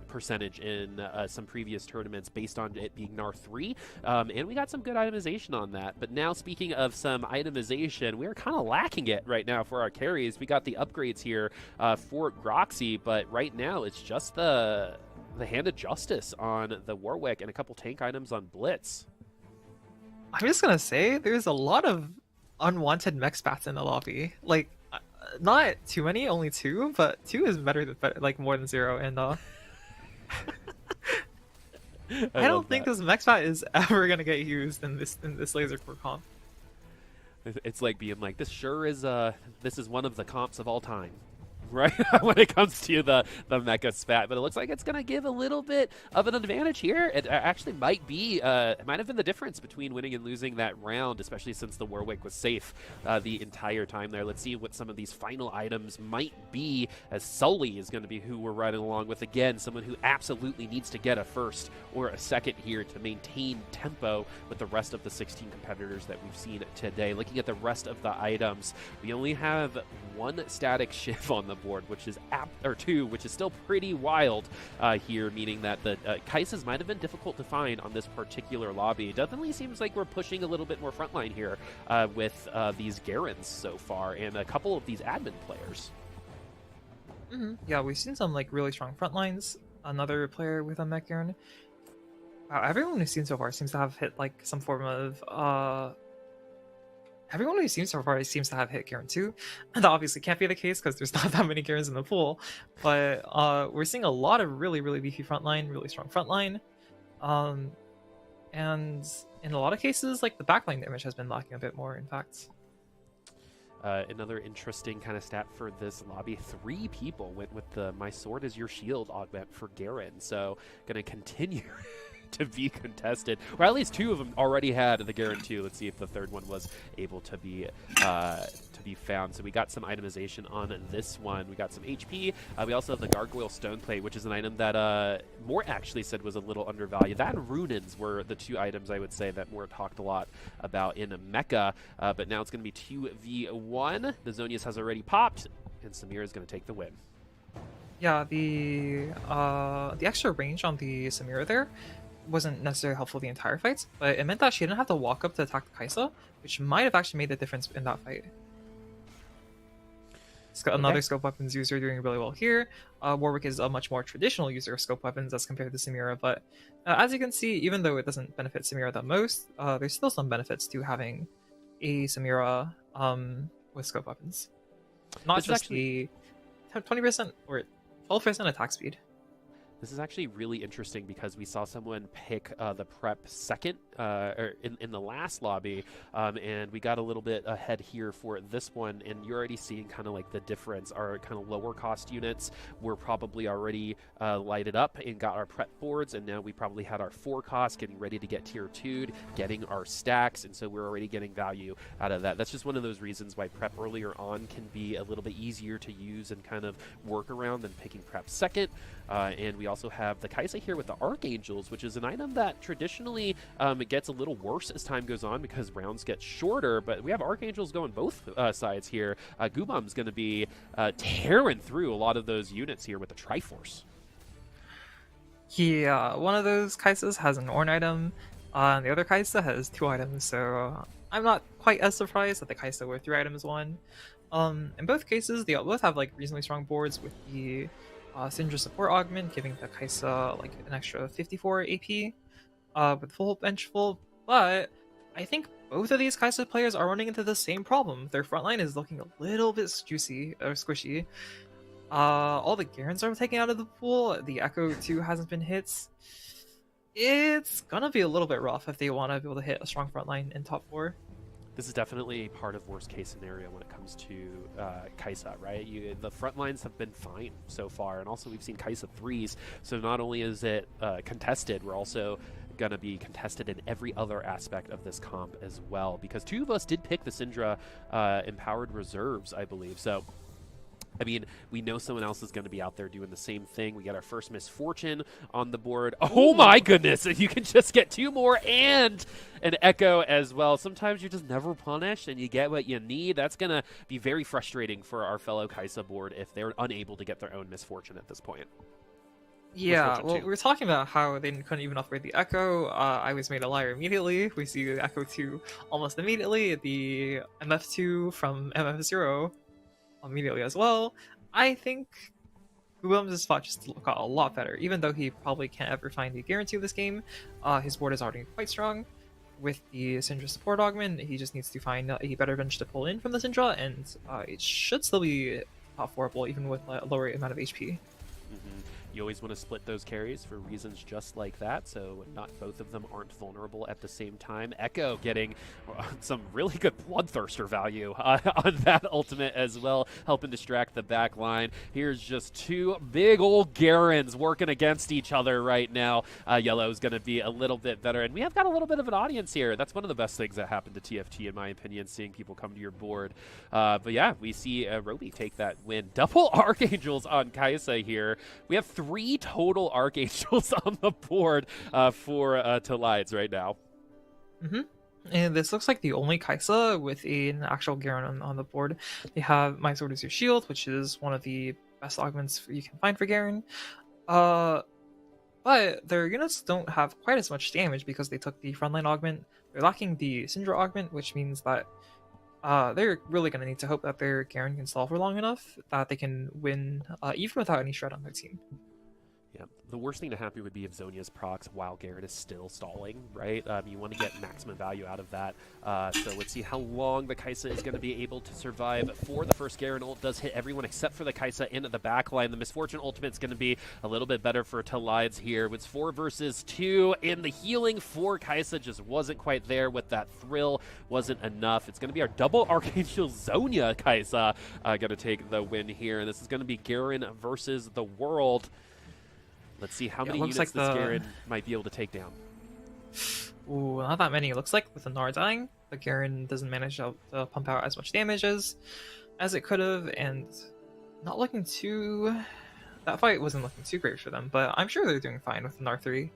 percentage in some previous tournaments based on it being Gnar 3, and we got some good itemization on that. But now, speaking of some itemization, we're kind of lacking it right now for our carries. We got the upgrades here for Groxy, but right now it's just the Hand of Justice on the Warwick and a couple tank items on Blitz. I'm just gonna say there's a lot of unwanted mech spats in the lobby. Like, not too many, only 2, but 2 is better than like more than 0. And I don't think this mech spat is ever gonna get used in this laser core comp. It's like being like, this sure is this is one of the comps of all time, right? When it comes to the mecha spat, but it looks like it's going to give a little bit of an advantage here. It actually might be, it might have been the difference between winning and losing that round, especially since the Warwick was safe the entire time there. Let's see what some of these final items might be, as Sully is going to be who we're riding along with. Again, someone who absolutely needs to get a first or a second here to maintain tempo with the rest of the 16 competitors that we've seen today. Looking at the rest of the items, we only have 1 static shiv on the board, which is 2, which is still pretty wild here, meaning that the Kaisas might have been difficult to find on this particular lobby. It definitely seems like we're pushing a little bit more frontline here with these Garens so far, and a couple of these admin players. Yeah, we've seen some like really strong front lines. Another player with a mech Garen. Wow, everyone we've seen so far seems to have hit like some form of everyone we've seen so far seems to have hit Garen 2. That obviously can't be the case because there's not that many Garens in the pool. But we're seeing a lot of really beefy frontline, really strong frontline. And in a lot of cases, like the backline damage has been lacking a bit more, in fact. Another interesting kind of stat for this lobby, 3 people went with the My Sword is Your Shield augment for Garen. So going to continue to be contested, or at least 2 of them already had the Garen 2. Let's see if the third one was able to be found. So we got some itemization on this one. We got some HP. We also have the Gargoyle Stoneplate, which is an item that Mort actually said was a little undervalued. That and Runins were the 2 items I would say that Mort talked a lot about in Mecha, but now it's going to be 2v1. The Zonius has already popped, and Samira is going to take the win. Yeah, the extra range on the Samira there wasn't necessarily helpful the entire fight, but it meant that she didn't have to walk up to attack the Kaisa, which might have actually made the difference in that fight. Another scope weapons user doing really well here. Warwick is a much more traditional user of scope weapons as compared to Samira, but as you can see, even though it doesn't benefit Samira the most, there's still some benefits to having a Samira with scope weapons. Not just the 20% or 12% attack speed. This is actually really interesting because we saw someone pick the prep second or in the last lobby, and we got a little bit ahead here for this one, and you're already seeing kind of like the difference. Our kind of lower cost units were probably already lighted up and got our prep boards, and now we probably had our 4 costs getting ready to get tier 2'd, getting our stacks, and so we're already getting value out of that. That's just one of those reasons why prep earlier on can be a little bit easier to use and kind of work around than picking prep second. And we also have the Kaisa here with the Archangels, which is an item that traditionally it gets a little worse as time goes on because rounds get shorter, but we have Archangels going both sides here. Gubam's going to be tearing through a lot of those units here with the Triforce. Yeah, one of those Kaisas has an Ornn item, and the other Kaisa has 2 items, so I'm not quite as surprised that the Kaisa with 3 items won. In both cases, they both have like reasonably strong boards with the Syndra support augment, giving the Kaisa like an extra 54 AP with full bench full, but I think both of these Kaisa players are running into the same problem. Their front line is looking a little bit juicy or squishy. All the Garens are taken out of the pool. The Echo 2 hasn't been hit. It's gonna be a little bit rough if they want to be able to hit a strong front line in top 4. This is definitely part of worst case scenario when it comes to Kaisa, right? The front lines have been fine so far, and also we've seen Kaisa 3s, so not only is it contested, we're also going to be contested in every other aspect of this comp as well, because 2 of us did pick the Syndra Empowered Reserves, I believe, so I mean, we know someone else is going to be out there doing the same thing. We got our first Misfortune on the board. Oh my goodness, if you can just get 2 more and an Echo as well. Sometimes you're just never punished and you get what you need. That's going to be very frustrating for our fellow Kaisa board if they're unable to get their own Misfortune at this point. Yeah, well, we were talking about how they couldn't even upgrade the Echo. I was made a liar immediately. We see the Echo 2 almost immediately. The MF2 from MF0 immediately as well. I think Gubam's spot just got a lot better, even though he probably can't ever find the guarantee of this game. His board is already quite strong. With the Syndra support augment, he just needs to find a better bench to pull in from the Syndra, and it should still be top 4able even with a lower amount of HP. You always want to split those carries for reasons just like that, so not both of them aren't vulnerable at the same time. Echo getting some really good Bloodthirster value on that ultimate as well, helping distract the back line. Here's just 2 big old Garens working against each other right now. Yellow's going to be a little bit better, and we have got a little bit of an audience here. That's one of the best things that happened to TFT, in my opinion, seeing people come to your board. But yeah, we see Roby take that win. Double Archangels on Kaisa here. We have 3 total Archangels on the board for Talides right now. And this looks like the only Kaisa with an actual Garen on the board. They have My Sword Is Your Shield, which is one of the best augments you can find for Garen. But their units don't have quite as much damage because they took the frontline augment. They're lacking the Syndra augment, which means that they're really going to need to hope that their Garen can stall for long enough that they can win even without any shred on their team. Yeah, the worst thing to happen would be if Zhonya's procs while Garen is still stalling, right? You want to get maximum value out of that. So let's see how long the Kaisa is going to be able to survive. For the first Garen ult does hit everyone except for the Kaisa into the backline. The Misfortune ultimate is going to be a little bit better for Talides here. It's 4 versus 2, and the healing for Kaisa just wasn't quite there with that thrill. Wasn't enough. It's going to be our double Archangel Zhonya Kaisa going to take the win here, and this is going to be Garen versus the world. Let's see how many units like this Garen might be able to take down. Ooh, not that many. It looks like with the Gnar dying, the Garen doesn't manage to pump out as much damage as it could have, and not looking too... That fight wasn't looking too great for them, but I'm sure they're doing fine with the Gnar 3.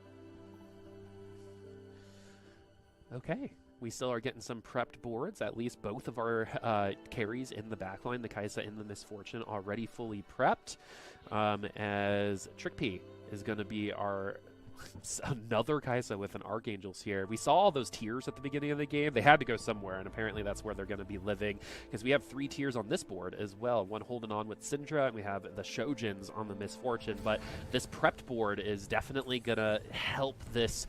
Okay. We still are getting some prepped boards. At least both of our carries in the backline, the Kaisa and the Misfortune, already fully prepped. As Trick P is going to be our Another Kaisa with an Archangels here. We saw all those tiers at the beginning of the game. They had to go somewhere, and apparently that's where they're going to be living, because we have 3 tiers on this board as well. One holding on with Syndra, and we have the Shojins on the Misfortune. But this prepped board is definitely going to help this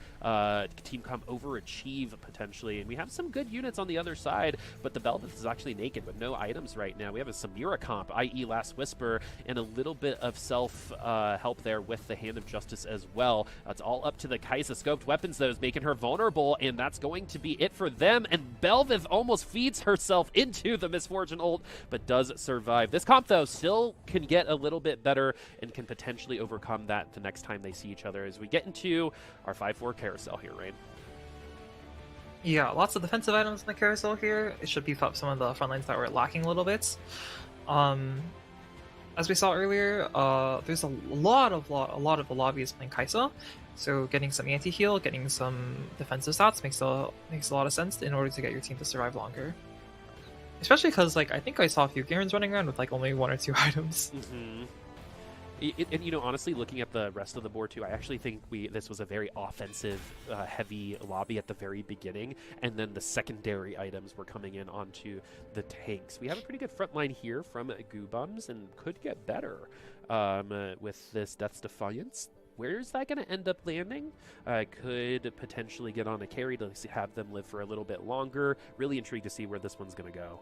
team come overachieve potentially. And we have some good units on the other side, but the Belveth is actually naked with no items right now. We have a Samira comp, i.e. Last Whisper, and a little bit of self-help there with the Hand of Justice as well. It's all up to the Kaisa. Scoped weapons, though, is making her vulnerable, and that's going to be it for them. And Belveth almost feeds herself into the Misfortune ult, but does survive. This comp, though, still can get a little bit better and can potentially overcome that the next time they see each other as we get into our 5-4 carousel here, Rain. Yeah, lots of defensive items in the carousel here. It should beef up some of the front lines that were lacking a little bit. As we saw earlier, there's a lot of the lobbies playing Kaisa, so getting some anti-heal, getting some defensive stats makes a lot of sense in order to get your team to survive longer. Especially because, like, I think I saw a few Garens running around with like only 1 or 2 items. Mm-hmm. And you know, honestly, looking at the rest of the board too, I actually think this was a very offensive, heavy lobby at the very beginning, and then the secondary items were coming in onto the tanks. We have a pretty good front line here from Goobums, and could get better with this Death's Defiance. Where's that going to end up landing? Could potentially get on a carry to have them live for a little bit longer. Really intrigued to see where this one's going to go.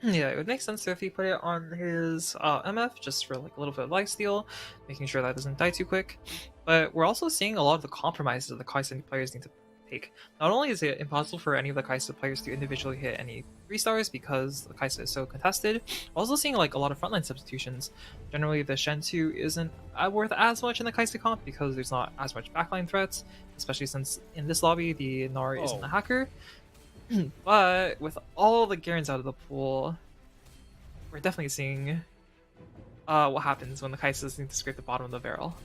Yeah, it would make sense if he put it on his MF, just for like a little bit of lifesteal, making sure that doesn't die too quick. But we're also seeing a lot of the compromises that the Kaisa players need to take. Not only is it impossible for any of the Kaisa players to individually hit any 3-stars because the Kaisa is so contested, we're also seeing like a lot of frontline substitutions. Generally, the Shen 2 isn't worth as much in the Kaisa comp because there's not as much backline threats, especially since in this lobby the Gnar isn't a hacker. But with all the Garens out of the pool, we're definitely seeing what happens when the Kaisas need to scrape the bottom of the barrel.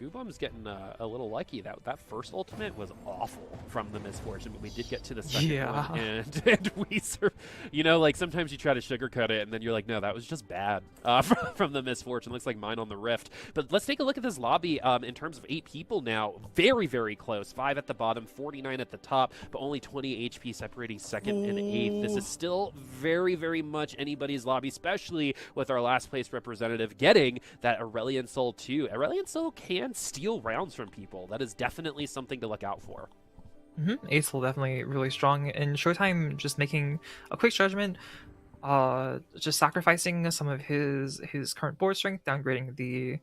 Goobum's getting a little lucky. That first ultimate was awful from the Misfortune, but we did get to the second one, and we, you know, like sometimes you try to sugarcoat it, and then you're like, no, that was just bad from the Misfortune. Looks like mine on the Rift. But let's take a look at this lobby in terms of 8 people now. Very, very close. 5 at the bottom, 49 at the top, but only 20 HP separating second and 8th. This is still very, very much anybody's lobby, especially with our last place representative getting that Aurelion Soul 2. Aurelion Soul can steal rounds from people. That is definitely something to look out for. Ace will definitely really strong, and Showtime just making a quick judgment, just sacrificing some of his current board strength, downgrading the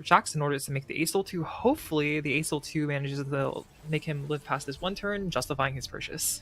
Jax in order to make the Ace 2. Hopefully the Ace 2 manages to make him live past this one turn, justifying his purchase.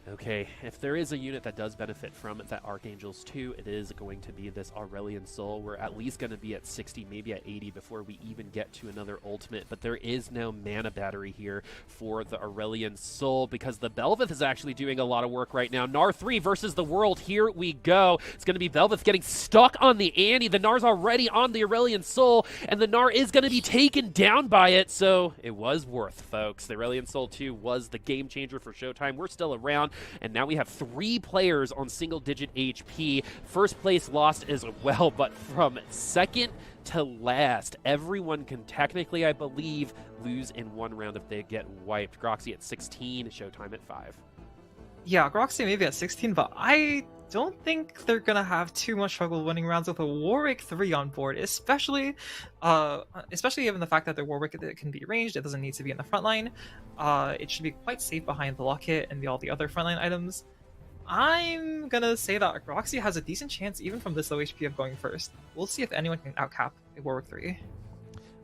Okay, if there is a unit that does benefit from that Archangels 2, it is going to be this Aurelion Soul. We're at least going to be at 60, maybe at 80 before we even get to another ultimate, but there is no mana battery here for the Aurelion Soul because the Belveth is actually doing a lot of work right now. Gnar 3 versus the world. Here we go. It's going to be Belveth getting stuck on the Annie. The Gnar's already on the Aurelion Soul, and the Gnar is going to be taken down by it, so it was worth, folks. The Aurelion Soul 2 was the game changer for Showtime. We're still around. And now we have 3 players on single-digit HP. First place lost as well, but from second to last, everyone can technically, I believe, lose in one round if they get wiped. Groxy at 16, Showtime at 5. Yeah, Groxy maybe at 16, but I don't think they're gonna have too much trouble winning rounds with a Warwick 3 on board, especially given the fact that their Warwick can be ranged. It doesn't need to be in the front line. It should be quite safe behind the Locket and all the other frontline items. I'm gonna say that Groxy has a decent chance, even from this low HP, of going first. We'll see if anyone can outcap a Warwick 3.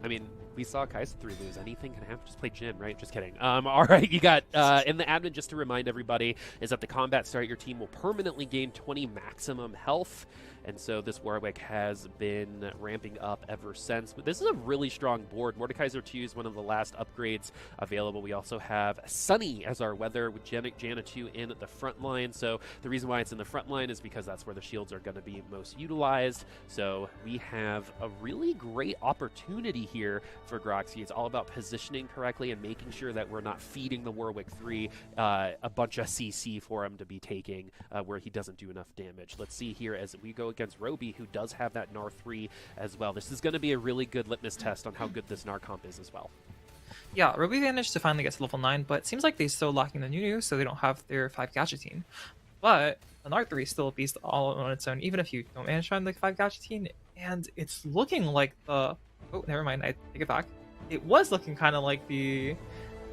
I mean, we saw Kaisa 3 lose. Anything can happen. Just play Jhin, right? Just kidding. All right, you got in the admin, just to remind everybody, is that the combat start, your team will permanently gain 20 maximum health. And so this Warwick has been ramping up ever since. But this is a really strong board. Mordekaiser 2 is one of the last upgrades available. We also have Sunny as our weather with Janna 2 in the front line. So the reason why it's in the front line is because that's where the shields are going to be most utilized. So we have a really great opportunity here for Groxy. It's all about positioning correctly and making sure that we're not feeding the Warwick 3 a bunch of CC for him to be taking where he doesn't do enough damage. Let's see here as we go against Roby, who does have that Gnar 3 as well. This is going to be a really good litmus test on how good this Gnar comp is as well. Yeah, Roby managed to finally get to level 9, but it seems like they're still lacking the Nunu, so they don't have their 5 gadgeting. But the Gnar 3 is still a beast all on its own, even if you don't manage to find the 5 gadgeting, and it's looking like the... Oh, never mind, I take it back. It was looking kind of like the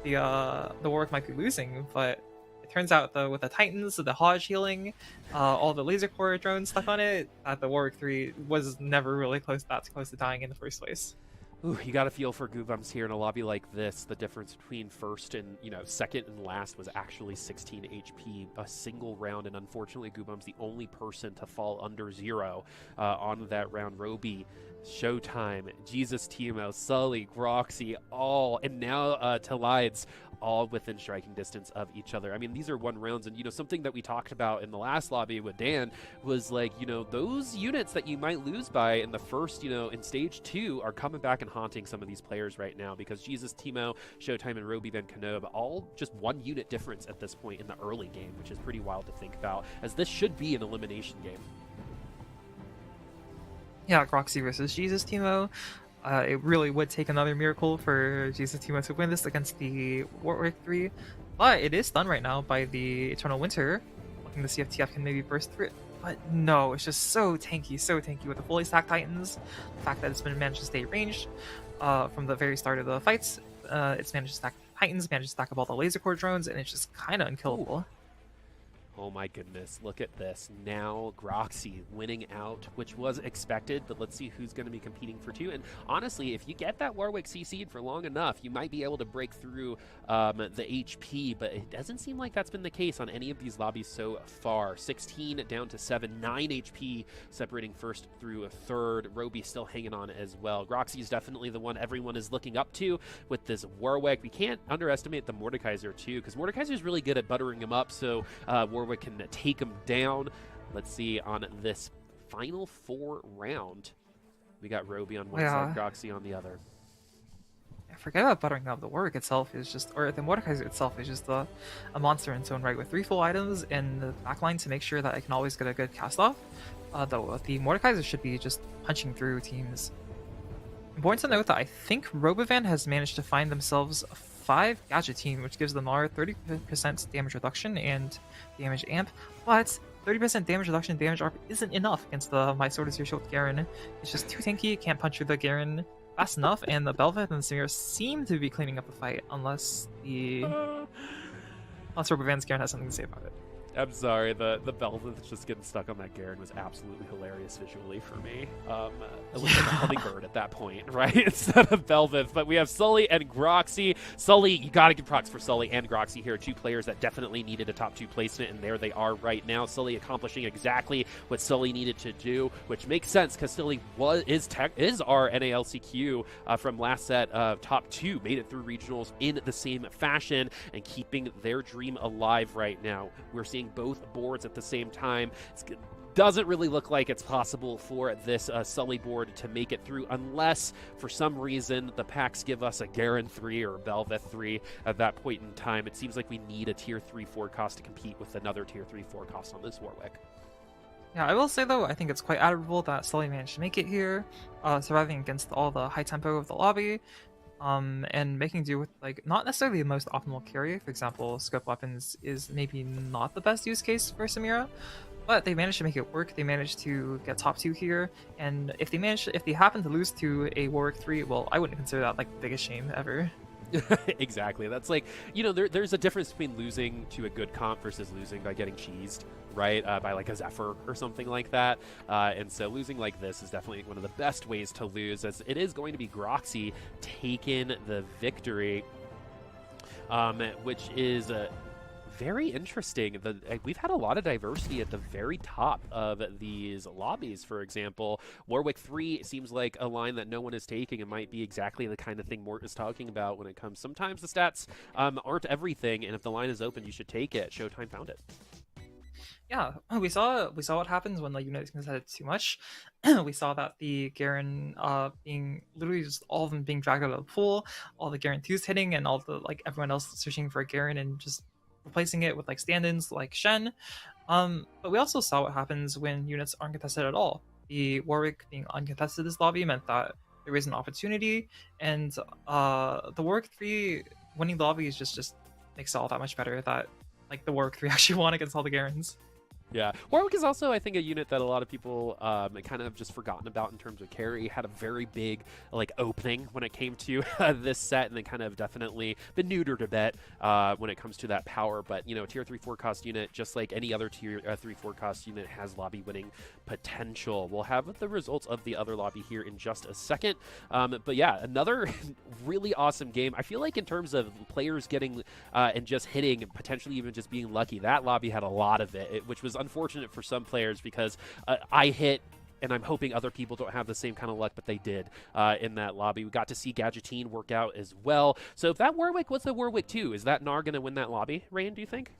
Warwick might be losing, but it turns out with the Titans, the Hodge healing, all the laser core drones stuck on it, the Warwick 3 was never really that close to dying in the first place. Ooh, you got to feel for Goobums here in a lobby like this. The difference between first and, second and last was actually 16 HP, a single round, and unfortunately Goobums the only person to fall under 0 on that round. Roby, Showtime, Jesus Timo, Sully, Groxy, all, and now Talides, all within striking distance of each other. I mean, these are 1 rounds, and something that we talked about in the last lobby with Dan was like, those units that you might lose by in the first, in stage 2 are coming back and haunting some of these players right now, because Jesus Timo, Showtime, and Roby Van Kanob all just 1 unit difference at this point in the early game, which is pretty wild to think about, as this should be an elimination game. Yeah, Groxy versus Jesus Timo. It really would take another miracle for Jesus Timo to win this against the Warwick 3, but it is done right now by the Eternal Winter. Looking to see if TF can maybe burst through it, but no, it's just so tanky with the fully stacked Titans. The fact that it's been managed to stay ranged from the very start of the fights, it's managed to stack Titans, managed to stack up all the laser core drones, and it's just kind of unkillable. Ooh. Oh my goodness, look at this. Now Groxy winning out, which was expected, but let's see who's going to be competing for 2. And honestly, if you get that Warwick CC'd for long enough, you might be able to break through the HP, but it doesn't seem like that's been the case on any of these lobbies so far. 16 down to 7, 9 HP separating first through a third. Roby still hanging on as well. Groxy is definitely the one everyone is looking up to with this Warwick. We can't underestimate the Mordekaiser too, because Mordekaiser is really good at buttering him up, so Warwick can take him down. Let's see on this final 4 round. We got Roby on one side, Groxy on the other. I forget about buttering up. The Warwick itself is just, or the Mordekaiser itself is just a monster in its own right, with 3 full items in the backline to make sure that I can always get a good cast off. Though the Mordekaiser should be just punching through teams. Important to note that I think Robovan has managed to find themselves 5 gadget team, which gives the Gnar 30% damage reduction and damage amp, but 30% damage reduction and damage ARP isn't enough against the My Sword Is Your Shield Garen. It's just too tanky, can't punch through the Garen fast enough, and the Bel'Veth and the Samira seem to be cleaning up the fight, unless Robovan's Garen has something to say about it. I'm sorry, the Bel'Veth just getting stuck on that Garen was absolutely hilarious visually for me. It looked like a hummingbird at that point, right? Instead of Bel'Veth. But we have Sully and Groxy. Sully, you gotta give props for Sully and Groxy here. 2 players that definitely needed a top 2 placement, and there they are right now. Sully accomplishing exactly what Sully needed to do, which makes sense because Sully is our NALCQ from last set. Top 2 made it through regionals in the same fashion and keeping their dream alive right now. We're seeing both boards at the same time. It doesn't really look like it's possible for this Sully board to make it through unless for some reason the packs give us a Garen 3 or a Bel'Veth 3 at that point in time. It seems like we need a tier 3 forecast to compete with another tier 3 forecast on this Warwick. Yeah, I will say though, I think it's quite admirable that Sully managed to make it here, surviving against all the high tempo of the lobby. And making do with, like, not necessarily the most optimal carry. For example, scope weapons is maybe not the best use case for Samira, but they managed to make it work. They managed to get top 2 here, and if they happen to lose to a Warwick 3, well, I wouldn't consider that like the biggest shame ever. Exactly. That's like, there's a difference between losing to a good comp versus losing by getting cheesed, right? By like a Zephyr or something like that. And so losing like this is definitely one of the best ways to lose, as it is going to be Groxy taking the victory, which is very interesting. We've had a lot of diversity at the very top of these lobbies. For example, Warwick 3 seems like a line that no one is taking. It might be exactly the kind of thing Mort is talking about when it comes. Sometimes the stats aren't everything, and if the line is open, you should take it. Showtime found it. Yeah, we saw what happens when like units consented too much. We saw that the Garen being literally just all of them being dragged out of the pool, all the Garen 2s hitting, and all the like everyone else searching for a Garen and just replacing it with like stand-ins like Shen. But we also saw what happens when units aren't contested at all. The Warwick being uncontested this lobby meant that there is an opportunity, and the Warwick 3 winning the lobby is just makes it all that much better that like the Warwick 3 actually won against all the Garens. Yeah, Warwick is also, I think, a unit that a lot of people kind of just forgotten about in terms of carry. Had a very big like opening when it came to this set, and then kind of definitely been neutered a bit when it comes to that power. But you know, tier 3/4 cost unit, just like any other tier 3/4 cost unit, has lobby winning potential. We'll have the results of the other lobby here in just a second. But yeah, another really awesome game. I feel like in terms of players getting and just hitting, potentially even just being lucky, that lobby had a lot of it, which was unfortunate for some players because I hit, and I'm hoping other people don't have the same kind of luck, but they did in that lobby. We got to see Gadgettine work out as well. So if that Warwick was the Warwick 2, is that Gnar going to win that lobby, Rain, do you think?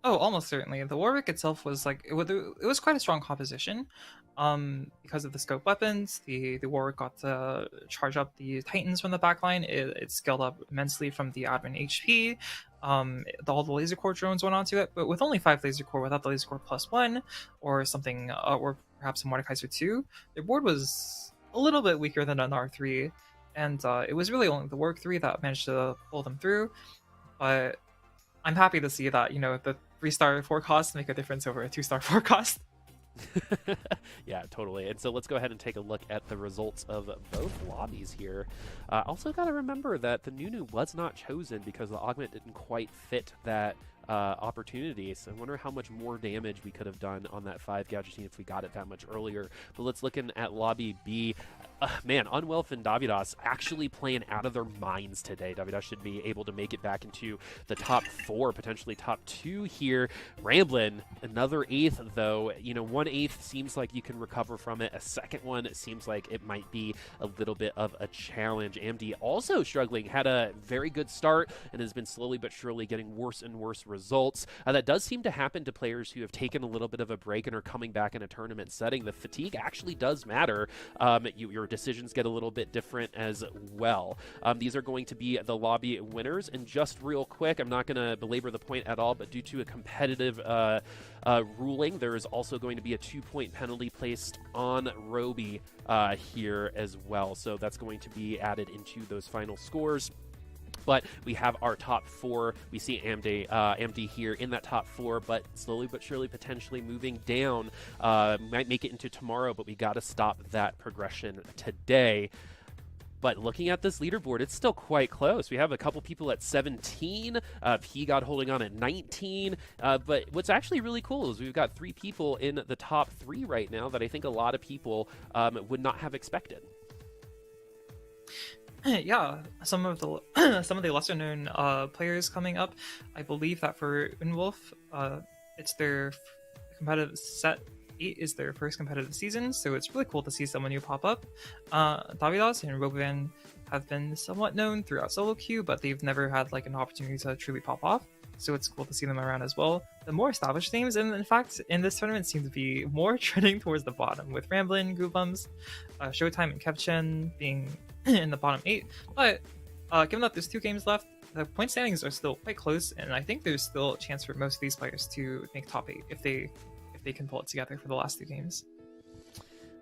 Oh, almost certainly. The Warwick itself was like it was quite a strong composition, because of the scope weapons. The Warwick got to charge up the Titans from the backline. It scaled up immensely from the admin HP. All the laser core drones went onto it, but with only 5 laser core, without the laser core +1 or something, or perhaps a Mordekaiser 2, their board was a little bit weaker than an R3, and it was really only the Warwick 3 that managed to pull them through. But I'm happy to see that, the 3-star forecast make a difference over a 2-star forecast. Yeah, totally. And so let's go ahead and take a look at the results of both lobbies here. Also got to remember that the Nunu was not chosen because the augment didn't quite fit that opportunity. So I wonder how much more damage we could have done on that 5 Gadgettine if we got it that much earlier. But let's look in at lobby B. Man, Unwelf and Davidas actually playing out of their minds today. Davidas should be able to make it back into the top 4, potentially top 2 here. Ramblin', another 8th, though. You know, 1/8 seems like you can recover from it. A second one, it seems like it might be a little bit of a challenge. AMD also struggling, had a very good start and has been slowly but surely getting worse and worse results. That does seem to happen to players who have taken a little bit of a break and are coming back in a tournament setting. The fatigue actually does matter. Your decisions get a little bit different as well. These are going to be the lobby winners. And just real quick, I'm not going to belabor the point at all, but due to a competitive ruling, there is also going to be a 2-point penalty placed on Roby here as well. So that's going to be added into those final scores. But we have our top 4. We see AMD here in that top 4, but slowly but surely potentially moving down. Might make it into tomorrow, but we got to stop that progression today. But looking at this leaderboard, it's still quite close. We have a couple people at 17. P-God holding on at 19. But what's actually really cool is we've got 3 people in the top 3 right now that I think a lot of people would not have expected. Yeah, some of the lesser known players coming up. I believe that for Unwolf, it's their competitive set 8 is their first competitive season, so it's really cool to see someone new pop up. Davidas and Robovan have been somewhat known throughout solo queue, but they've never had like an opportunity to truly pop off. So it's cool to see them around as well. The more established names, and in fact, in this tournament, seem to be more trending towards the bottom, with Ramblin', Goobums, Showtime, and Kevchen being in the bottom 8. But given that there's 2 games left, the point standings are still quite close, and I think there's still a chance for most of these players to make top 8 if they can pull it together for the last 2 games.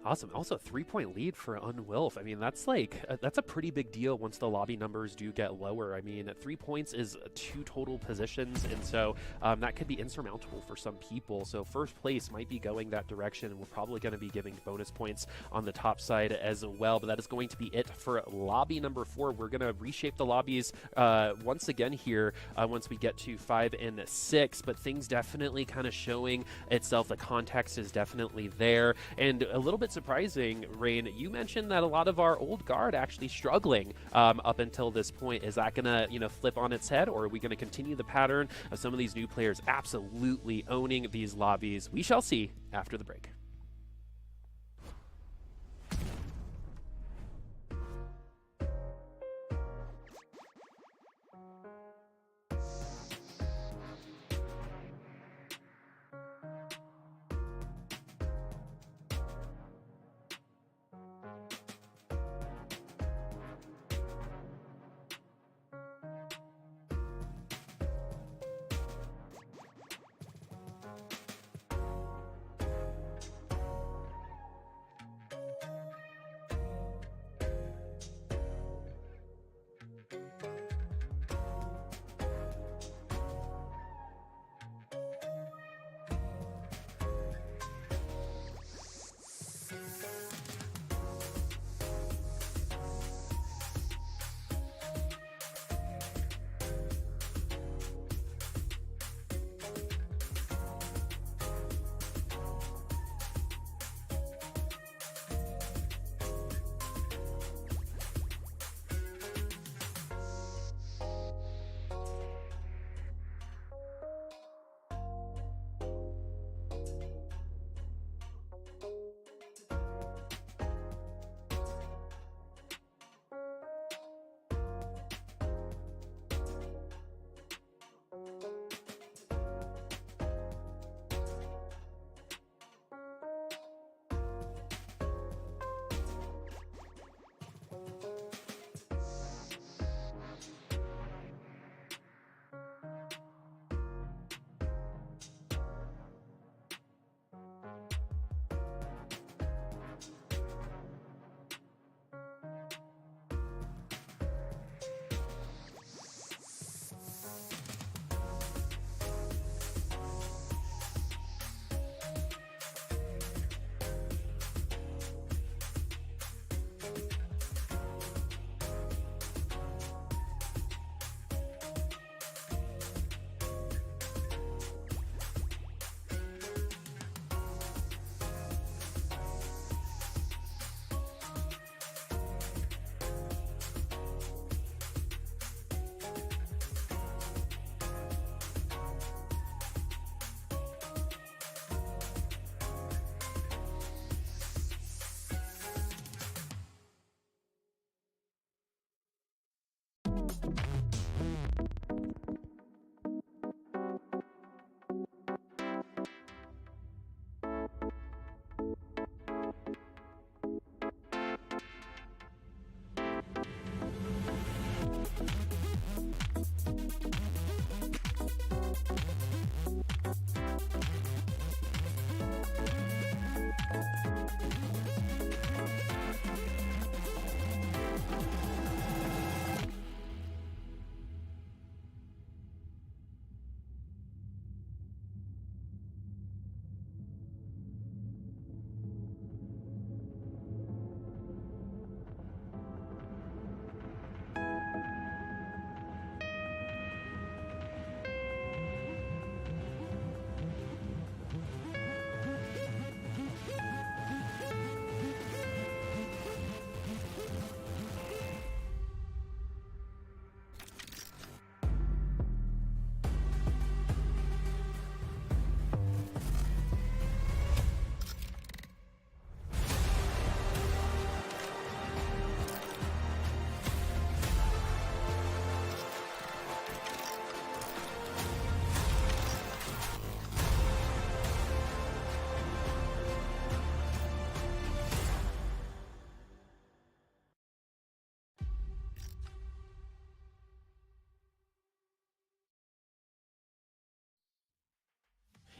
Awesome. Also, a 3-point lead for Unwilf. I mean, that's like that's a pretty big deal once the lobby numbers do get lower. I mean, 3 points is 2 total positions, and so that could be insurmountable for some people. So first place might be going that direction, and we're probably going to be giving bonus points on the top side as well. But that is going to be it for lobby number 4. We're going to reshape the lobbies once again here once we get to 5 and 6. But things definitely kind of showing itself. The context is definitely there, and a little bit surprising, Rain, you mentioned that a lot of our old guard actually struggling up until this point. Is that gonna, flip on its head, or are we gonna continue the pattern of some of these new players absolutely owning these lobbies? We shall see after the break.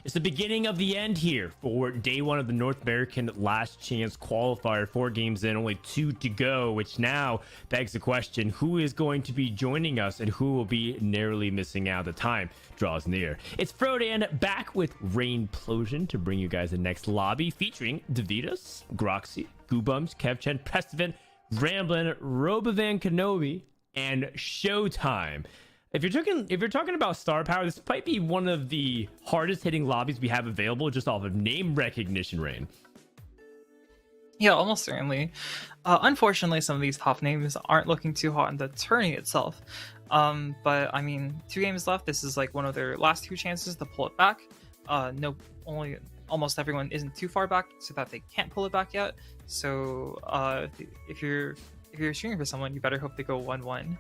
It's the beginning of the end here for day one of the North American Last Chance Qualifier. 4 games in, only 2 to go, which now begs the question, who is going to be joining us and who will be narrowly missing out? The time draws near. It's Frodan back with Rainplosion to bring you guys the next lobby featuring Davidas, Groxy, Goobums, Kevchen, Prestivan, Ramblin, Robovan Kenobi, and Showtime. If you're talking about star power, this might be one of the hardest hitting lobbies we have available just off of name recognition, Rain. Yeah, almost certainly. Unfortunately, some of these top names aren't looking too hot in the tourney itself. But I mean, 2 games left. This is like one of their last 2 chances to pull it back. Almost everyone isn't too far back so that they can't pull it back yet. So if you're shooting for someone, you better hope they go 1-1.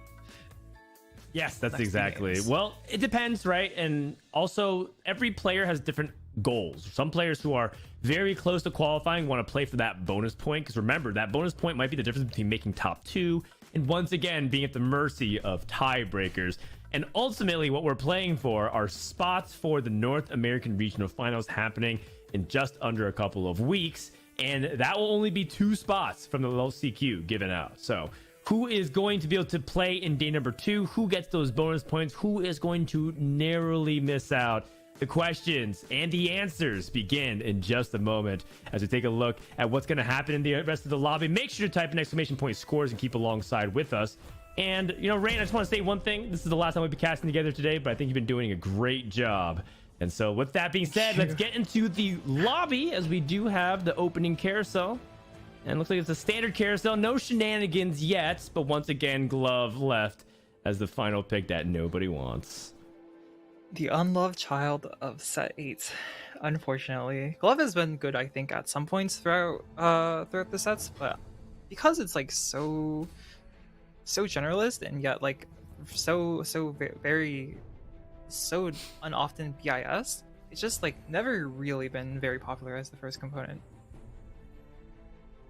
Yes, that's exactly. Well, it depends, right? And also, every player has different goals. Some players who are very close to qualifying want to play for that bonus point, because remember, that bonus point might be the difference between making top 2 and once again being at the mercy of tiebreakers. And ultimately, what we're playing for are spots for the North American Regional Finals happening in just under a couple of weeks. And that will only be 2 spots from the LCQ given out. So who is going to be able to play in day number 2? Who gets those bonus points? Who is going to narrowly miss out? The questions and the answers begin in just a moment as we take a look at what's going to happen in the rest of the lobby. Make sure to type in exclamation point scores and keep alongside with us. And, you know, Rain, I just want to say one thing. This is the last time we'll be casting together today, but I think you've been doing a great job. And so with that being said, let's get into the lobby as we do have the opening carousel. And it looks like it's a standard carousel. No shenanigans yet, but once again, Glove left as the final pick that nobody wants. The unloved child of set 8. Unfortunately, Glove has been good, I think, at some points throughout the sets, but because it's like so generalist and yet like so unoften BIS, it's just like never really been very popular as the first component.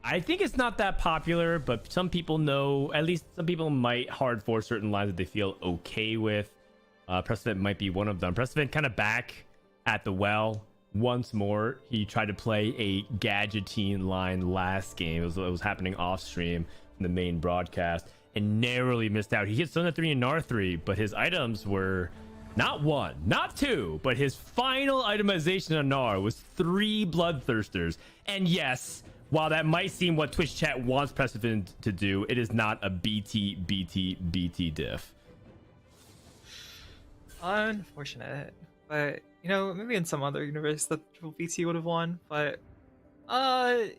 I think it's not that popular, but some people know, at least some people might hard force certain lines that they feel okay with. Precedent might be one of them. Precedent kind of back at the well once more. He tried to play a gadgetine line last game. It was happening off stream in the main broadcast and narrowly missed out. He hit Sona 3 and Nar 3, but his items were not 1, not 2, but his final itemization on Nar was 3 Bloodthirsters. And yes, while that might seem what Twitch chat wants Precedent to do, it is not a BT diff. Unfortunate, but you know, maybe in some other universe the triple BT would have won, but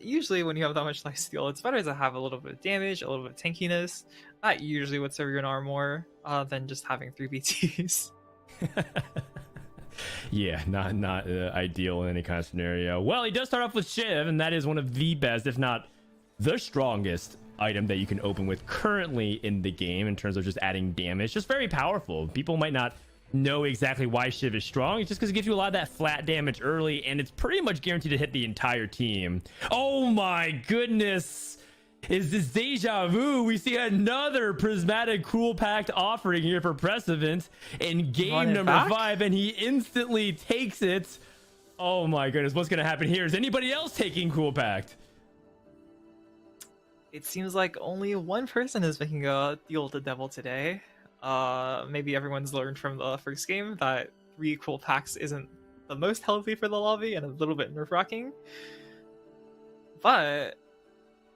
usually when you have that much lifesteal, it's better to have a little bit of damage, a little bit of tankiness. That usually would serve your arm more than just having 3 BTs. Yeah, not ideal in any kind of scenario. Well, he does start off with Shiv, and that is one of the best, if not the strongest item that you can open with currently in the game in terms of just adding damage. Just very powerful. People might not know exactly why Shiv is strong. It's just because it gives you a lot of that flat damage early, and it's pretty much guaranteed to hit the entire team. Oh my goodness! Is this deja vu? We see another prismatic Cruel Pact offering here for Precedent in game number 5, and he instantly takes it. Oh my goodness, what's gonna happen here? Is anybody else taking Cruel Pact? It seems like only one person is making a deal with the devil today. Maybe everyone's learned from the first game that 3 Cruel Pacts isn't the most healthy for the lobby and a little bit nerve-wracking. But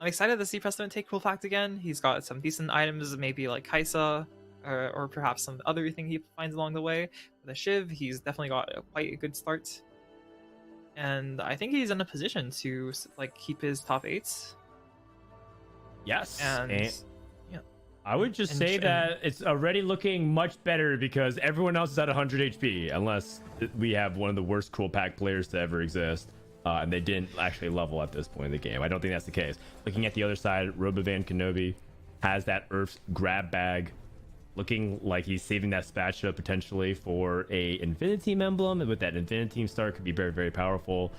I'm excited to see Precedent take Cruel Pact again. He's got some decent items, maybe like Kaisa, or perhaps some other thing he finds along the way. With a Shiv, he's definitely got quite a good start. And I think he's in a position to like keep his top 8s. Yes, and yeah, I would just say that it's already looking much better because everyone else is at 100 HP, unless we have one of the worst Cruel Pact players to ever exist, and they didn't actually level at this point in the game. I don't think that's the case. Looking at the other side, Robovan Kenobi has that Earth's grab bag, looking like he's saving that spatula potentially for a Infinity Team emblem, and with that Infinity Team start could be very, very powerful.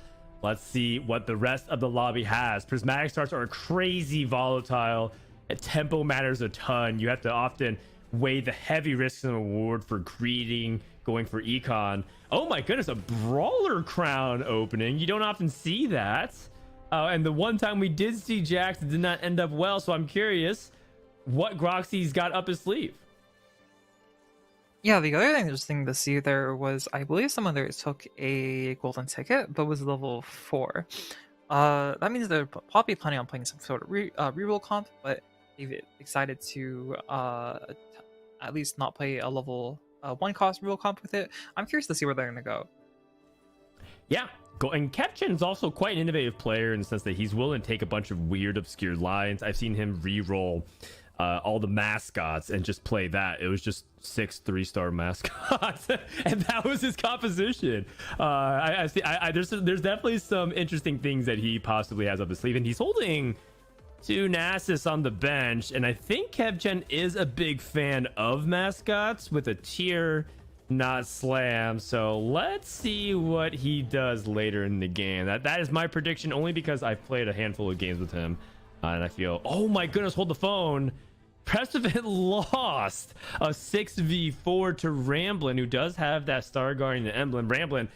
Let's see what the rest of the lobby has. Prismatic starts are crazy volatile. Tempo matters a ton. You have to often weigh the heavy risks and reward for greeting, going for econ. Oh my goodness, a brawler crown opening. You don't often see that. And the one time we did see Jax, it did not end up well. So I'm curious what Groxy's got up his sleeve. Yeah, the other thing interesting to see there was, I believe someone there took a golden ticket, but was level 4. That means they're probably planning on playing some sort of reroll comp, but they've decided to at least not play a level 1 cost reroll comp with it. I'm curious to see where they're going to go. Yeah, and Kevchin is also quite an innovative player in the sense that he's willing to take a bunch of weird, obscure lines. I've seen him reroll all the mascots and just play that. It was just 6 3-star mascots, and that was his composition. There's definitely some interesting things that he possibly has up his sleeve, and he's holding 2 Nasus on the bench, and I think Kevchen is a big fan of mascots with a tier, not slam. So let's see what he does later in the game. That is my prediction, only because I've played a handful of games with him, and I feel, oh my goodness, hold the phone. Precedent lost a 6v4 to Ramblin, who does have that Star Guardian emblem. Ramblin,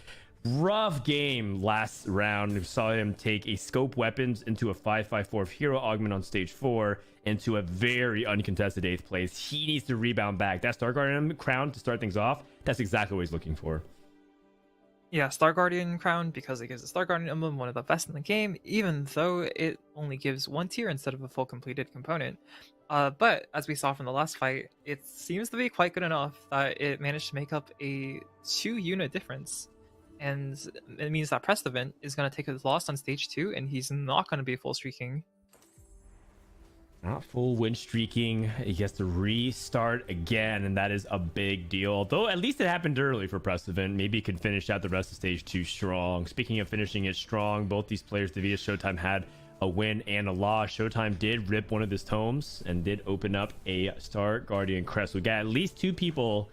rough game last round. We saw him take a scope weapons into a 5-5-4 hero augment on stage 4 into a very uncontested 8th place. He needs to rebound back. That Star Guardian crown to start things off, that's exactly what he's looking for. Yeah, Star Guardian crown, because it gives the Star Guardian emblem one of the best in the game, even though it only gives 1 tier instead of a full completed component. But as we saw from the last fight, it seems to be quite good enough that it managed to make up a 2-unit difference. And it means that Precedent is going to take his loss on stage 2, and he's not going to be full streaking. Not full win streaking. He has to restart again, and that is a big deal. Although at least it happened early for Precedent. Maybe he could finish out the rest of stage 2 strong. Speaking of finishing it strong, both these players, Devia Showtime, had a win and a loss. Showtime did rip one of his tomes and did open up a Star Guardian crest. We got at least 2 people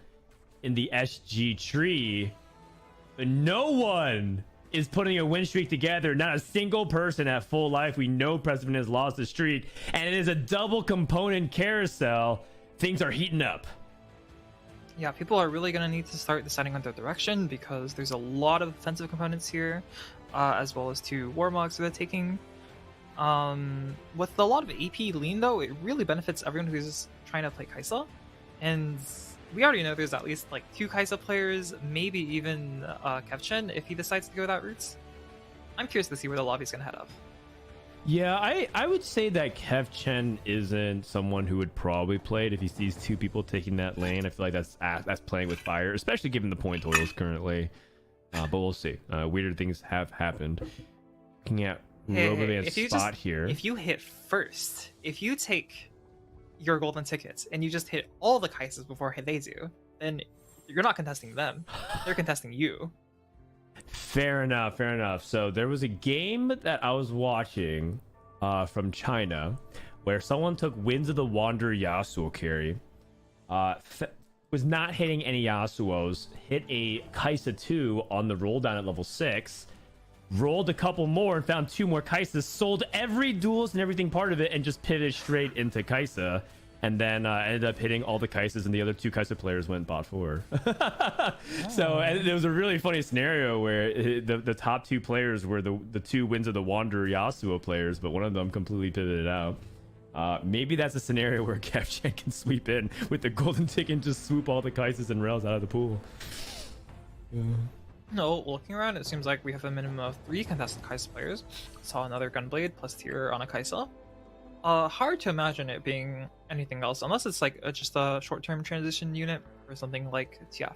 in the SG tree, but no one is putting a win streak together. Not a single person at full life. We know Precedent has lost the streak, and it is a double component carousel. Things are heating up. Yeah, people are really going to need to start deciding on their direction, because there's a lot of defensive components here, as well as 2 Warmogs that they're taking. With a lot of AP lean, though, it really benefits everyone who's trying to play Kaisa. And we already know there's at least like 2 Kaisa players, maybe even Kevchen, if he decides to go that route. I'm curious to see where the lobby's going to head up. Yeah, I would say that Kevchen isn't someone who would probably play it if he sees 2 people taking that lane. I feel like that's playing with fire, especially given the point totals currently. But we'll see. Weirder things have happened. Looking at Roboman's spot here. If you hit first, if you take your golden tickets and you just hit all the Kaisas before they do, then you're not contesting them. They're contesting you. Fair enough. So there was a game that I was watching from China where someone took Winds of the Wanderer Yasuo carry, was not hitting any Yasuos, hit a Kaisa 2 on the roll down at level 6, rolled a couple more and found 2 more Kaisas, sold every duelist and everything part of it, and just pivoted straight into Kaisa, and then ended up hitting all the Kaisas, and the other 2 Kaisa players went bot 4. So there was a really funny scenario where the top 2 players were the 2 Winds of the Wanderer Yasuo players, but one of them completely pivoted out. Maybe that's a scenario where Kevchen can sweep in with the golden ticket and just swoop all the Kaisas and Rails out of the pool. Yeah. No, looking around, it seems like we have a minimum of 3 contested Kaisa players. Saw another Gunblade plus tier on a Kaisa. Hard to imagine it being anything else, unless it's like just a short-term transition unit or something like TF.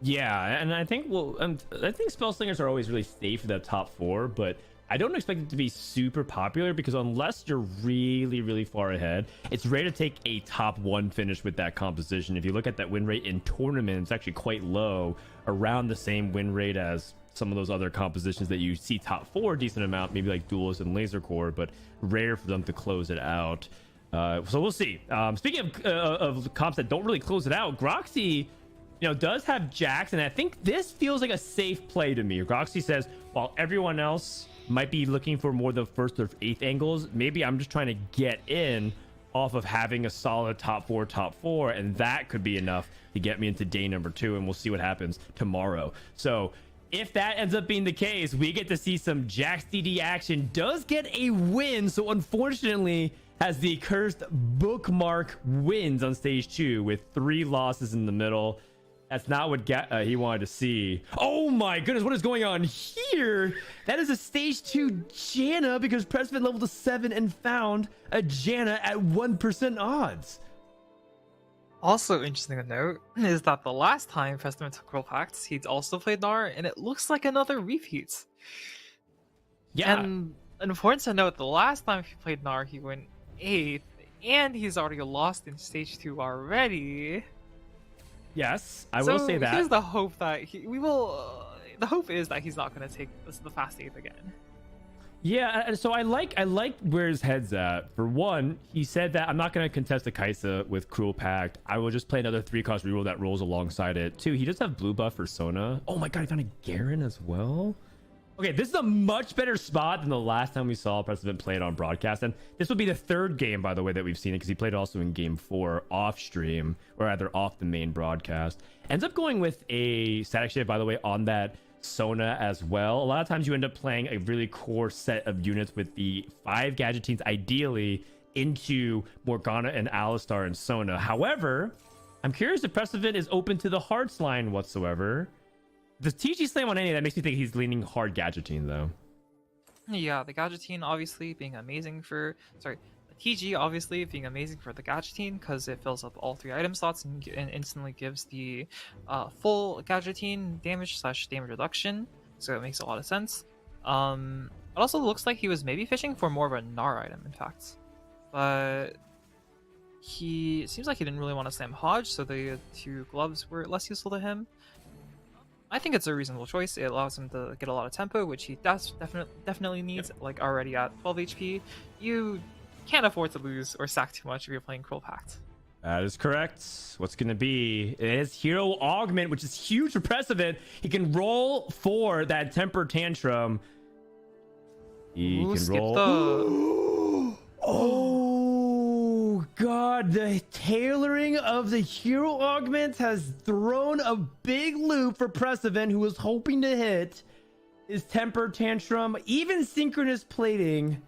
Yeah, and I think I think Spellslingers are always really safe for that top 4, but I don't expect it to be super popular because unless you're really, really far ahead, it's rare to take a top 1 finish with that composition. If you look at that win rate in tournaments, it's actually quite low, around the same win rate as some of those other compositions that you see top 4 a decent amount, maybe like Duelist and Laser Core, but rare for them to close it out. So we'll see. Speaking of comps that don't really close it out, Groxy, does have Jax, and I think this feels like a safe play to me. Groxy says, while everyone else might be looking for more the 1st or 8th angles, maybe I'm just trying to get in off of having a solid top four, and that could be enough to get me into day number 2, and we'll see what happens tomorrow. So if that ends up being the case, we get to see some Jax DD action. Does get a win, so unfortunately has the cursed bookmark wins on stage 2 with 3 losses in the middle. That's not what he wanted to see. Oh my goodness, what is going on here? That is a stage 2 Janna, because Pressman leveled to 7 and found a Janna at 1% odds. Also interesting to note is that the last time Pressman took World Pacts, he'd also played Gnar, and it looks like another repeat. Yeah. And important to note, the last time he played Gnar, he went 8th, and he's already lost in stage 2 already. Yes, I will say that. Here's the hope that we will. The hope is that he's not going to take the fast 8th again. Yeah, so I like where his head's at. For one, he said that I'm not going to contest the Kaisa with Cruel Pact. I will just play another 3-cost reroll that rolls alongside it. 2, he does have blue buff for Sona. Oh my god, he found a Garen as well. Okay, this is a much better spot than the last time we saw President play it on broadcast. And this will be the 3rd game, by the way, that we've seen it, because he played also in game 4 off stream, or either off the main broadcast. Ends up going with a static shift, by the way, on that Sona as well. A lot of times you end up playing a really core set of units with the 5 Gadgetines, ideally, into Morgana and Alistar and Sona. However, I'm curious if Precedent is open to the Hearts line whatsoever. The TG slam on any, that makes me think he's leaning hard Gadgetine, though. Yeah, the Gadgetine obviously being amazing for... Sorry, the TG obviously being amazing for the Gadgetine, because it fills up all 3 item slots and instantly gives the full Gadgetine damage/damage reduction, so it makes a lot of sense. It also looks like he was maybe fishing for more of a Gnar item, in fact. But it seems like he didn't really want to slam Hodge, so the 2 gloves were less useful to him. I think it's a reasonable choice. It allows him to get a lot of tempo, which he definitely needs. Yep. Like already at 12 HP, you can't afford to lose or sack too much if you're playing Cruel Pact. That is correct. What's going to be is Hero Augment, which is huge for Precedent. He can roll for that Temper Tantrum. He can roll. Oh god, the tailoring of the Hero Augment has thrown a big loop for Precedent, who was hoping to hit his Temper Tantrum, even Synchronous Plating,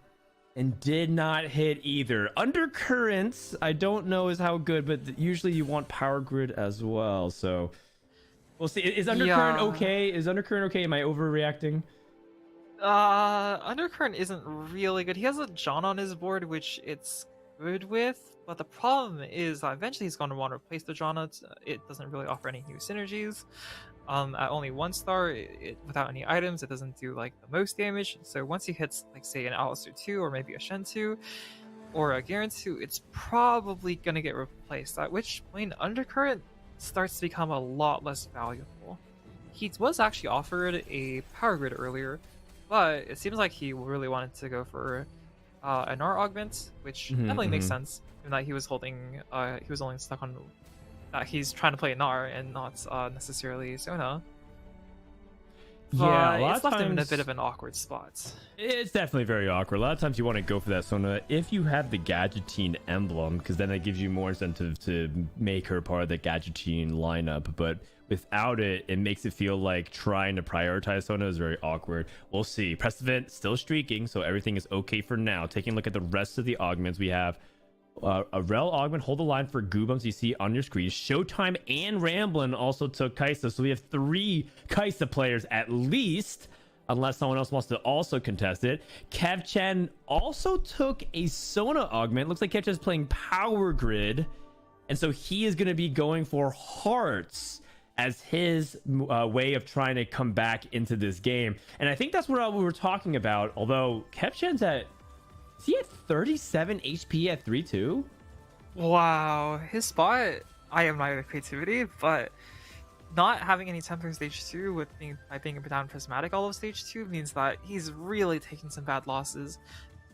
and did not hit either. Undercurrents, I don't know is how good, but usually you want Power Grid as well, so we'll see. Is Undercurrent okay? Is Undercurrent okay? Am I overreacting? Undercurrent isn't really good. He has a John on his board, which it's good with, but the problem is that eventually he's going to want to replace the John. It doesn't really offer any new synergies. At only 1 star, without any items, it doesn't do like the most damage. So once he hits, like, say, an Alistair 2 or maybe a Shen 2 or a Garen 2, it's probably going to get replaced, at which point Undercurrent starts to become a lot less valuable. He was actually offered a Power Grid earlier, but it seems like he really wanted to go for an Gnar Augment, which definitely makes sense, given that he was holding, he was only stuck on that he's trying to play Gnar and not necessarily Sona. Yeah, it's left him in a bit of an awkward spot. It's definitely very awkward. A lot of times you want to go for that Sona if you have the Gadgetine emblem, because then it gives you more incentive to make her part of the Gadgetine lineup. But without it, it makes it feel like trying to prioritize Sona is very awkward. We'll see. Precedent still streaking, so everything is okay for now. Taking a look at the rest of the augments, we have a Rel Augment, hold the line for Goobums you see on your screen. Showtime and Ramblin also took Kaisa, so we have 3 Kaisa players at least, unless someone else wants to also contest it. Kev Chen also took a Sona Augment. Looks like Kev Chen is playing Power Grid, and so he is going to be going for Hearts as his way of trying to come back into this game. And I think that's what we were talking about, although Kev Chen's is he at 37 HP at 3-2? Wow, his spot, I admire the creativity, but not having any tempo in stage 2 with being down Prismatic all of stage 2 means that he's really taking some bad losses.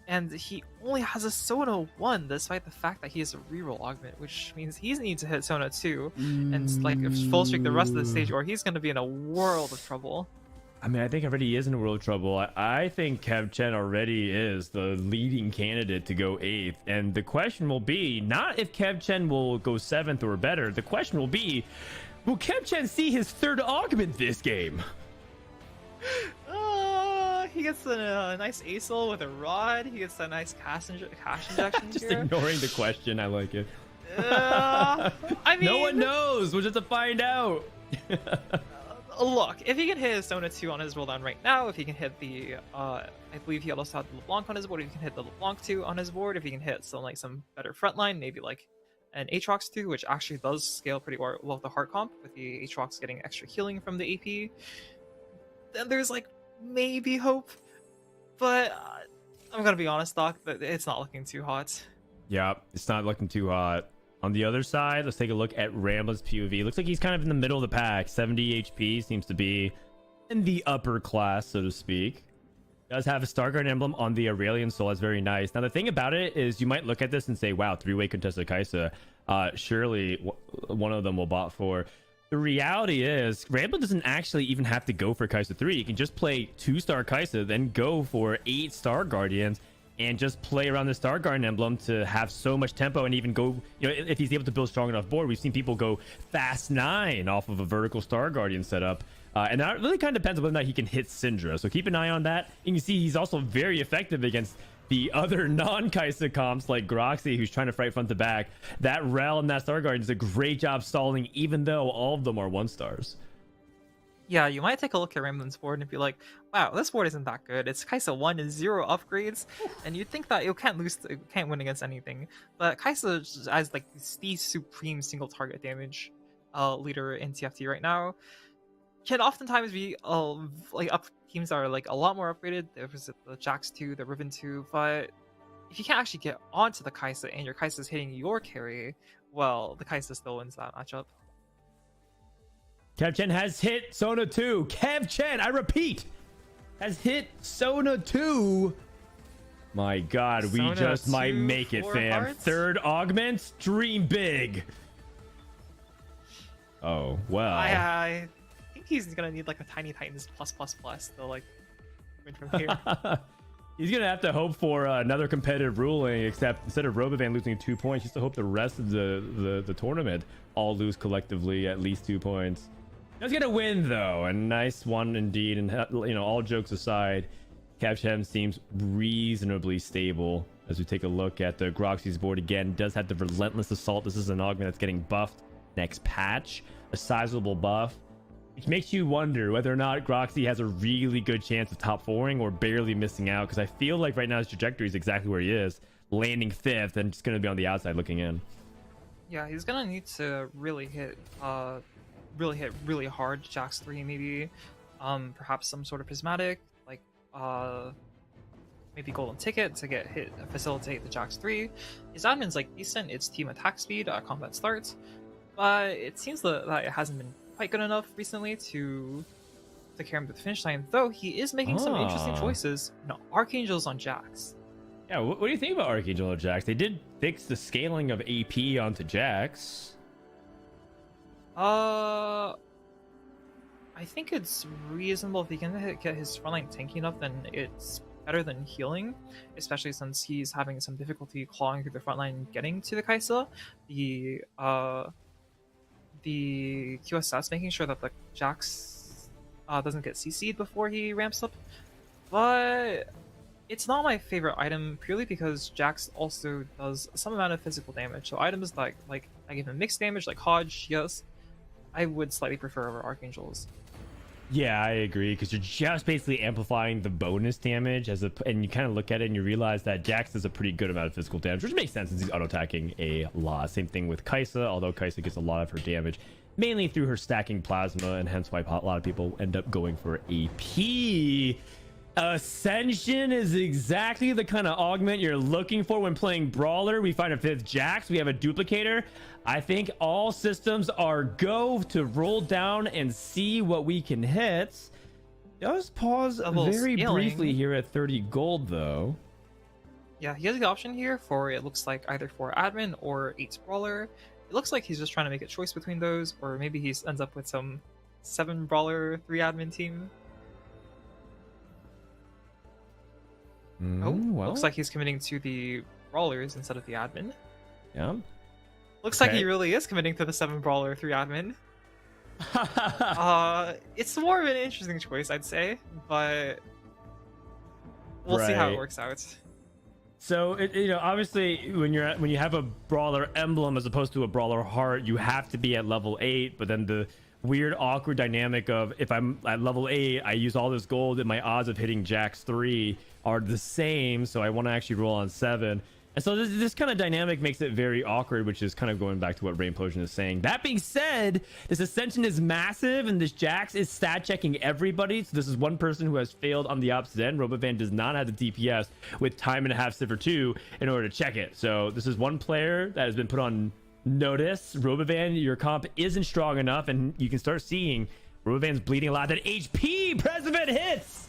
And he only has a Sona 1, despite the fact that he has a reroll augment, which means he needs to hit Sona 2 and like full streak the rest of the stage, or he's going to be in a world of trouble. I mean, I think already is in world trouble. I think Kev Chen already is the leading candidate to go 8th. And the question will be not if Kev Chen will go 7th or better. The question will be, will Kev Chen see his 3rd augment this game? He gets a nice ASOL with a rod. He gets a nice cash injection Just here. ignoring the question. I like it. I mean, No one knows. We'll just have to find out. Look, if he can hit his Sona 2 on his roll down right now, if he can hit the, I believe he also had the LeBlanc on his board, if he can hit the LeBlanc 2 on his board, if he can hit some better frontline, maybe like an Aatrox 2, which actually does scale pretty well with the heart comp, with the Aatrox getting extra healing from the AP, then there's like maybe hope. But I'm gonna be honest, Doc, that it's not looking too hot. Yeah, it's not looking too hot. On the other side, let's take a look at Ramblin's POV. Looks like he's kind of in the middle of the pack. 70 HP, seems to be in the upper class, so to speak. Does have a Starguard emblem on the Aurelion Soul. That's very nice. Now, the thing about it is you might look at this and say, wow, 3-way contested Kaisa. Surely one of them will bot for. The reality is, Ramblin doesn't actually even have to go for Kaisa 3. He can just play 2-star Kaisa, then go for 8 Star Guardians, and just play around the Star Guardian emblem to have so much tempo and even go, you know, if he's able to build strong enough board. We've seen people go fast 9 off of a vertical Star Guardian setup. And that really kind of depends on whether or not he can hit Syndra. So keep an eye on that. And you see he's also very effective against the other non-Kaisa comps like Groxy, who's trying to fight front to back. That Rel and that Star Guardian does a great job stalling, even though all of them are 1-stars. Yeah, you might take a look at Ramblin's board and be like, wow, this board isn't that good. It's Kaisa 1 and 0 upgrades, and you'd think that you can't win against anything. But Kaisa as like the supreme single target damage leader in TFT right now can oftentimes be like up teams that are like a lot more upgraded. There's the Jax 2, the Riven 2, but if you can't actually get onto the Kaisa and your Kaisa's hitting your carry, well, the Kaisa still wins that matchup. Kev Chen has hit Sona 2. Kev Chen, I repeat, has hit Sona 2. My God, we Sona just 2, might make it, 4 fam. hearts? 3rd augment, dream big. Oh, well. I think he's gonna need like a Tiny Titans plus to like win from here. He's going to have to hope for another competitive ruling, except instead of Robovan losing 2 points, he has to hope the rest of the tournament all lose collectively at least 2 points. He's going to win, though. A nice one indeed. And, you know, all jokes aside, Kev Chen seems reasonably stable. As we take a look at the Groxy's board again, does have the Relentless Assault. This is an augment that's getting buffed next patch. A sizable buff. Which makes you wonder whether or not Groxy has a really good chance of top 4ing or barely missing out. Because I feel like right now his trajectory is exactly where he is. Landing 5th and just going to be on the outside looking in. Yeah, he's gonna need to really hit really hard Jax 3 maybe. Perhaps some sort of prismatic, like maybe golden ticket to get hit, facilitate the Jax 3. His admin's like decent, it's team attack speed at combat starts, but it seems that it hasn't been quite good enough recently to carry him to the finish line, though he is making some interesting choices. No, Archangel's on Jax. Yeah, what do you think about Archangel and Jax? They did fix the scaling of AP onto Jax. I think it's reasonable if he can get his frontline tanky enough, then it's better than healing, especially since he's having some difficulty clawing through the frontline and getting to the Kaisa. The QSS making sure that the Jax doesn't get CC'd before he ramps up, but it's not my favorite item purely because Jax also does some amount of physical damage. So items like I give him mixed damage like Hodge, yes, I would slightly prefer over Archangels. Yeah, I agree, because you're just basically amplifying the bonus damage and you kind of look at it and you realize that Jax does a pretty good amount of physical damage, which makes sense since he's auto-attacking a lot. Same thing with Kaisa, although Kaisa gets a lot of her damage mainly through her stacking plasma, and hence why a lot of people end up going for AP. Ascension is exactly the kind of augment you're looking for when playing Brawler. We find a 5th Jax. We have a duplicator. I think all systems are go to roll down and see what we can hit. Does pause very briefly here at 30 gold, though. Yeah, he has the option here for, it looks like, either 4 admin or 8 Brawler. It looks like he's just trying to make a choice between those, or maybe he ends up with some 7 Brawler, 3 admin team. Oh, well, looks like he's committing to the brawlers instead of the admin. yeah. Looks like Okay. he really is committing to the 7 brawler 3 admin. It's more of an interesting choice, I'd say, but we'll see how it Right. works out. So obviously, when you have a brawler emblem as opposed to a brawler heart, you have to be at level 8. But then the weird, awkward dynamic of if I'm at level 8, I use all this gold, and my odds of hitting Jax 3 are the same. So I want to actually roll on 7. And so this kind of dynamic makes it very awkward, which is kind of going back to what Rainplosion is saying. That being said, this Ascension is massive, and this Jax is stat checking everybody. So this is one person who has failed on the opposite end. Robovan does not have the DPS with time and a half Cipher 2 in order to check it. So this is one player that has been put on notice. Robovan, your comp isn't strong enough, and you can start seeing Robovan's bleeding a lot. That HP President hits!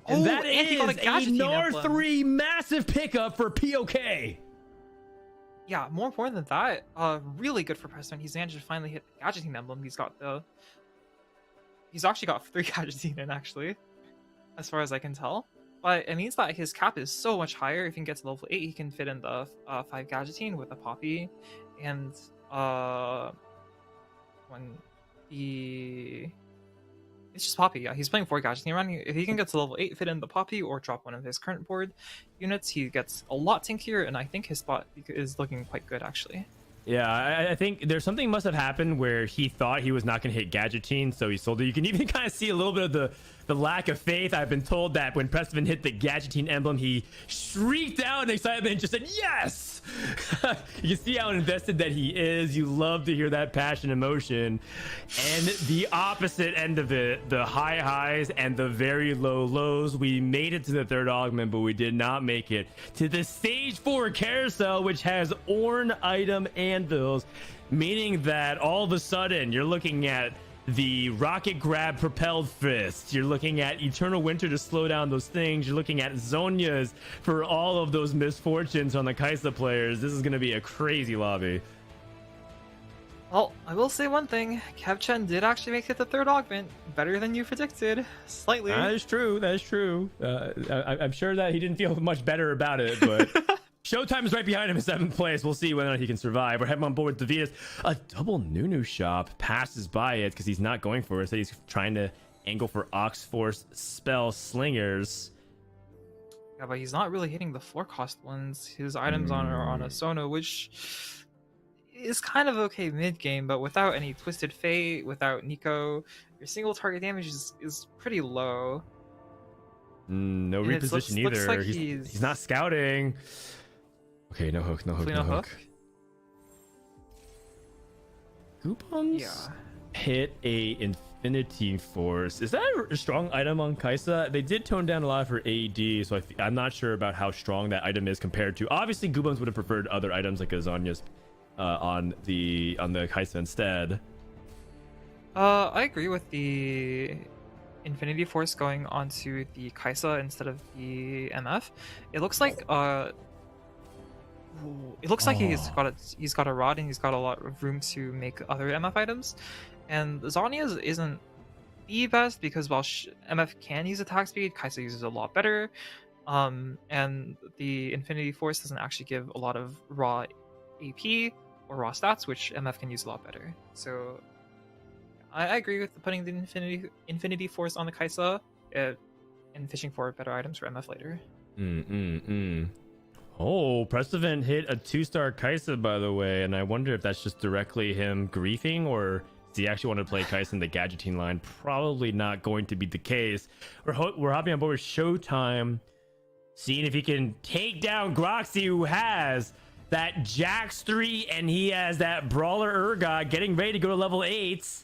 And that and he got is a Gadgeting NAR emblem. 3 massive pickup for POK. Yeah, more important than that, really good for Preston. He's managed to finally hit the Gadgeting emblem. He's actually got 3 Gadgeting in, actually, as far as I can tell. But it means that his cap is so much higher. If he can get to level 8, he can fit in the 5 Gadgeting with a Poppy. And when he... It's just Poppy, yeah. He's playing 4 Gadgeting around. If he can get to level 8, fit in the Poppy, or drop one of his current board units, he gets a lot tankier, and I think his spot is looking quite good, actually. Yeah, I think there's something must have happened where he thought he was not going to hit Gadgeting, so he sold it. You can even kind of see a little bit of the lack of faith. I've been told that when Preston hit the Gadgeting emblem, he shrieked out in excitement and just said, yes! You can see how invested that he is. You love to hear that passion, emotion. And the opposite end of it, the high highs and the very low lows. We made it to the 3rd augment, but we did not make it to the stage 4 carousel, which has Ornn item anvils, meaning that all of a sudden you're looking at the rocket grab propelled fist, you're looking at eternal winter to slow down those things, you're looking at Zonias for all of those misfortunes on the Kaisa players. This is going to be a crazy lobby. Well, I will say one thing. Kevchen did actually make it the 3rd augment. Better than you predicted. Slightly. That is true. I'm sure that he didn't feel much better about it, but Showtime is right behind him in 7th place. We'll see whether or not he can survive. We're heading on board with the Venus. A double Nunu shop passes by it because he's not going for it. So he's trying to angle for Oxforce spell slingers. Yeah, but he's not really hitting the 4 cost ones. His items are on a Sono, which is kind of okay mid game, but without any Twisted Fate, without Nico, your single target damage is pretty low. No And it reposition looks either. like He's not scouting. Okay, no hook. Hopefully no hook. Coupons Yeah. hit a Infinity Force. Is that a strong item on Kaisa? They did tone down a lot for AD, so I'm not sure about how strong that item is compared to. Obviously, Goobums would have preferred other items like a Zonya's on the Kaisa instead. I agree with the Infinity Force going onto the Kaisa instead of the MF. It looks like he's got a rod, and he's got a lot of room to make other MF items. And Zonia's isn't the best because while MF can use attack speed, Kaisa uses a lot better. And the Infinity Force doesn't actually give a lot of raw AP or raw stats, which MF can use a lot better. So I agree with putting the Infinity Force on the Kaisa and fishing for better items for MF later. Oh, Prestivan hit a 2-star Kaisa, by the way, and I wonder if that's just directly him griefing, or does he actually want to play Kaisa in the Gadgeting line? Probably not going to be the case. We're hopping on board with Showtime, seeing if he can take down Groxy, who has that Jax 3, and he has that Brawler Urgot getting ready to go to level 8s.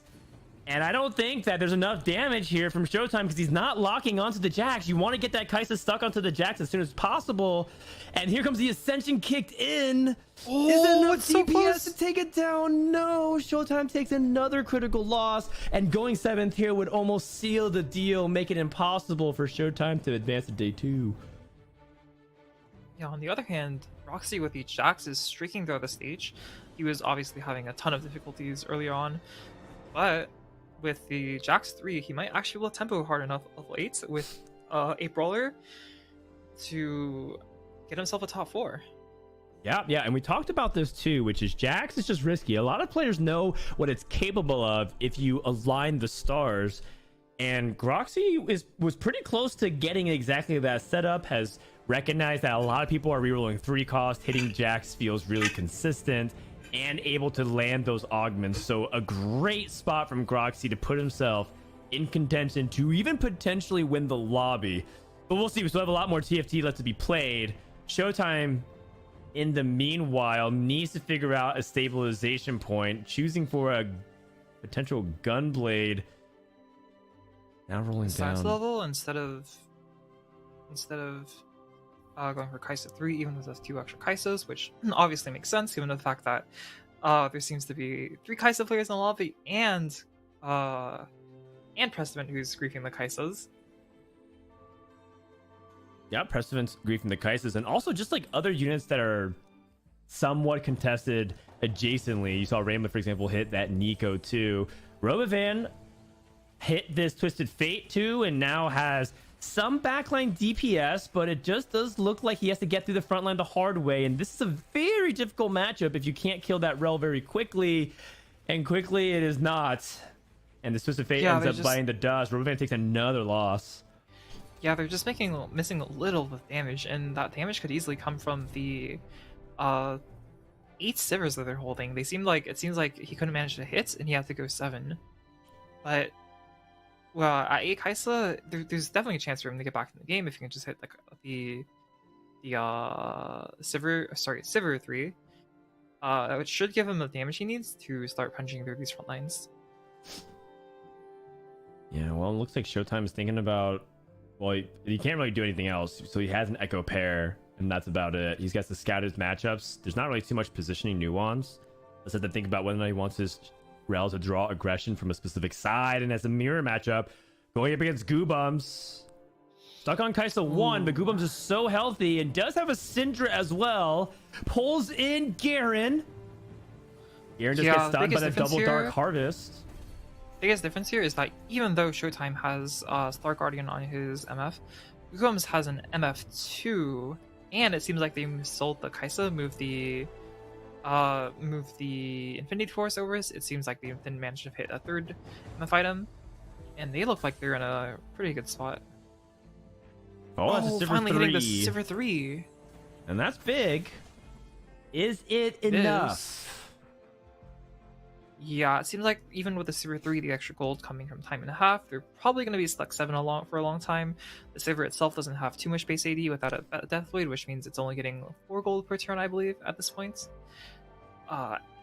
And I don't think that there's enough damage here from Showtime because he's not locking onto the Jax. You want to get that Kaisa stuck onto the Jax as soon as possible. And here comes the Ascension kicked in. Oh, Is there enough it's so DPS close. to take it down? No. Showtime takes another critical loss. And going 7th here would almost seal the deal, make it impossible for Showtime to advance to day 2. Yeah, on the other hand, Roxy with the Jax is streaking through the stage. He was obviously having a ton of difficulties early on, but with the Jax 3, he might actually be able to tempo hard enough level 8 with a Brawler to get himself a top 4. Yeah, and we talked about this too, which is Jax is just risky. A lot of players know what it's capable of if you align the stars, and Groxy was pretty close to getting exactly that setup. Has recognized that a lot of people are rerolling 3 cost, hitting Jax feels really consistent, and able to land those augments. So a great spot from Groxy to put himself in contention to even potentially win the lobby. But we'll see. We still have a lot more TFT left to be played. Showtime, in the meanwhile, needs to figure out a stabilization point, choosing for a potential gunblade. Now rolling Science down. level instead of going for Kaisa 3, even with those 2 extra Kaisas, which obviously makes sense given the fact that there seems to be 3 Kaisa players in the lobby and Precedent who's griefing the Kaisas. Yeah, Precedent's griefing the Kaisas, and also just like other units that are somewhat contested adjacently. You saw Rainbow, for example, hit that Nico too. Robovan hit this Twisted Fate too, and now has some backline DPS, but it just does look like he has to get through the front line the hard way, and this is a very difficult matchup if you can't kill that Rel very quickly, and quickly it is not. And the Twisted Fate ends up biting the dust. Robovan takes another loss. Yeah, they're just missing a little of damage, and that damage could easily come from the 8 Sivers that they're holding. It seems like he couldn't manage to hit, and he had to go 7. But well, at 8 Kaisa, there's definitely a chance for him to get back in the game if he can just hit like the Sivir 3. It should give him the damage he needs to start punching through these front lines. Yeah, well, it looks like Showtime is thinking about, well, he can't really do anything else, so he has an Echo Pair, and that's about it. He's got to scout his matchups. There's not really too much positioning nuance. Let's have to think about whether or not he wants his Rel to draw aggression from a specific side, and as a mirror matchup, going up against Goobums. Stuck on Kaisa 1, but Goobums is so healthy and does have a Syndra as well. Pulls in Garen. Garen just gets stunned by the double Dark Harvest. Biggest difference here is that even though Showtime has Star Guardian on his MF, Googums has an MF2, and it seems like they sold the Kaisa, moved the Infinity Force over. It seems like they didn't manage to hit a 3rd MF item, and they look like they're in a pretty good spot. Oh, that's a Sivir finally 3. hitting the Sivir 3. And that's big. Is it enough? Yeah, it seems like even with the Sivir 3, the extra gold coming from time and a half, they're probably going to be stuck 7 for a long time. The Sivir itself doesn't have too much base AD without a Deathblade, which means it's only getting 4 gold per turn, I believe, at this point.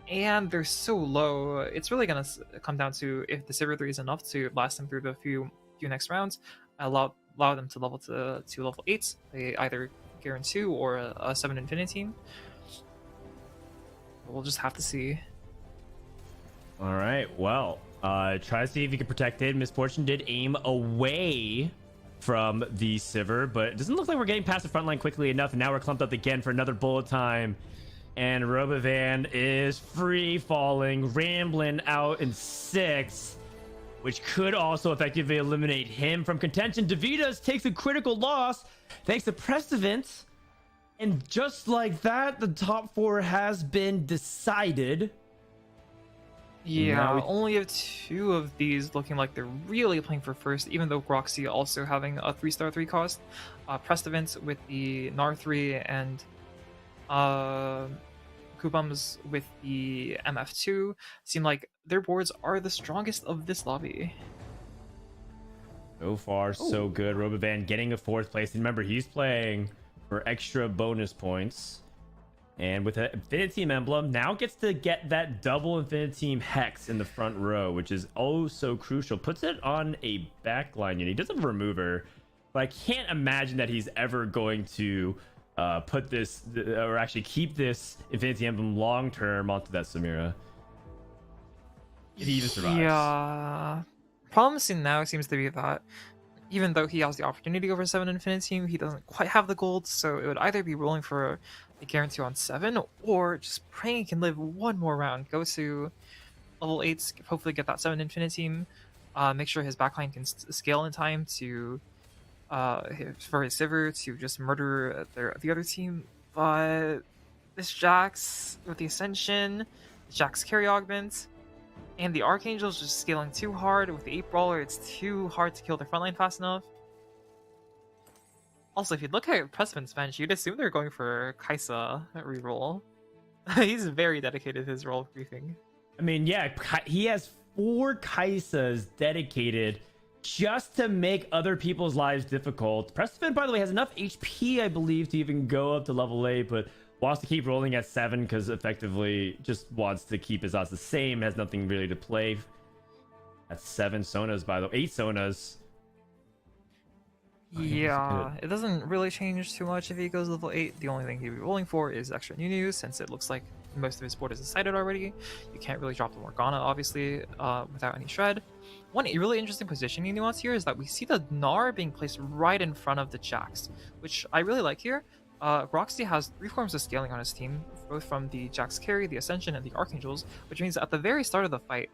And they're so low, it's really going to come down to if the Sivir 3 is enough to last them through the few next rounds, allow them to level to level 8. They either Garen 2 or a 7 Infinity team. We'll just have to see. All right, well, try to see if you can protect it. Misfortune did aim away from the Sivir, but it doesn't look like we're getting past the front line quickly enough, and now we're clumped up again for another bullet time. And Robovan is free falling, rambling out in 6, which could also effectively eliminate him from contention. Davidas takes a critical loss thanks to Precedent, and just like that, the top 4 has been decided. Yeah, only have 2 of these looking like they're really playing for first, even though Groxy also having a 3-star 3 cost. Precedent with the Gnar 3 and Kubums with the MF2 seem like their boards are the strongest of this lobby. So far, so good. Robovan getting a 4th place. And remember, he's playing for extra bonus points. And with an Infinity Team emblem, now gets to get that double Infinity Team Hex in the front row, which is oh so crucial. Puts it on a backline unit. He does have a remover, but I can't imagine that he's ever going to put this, or actually keep this Infinity Emblem long term onto that Samira. If he even survives. Yeah. Problem now seems to be that even though he has the opportunity over 7 Infinity Team, he doesn't quite have the gold, so it would either be rolling for a guarantee on 7, or just praying he can live one more round, go to level 8, hopefully get that 7 Infinity Team, make sure his backline can scale in time to for his Sivir to just murder the other team. But this Jax with the Ascension, Jax carry augment, and the Archangel's just scaling too hard. With the 8 Brawler, it's too hard to kill their frontline fast enough. Also, if you look at Pressman's bench, you'd assume they're going for Kaisa reroll. He's very dedicated to his role briefing. I mean, yeah, he has 4 Kaisas dedicated just to make other people's lives difficult. Pressman, by the way, has enough HP, I believe, to even go up to level 8, but wants to keep rolling at 7 because effectively just wants to keep his odds the same, has nothing really to play. That's 7 Sonas, by the way, 8 Sonas. Yeah, it doesn't really change too much if he goes level 8. The only thing he'd be rolling for is extra Nunu, since it looks like most of his board is decided already. You can't really drop the Morgana, obviously, without any shred. One really interesting positioning nuance here is that we see the Gnar being placed right in front of the Jax, which I really like here. Roxy has 3 forms of scaling on his team, both from the Jax carry, the Ascension, and the Archangels, which means that at the very start of the fight,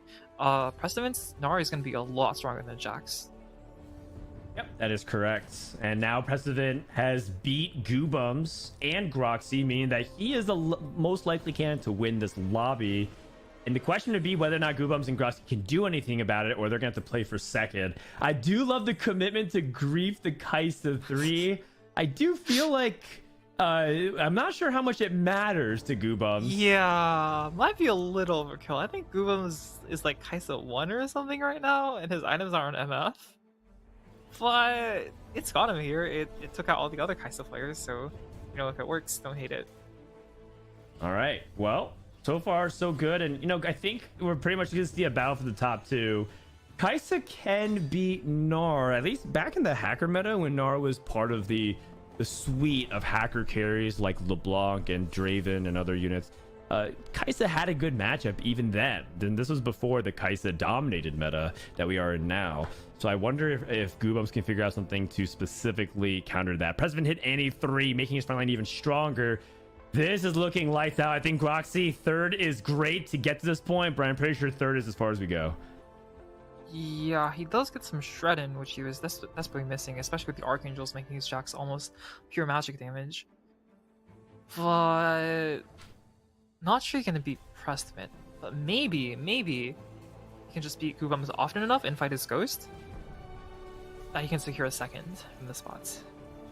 Precedent's Gnar is going to be a lot stronger than Jax. Yep, that is correct. And now Precedent has beat Goobums and Groxy, meaning that he is the most likely candidate to win this lobby. And the question would be whether or not Goobums and Groxy can do anything about it, or they're going to have to play for second. I do love the commitment to grief the Kaisa 3. I do feel like I'm not sure how much it matters to Goobums. Yeah, might be a little overkill. I think Goobums is like Kaisa 1 or something right now, and his items are on MF. But it's got him here. It took out all the other Kaisa players, so, you know, if it works, don't hate it. All right. Well, so far, so good. And, you know, I think we're pretty much going to see a battle for the top 2. Kaisa can beat Gnar, at least back in the hacker meta when Gnar was part of the suite of hacker carries like LeBlanc and Draven and other units. Kaisa had a good matchup even then. Then this was before the Kaisa dominated meta that we are in now. So I wonder if Goobums can figure out something to specifically counter that. President hit any 3, making his frontline even stronger. This is looking lights out. I think Groxy 3rd is great to get to this point, but I'm pretty sure 3rd is as far as we go. Yeah, he does get some shred in, which he was desperately missing, especially with the Archangels making his Jax almost pure magic damage. But not sure he can beat Prestman, but maybe he can just beat Goobums often enough and fight his Ghost that he can secure a second from the spots.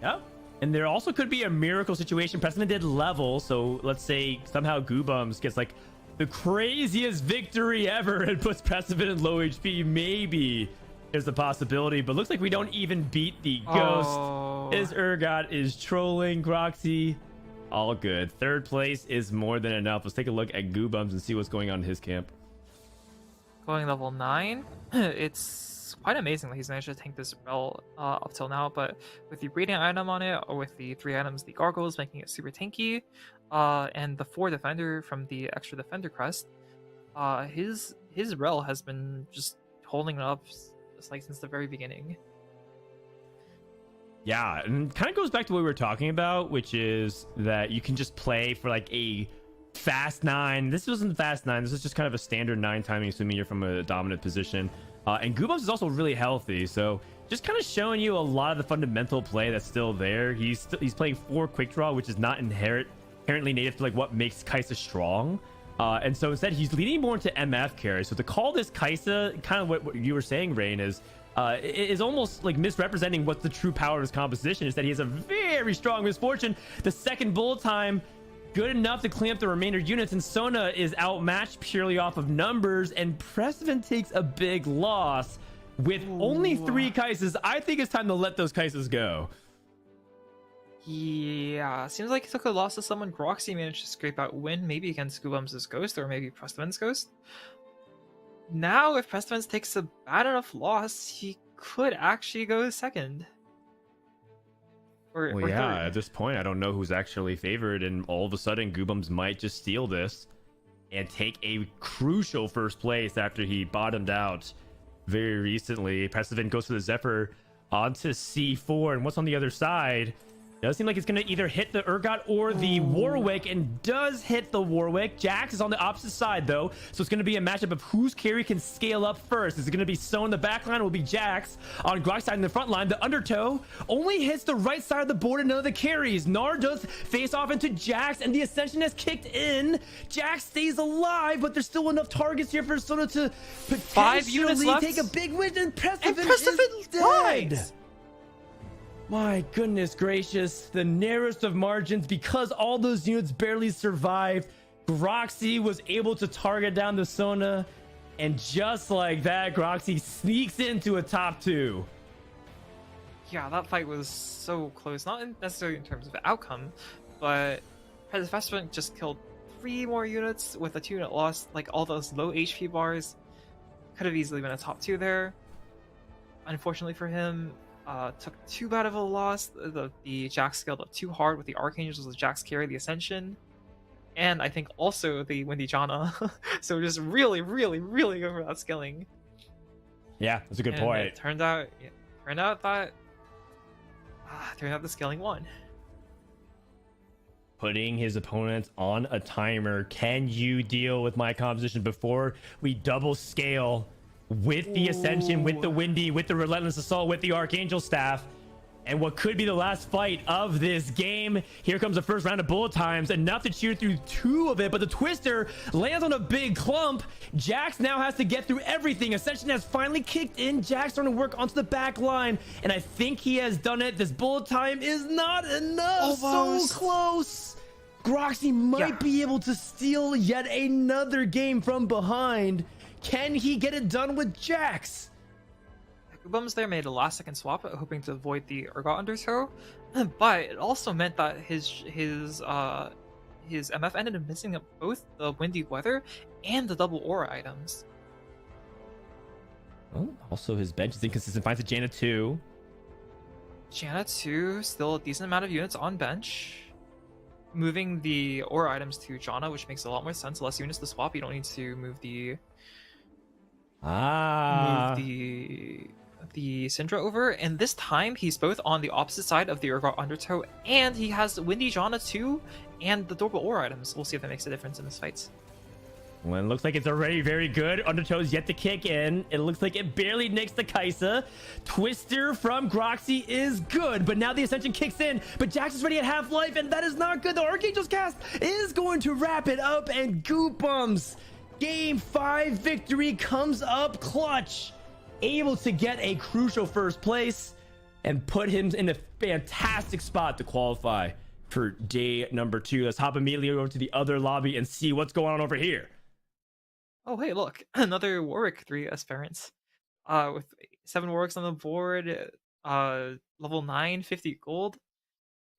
Yep. And there also could be a miracle situation. Preston did level, so let's say somehow Goobums gets like the craziest victory ever and puts Preston in low HP. Maybe there's a possibility, but looks like we don't even beat the Ghost. Oh. His Urgot is trolling Groxy. All good. 3rd place is more than enough. Let's take a look at Goobums and see what's going on in his camp. Going level 9, it's quite amazing that he's managed to tank this spell up till now, but with the Radiant item on it, or with the 3 items, the Gargoyles making it super tanky, and the 4 Defender from the extra Defender crest, his rel has been just holding it up just like since the very beginning. Yeah, and kind of goes back to what we were talking about, which is that you can just play for like a fast 9. This wasn't fast 9. This is just kind of a standard 9 timing, assuming you're from a dominant position. And Goobums is also really healthy, so just kind of showing you a lot of the fundamental play that's still there. He's playing 4 quick draw, which is not inherently native to like what makes Kaisa strong. And so instead, he's leaning more into MF carry. So to call this Kaisa, kind of what you were saying, Rain, is almost like misrepresenting what the true power of his composition is. That he has a very strong misfortune. The second bullet time, good enough to clean up the remainder units, and Sona is outmatched purely off of numbers, and Pressman takes a big loss with only 3 Kaisas. I think it's time to let those Kaisas go. Yeah, seems like he took a loss to someone. Groxy managed to scrape out win, maybe against Goobums' Ghost, or maybe Prestman's Ghost. Now, if Prestman takes a bad enough loss, he could actually go second. Or yeah, third. at this point, I don't know who's actually favored, and all of a sudden, Goobums might just steal this and take a crucial first place after he bottomed out very recently. Precedent goes for the Zephyr onto C4, and what's on the other side? Does seem like it's going to either hit the Urgot or the Warwick, and does hit the Warwick. Jax is on the opposite side, though, so it's going to be a matchup of whose carry can scale up first. Is it going to be So in the back line? It will be Jax. On Grok's side in the front line, the Undertow only hits the right side of the board and none of the carries. Gnar does face off into Jax, and the Ascension has kicked in. Jax stays alive, but there's still enough targets here for Sona to 5 units left. Take a big win, and Prestivan Prestivan is dead. dies. My goodness gracious, the narrowest of margins, because all those units barely survived. Groxy was able to target down the Sona, and just like that, Groxy sneaks into a top 2. Yeah, that fight was so close, not necessarily in terms of outcome, but Prestivan just killed 3 more units with a 2-unit loss. Like, all those low HP bars could have easily been a top 2 there. Unfortunately for him, took too bad of a loss. The Jax scaled up too hard with the Archangels, the Jax carry, the Ascension, and I think also the Windy Janna. So just really, really, really go for that scaling. Yeah, that's a good And point. it turned out that the scaling won. Putting his opponents on a timer. Can you deal with my composition before we double scale with the Ascension, with the Windy, with the Relentless Assault, with the Archangel Staff, and what could be the last fight of this game? Here comes the first round of bullet times, enough to cheer through 2 of it, but the Twister lands on a big clump. Jax now has to get through everything. Ascension has finally kicked in. Jax starting to work onto the back line, and I think he has done it. This bullet time is not enough. Almost. So close. Groxy might be able to steal yet another game from behind. Can he get it done with Jax? Bums there made a last-second swap, hoping to avoid the Urgot Undertow, but it also meant that his MF ended up missing up both the Windy Weather and the double aura items. Well, also his bench is inconsistent. Finds a Janna 2. Janna 2, still a decent amount of units on bench. Moving the aura items to Janna, which makes a lot more sense. Less units to swap. You don't need to move the the Syndra over, and this time he's both on the opposite side of the Urgot Undertow, and he has Windy Janna 2 and the Durable Aura items. We'll see if that makes a difference in this fight. Well, it looks like it's already very good. Undertow's yet to kick in. It looks like it barely nicks the Kaisa. Twister from Groxy is good, but now the Ascension kicks in. But Jax is ready at half-life, and that is not good. The Archangel's cast is going to wrap it up, and Goopums, Game 5 victory comes up clutch. Able to get a crucial first place and put him in a fantastic spot to qualify for day number 2. Let's hop immediately over to the other lobby and see what's going on over here. Oh, hey, look, another Warwick 3 aspirants. With 7 Warwicks on the board, level 9, 50 gold.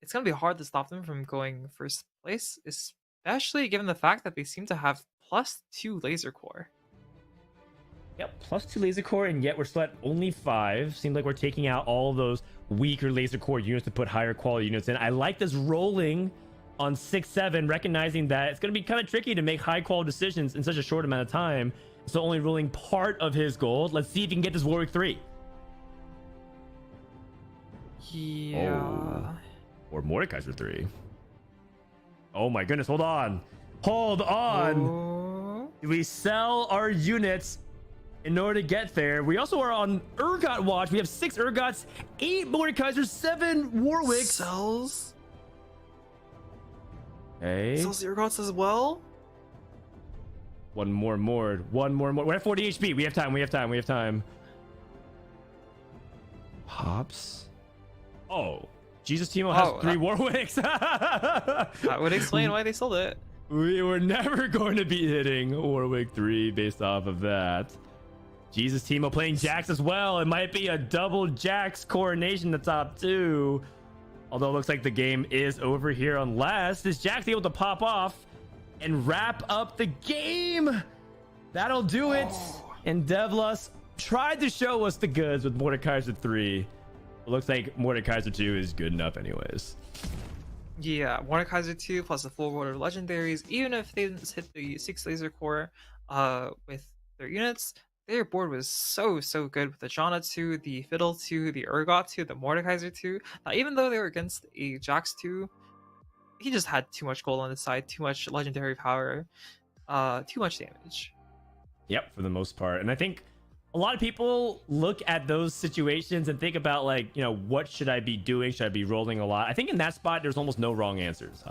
It's gonna be hard to stop them from going first place, especially given the fact that they seem to have +2 laser core. Yep, +2 laser core, and yet we're still at only 5. Seems like we're taking out all of those weaker laser core units to put higher quality units in. I like this rolling on 6-7, recognizing that it's going to be kind of tricky to make high quality decisions in such a short amount of time. So only rolling part of his gold. Let's see if he can get this Warwick 3. Yeah. Oh. Or Mordekaiser 3. Oh my goodness, hold on. Hold on. Oh. We sell our units in order to get there. We also are on Urgot watch. We have 6 Urgots, 8 Mordekaisers, 7 Warwicks. Sells? Okay. Sells the Urgots as well? One more Mord. We're at 40 HP. We have time. Pops. Oh. Jesus Timo has 3 Warwicks. That would explain why they sold it. We were never going to be hitting Warwick 3 based off of that. Jesus Timo playing Jax as well. It might be a double Jax coronation in the top 2. Although it looks like the game is over here unless is Jax able to pop off and wrap up the game. That'll do it. And Devlus tried to show us the goods with Mordekaiser 3. It looks like Mordekaiser 2 is good enough anyways. Yeah, Mordekaiser 2 plus the full world of legendaries. Even if they didn't hit the 6 laser core with their units, their board was so good with the Janna 2, the Fiddle 2, the Urgot 2, the Mordekaiser 2. Even though they were against a Jax 2, he just had too much gold on his side, too much legendary power, too much damage. Yep, for the most part. And I think a lot of people look at those situations and think about, like, you know, what should I be doing? Should I be rolling a lot? I think in that spot, there's almost no wrong answers.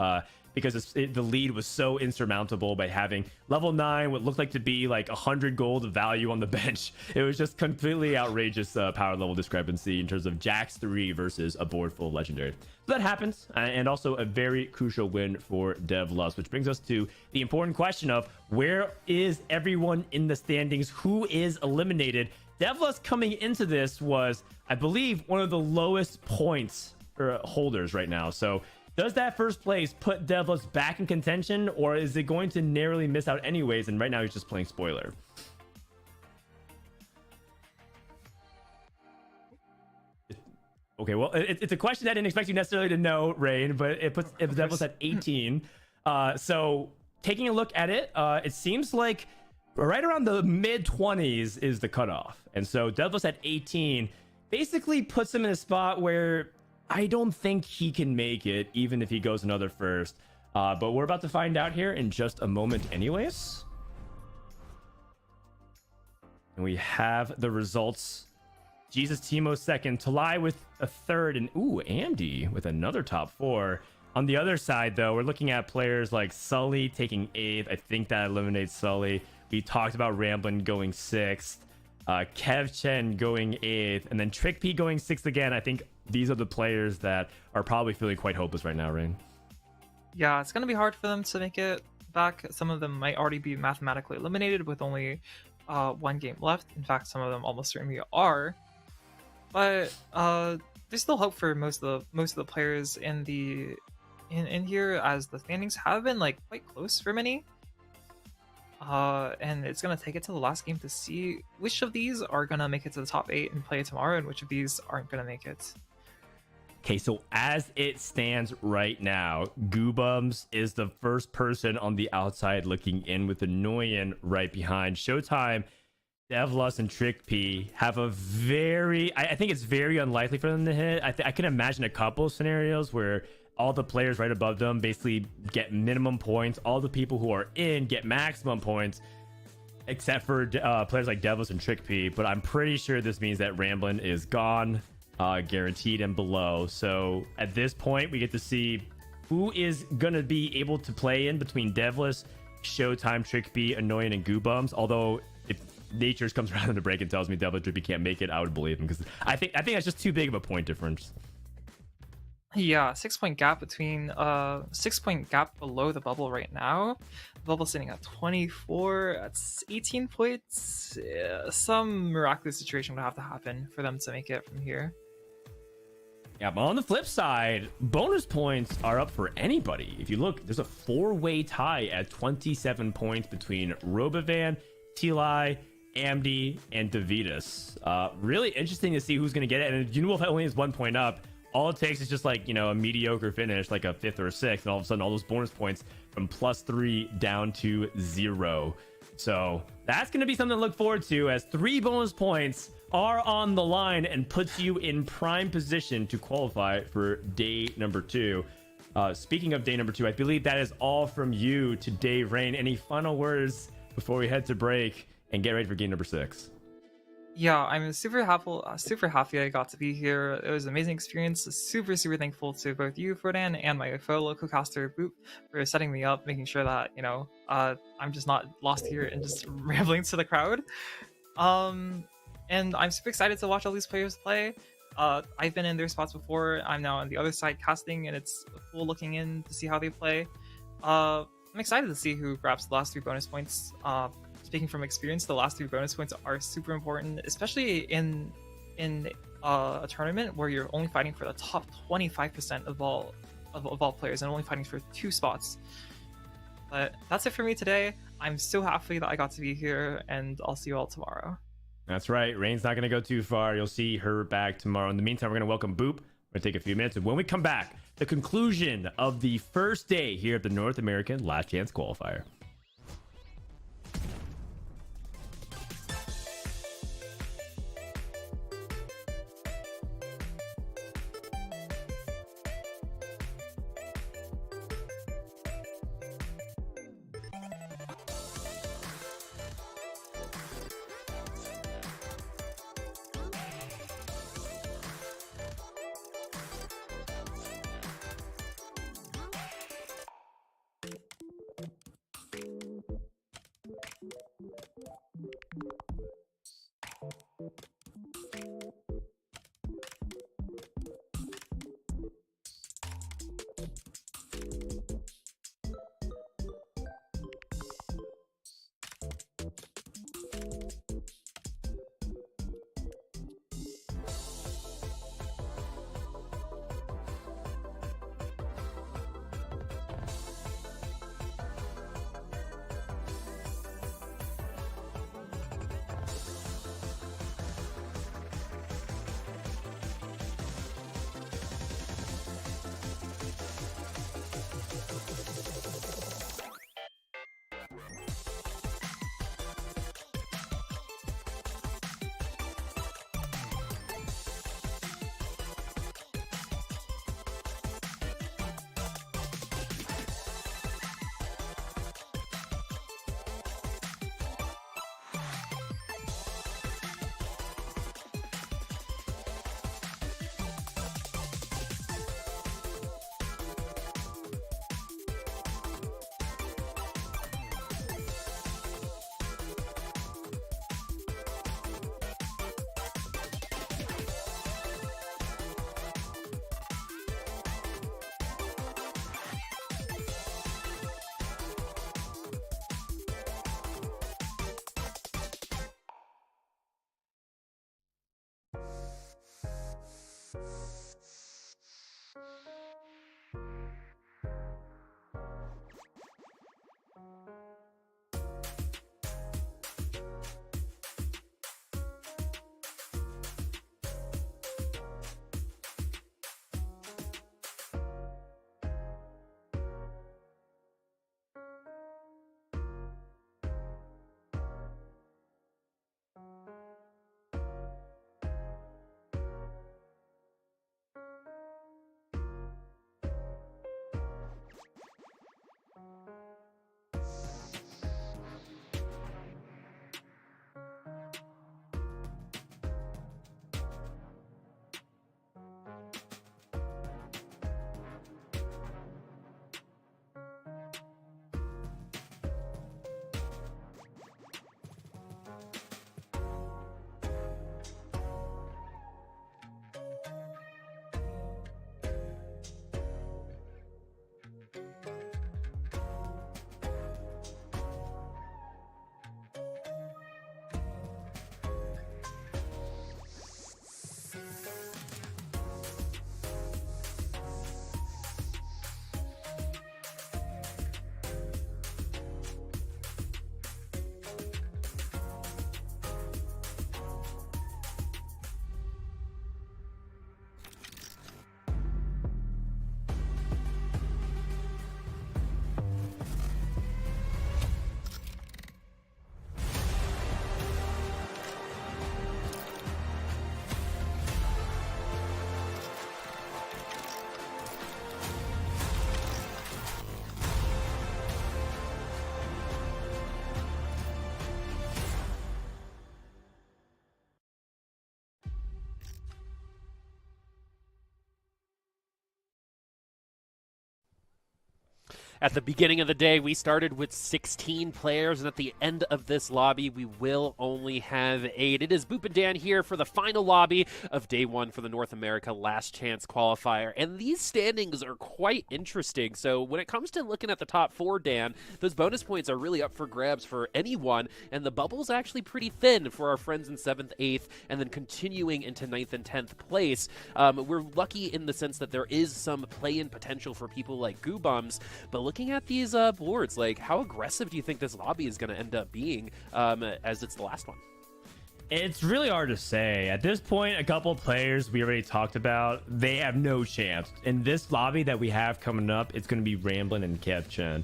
Because the lead was so insurmountable by having level 9, what looked like to be like 100 gold of value on the bench. It was just completely outrageous power level discrepancy in terms of Jax 3 versus a board full of legendary. So that happens, and also a very crucial win for DevLust, which brings us to the important question of where is everyone in the standings? Who is eliminated? DevLust coming into this was, I believe, one of the lowest points or holders right now. So does that first place put DevLust back in contention, or is it going to narrowly miss out anyways? And right now he's just playing spoiler. Okay, well, it's a question I didn't expect you necessarily to know, Rain, but it puts DevLust at 18. So taking a look at it, it seems like right around the mid-20s is the cutoff. And so DevLust at 18 basically puts him in a spot where I don't think he can make it, even if he goes another first. But we're about to find out here in just a moment anyways. And we have the results. Jesus Timo second, Talai with a third, and Andy with another top 4. On the other side, though, we're looking at players like Sully taking 8th. I think that eliminates Sully. We talked about Ramblin going 6th. Kev Chen going 8th, and then Trick P going 6th again. I think these are the players that are probably feeling quite hopeless right now, Rain. Yeah, it's going to be hard for them to make it back. Some of them might already be mathematically eliminated with only 1 game left. In fact, some of them almost certainly are. But there's still hope for most of the players in here, as the standings have been like quite close for many. And it's gonna take it to the last game to see which of these are gonna make it to the top 8 and play tomorrow, and which of these aren't gonna make it. Okay, so as it stands right now, Goobums is the first person on the outside looking in, with Annoying right behind. Showtime, DevLust, and Trick P have a very... I think it's very unlikely for them to hit. I can imagine a couple of scenarios where all the players right above them basically get minimum points. All the people who are in get maximum points, except for players like DevLust and Trick P. But I'm pretty sure this means that Ramblin is gone, guaranteed and below. So at this point, we get to see who is going to be able to play in between DevLust, Showtime, Trick P, Annoying, and Goobums. Although if Natures comes around in the break and tells me DevLust, Trick P can't make it, I would believe him, because I think that's just too big of a point difference. Yeah, 6-point gap between 6-point gap below the bubble right now. The bubble sitting at 24. That's 18 points. Yeah, some miraculous situation would have to happen for them to make it from here. Yeah, but on the flip side, bonus points are up for anybody. If you look, there's a 4-way tie at 27 points between Robovan, Tilai, Amdi, and Davidas. Really interesting to see who's going to get it. And Unwolf only has 1 point up. All it takes is just like, you know, a mediocre finish, like a 5th or a 6th, and all of a sudden all those bonus points from +3 down to 0. So that's going to be something to look forward to, as 3 bonus points are on the line and puts you in prime position to qualify for day number 2. Speaking of day number 2, I believe that is all from you today, Rain. Any final words before we head to break and get ready for game number 6? Yeah, I'm super happy I got to be here. It was an amazing experience. Super thankful to both you, Frodan, and my fellow co-caster Boop for setting me up, making sure that, you know, I'm just not lost here and just rambling to the crowd. And I'm super excited to watch all these players play. I've been in their spots before. I'm now on the other side casting, and it's cool looking in to see how they play. I'm excited to see who grabs the last 3 bonus points. Speaking from experience, the last 3 bonus points are super important, especially in a tournament where you're only fighting for the top 25% of all players, and only fighting for 2 spots. But that's it for me today. I'm so happy that I got to be here, and I'll see you all tomorrow. That's right. Rain's not going to go too far. You'll see her back tomorrow. In the meantime, we're going to welcome Boop. We're going to take a few minutes, and when we come back, the conclusion of the first day here at the North American Last Chance Qualifier. At the beginning of the day, we started with 16 players, and at the end of this lobby, we will only have 8. It is Boop and Dan here for the final lobby of Day 1 for the North America Last Chance Qualifier, and these standings are quite interesting. So when it comes to looking at the top 4, Dan, those bonus points are really up for grabs for anyone, and the bubble's actually pretty thin for our friends in 7th, 8th, and then continuing into 9th and 10th place. We're lucky in the sense that there is some play-in potential for people like Goobums, but looking at these boards, like, how aggressive do you think this lobby is going to end up being as it's the last one? It's really hard to say. At this point, a couple players we already talked about, they have no chance. In this lobby that we have coming up, it's going to be Ramblin' and Kev Chen.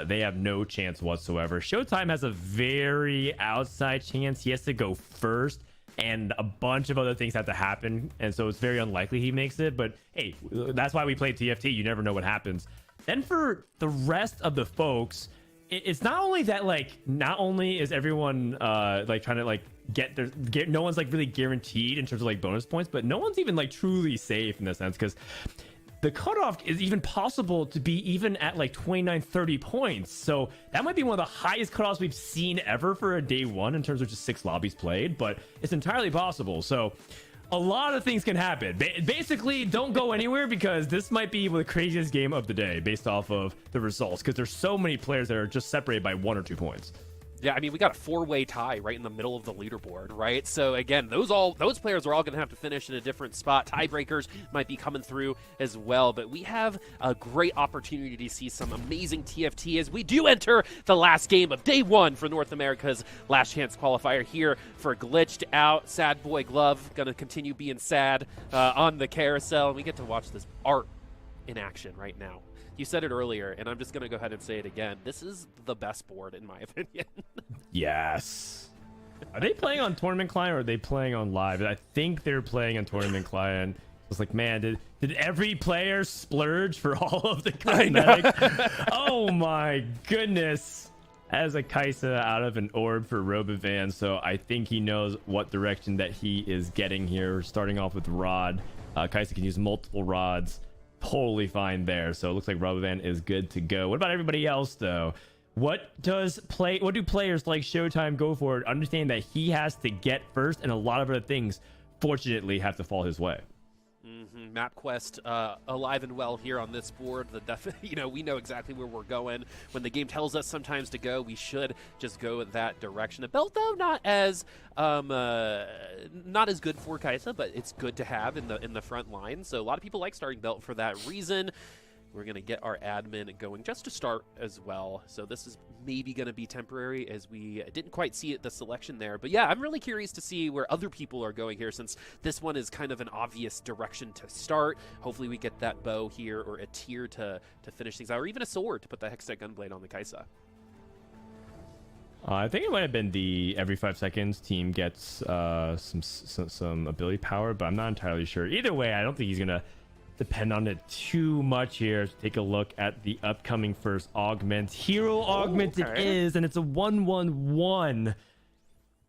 They have no chance whatsoever. Showtime has a very outside chance. He has to go first, and a bunch of other things have to happen, and so it's very unlikely he makes it. But hey, that's why we play TFT. You never know what happens. Then for the rest of the folks, it's not only that, like, not only is everyone like trying to like get no one's like really guaranteed in terms of like bonus points, but no one's even like truly safe in the sense, because the cutoff is even possible to be even at like 29-30 points. So that might be one of the highest cutoffs we've seen ever for a day 1 in terms of just 6 lobbies played, but it's entirely possible. So a lot of things can happen. Basically, don't go anywhere, because this might be the craziest game of the day based off of the results, because there's so many players that are just separated by 1 or 2 points. Yeah, I mean, we got a 4-way tie right in the middle of the leaderboard, right? So again, those players are all going to have to finish in a different spot. Tiebreakers might be coming through as well, but we have a great opportunity to see some amazing TFT as we do enter the last game of Day 1 for North America's Last Chance Qualifier here for Glitched Out. Sad Boy Glove going to continue being sad on the carousel, and we get to watch this art in action right now. You said it earlier, and I'm just going to go ahead and say it again. This is the best board, in my opinion. Yes. Are they playing on Tournament Client, or are they playing on live? I think they're playing on Tournament Client. It's like, man, did every player splurge for all of the cosmetics? Oh my goodness. As a Kaisa out of an orb for Robovan, so I think he knows what direction that he is getting here. Starting off with Rod. Kaisa can use multiple rods. Totally fine there. So it looks like Robovan is good to go. What about everybody else, though? What do players like Showtime go for, understanding that he has to get first, and a lot of other things, fortunately, have to fall his way? MapQuest alive and well here on this board. We know exactly where we're going. When the game tells us sometimes to go, we should just go that direction. A belt, though, not as good for Kaisa, but it's good to have in the front line. So a lot of people like starting belt for that reason. We're going to get our admin going just to start as well. So this is maybe going to be temporary as we didn't quite see the selection there. But yeah, I'm really curious to see where other people are going here, since this one is kind of an obvious direction to start. Hopefully we get that bow here or a tier to finish things out, or even a sword to put the Hextech Gunblade on the Kaisa. I think it might have been the every 5 seconds team gets some ability power, but I'm not entirely sure. Either way, I don't think he's going to depend on it too much here. Let's take a look at the upcoming first augment. Hero augment it is, and it's a 1-1-1.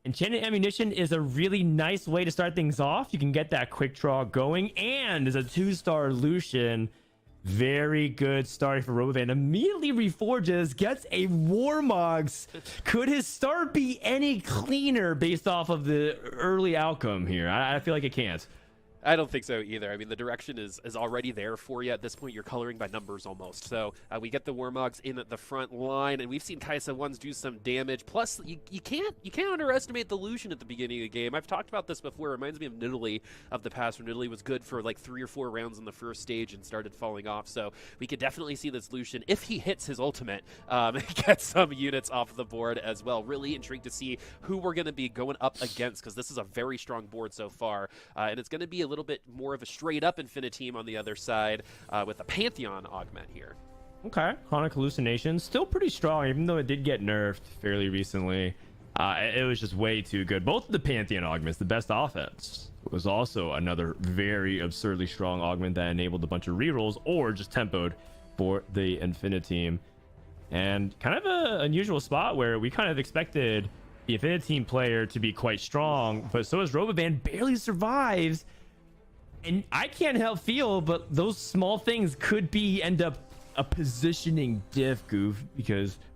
Enchanted Ammunition is a really nice way to start things off. You can get that quick draw going, and is a 2-star Lucian. Very good start for Robovan. Immediately reforges, gets a Warmogs. Could his start be any cleaner based off of the early outcome here? I feel like it can't. I don't think so either. I mean, the direction is already there for you. At this point, you're coloring by numbers almost. So we get the Warmogs in at the front line, and we've seen Kaisa ones do some damage. Plus, you can't underestimate the Lucian at the beginning of the game. I've talked about this before. It reminds me of Nidalee of the past, where Nidalee was good for like 3 or 4 rounds in the first stage and started falling off. So we could definitely see this Lucian, if he hits his ultimate, get some units off the board as well. Really intrigued to see who we're going to be going up against, because this is a very strong board so far, and it's going to be a little bit more of a straight-up Infiniteam on the other side with a Pantheon augment here. Okay, Chronic Hallucination, still pretty strong, even though it did get nerfed fairly recently. It was just way too good. Both of the Pantheon augments, the best offense, was also another very absurdly strong augment that enabled a bunch of rerolls or just tempoed for the Infiniteam. And kind of an unusual spot where we kind of expected the Infiniteam player to be quite strong, but so is Robovan, barely survives. And I can't help feel, but those small things could end up a positioning diff, Goof,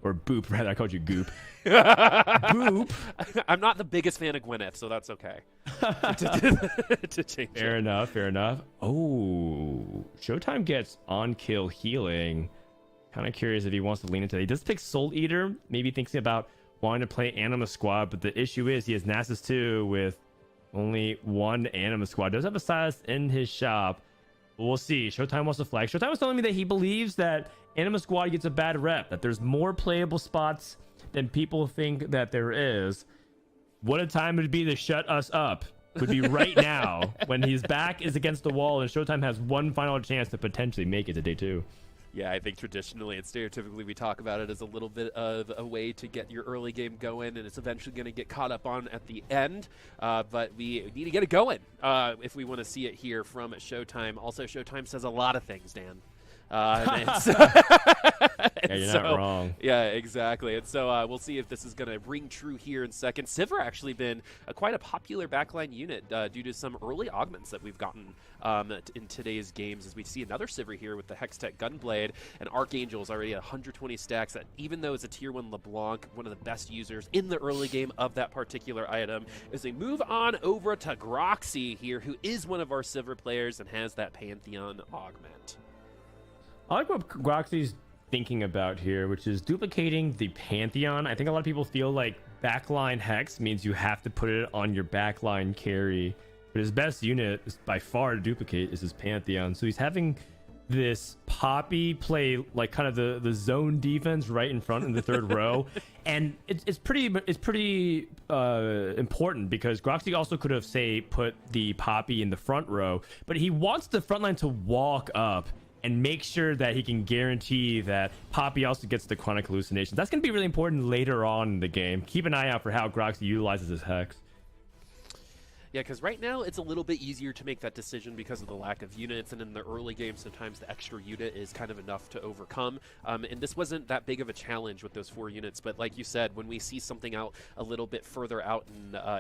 or Boop, rather. I called you Goop. Boop. I'm not the biggest fan of Gwyneth, so that's okay. to change fair enough. Oh, Showtime gets on-kill healing. Kind of curious if he wants to lean into that. He does pick Soul Eater, maybe thinking about wanting to play Anima Squad, but the issue is he has Nasus 2 with only one Anima Squad. Does have a Silas in his shop. But we'll see. Showtime wants to flag. Showtime was telling me that he believes that Anima Squad gets a bad rep, that there's more playable spots than people think that there is. What a time it would be to shut us up. Would be right now, when his back is against the wall and Showtime has one final chance to potentially make it to day 2. Yeah, I think traditionally and stereotypically we talk about it as a little bit of a way to get your early game going, and it's eventually going to get caught up on at the end. But we need to get it going if we want to see it here from Showtime. Also, Showtime says a lot of things, Dan. Yeah, you're not wrong. Yeah, exactly. And so we'll see if this is going to ring true here in second. Sivir actually been quite a popular backline unit due to some early augments that we've gotten in today's games, as we see another Sivir here with the Hextech Gunblade, and Archangel's already at 120 stacks. That, even though it's a tier 1 LeBlanc, one of the best users in the early game of that particular item, as we move on over to Groxy here, who is one of our Sivir players and has that Pantheon augment. I like what Groxy's thinking about here, which is duplicating the Pantheon. I think a lot of people feel like backline Hex means you have to put it on your backline carry, but his best unit is by far to duplicate is his Pantheon. So he's having this Poppy play like kind of the zone defense right in front in the third row, and it's pretty important, because Groxy also could have, say, put the Poppy in the front row, but he wants the front line to walk up and make sure that he can guarantee that Poppy also gets the Chronic Hallucinations. That's going to be really important later on in the game. Keep an eye out for how Groxy utilizes his Hex. Yeah, because right now it's a little bit easier to make that decision because of the lack of units, and in the early game sometimes the extra unit is kind of enough to overcome. And this wasn't that big of a challenge with those 4 units, but like you said, when we see something out a little bit further out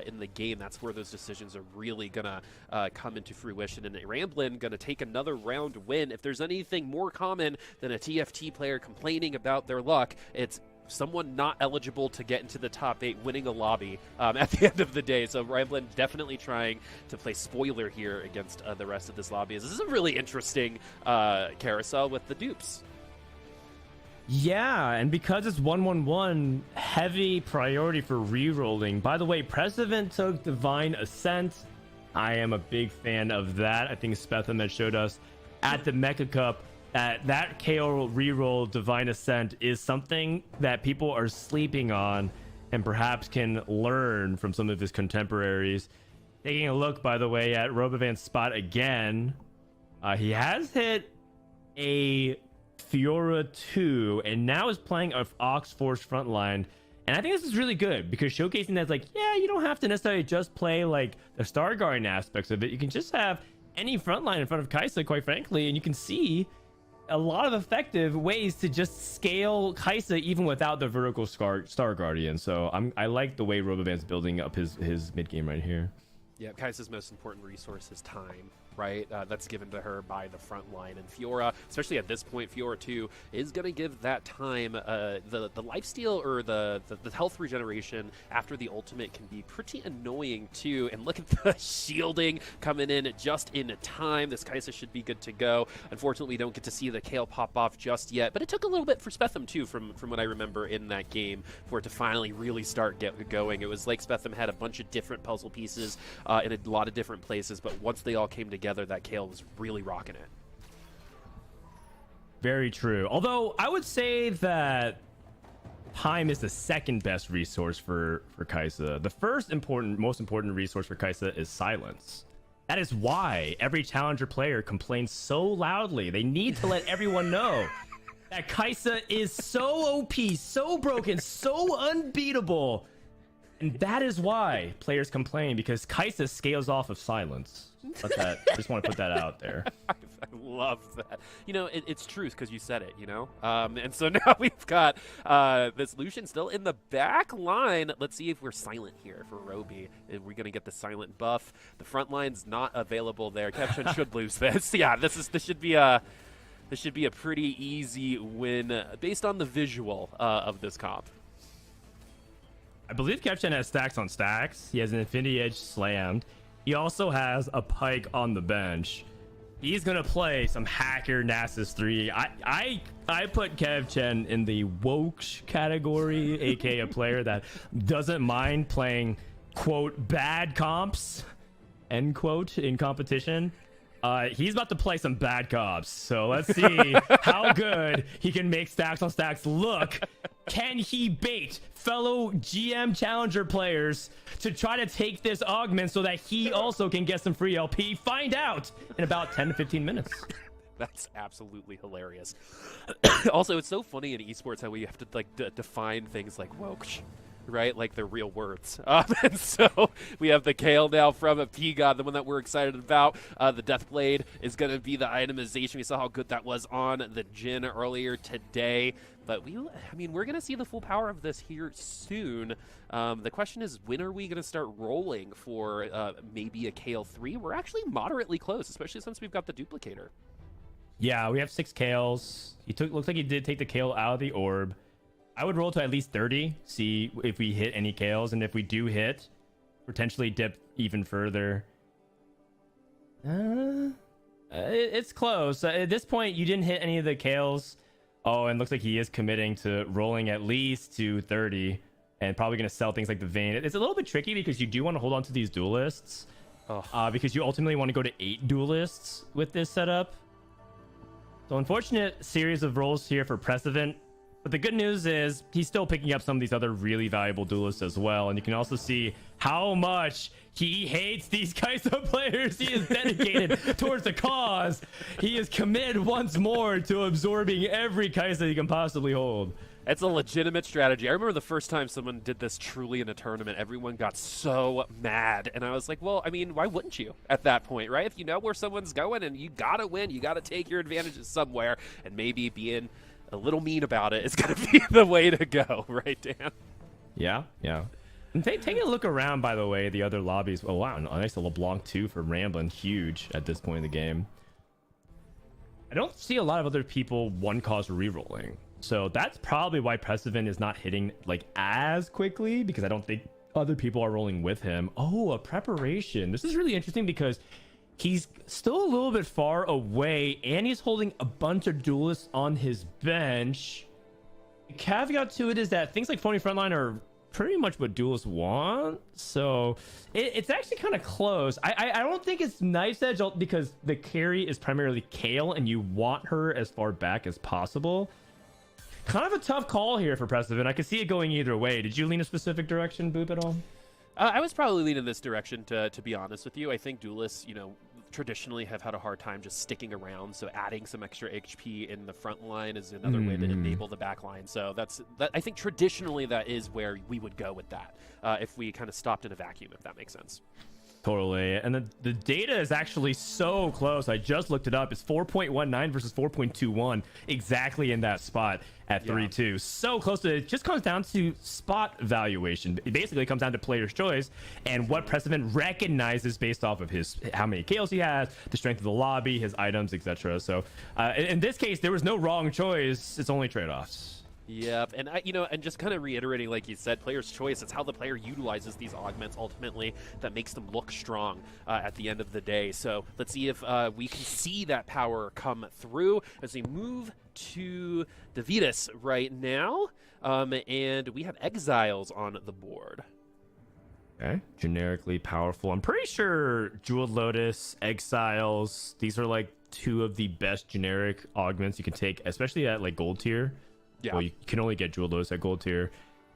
in the game, that's where those decisions are really gonna come into fruition. And Ramblin gonna take another round win. If there's anything more common than a TFT player complaining about their luck, it's someone not eligible to get into the top 8 winning a lobby at the end of the day. So Rivlin definitely trying to play spoiler here against the rest of this lobby. This is a really interesting carousel with the dupes. Yeah, and because it's 1-1-1, heavy priority for re-rolling. By the way, Precedent took Divine Ascent. I am a big fan of that. I think Spetham had showed us at the Mecha Cup that KO re-roll Divine Ascent is something that people are sleeping on and perhaps can learn from some of his contemporaries. Taking a look, by the way, at Robovan's spot again, he has hit a Fiora 2 and now is playing a Ox Force frontline. And I think this is really good because showcasing that's like, yeah, you don't have to necessarily just play like the Star Guardian aspects of it. You can just have any frontline in front of Kai'Sa, quite frankly, and you can see a lot of effective ways to just scale Kai'Sa even without the vertical Star Guardian. So I like the way Robovan's building up his mid game right here. Yeah, Kai'Sa's most important resource is time, right? That's given to her by the front line. And Fiora, especially at this point, Fiora 2 is going to give that time. The lifesteal or the health regeneration after the ultimate can be pretty annoying too. And look at the shielding coming in just in time. This Kai'Sa should be good to go. Unfortunately, we don't get to see the Kayle pop off just yet, but it took a little bit for Spetham too, from what I remember in that game, for it to finally really start going. It was like Spetham had a bunch of different puzzle pieces in a lot of different places, but once they all came together, that Kayle was really rocking it. Very true. Although I would say that time is the second best resource for Kai'Sa. The first most important resource for Kai'Sa is silence. That is why every challenger player complains so loudly. They need to let everyone know that Kai'Sa is so OP, so broken, so unbeatable. And that is why players complain, because Kai'Sa scales off of silence. Just want to put that out there. I love that. You know, it's truth because you said it, you know? And so now we've got this Lucian still in the back line. Let's see if we're silent here for Roby. We're going to get the silent buff. The front line's not available there. Kevchen should lose this. Yeah, this should be a pretty easy win based on the visual of this comp. I believe Kevchen has stacks on stacks. He has an Infinity Edge slammed. He also has a Pike on the bench. He's gonna play some hacker Nasus 3. I put Kevchen in the woke category, aka a player that doesn't mind playing quote bad comps end quote in competition. He's about to play some bad comps, so let's see how good he can make stacks on stacks look. Can he bait fellow GM challenger players to try to take this augment so that he also can get some free LP? Find out in about 10 to 15 minutes. That's absolutely hilarious. Also, it's so funny in esports how we have to like define things like woke, right? Like they're real words. And so we have the Kayle now from a P-God, the one that we're excited about. The Deathblade is going to be the itemization. We saw how good that was on the Jhin earlier today. But we're going to see the full power of this here soon. The question is, when are we going to start rolling for maybe a Kayle 3? We're actually moderately close, especially since we've got the duplicator. Yeah, we have 6 Kales. Looks like he did take the Kayle out of the orb. I would roll to at least 30, see if we hit any Kales, and if we do hit, potentially dip even further. It's close. At this point, you didn't hit any of the Kales. Oh, and looks like he is committing to rolling at least to 30, and probably going to sell things like the Vayne. It's a little bit tricky because you do want to hold on to these duelists, because you ultimately want to go to 8 duelists with this setup. So unfortunate series of rolls here for Precedent. But the good news is he's still picking up some of these other really valuable duelists as well. And you can also see how much he hates these Kai'Sa players. He is dedicated towards the cause. He is committed once more to absorbing every Kai'Sa he can possibly hold. It's a legitimate strategy. I remember the first time someone did this truly in a tournament, everyone got so mad. And I was like, well, I mean, why wouldn't you at that point, right? If you know where someone's going and you got to win, you got to take your advantages somewhere, and maybe being a little mean about it is going to be the way to go, right, Dan? Yeah. And taking a look around, by the way, the other lobbies. Oh, wow. A nice LeBlanc 2 for Ramblin'. Huge at this point in the game. I don't see a lot of other people one cause re-rolling. So that's probably why Precedent is not hitting like as quickly, because I don't think other people are rolling with him. Oh, a preparation. This is really interesting because he's still a little bit far away and he's holding a bunch of duelists on his bench. The caveat to it is that things like Phony Frontline are pretty much what duelists want, so it's actually kind of close. I don't think it's Knife's Edge because the carry is primarily Kale and you want her as far back as possible. Kind of a tough call here for Precedent. I can see it going either way. Did you lean a specific direction, Boop, at all? I was probably leaning this direction, to be honest with you. I think duelists, traditionally have had a hard time just sticking around, so adding some extra HP in the front line is another way to enable the back line. So I think traditionally that is where we would go with that, if we kind of stopped in a vacuum, if that makes sense. Totally. And the data is actually so close. I just looked it up. It's 4.19 versus 4.21, exactly in that spot at 3-2. So close to it. Just comes down to spot valuation. It basically comes down to player's choice and what Precedent recognizes based off of how many kills he has, the strength of the lobby, his items, etc. So in this case, there was no wrong choice. It's only trade-offs. Yep, and and just kind of reiterating, like you said, player's choice. It's how the player utilizes these augments ultimately that makes them look strong at the end of the day. So let's see if we can see that power come through as we move to Davidas right now, and we have Exiles on the board. Okay, generically powerful. I'm pretty sure Jeweled Lotus, Exiles, these are like two of the best generic augments you can take, especially at like gold tier. Yeah. Well, you can only get Jeweled Lotus at gold tier.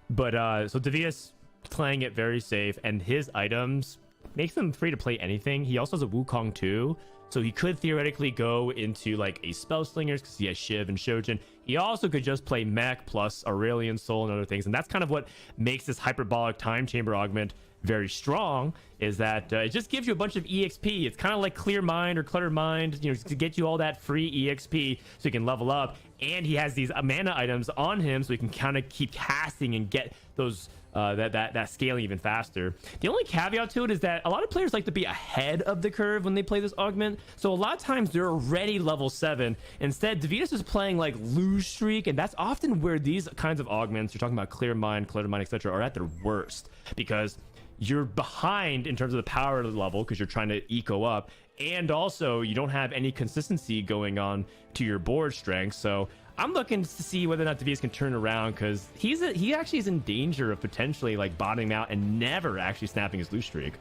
But so Davidas playing it very safe, and his items makes them free to play anything. He also has a Wukong too, so he could theoretically go into like a Spell Slingers because he has Shiv and Shojin. He also could just play Mech plus Aurelion Soul and other things, and that's kind of what makes this Hyperbolic Time Chamber augment very strong, is that it just gives you a bunch of EXP. It's kind of like Clear Mind or Clutter Mind, to get you all that free EXP so you can level up. And he has these mana items on him, so he can kind of keep casting and get those that scaling even faster. The only caveat to it is that a lot of players like to be ahead of the curve when they play this augment, so a lot of times they're already level 7. Instead, Davidas is playing like Lose Streak, and that's often where these kinds of augments, you're talking about Clear Mind, Clutter Mind, etc., are at their worst, because you're behind in terms of the power level because you're trying to eco up, and also you don't have any consistency going on to your board strength. So I'm looking to see whether or not Davidas can turn around, because he actually is in danger of potentially like bottoming out and never actually snapping his lose streak.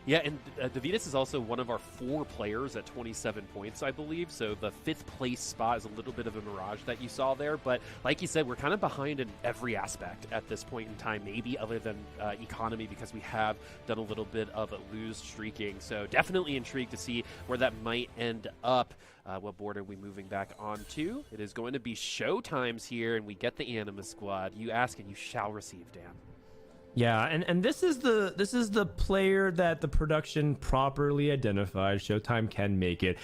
Yeah, and Davidas is also one of our 4 players at 27 points, I believe. So the 5th place spot is a little bit of a mirage that you saw there. But like you said, we're kind of behind in every aspect at this point in time, maybe other than economy, because we have done a little bit of lose streaking. So definitely intrigued to see where that might end up. What board are we moving back onto? It is going to be Showtimes here, and we get the Anima Squad. You ask and you shall receive, Dan. Yeah, and this is the player that the production properly identified. Showtime can make it.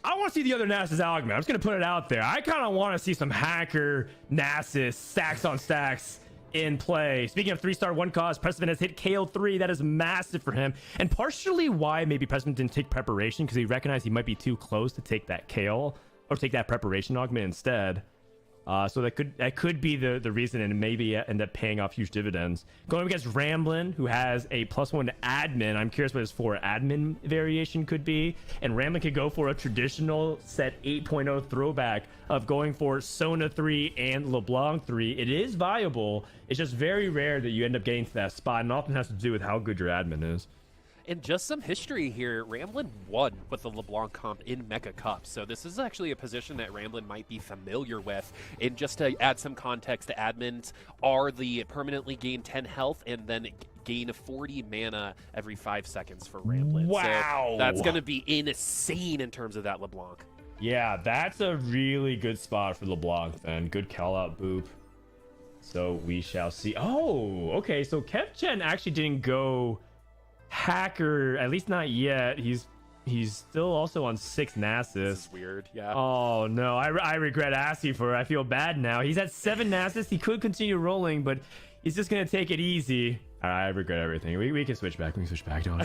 I want to see the other Nasus augment. I'm just gonna put it out there. I kind of want to see some hacker Nasus stacks on stacks in play. Speaking of 3-star 1 cost, Precedent has hit KO 3. That is massive for him, and partially why maybe Precedent didn't take preparation, because he recognized he might be too close to take that KO or take that preparation augment instead. So that could be the reason, and maybe end up paying off huge dividends. Going up against Ramblin, who has a +1 to admin. I'm curious what his 4 admin variation could be. And Ramblin could go for a traditional set 8.0 throwback of going for Sona 3 and LeBlanc 3. It is viable. It's just very rare that you end up getting to that spot, and often has to do with how good your admin is. And just some history here, Ramblin won with the LeBlanc comp in Mega Cup, so this is actually a position that Ramblin might be familiar with. And just to add some context, the admins are the permanently gain 10 health and then gain 40 mana every 5 seconds for Ramblin. Wow! So that's going to be insane in terms of that LeBlanc. Yeah, that's a really good spot for LeBlanc then. Good call out, Boop. So we shall see. Oh, okay, so KevChen actually didn't go hacker, at least not yet. He's still also on 6 Nasus. This is weird. Yeah. Oh no, I regret asking for it. I feel bad now. He's at 7 Nasus. He could continue rolling, but He's just gonna take it easy. I regret everything. We can switch back. Don't.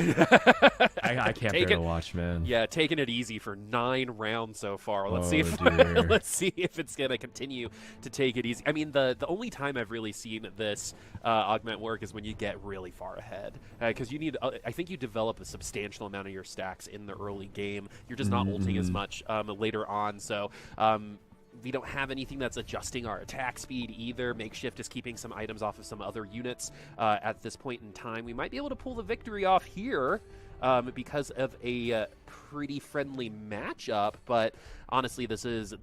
I can't bear to watch, man. Yeah, taking it easy for 9 rounds so far. Let's see if let's see if it's gonna continue to take it easy. I mean, the only time I've really seen this augment work is when you get really far ahead, because you need. I think you develop a substantial amount of your stacks in the early game. You're just not ulting as much later on. So. We don't have anything that's adjusting our attack speed either. Makeshift is keeping some items off of some other units at this point in time. We might be able to pull the victory off here because of a pretty friendly matchup, but honestly, this is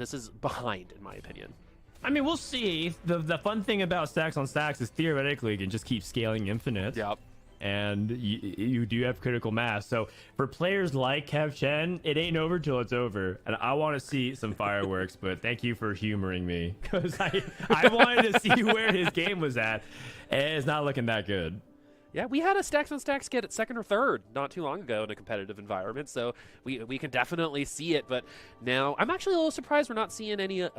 behind, in my opinion. I mean, we'll see. The fun thing about stacks on stacks is theoretically you can just keep scaling infinite. Yep. And you do have critical mass. So for players like Kev Chen, it ain't over till it's over. And I want to see some fireworks, but thank you for humoring me, because I wanted to see where his game was at, and it's not looking that good. Yeah, we had a stacks on stacks get at 2nd or 3rd not too long ago in a competitive environment, so we can definitely see it. But now I'm actually a little surprised we're not seeing any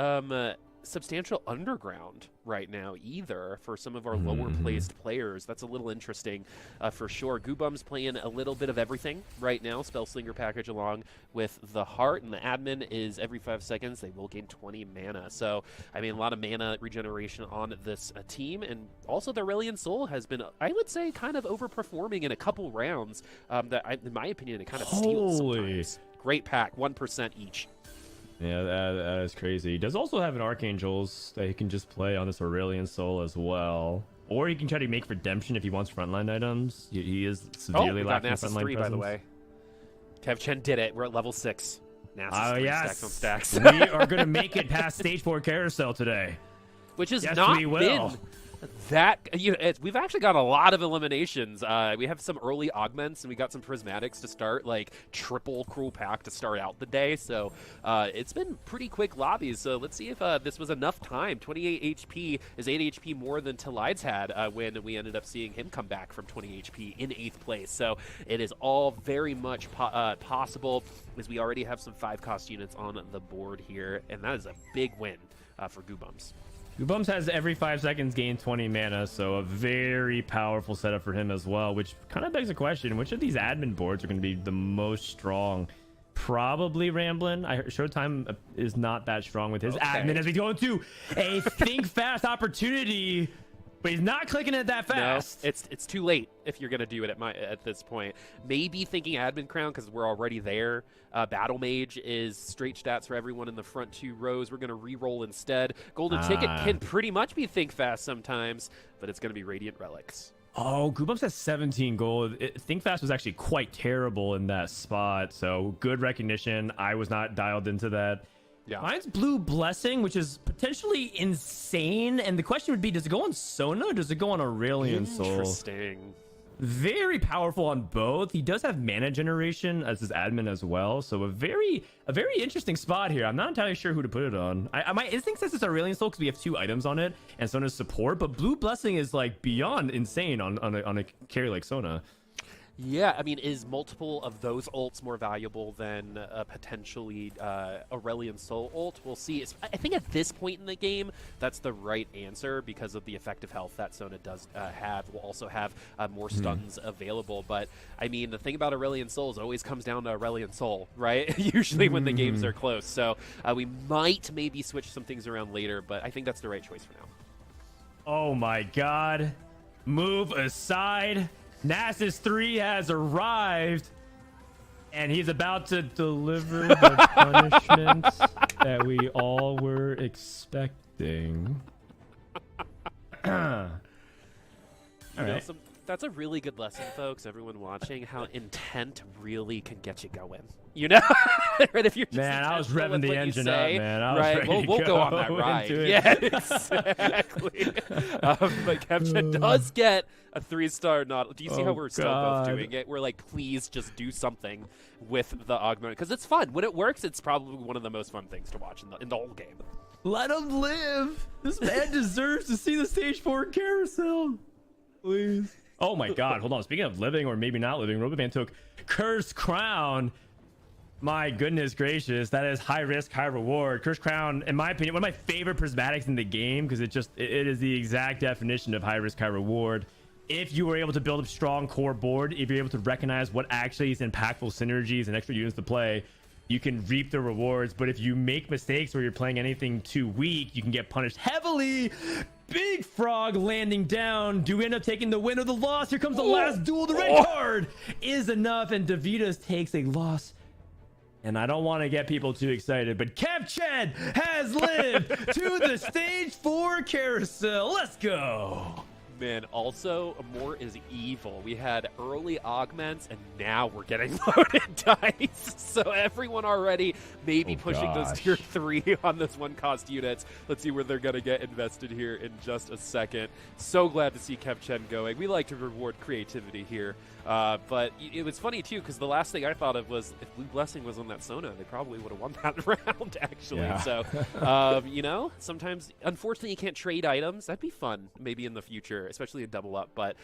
substantial underground right now either for some of our lower placed players. That's a little interesting for sure. Goobum's playing a little bit of everything right now. Spellslinger package along with the heart, and the admin is every 5 seconds they will gain 20 mana. So I mean, a lot of mana regeneration on this team, and also the Aurelion Soul has been, I would say, kind of overperforming in a couple rounds that in my opinion, it kind of steals sometimes. Great pack, 1% each. Yeah, that is crazy. He does also have an Archangels that he can just play on this Aurelion Soul as well. Or he can try to make Redemption if he wants frontline items. He is severely lacking frontline 3, by the way. Kev Chen did it. We're at level 6. Oh, yes. Stacks on stacks. We are going to make it past Stage 4 Carousel today. Which is not been that, we've actually got a lot of eliminations. We have some early augments, and we got some prismatics to start, like triple cruel pack to start out the day. So it's been pretty quick lobbies. So let's see if this was enough time. 28 HP is 8 HP more than Talides had when we ended up seeing him come back from 20 HP in 8th place. So it is all very much possible, as we already have some 5-cost units on the board here, and that is a big win for Goobums. Goobums has every 5 seconds gain 20 mana, so a very powerful setup for him as well, which kind of begs the question, which of these admin boards are going to be the most strong? Probably Ramblin'. Showtime is not that strong with his admin, as we go into a think fast opportunity, but he's not clicking it that fast. No, it's too late if you're going to do it at this point. Maybe thinking admin crown because we're already there. Battle Mage is straight stats for everyone in the front 2 rows. We're going to re-roll instead. Golden Ticket can pretty much be think fast sometimes, but it's going to be Radiant Relics. Oh, Goobums has 17 gold. Think fast was actually quite terrible in that spot, so good recognition. I was not dialed into that. Yeah. Mine's Blue Blessing, which is potentially insane. And the question would be, does it go on Sona or does it go on Aurelion Soul? Interesting. Very powerful on both. He does have mana generation as his admin as well. So a very interesting spot here. I'm not entirely sure who to put it on. My instinct says it's Aurelion Soul because we have 2 items on it and Sona's support. But Blue Blessing is like beyond insane on a carry like Sona. Yeah, I mean, is multiple of those ults more valuable than potentially Aurelion Soul ult? We'll see. I think at this point in the game, that's the right answer because of the effective health that Sona does have. We'll also have more stuns available. But, I mean, the thing about Aurelion Soul is it always comes down to Aurelion Soul, right? Usually when the games are close. So we might maybe switch some things around later, but I think that's the right choice for now. Oh, my God. Move aside. Nasus 3 has arrived, and he's about to deliver the punishment that we all were expecting. All right. That's a really good lesson, folks, everyone watching, how intent really can get you going. You know? Right? If you're just I was revving the engine up, man. I was ready we'll go on that ride. Yeah, exactly. But Captain does get a 3-star nod. Do you see how we're still both doing it? We're like, please just do something with the augment. Because it's fun. When it works, it's probably one of the most fun things to watch in the whole game. Let him live. This man deserves to see the Stage 4 carousel. Please. Oh my God, hold on. Speaking of living or maybe not living, Roboban took Cursed Crown. My goodness gracious, that is high risk, high reward. Curse Crown, in my opinion, one of my favorite prismatics in the game, because it is the exact definition of high risk, high reward. If you were able to build a strong core board, if you're able to recognize what actually is impactful synergies and extra units to play, you can reap the rewards. But if you make mistakes or you're playing anything too weak, you can get punished heavily. Big Frog landing down. Do we end up taking the win or the loss? Here comes the last duel. The red card is enough, and Davidas takes a loss. And I don't want to get people too excited, but Kevchen has lived to the stage 4 carousel. Let's go. Man, also, more is evil. We had early augments, and now we're getting loaded dice. So everyone already maybe pushing those tier 3 on those 1-cost units. Let's see where they're going to get invested here in just a second. So glad to see Kevchen going. We like to reward creativity here. But it was funny, too, because the last thing I thought of was if Blue Blessing was on that Sona, they probably would have won that round, actually. Yeah. So, you know, sometimes, unfortunately, you can't trade items. That'd be fun, maybe in the future, especially in double up. But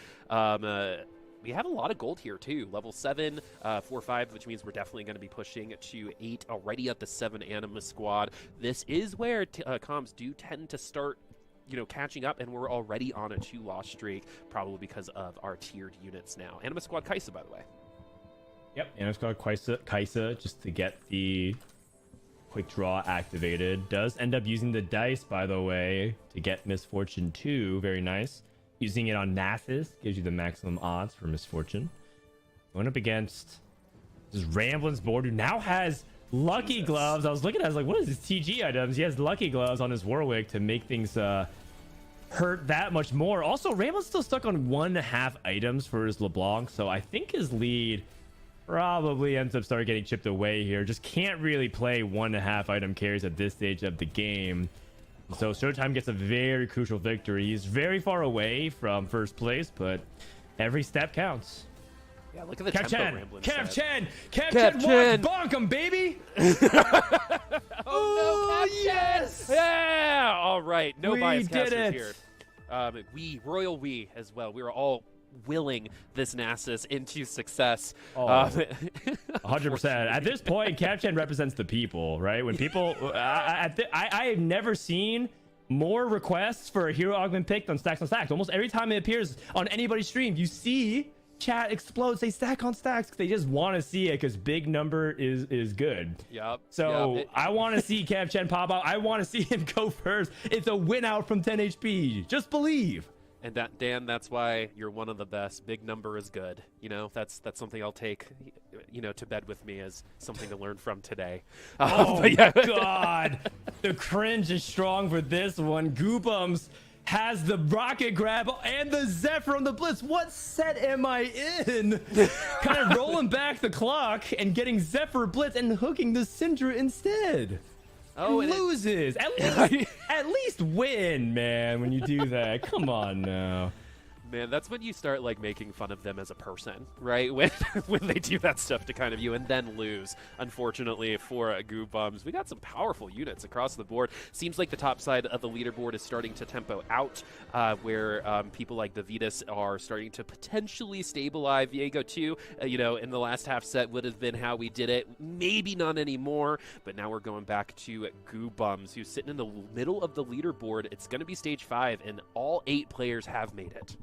we have a lot of gold here, too. Level 7, 4-5, which means we're definitely going to be pushing to 8 already at the 7 Anima squad. This is where comms do tend to start, you know, catching up, and we're already on a 2-loss streak, probably because of our tiered units now. Anima Squad Kaisa, by the way. Yep, Anima Squad Kaisa, just to get the quick draw activated. Does end up using the dice, by the way, to get Misfortune 2. Very nice. Using it on Nasus gives you the maximum odds for Misfortune. Going up against this Ramblin's board, who now has Lucky Gloves. I was looking at it, I was like, what is this TG items? He has Lucky Gloves on his Warwick to make things hurt that much more. Also, Ramblin's still stuck on 1.5 items for his LeBlanc, so I think his lead probably ends up starting getting chipped away here. Just can't really play 1.5 item carries at this stage of the game. So Showtime gets a very crucial victory. He's very far away from first place, but every step counts. Yeah, look at the tempo Ramblin' Kevchen bonk him, baby. Oh, no, yes. Yeah. All right. No bias did casters it. here. Royal we as well. We were all willing this Nasus into success. 100%. At this point, Kevchen represents the people, right? When people, I have never seen more requests for a hero augment pick than stacks on stacks. Almost every time it appears on anybody's stream, you see chat explode, say stack on stacks, because they just want to see it, because big number is good. Yep. So I want to see Kevchen pop out. I want to see him go first. It's a win out from 10 HP. Just believe. And that, Dan, that's why you're one of the best. Big number is good. You know, that's something I'll take, you know, to bed with me as something to learn from today. Oh, yeah. God. The cringe is strong for this one. Goobums has the rocket grab and the Zephyr on the Blitz. What set am I in? Kind of rolling back the clock and getting Zephyr Blitz and hooking the Syndra instead. Oh, and loses. At least win, man, when you do that. Come on now. Man, that's when you start like making fun of them as a person, right? When they do that stuff to kind of you and then lose. Unfortunately for Goobums, we got some powerful units across the board. Seems like the top side of the leaderboard is starting to tempo out, where people like Davidas are starting to potentially stabilize. Viego 2, you know, in the last half set would have been how we did it. Maybe not anymore, but now we're going back to Goobums, who's sitting in the middle of the leaderboard. It's going to be stage 5, and all 8 players have made it.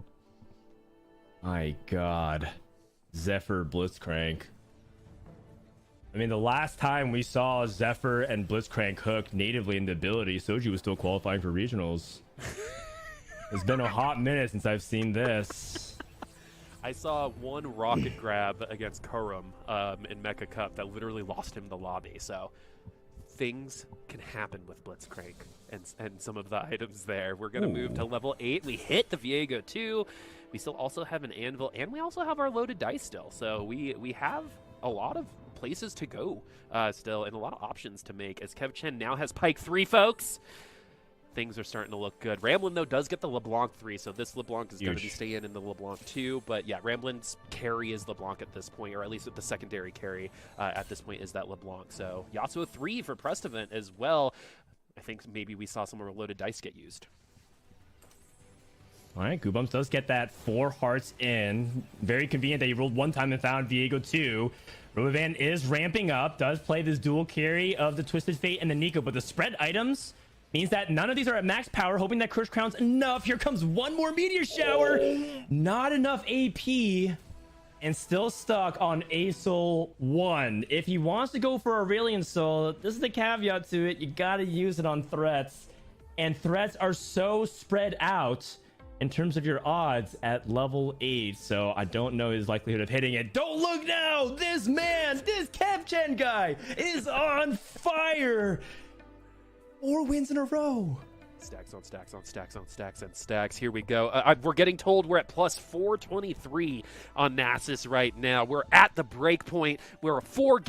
My God. Zephyr Blitzcrank. I mean, the last time we saw Zephyr and Blitzcrank hooked natively into ability, Soji was still qualifying for regionals. It's been a hot minute since I've seen this. I saw one rocket grab against Kurum in Mecha Cup that literally lost him the lobby, so things can happen with Blitzcrank and some of the items there. We're going to move to level 8. We hit the Viego 2. We still also have an Anvil, and we also have our loaded dice still. So we have a lot of places to go still, and a lot of options to make, as Kevchen now has Pike 3, folks. Things are starting to look good. Ramblin, though, does get the LeBlanc 3, so this LeBlanc is going to be staying in the LeBlanc 2. But yeah, Ramblin's carry is LeBlanc at this point, or at least the secondary carry at this point is that LeBlanc. So Yasuo 3 for Prestevent as well. I think maybe we saw some of our loaded dice get used. All right, Goobums does get that 4 hearts in. Very convenient that he rolled one time and found Viego 2. Rubavan is ramping up, does play this dual carry of the Twisted Fate and the Nico, but the spread items means that none of these are at max power, hoping that Curse Crown's enough. Here comes one more Meteor Shower. Not enough AP, and still stuck on A Soul 1. If he wants to go for Aurelion Soul, this is the caveat to it. You gotta use it on threats. And threats are so spread out in terms of your odds at level 8. So I don't know his likelihood of hitting it. Don't look now! This man, this KevChen guy is on fire! 4 wins in a row. Stacks on stacks on stacks on stacks and stacks. Here we go. We're getting told we're at plus 423 on Nasus right now. We're at the break point. We're 4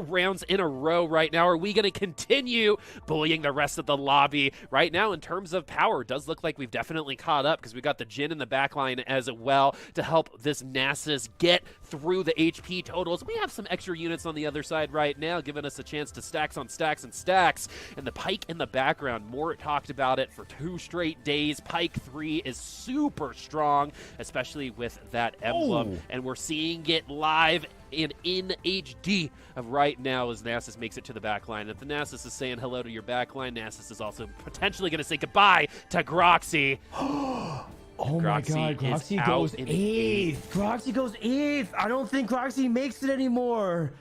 rounds in a row right now. Are we going to continue bullying the rest of the lobby? Right now, in terms of power, it does look like we've definitely caught up because we got the Jhin in the backline as well to help this Nasus get through the HP totals. We have some extra units on the other side right now, giving us a chance to stacks on stacks and stacks. And the Pyke in the background, more talked about it for 2 straight days. Pyke 3 is super strong, especially with that emblem. And we're seeing it live in HD right now as Nasus makes it to the backline. If the Nasus is saying hello to your backline, Nasus is also potentially going to say goodbye to Groxy. Oh my god, Groxy goes 8th. Groxy goes 8th. I don't think Groxy makes it anymore.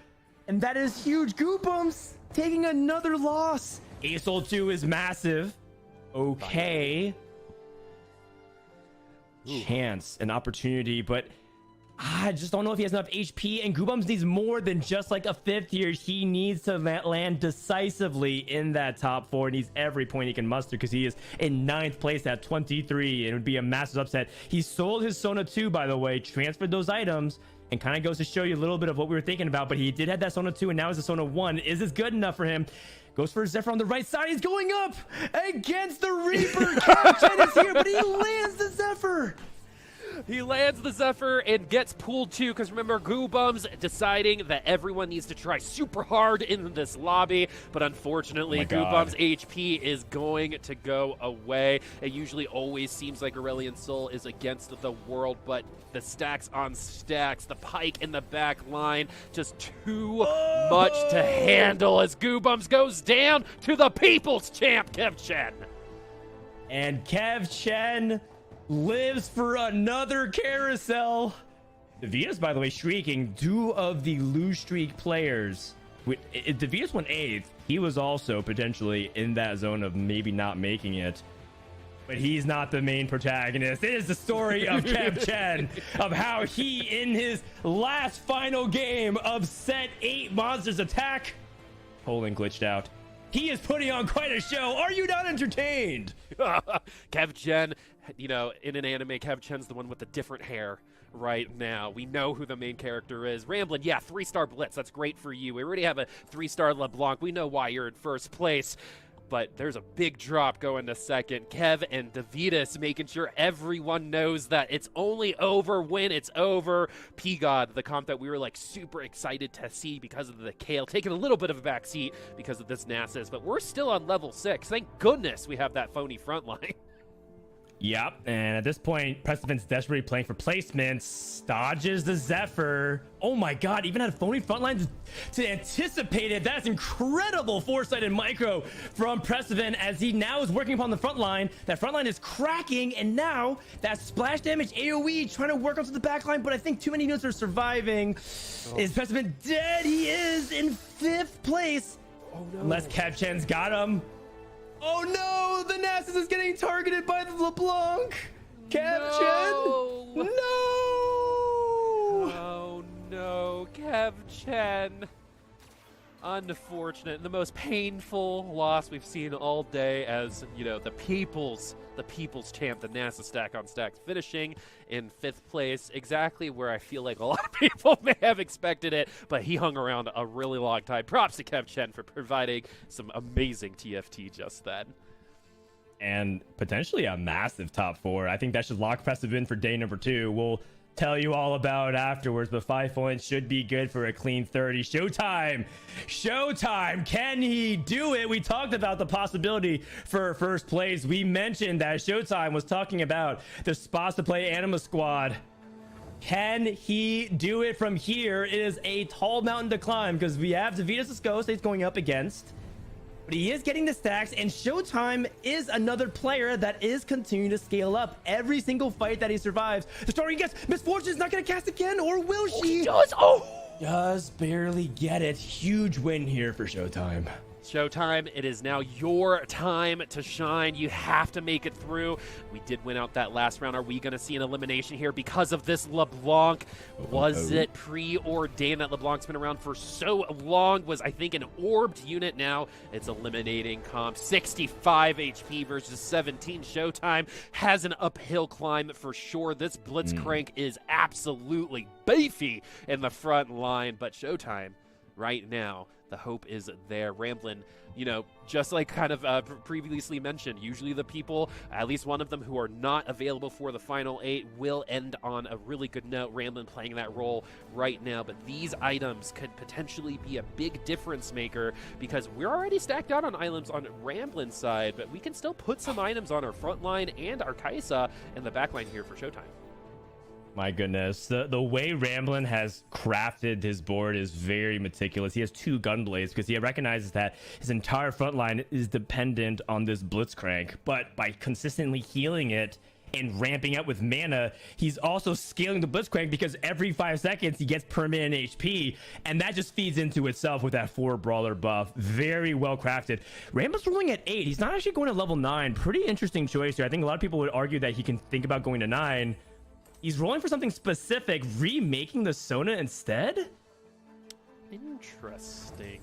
And that is huge. Goopums taking another loss. ASOL 2 is massive. Okay. Chance, an opportunity, but I just don't know if he has enough HP, and Goobums needs more than just like a 5th here. He needs to land decisively in that top 4. Needs every point he can muster because he is in 9th place at 23. It would be a massive upset. He sold his Sona 2, by the way, transferred those items, and kind of goes to show you a little bit of what we were thinking about, but he did have that Sona 2, and now it's a Sona 1. Is this good enough for him? Goes for Zephyr on the right side. He's going up against the Reaper. KevChen is here, but he lands the Zephyr. He lands the Zephyr and gets pulled too, because remember, Goobums deciding that everyone needs to try super hard in this lobby, but unfortunately, Goobums' HP is going to go away. It usually always seems like Aurelion Sol is against the world, but the stacks on stacks, the Pyke in the back line, just too much to handle as Goobums goes down to the People's Champ, KevChen. And KevChen lives for another carousel. Devitas, by the way, streaking 2 of the lose streak players. If Devitas went 8th, he was also potentially in that zone of maybe not making it. But he's not the main protagonist. It is the story of KevChen, of how he, in his last final game of set 8 Monsters Attack, polling glitched out. He is putting on quite a show. Are you not entertained? KevChen, you know, in an anime, KevChen's the one with the different hair right now. We know who the main character is. Ramblin', yeah, 3-star Blitz. That's great for you. We already have a 3-star LeBlanc. We know why you're in first place. But there's a big drop going to second. Kev and Devitas making sure everyone knows that it's only over when it's over. P-God, the comp that we were like super excited to see because of the Kale, taking a little bit of a backseat because of this Nasus, but we're still on level 6. Thank goodness we have that phony front line. Yep, and at this point, Precedent's desperately playing for placements, dodges the Zephyr. Oh my god, even had a phony frontline to anticipate it. That's incredible foresight and micro from Precedent as he now is working upon the front line. That front line is cracking, and now that splash damage AoE trying to work onto the back line, but I think too many units are surviving. Is Precedent dead? He is in 5th place. Oh no. Unless KevChen's got him. Oh no, the Nasus is getting targeted by the LeBlanc. KevChen. No. Oh no, KevChen. Unfortunate. The most painful loss we've seen all day as, you know, the people's champ, the Nasus stack on stacks, finishing in 5th place, exactly where I feel like a lot of people may have expected it, but he hung around a really long time. Props to KevChen for providing some amazing TFT just then. And potentially a massive top 4. I think that should lock Festive in for day number 2. We'll tell you all about afterwards, but 5 points should be good for a clean 30. Showtime. Can he do it? We talked about the possibility for first place. We mentioned that Showtime was talking about the spots to play Anima Squad. Can he do it from here? It is a tall mountain to climb because we have Davidas' Ghost that he's going up against. But he is getting the stacks, and Showtime is another player that is continuing to scale up every single fight that he survives. The story gets Misfortune is not going to cast again, or will she? He does. Just barely get it. Huge win here for Showtime. Showtime, it is now your time to shine. You have to make it through. We did win out that last round. Are we going to see an elimination here because of this LeBlanc? Was it preordained that LeBlanc's been around for so long? Was, I think, an orbed unit now. It's eliminating comp. 65 HP versus 17. Showtime has an uphill climb for sure. This Blitzcrank is absolutely beefy in the front line, but Showtime right now, the hope is there. Ramblin', just like kind of previously mentioned, usually the people, at least one of them who are not available for the final 8, will end on a really good note. Ramblin' playing that role right now, but these items could potentially be a big difference maker because we're already stacked out on items on Ramblin's side, but we can still put some items on our front line and our Kaisa in the back line here for Showtime. My goodness, the way Ramblin has crafted his board is very meticulous. He has 2 Gunblades because he recognizes that his entire front line is dependent on this Blitzcrank, but by consistently healing it and ramping up with mana, he's also scaling the Blitzcrank because every 5 seconds he gets per minute HP, and that just feeds into itself with that 4 Brawler buff. Very well crafted. Ramblin's rolling at 8. He's not actually going to level 9. Pretty interesting choice here. I think a lot of people would argue that he can think about going to 9. He's rolling for something specific, remaking the Sona instead? Interesting.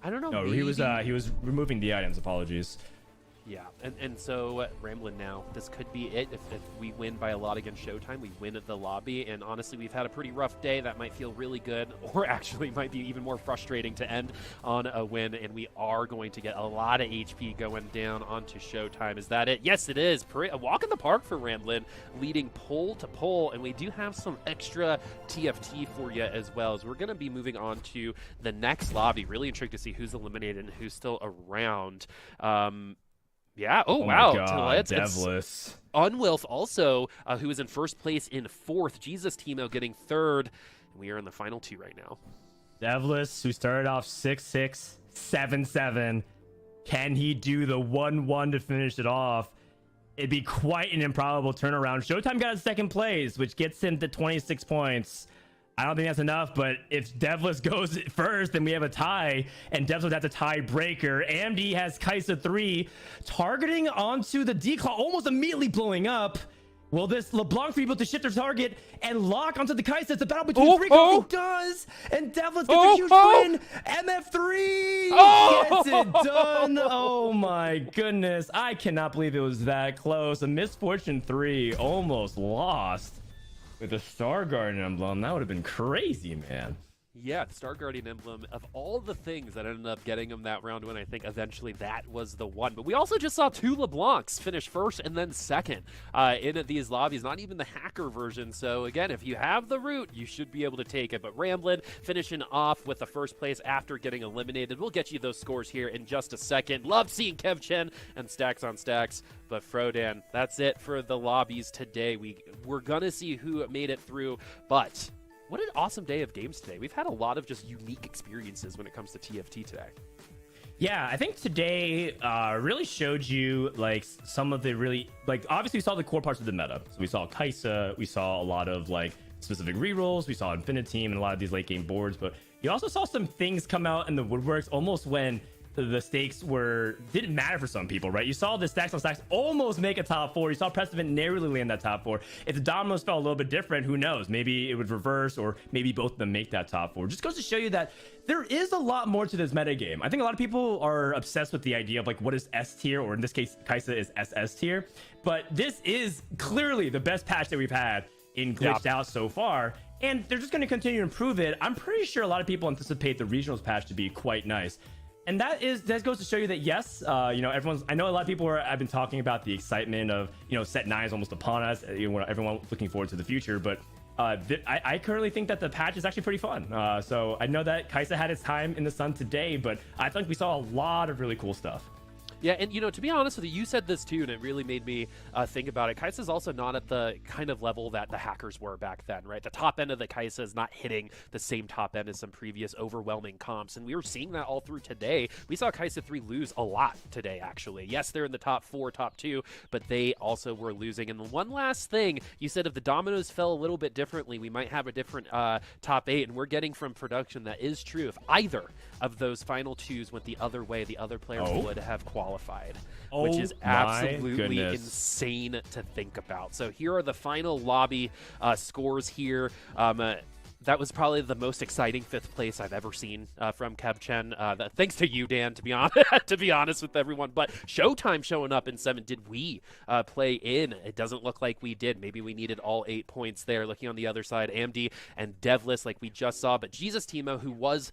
I don't know. No, maybe... he was removing the items. Apologies. Yeah, and so Ramblin' now, this could be it. If we win by a lot against Showtime, we win at the lobby, and honestly, we've had a pretty rough day. That might feel really good, or actually might be even more frustrating to end on a win, and we are going to get a lot of HP going down onto Showtime. Is that it? Yes, it is. A walk in the park for Ramblin', leading pole to pole, and we do have some extra TFT for you as well, as we're going to be moving on to the next lobby. Really intrigued to see who's eliminated and who's still around. Yeah. Oh wow. Devless. Unwilth also, who is in first place in 4th. Jesus Timo getting 3rd. And we are in the final 2 right now. Devless, who started off 6-6, 7-7. Can he do the 1-1 to finish it off? It'd be quite an improbable turnaround. Showtime got his 2nd place, which gets him to 26 points. I don't think that's enough, but if Devless goes first, then we have a tie, and Devless has a tiebreaker. AMD has Kaisa 3, targeting onto the Declaw, almost immediately blowing up. Will this LeBlanc be able to shift their target and lock onto the Kaisa? It's a battle between 3 He does, and Devless gets a huge win. MF3 gets it done. Oh my goodness, I cannot believe it was that close. A Misfortune 3 almost lost. With the Star Guardian emblem, that would have been crazy, man. Yeah, the Star Guardian emblem, of all the things that ended up getting him that round win, I think eventually that was the one. But we also just saw 2 LeBlancs finish first and then second in these lobbies, not even the hacker version. So again, if you have the root, you should be able to take it. But Ramblin' finishing off with the first place after getting eliminated. We'll get you those scores here in just a second. Love seeing Kev Chen and stacks on stacks. But Frodan, that's it for the lobbies today. We're going to see who made it through, but what an awesome day of games today. We've had a lot of just unique experiences when it comes to TFT today. Yeah, I think today really showed you like some of the really, like, obviously we saw the core parts of the meta. So we saw Kaisa, we saw a lot of like specific rerolls, we saw Infinite Team and a lot of these late game boards, but you also saw some things come out in the woodworks almost when the stakes didn't matter for some people, right? You saw the stacks on stacks almost make a top 4. You saw Precedent narrowly land that top 4. If the dominoes fell a little bit different, who knows? Maybe it would reverse, or maybe both of them make that top 4. Just goes to show you that there is a lot more to this meta game. I think a lot of people are obsessed with the idea of like what is S tier, or in this case, Kaisa is SS tier. But this is clearly the best patch that we've had in glitched out so far. And they're just going to continue to improve it. I'm pretty sure a lot of people anticipate the regionals patch to be quite nice. And that goes to show you that yes, I know a lot of people I've been talking about the excitement of, set 9 is almost upon us, everyone looking forward to the future, but I currently think that the patch is actually pretty fun. So I know that Kaisa had his time in the sun today, but I think we saw a lot of really cool stuff. Yeah, and to be honest with you, you said this too, and it really made me think about it. Kai'Sa's also not at the kind of level that the hackers were back then, right? The top end of the Kai'Sa is not hitting the same top end as some previous overwhelming comps, and we were seeing that all through today. We saw Kai'Sa 3 lose a lot today, actually. Yes, they're in the top 4, top 2, but they also were losing. And the one last thing, you said if the dominoes fell a little bit differently, we might have a different top 8, and we're getting from production that is true. If either of those final 2s went the other way, the other player would have qualified, which is absolutely insane to think about. So here are the final lobby scores here. That was probably the most exciting 5th place I've ever seen from KevChen. Thanks to you, Dan, to be honest, to be honest with everyone. But Showtime showing up in 7. Did we play in? It doesn't look like we did. Maybe we needed all 8 points there. Looking on the other side, AMD and Devless, like we just saw. But Jesus Timo, who was,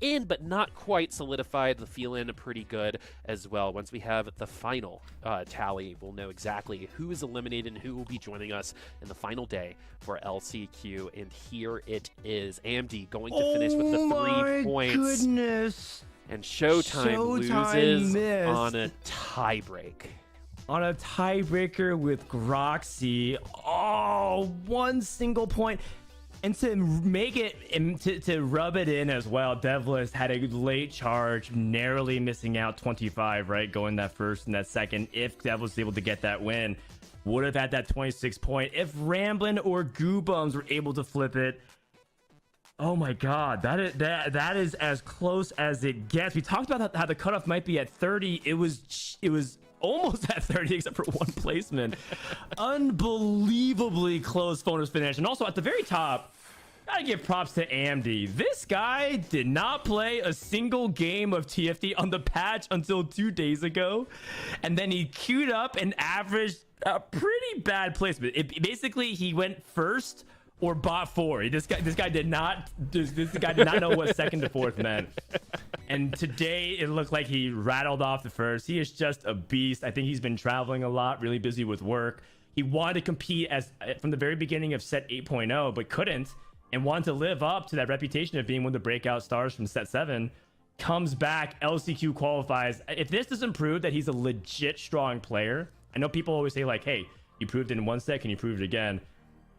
in but not quite solidified, the feeling pretty good as well. Once we have the final tally, we'll know exactly who is eliminated and who will be joining us in the final day for LCQ. And here it is. AMD going to finish with the 3 points. Goodness. And Showtime loses on a tiebreak. On a tiebreaker with Groxy. Oh, 1 single point. And to make it, and to rub it in as well, Devless had a late charge, narrowly missing out 25, right? Going that first and that second. If Devless was able to get that win, would have had that 26 point. If Ramblin' or Goobums were able to flip it, oh my God, that is as close as it gets. We talked about how the cutoff might be at 30. It was almost at 30 except for 1 placement. Unbelievably close bonus finish. And also at the very top, gotta give props to AMD. This guy did not play a single game of TFT on the patch until 2 days ago, and then he queued up and averaged a pretty bad placement. Basically he went first or bot 4. This guy did not know what 2nd to 4th meant. And today it looked like he rattled off the first. He is just a beast. I think he's been traveling a lot, really busy with work. He wanted to compete from the very beginning of set 8.0, but couldn't, and wanted to live up to that reputation of being one of the breakout stars from set 7. Comes back, LCQ qualifies. If this doesn't prove that he's a legit strong player, I know people always say like, hey, you proved it in 1 set, can you prove it again?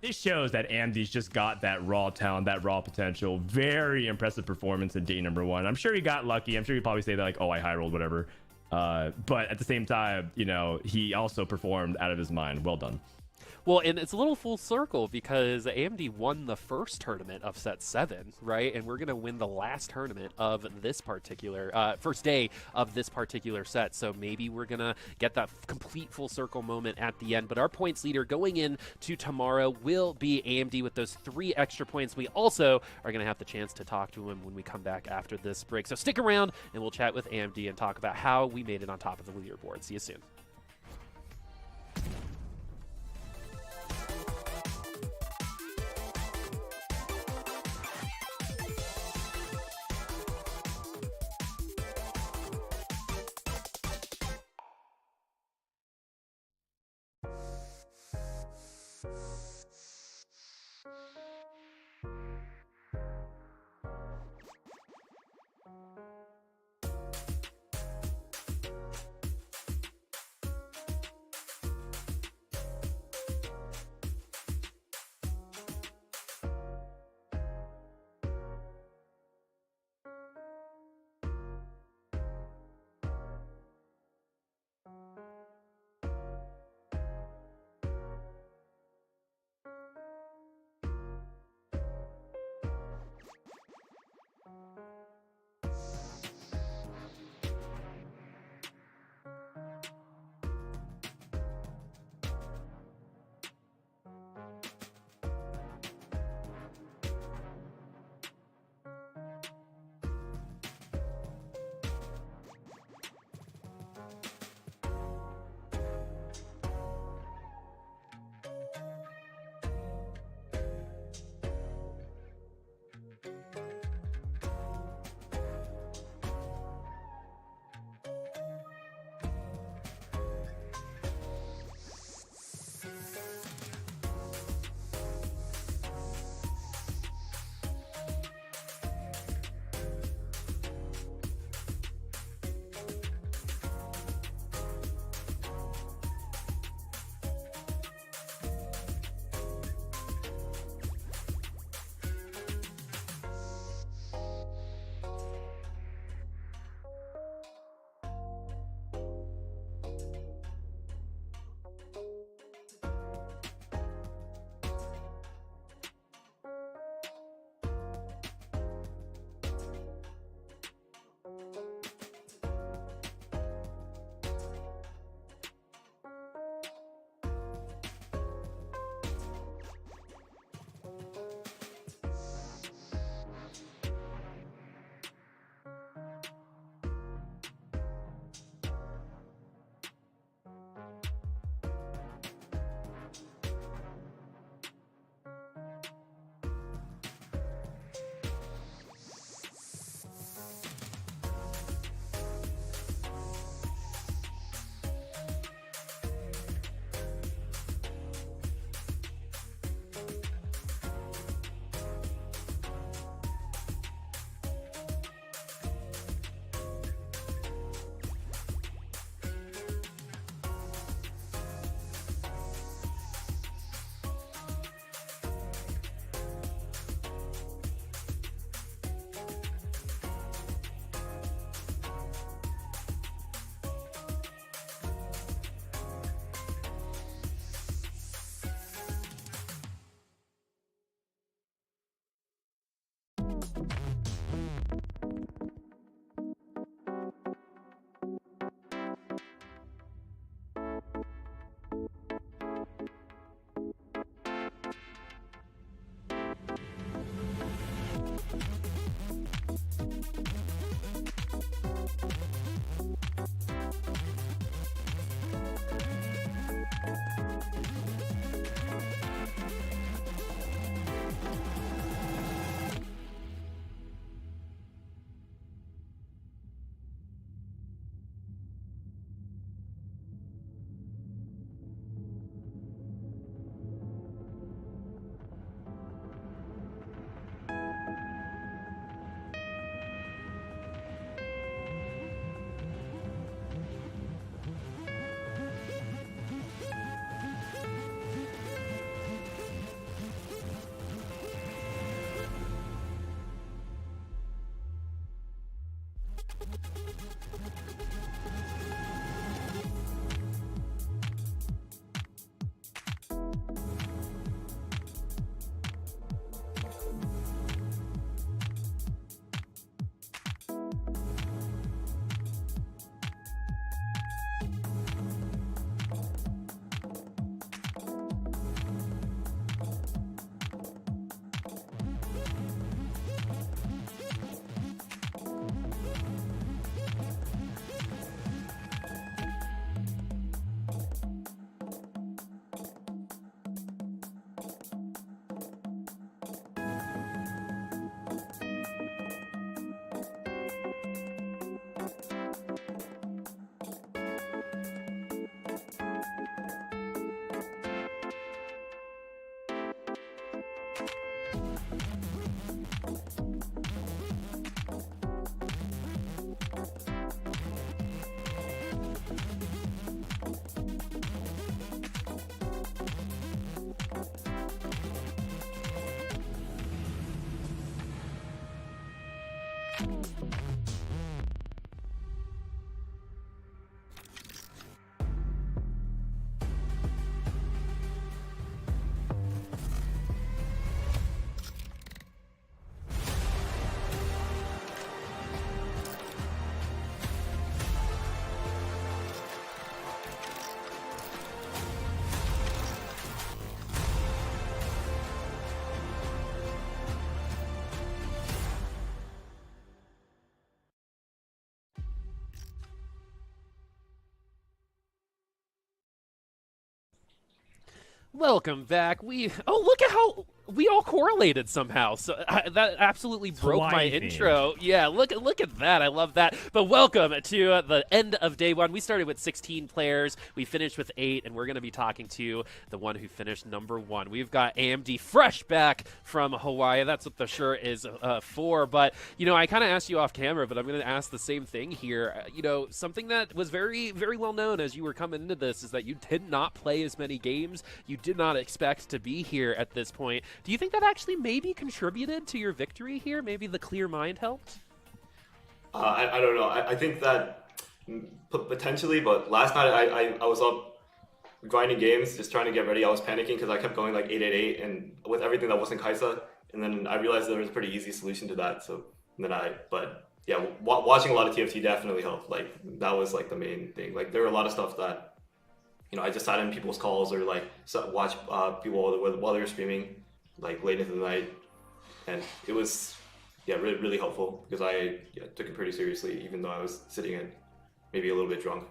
This shows that AMD's just got that raw talent, that raw potential. Very impressive performance in day number 1. I'm sure he got lucky. I'm sure he'd probably say that like, oh, I high rolled, whatever. But at the same time, he also performed out of his mind. Well done. Well, and it's a little full circle because AMD won the first tournament of set 7, right? And we're going to win the last tournament of this particular, first day of this particular set. So maybe we're going to get that complete full circle moment at the end. But our points leader going into tomorrow will be AMD with those 3 extra points. We also are going to have the chance to talk to him when we come back after this break. So stick around and we'll chat with AMD and talk about how we made it on top of the leaderboard. See you soon. Welcome back. Look at how we all correlated somehow. So that absolutely broke my Hawaii intro. Yeah, look at that. I love that. But welcome to the end of day one. We started with 16 players. We finished with 8, and we're going to be talking to the one who finished number 1. We've got AMD fresh back from Hawaii. That's what the shirt is for. But I kind of asked you off camera, but I'm going to ask the same thing here. Something that was very, very well known as you were coming into this is that you did not play as many games. You did not expect to be here at this point. Do you think that actually maybe contributed to your victory here? Maybe the clear mind helped? I don't know. I think that potentially, but last night I was up grinding games, just trying to get ready. I was panicking because I kept going like 888 and with everything that wasn't Kaisa. And then I realized there was a pretty easy solution to that. So then yeah, watching a lot of TFT definitely helped. Like that was like the main thing. Like there were a lot of stuff that I just sat in people's calls or like watch people while they were streaming like late into the night, and it was really, really helpful because I took it pretty seriously even though I was sitting in maybe a little bit drunk.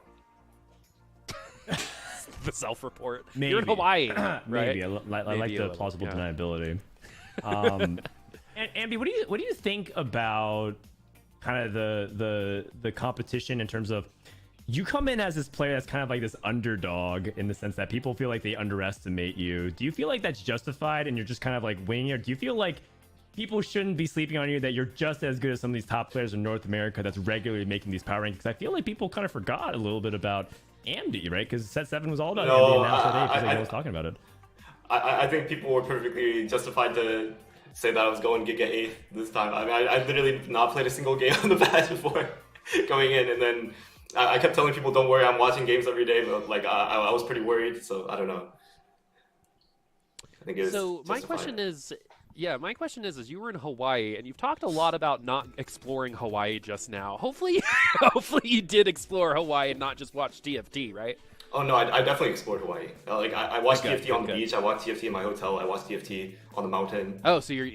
The self-report. Maybe. You're in Hawaii, right? Maybe. I like the plausible deniability. And Ambi, what do you think about kind of the competition in terms of you come in as this player that's kind of like this underdog in the sense that people feel like they underestimate you. Do you feel like that's justified and you're just kind of like winging it? Do you feel like people shouldn't be sleeping on you, that you're just as good as some of these top players in North America that's regularly making these power rankings? I feel like people kind of forgot a little bit about Andy, right? Because Set 7 was all about Andy, and now Set 8 because no one's talking about it. I think people were perfectly justified to say that I was going Giga 8 this time. I mean, I literally not played a single game on the badge before going in, and then I kept telling people, don't worry, I'm watching games every day, but like I was pretty worried, so I don't know. I think it's so my question is, you were in Hawaii, and you've talked a lot about not exploring Hawaii just now. Hopefully you did explore Hawaii and not just watch TFT, right? Oh no, I definitely explored Hawaii. Like I watched Good, TFT on the good. beach, I watched TFT in my hotel, I watched TFT on the mountain. Oh, so you're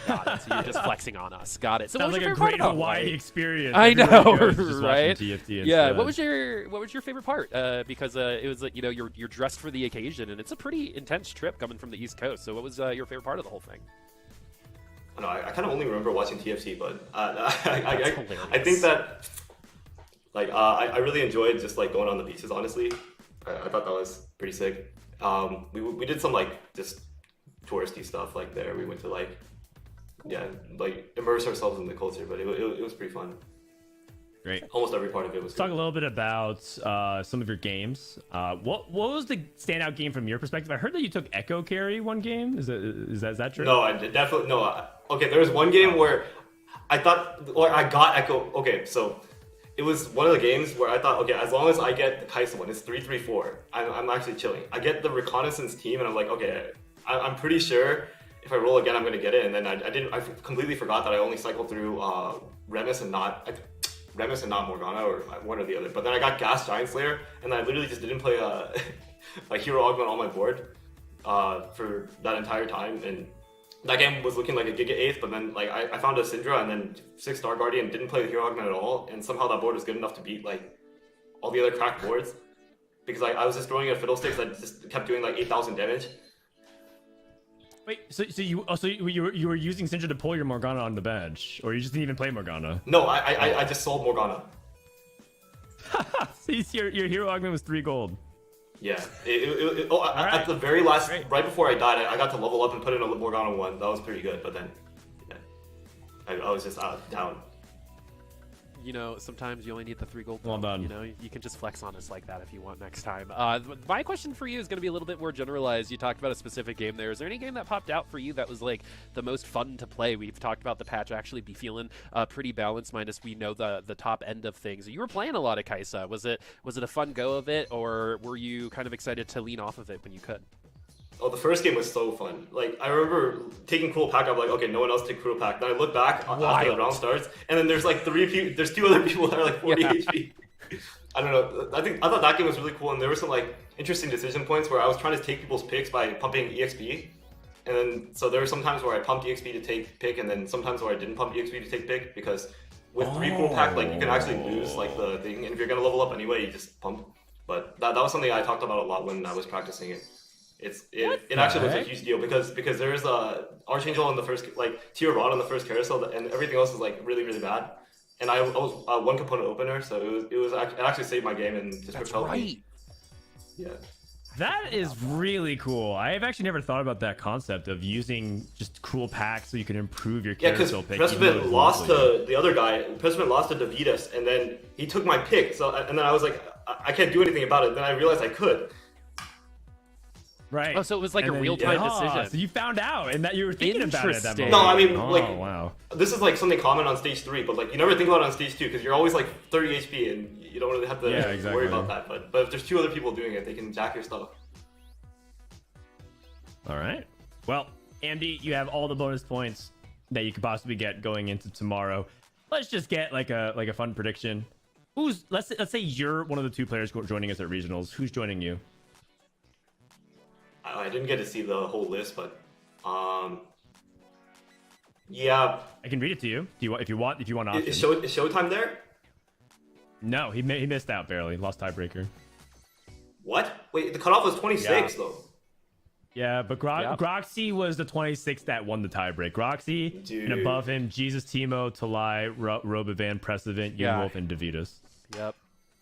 just flexing on us. Got it. So Sounds what was like your a favorite great part about Hawaii experience. I Everywhere know, you go, you're just watching right? TFT Yeah. instead. What was your favorite part? Because it was like you're dressed for the occasion, and it's a pretty intense trip coming from the East Coast. So what was your favorite part of the whole thing? I don't know, I kind of only remember watching TFT, but I hilarious. think that like I really enjoyed just like going on the beaches. Honestly, I thought that was pretty sick. We did some like just touristy stuff like there. We went to like like immerse ourselves in the culture, but it was pretty fun. Great. Almost every part of it was Let's talk good. a little bit about some of your games. What was the standout game from your perspective? I heard that you took Echo Carry one game. Is that true? No, I definitely no. Okay, there was one game where I thought, or I got Echo. Okay, so it was one of the games where I thought, okay, as long as I get the Kaisa one, it's 3-3-4. I'm actually chilling. I get the reconnaissance team, and I'm like, okay, I'm pretty sure if I roll again, I'm gonna get it. And then I completely forgot that I only cycled through Remus and not Morgana, or one or the other. But then I got Gas Giant Slayer, and I literally just didn't play a hero augment on my board for that entire time. And that game was looking like a Giga 8th, but then like I found a Syndra and then 6 Star Guardian, didn't play the hero augment at all, and somehow that board was good enough to beat like all the other cracked boards because I was just throwing a Fiddlesticks that just kept doing like 8,000 damage. Wait, so you were using Syndra to pull your Morgana on the bench, or you just didn't even play Morgana? No, I just sold Morgana. So your hero augment was 3 gold. Yeah. Right. At the very last, Great. right before I died, I got to level up and put in a Morgana 1. That was pretty good, but then I was just down. Sometimes you only need the 3 gold. Well done. You can just flex on us like that if you want next time. My question for you is going to be a little bit more generalized. You talked about a specific game there. Is there any game that popped out for you that was like the most fun to play? We've talked about the patch actually be feeling pretty balanced, minus we know the top end of things. You were playing a lot of Kaisa. Was it a fun go of it, or were you kind of excited to lean off of it when you could? Oh, the first game was so fun. Like, I remember taking Cruel Pack. I'm like, okay, no one else take Cruel Pack. Then I look back after the round starts, and then there's like 3 people. There's 2 other people that are like 40 HP. I don't know. I thought that game was really cool, and there were some like interesting decision points where I was trying to take people's picks by pumping EXP, and then so there were some times where I pumped EXP to take pick, and then sometimes where I didn't pump EXP to take pick because with 3 Cruel Pack, like you can actually lose like the thing, and if you're gonna level up anyway, you just pump. But that was something I talked about a lot when I was practicing it. It actually was a huge deal because there's a Archangel on the first tier rod on the first carousel and everything else is like really really bad, and I was one component opener, so it actually saved my game and just propelled me. Yeah. That is really cool. I've actually never thought about that concept of using just cool packs so you can improve your carousel pick. Precedent lost to the other guy. Precedent lost to Davidas, and then he took my pick. So and then I was like, I can't do anything about it. Then I realized I could. Right. Oh, so it was like a real-time decision. So you found out, and that you were thinking about it at that moment. No, I mean, wow. This is like something common on stage 3, but like you never think about it on stage 2 because you're always like 30 HP and you don't really have to worry about that. But if there's 2 other people doing it, they can jack your stuff. All right. Well, Andy, you have all the bonus points that you could possibly get going into tomorrow. Let's just get like a fun prediction. Let's say you're one of the 2 players joining us at regionals. Who's joining you? I didn't get to see the whole list, but yeah. I can read it to you. If you want options. Is Showtime there? No, he missed out barely. Lost tiebreaker. What? Wait, the cutoff was 26 though. Yeah, but Groxy was the 26th that won the tiebreak. Groxy, Dude. and above him, Jesus Timo, Talai, Robovan, Precedent, Yunwolf, and Davidas. Yep.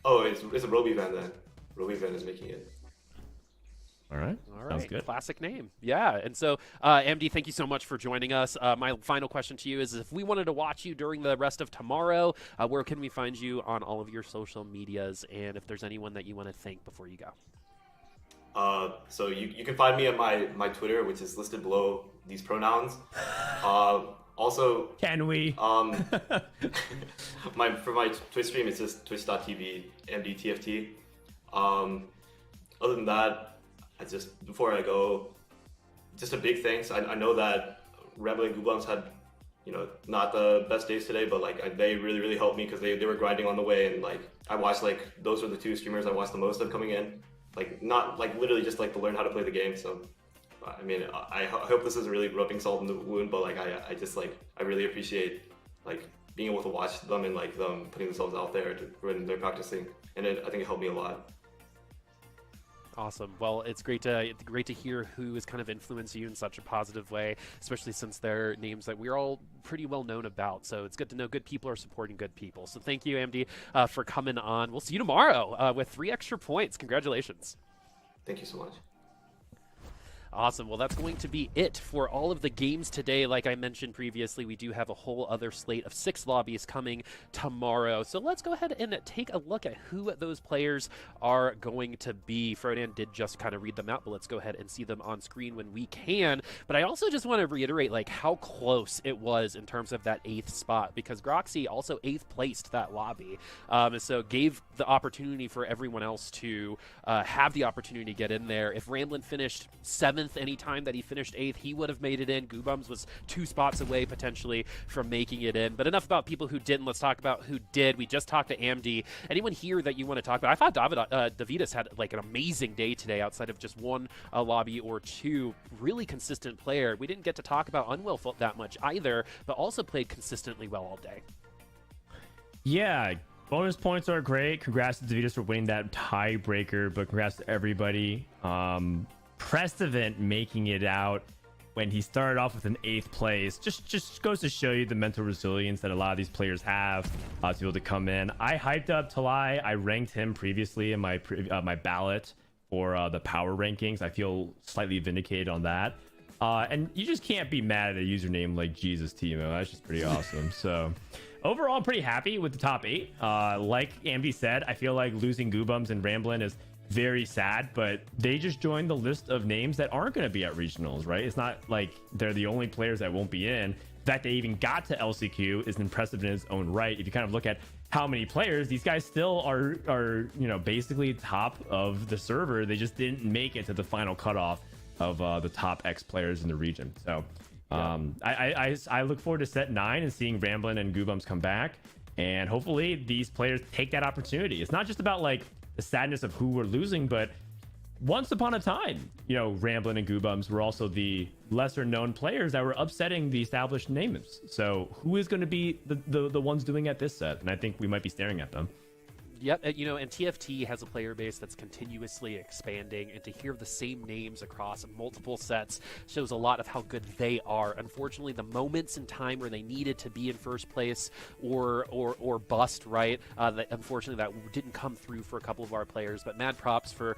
Oh, it's a Robovan then. Robovan is making it. All right. Sounds good. Classic name. Yeah. And so, MD, thank you so much for joining us. My final question to you is, if we wanted to watch you during the rest of tomorrow, where can we find you on all of your social medias? And if there's anyone that you want to thank before you go. So you can find me at my Twitter, which is listed below these pronouns. Also, can we? For my Twitch stream, it's just twitch.tv MDTFT. Other than that, before I go, just a big thanks. I know that Rebel and Goobums had, not the best days today, but they really, really helped me because they were grinding on the way, and I watched those are the 2 streamers I watched the most of coming in. Not literally just to learn how to play the game. So, I mean, I hope this is really rubbing salt in the wound, but I really appreciate being able to watch them and them putting themselves out there when they're practicing, and I think it helped me a lot. Awesome. Well, it's great to hear who has kind of influenced you in such a positive way, especially since they're names that we're all pretty well known about. So it's good to know good people are supporting good people. So thank you, MD, for coming on. We'll see you tomorrow with 3 extra points. Congratulations. Thank you so much. Awesome. Well, that's going to be it for all of the games today. Like I mentioned previously, we do have a whole other slate of 6 lobbies coming tomorrow. So let's go ahead and take a look at who those players are going to be. Frodan did just kind of read them out, but let's go ahead and see them on screen when we can. But I also just want to reiterate how close it was in terms of that 8th spot, because Groxy also 8th placed that lobby. So gave the opportunity for everyone else to have the opportunity to get in there. If Ramblin finished 7th any time that he finished 8th, he would have made it in. Goobums was 2 spots away potentially from making it in. But enough about people who didn't. Let's talk about who did. We just talked to AMD. Anyone here that you want to talk about? I thought Davidas had an amazing day today outside of just 1 lobby or 2. Really consistent player. We didn't get to talk about Unwell that much either, but also played consistently well all day. Yeah, bonus points are great. Congrats to Davidas for winning that tiebreaker, but congrats to everybody. Precedent making it out when he started off with an 8th place just goes to show you the mental resilience that a lot of these players have to be able to come in. I hyped up Talai. I ranked him previously in my ballot for the power rankings. I feel slightly vindicated on that. And you just can't be mad at a username like Jesus Timo. That's just pretty awesome. So overall, I'm pretty happy with the top 8. Like Ambi said, I feel like losing Goobums and Ramblin is very sad, but they just joined the list of names that aren't going to be at regionals, right? It's not like they're the only players that won't be in. The fact they even got to LCQ is impressive in its own right. If you kind of look at how many players, these guys still are basically top of the server. They just didn't make it to the final cutoff of the top X players in the region. So I look forward to set 9 and seeing Ramblin and Goobums come back, and hopefully these players take that opportunity. It's not just about the sadness of who we're losing, but once upon a time, Ramblin and Goobums were also the lesser known players that were upsetting the established names. So who is going to be the ones doing at this set? And I think we might be staring at them. Yep, and TFT has a player base that's continuously expanding, and to hear the same names across multiple sets shows a lot of how good they are. Unfortunately, the moments in time where they needed to be in first place or bust, right? Unfortunately, that didn't come through for a couple of our players. But mad props for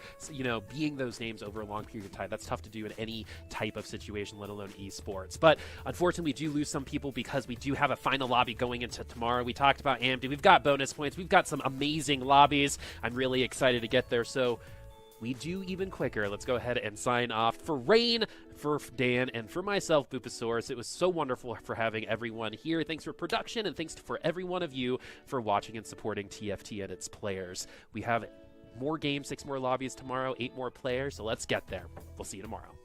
being those names over a long period of time. That's tough to do in any type of situation, let alone esports. But unfortunately, we do lose some people because we do have a final lobby going into tomorrow. We talked about AMD. We've got bonus points. We've got some amazing lobbies. I'm really excited to get there. So we do even quicker. Let's go ahead and sign off. For Rain, for Dan, and for myself, Boopasaurus, it was so wonderful for having everyone here. Thanks for production, and thanks for every one of you for watching and supporting TFT and its players. We have more games, 6 more lobbies tomorrow, 8 more players, so let's get there. We'll see you tomorrow.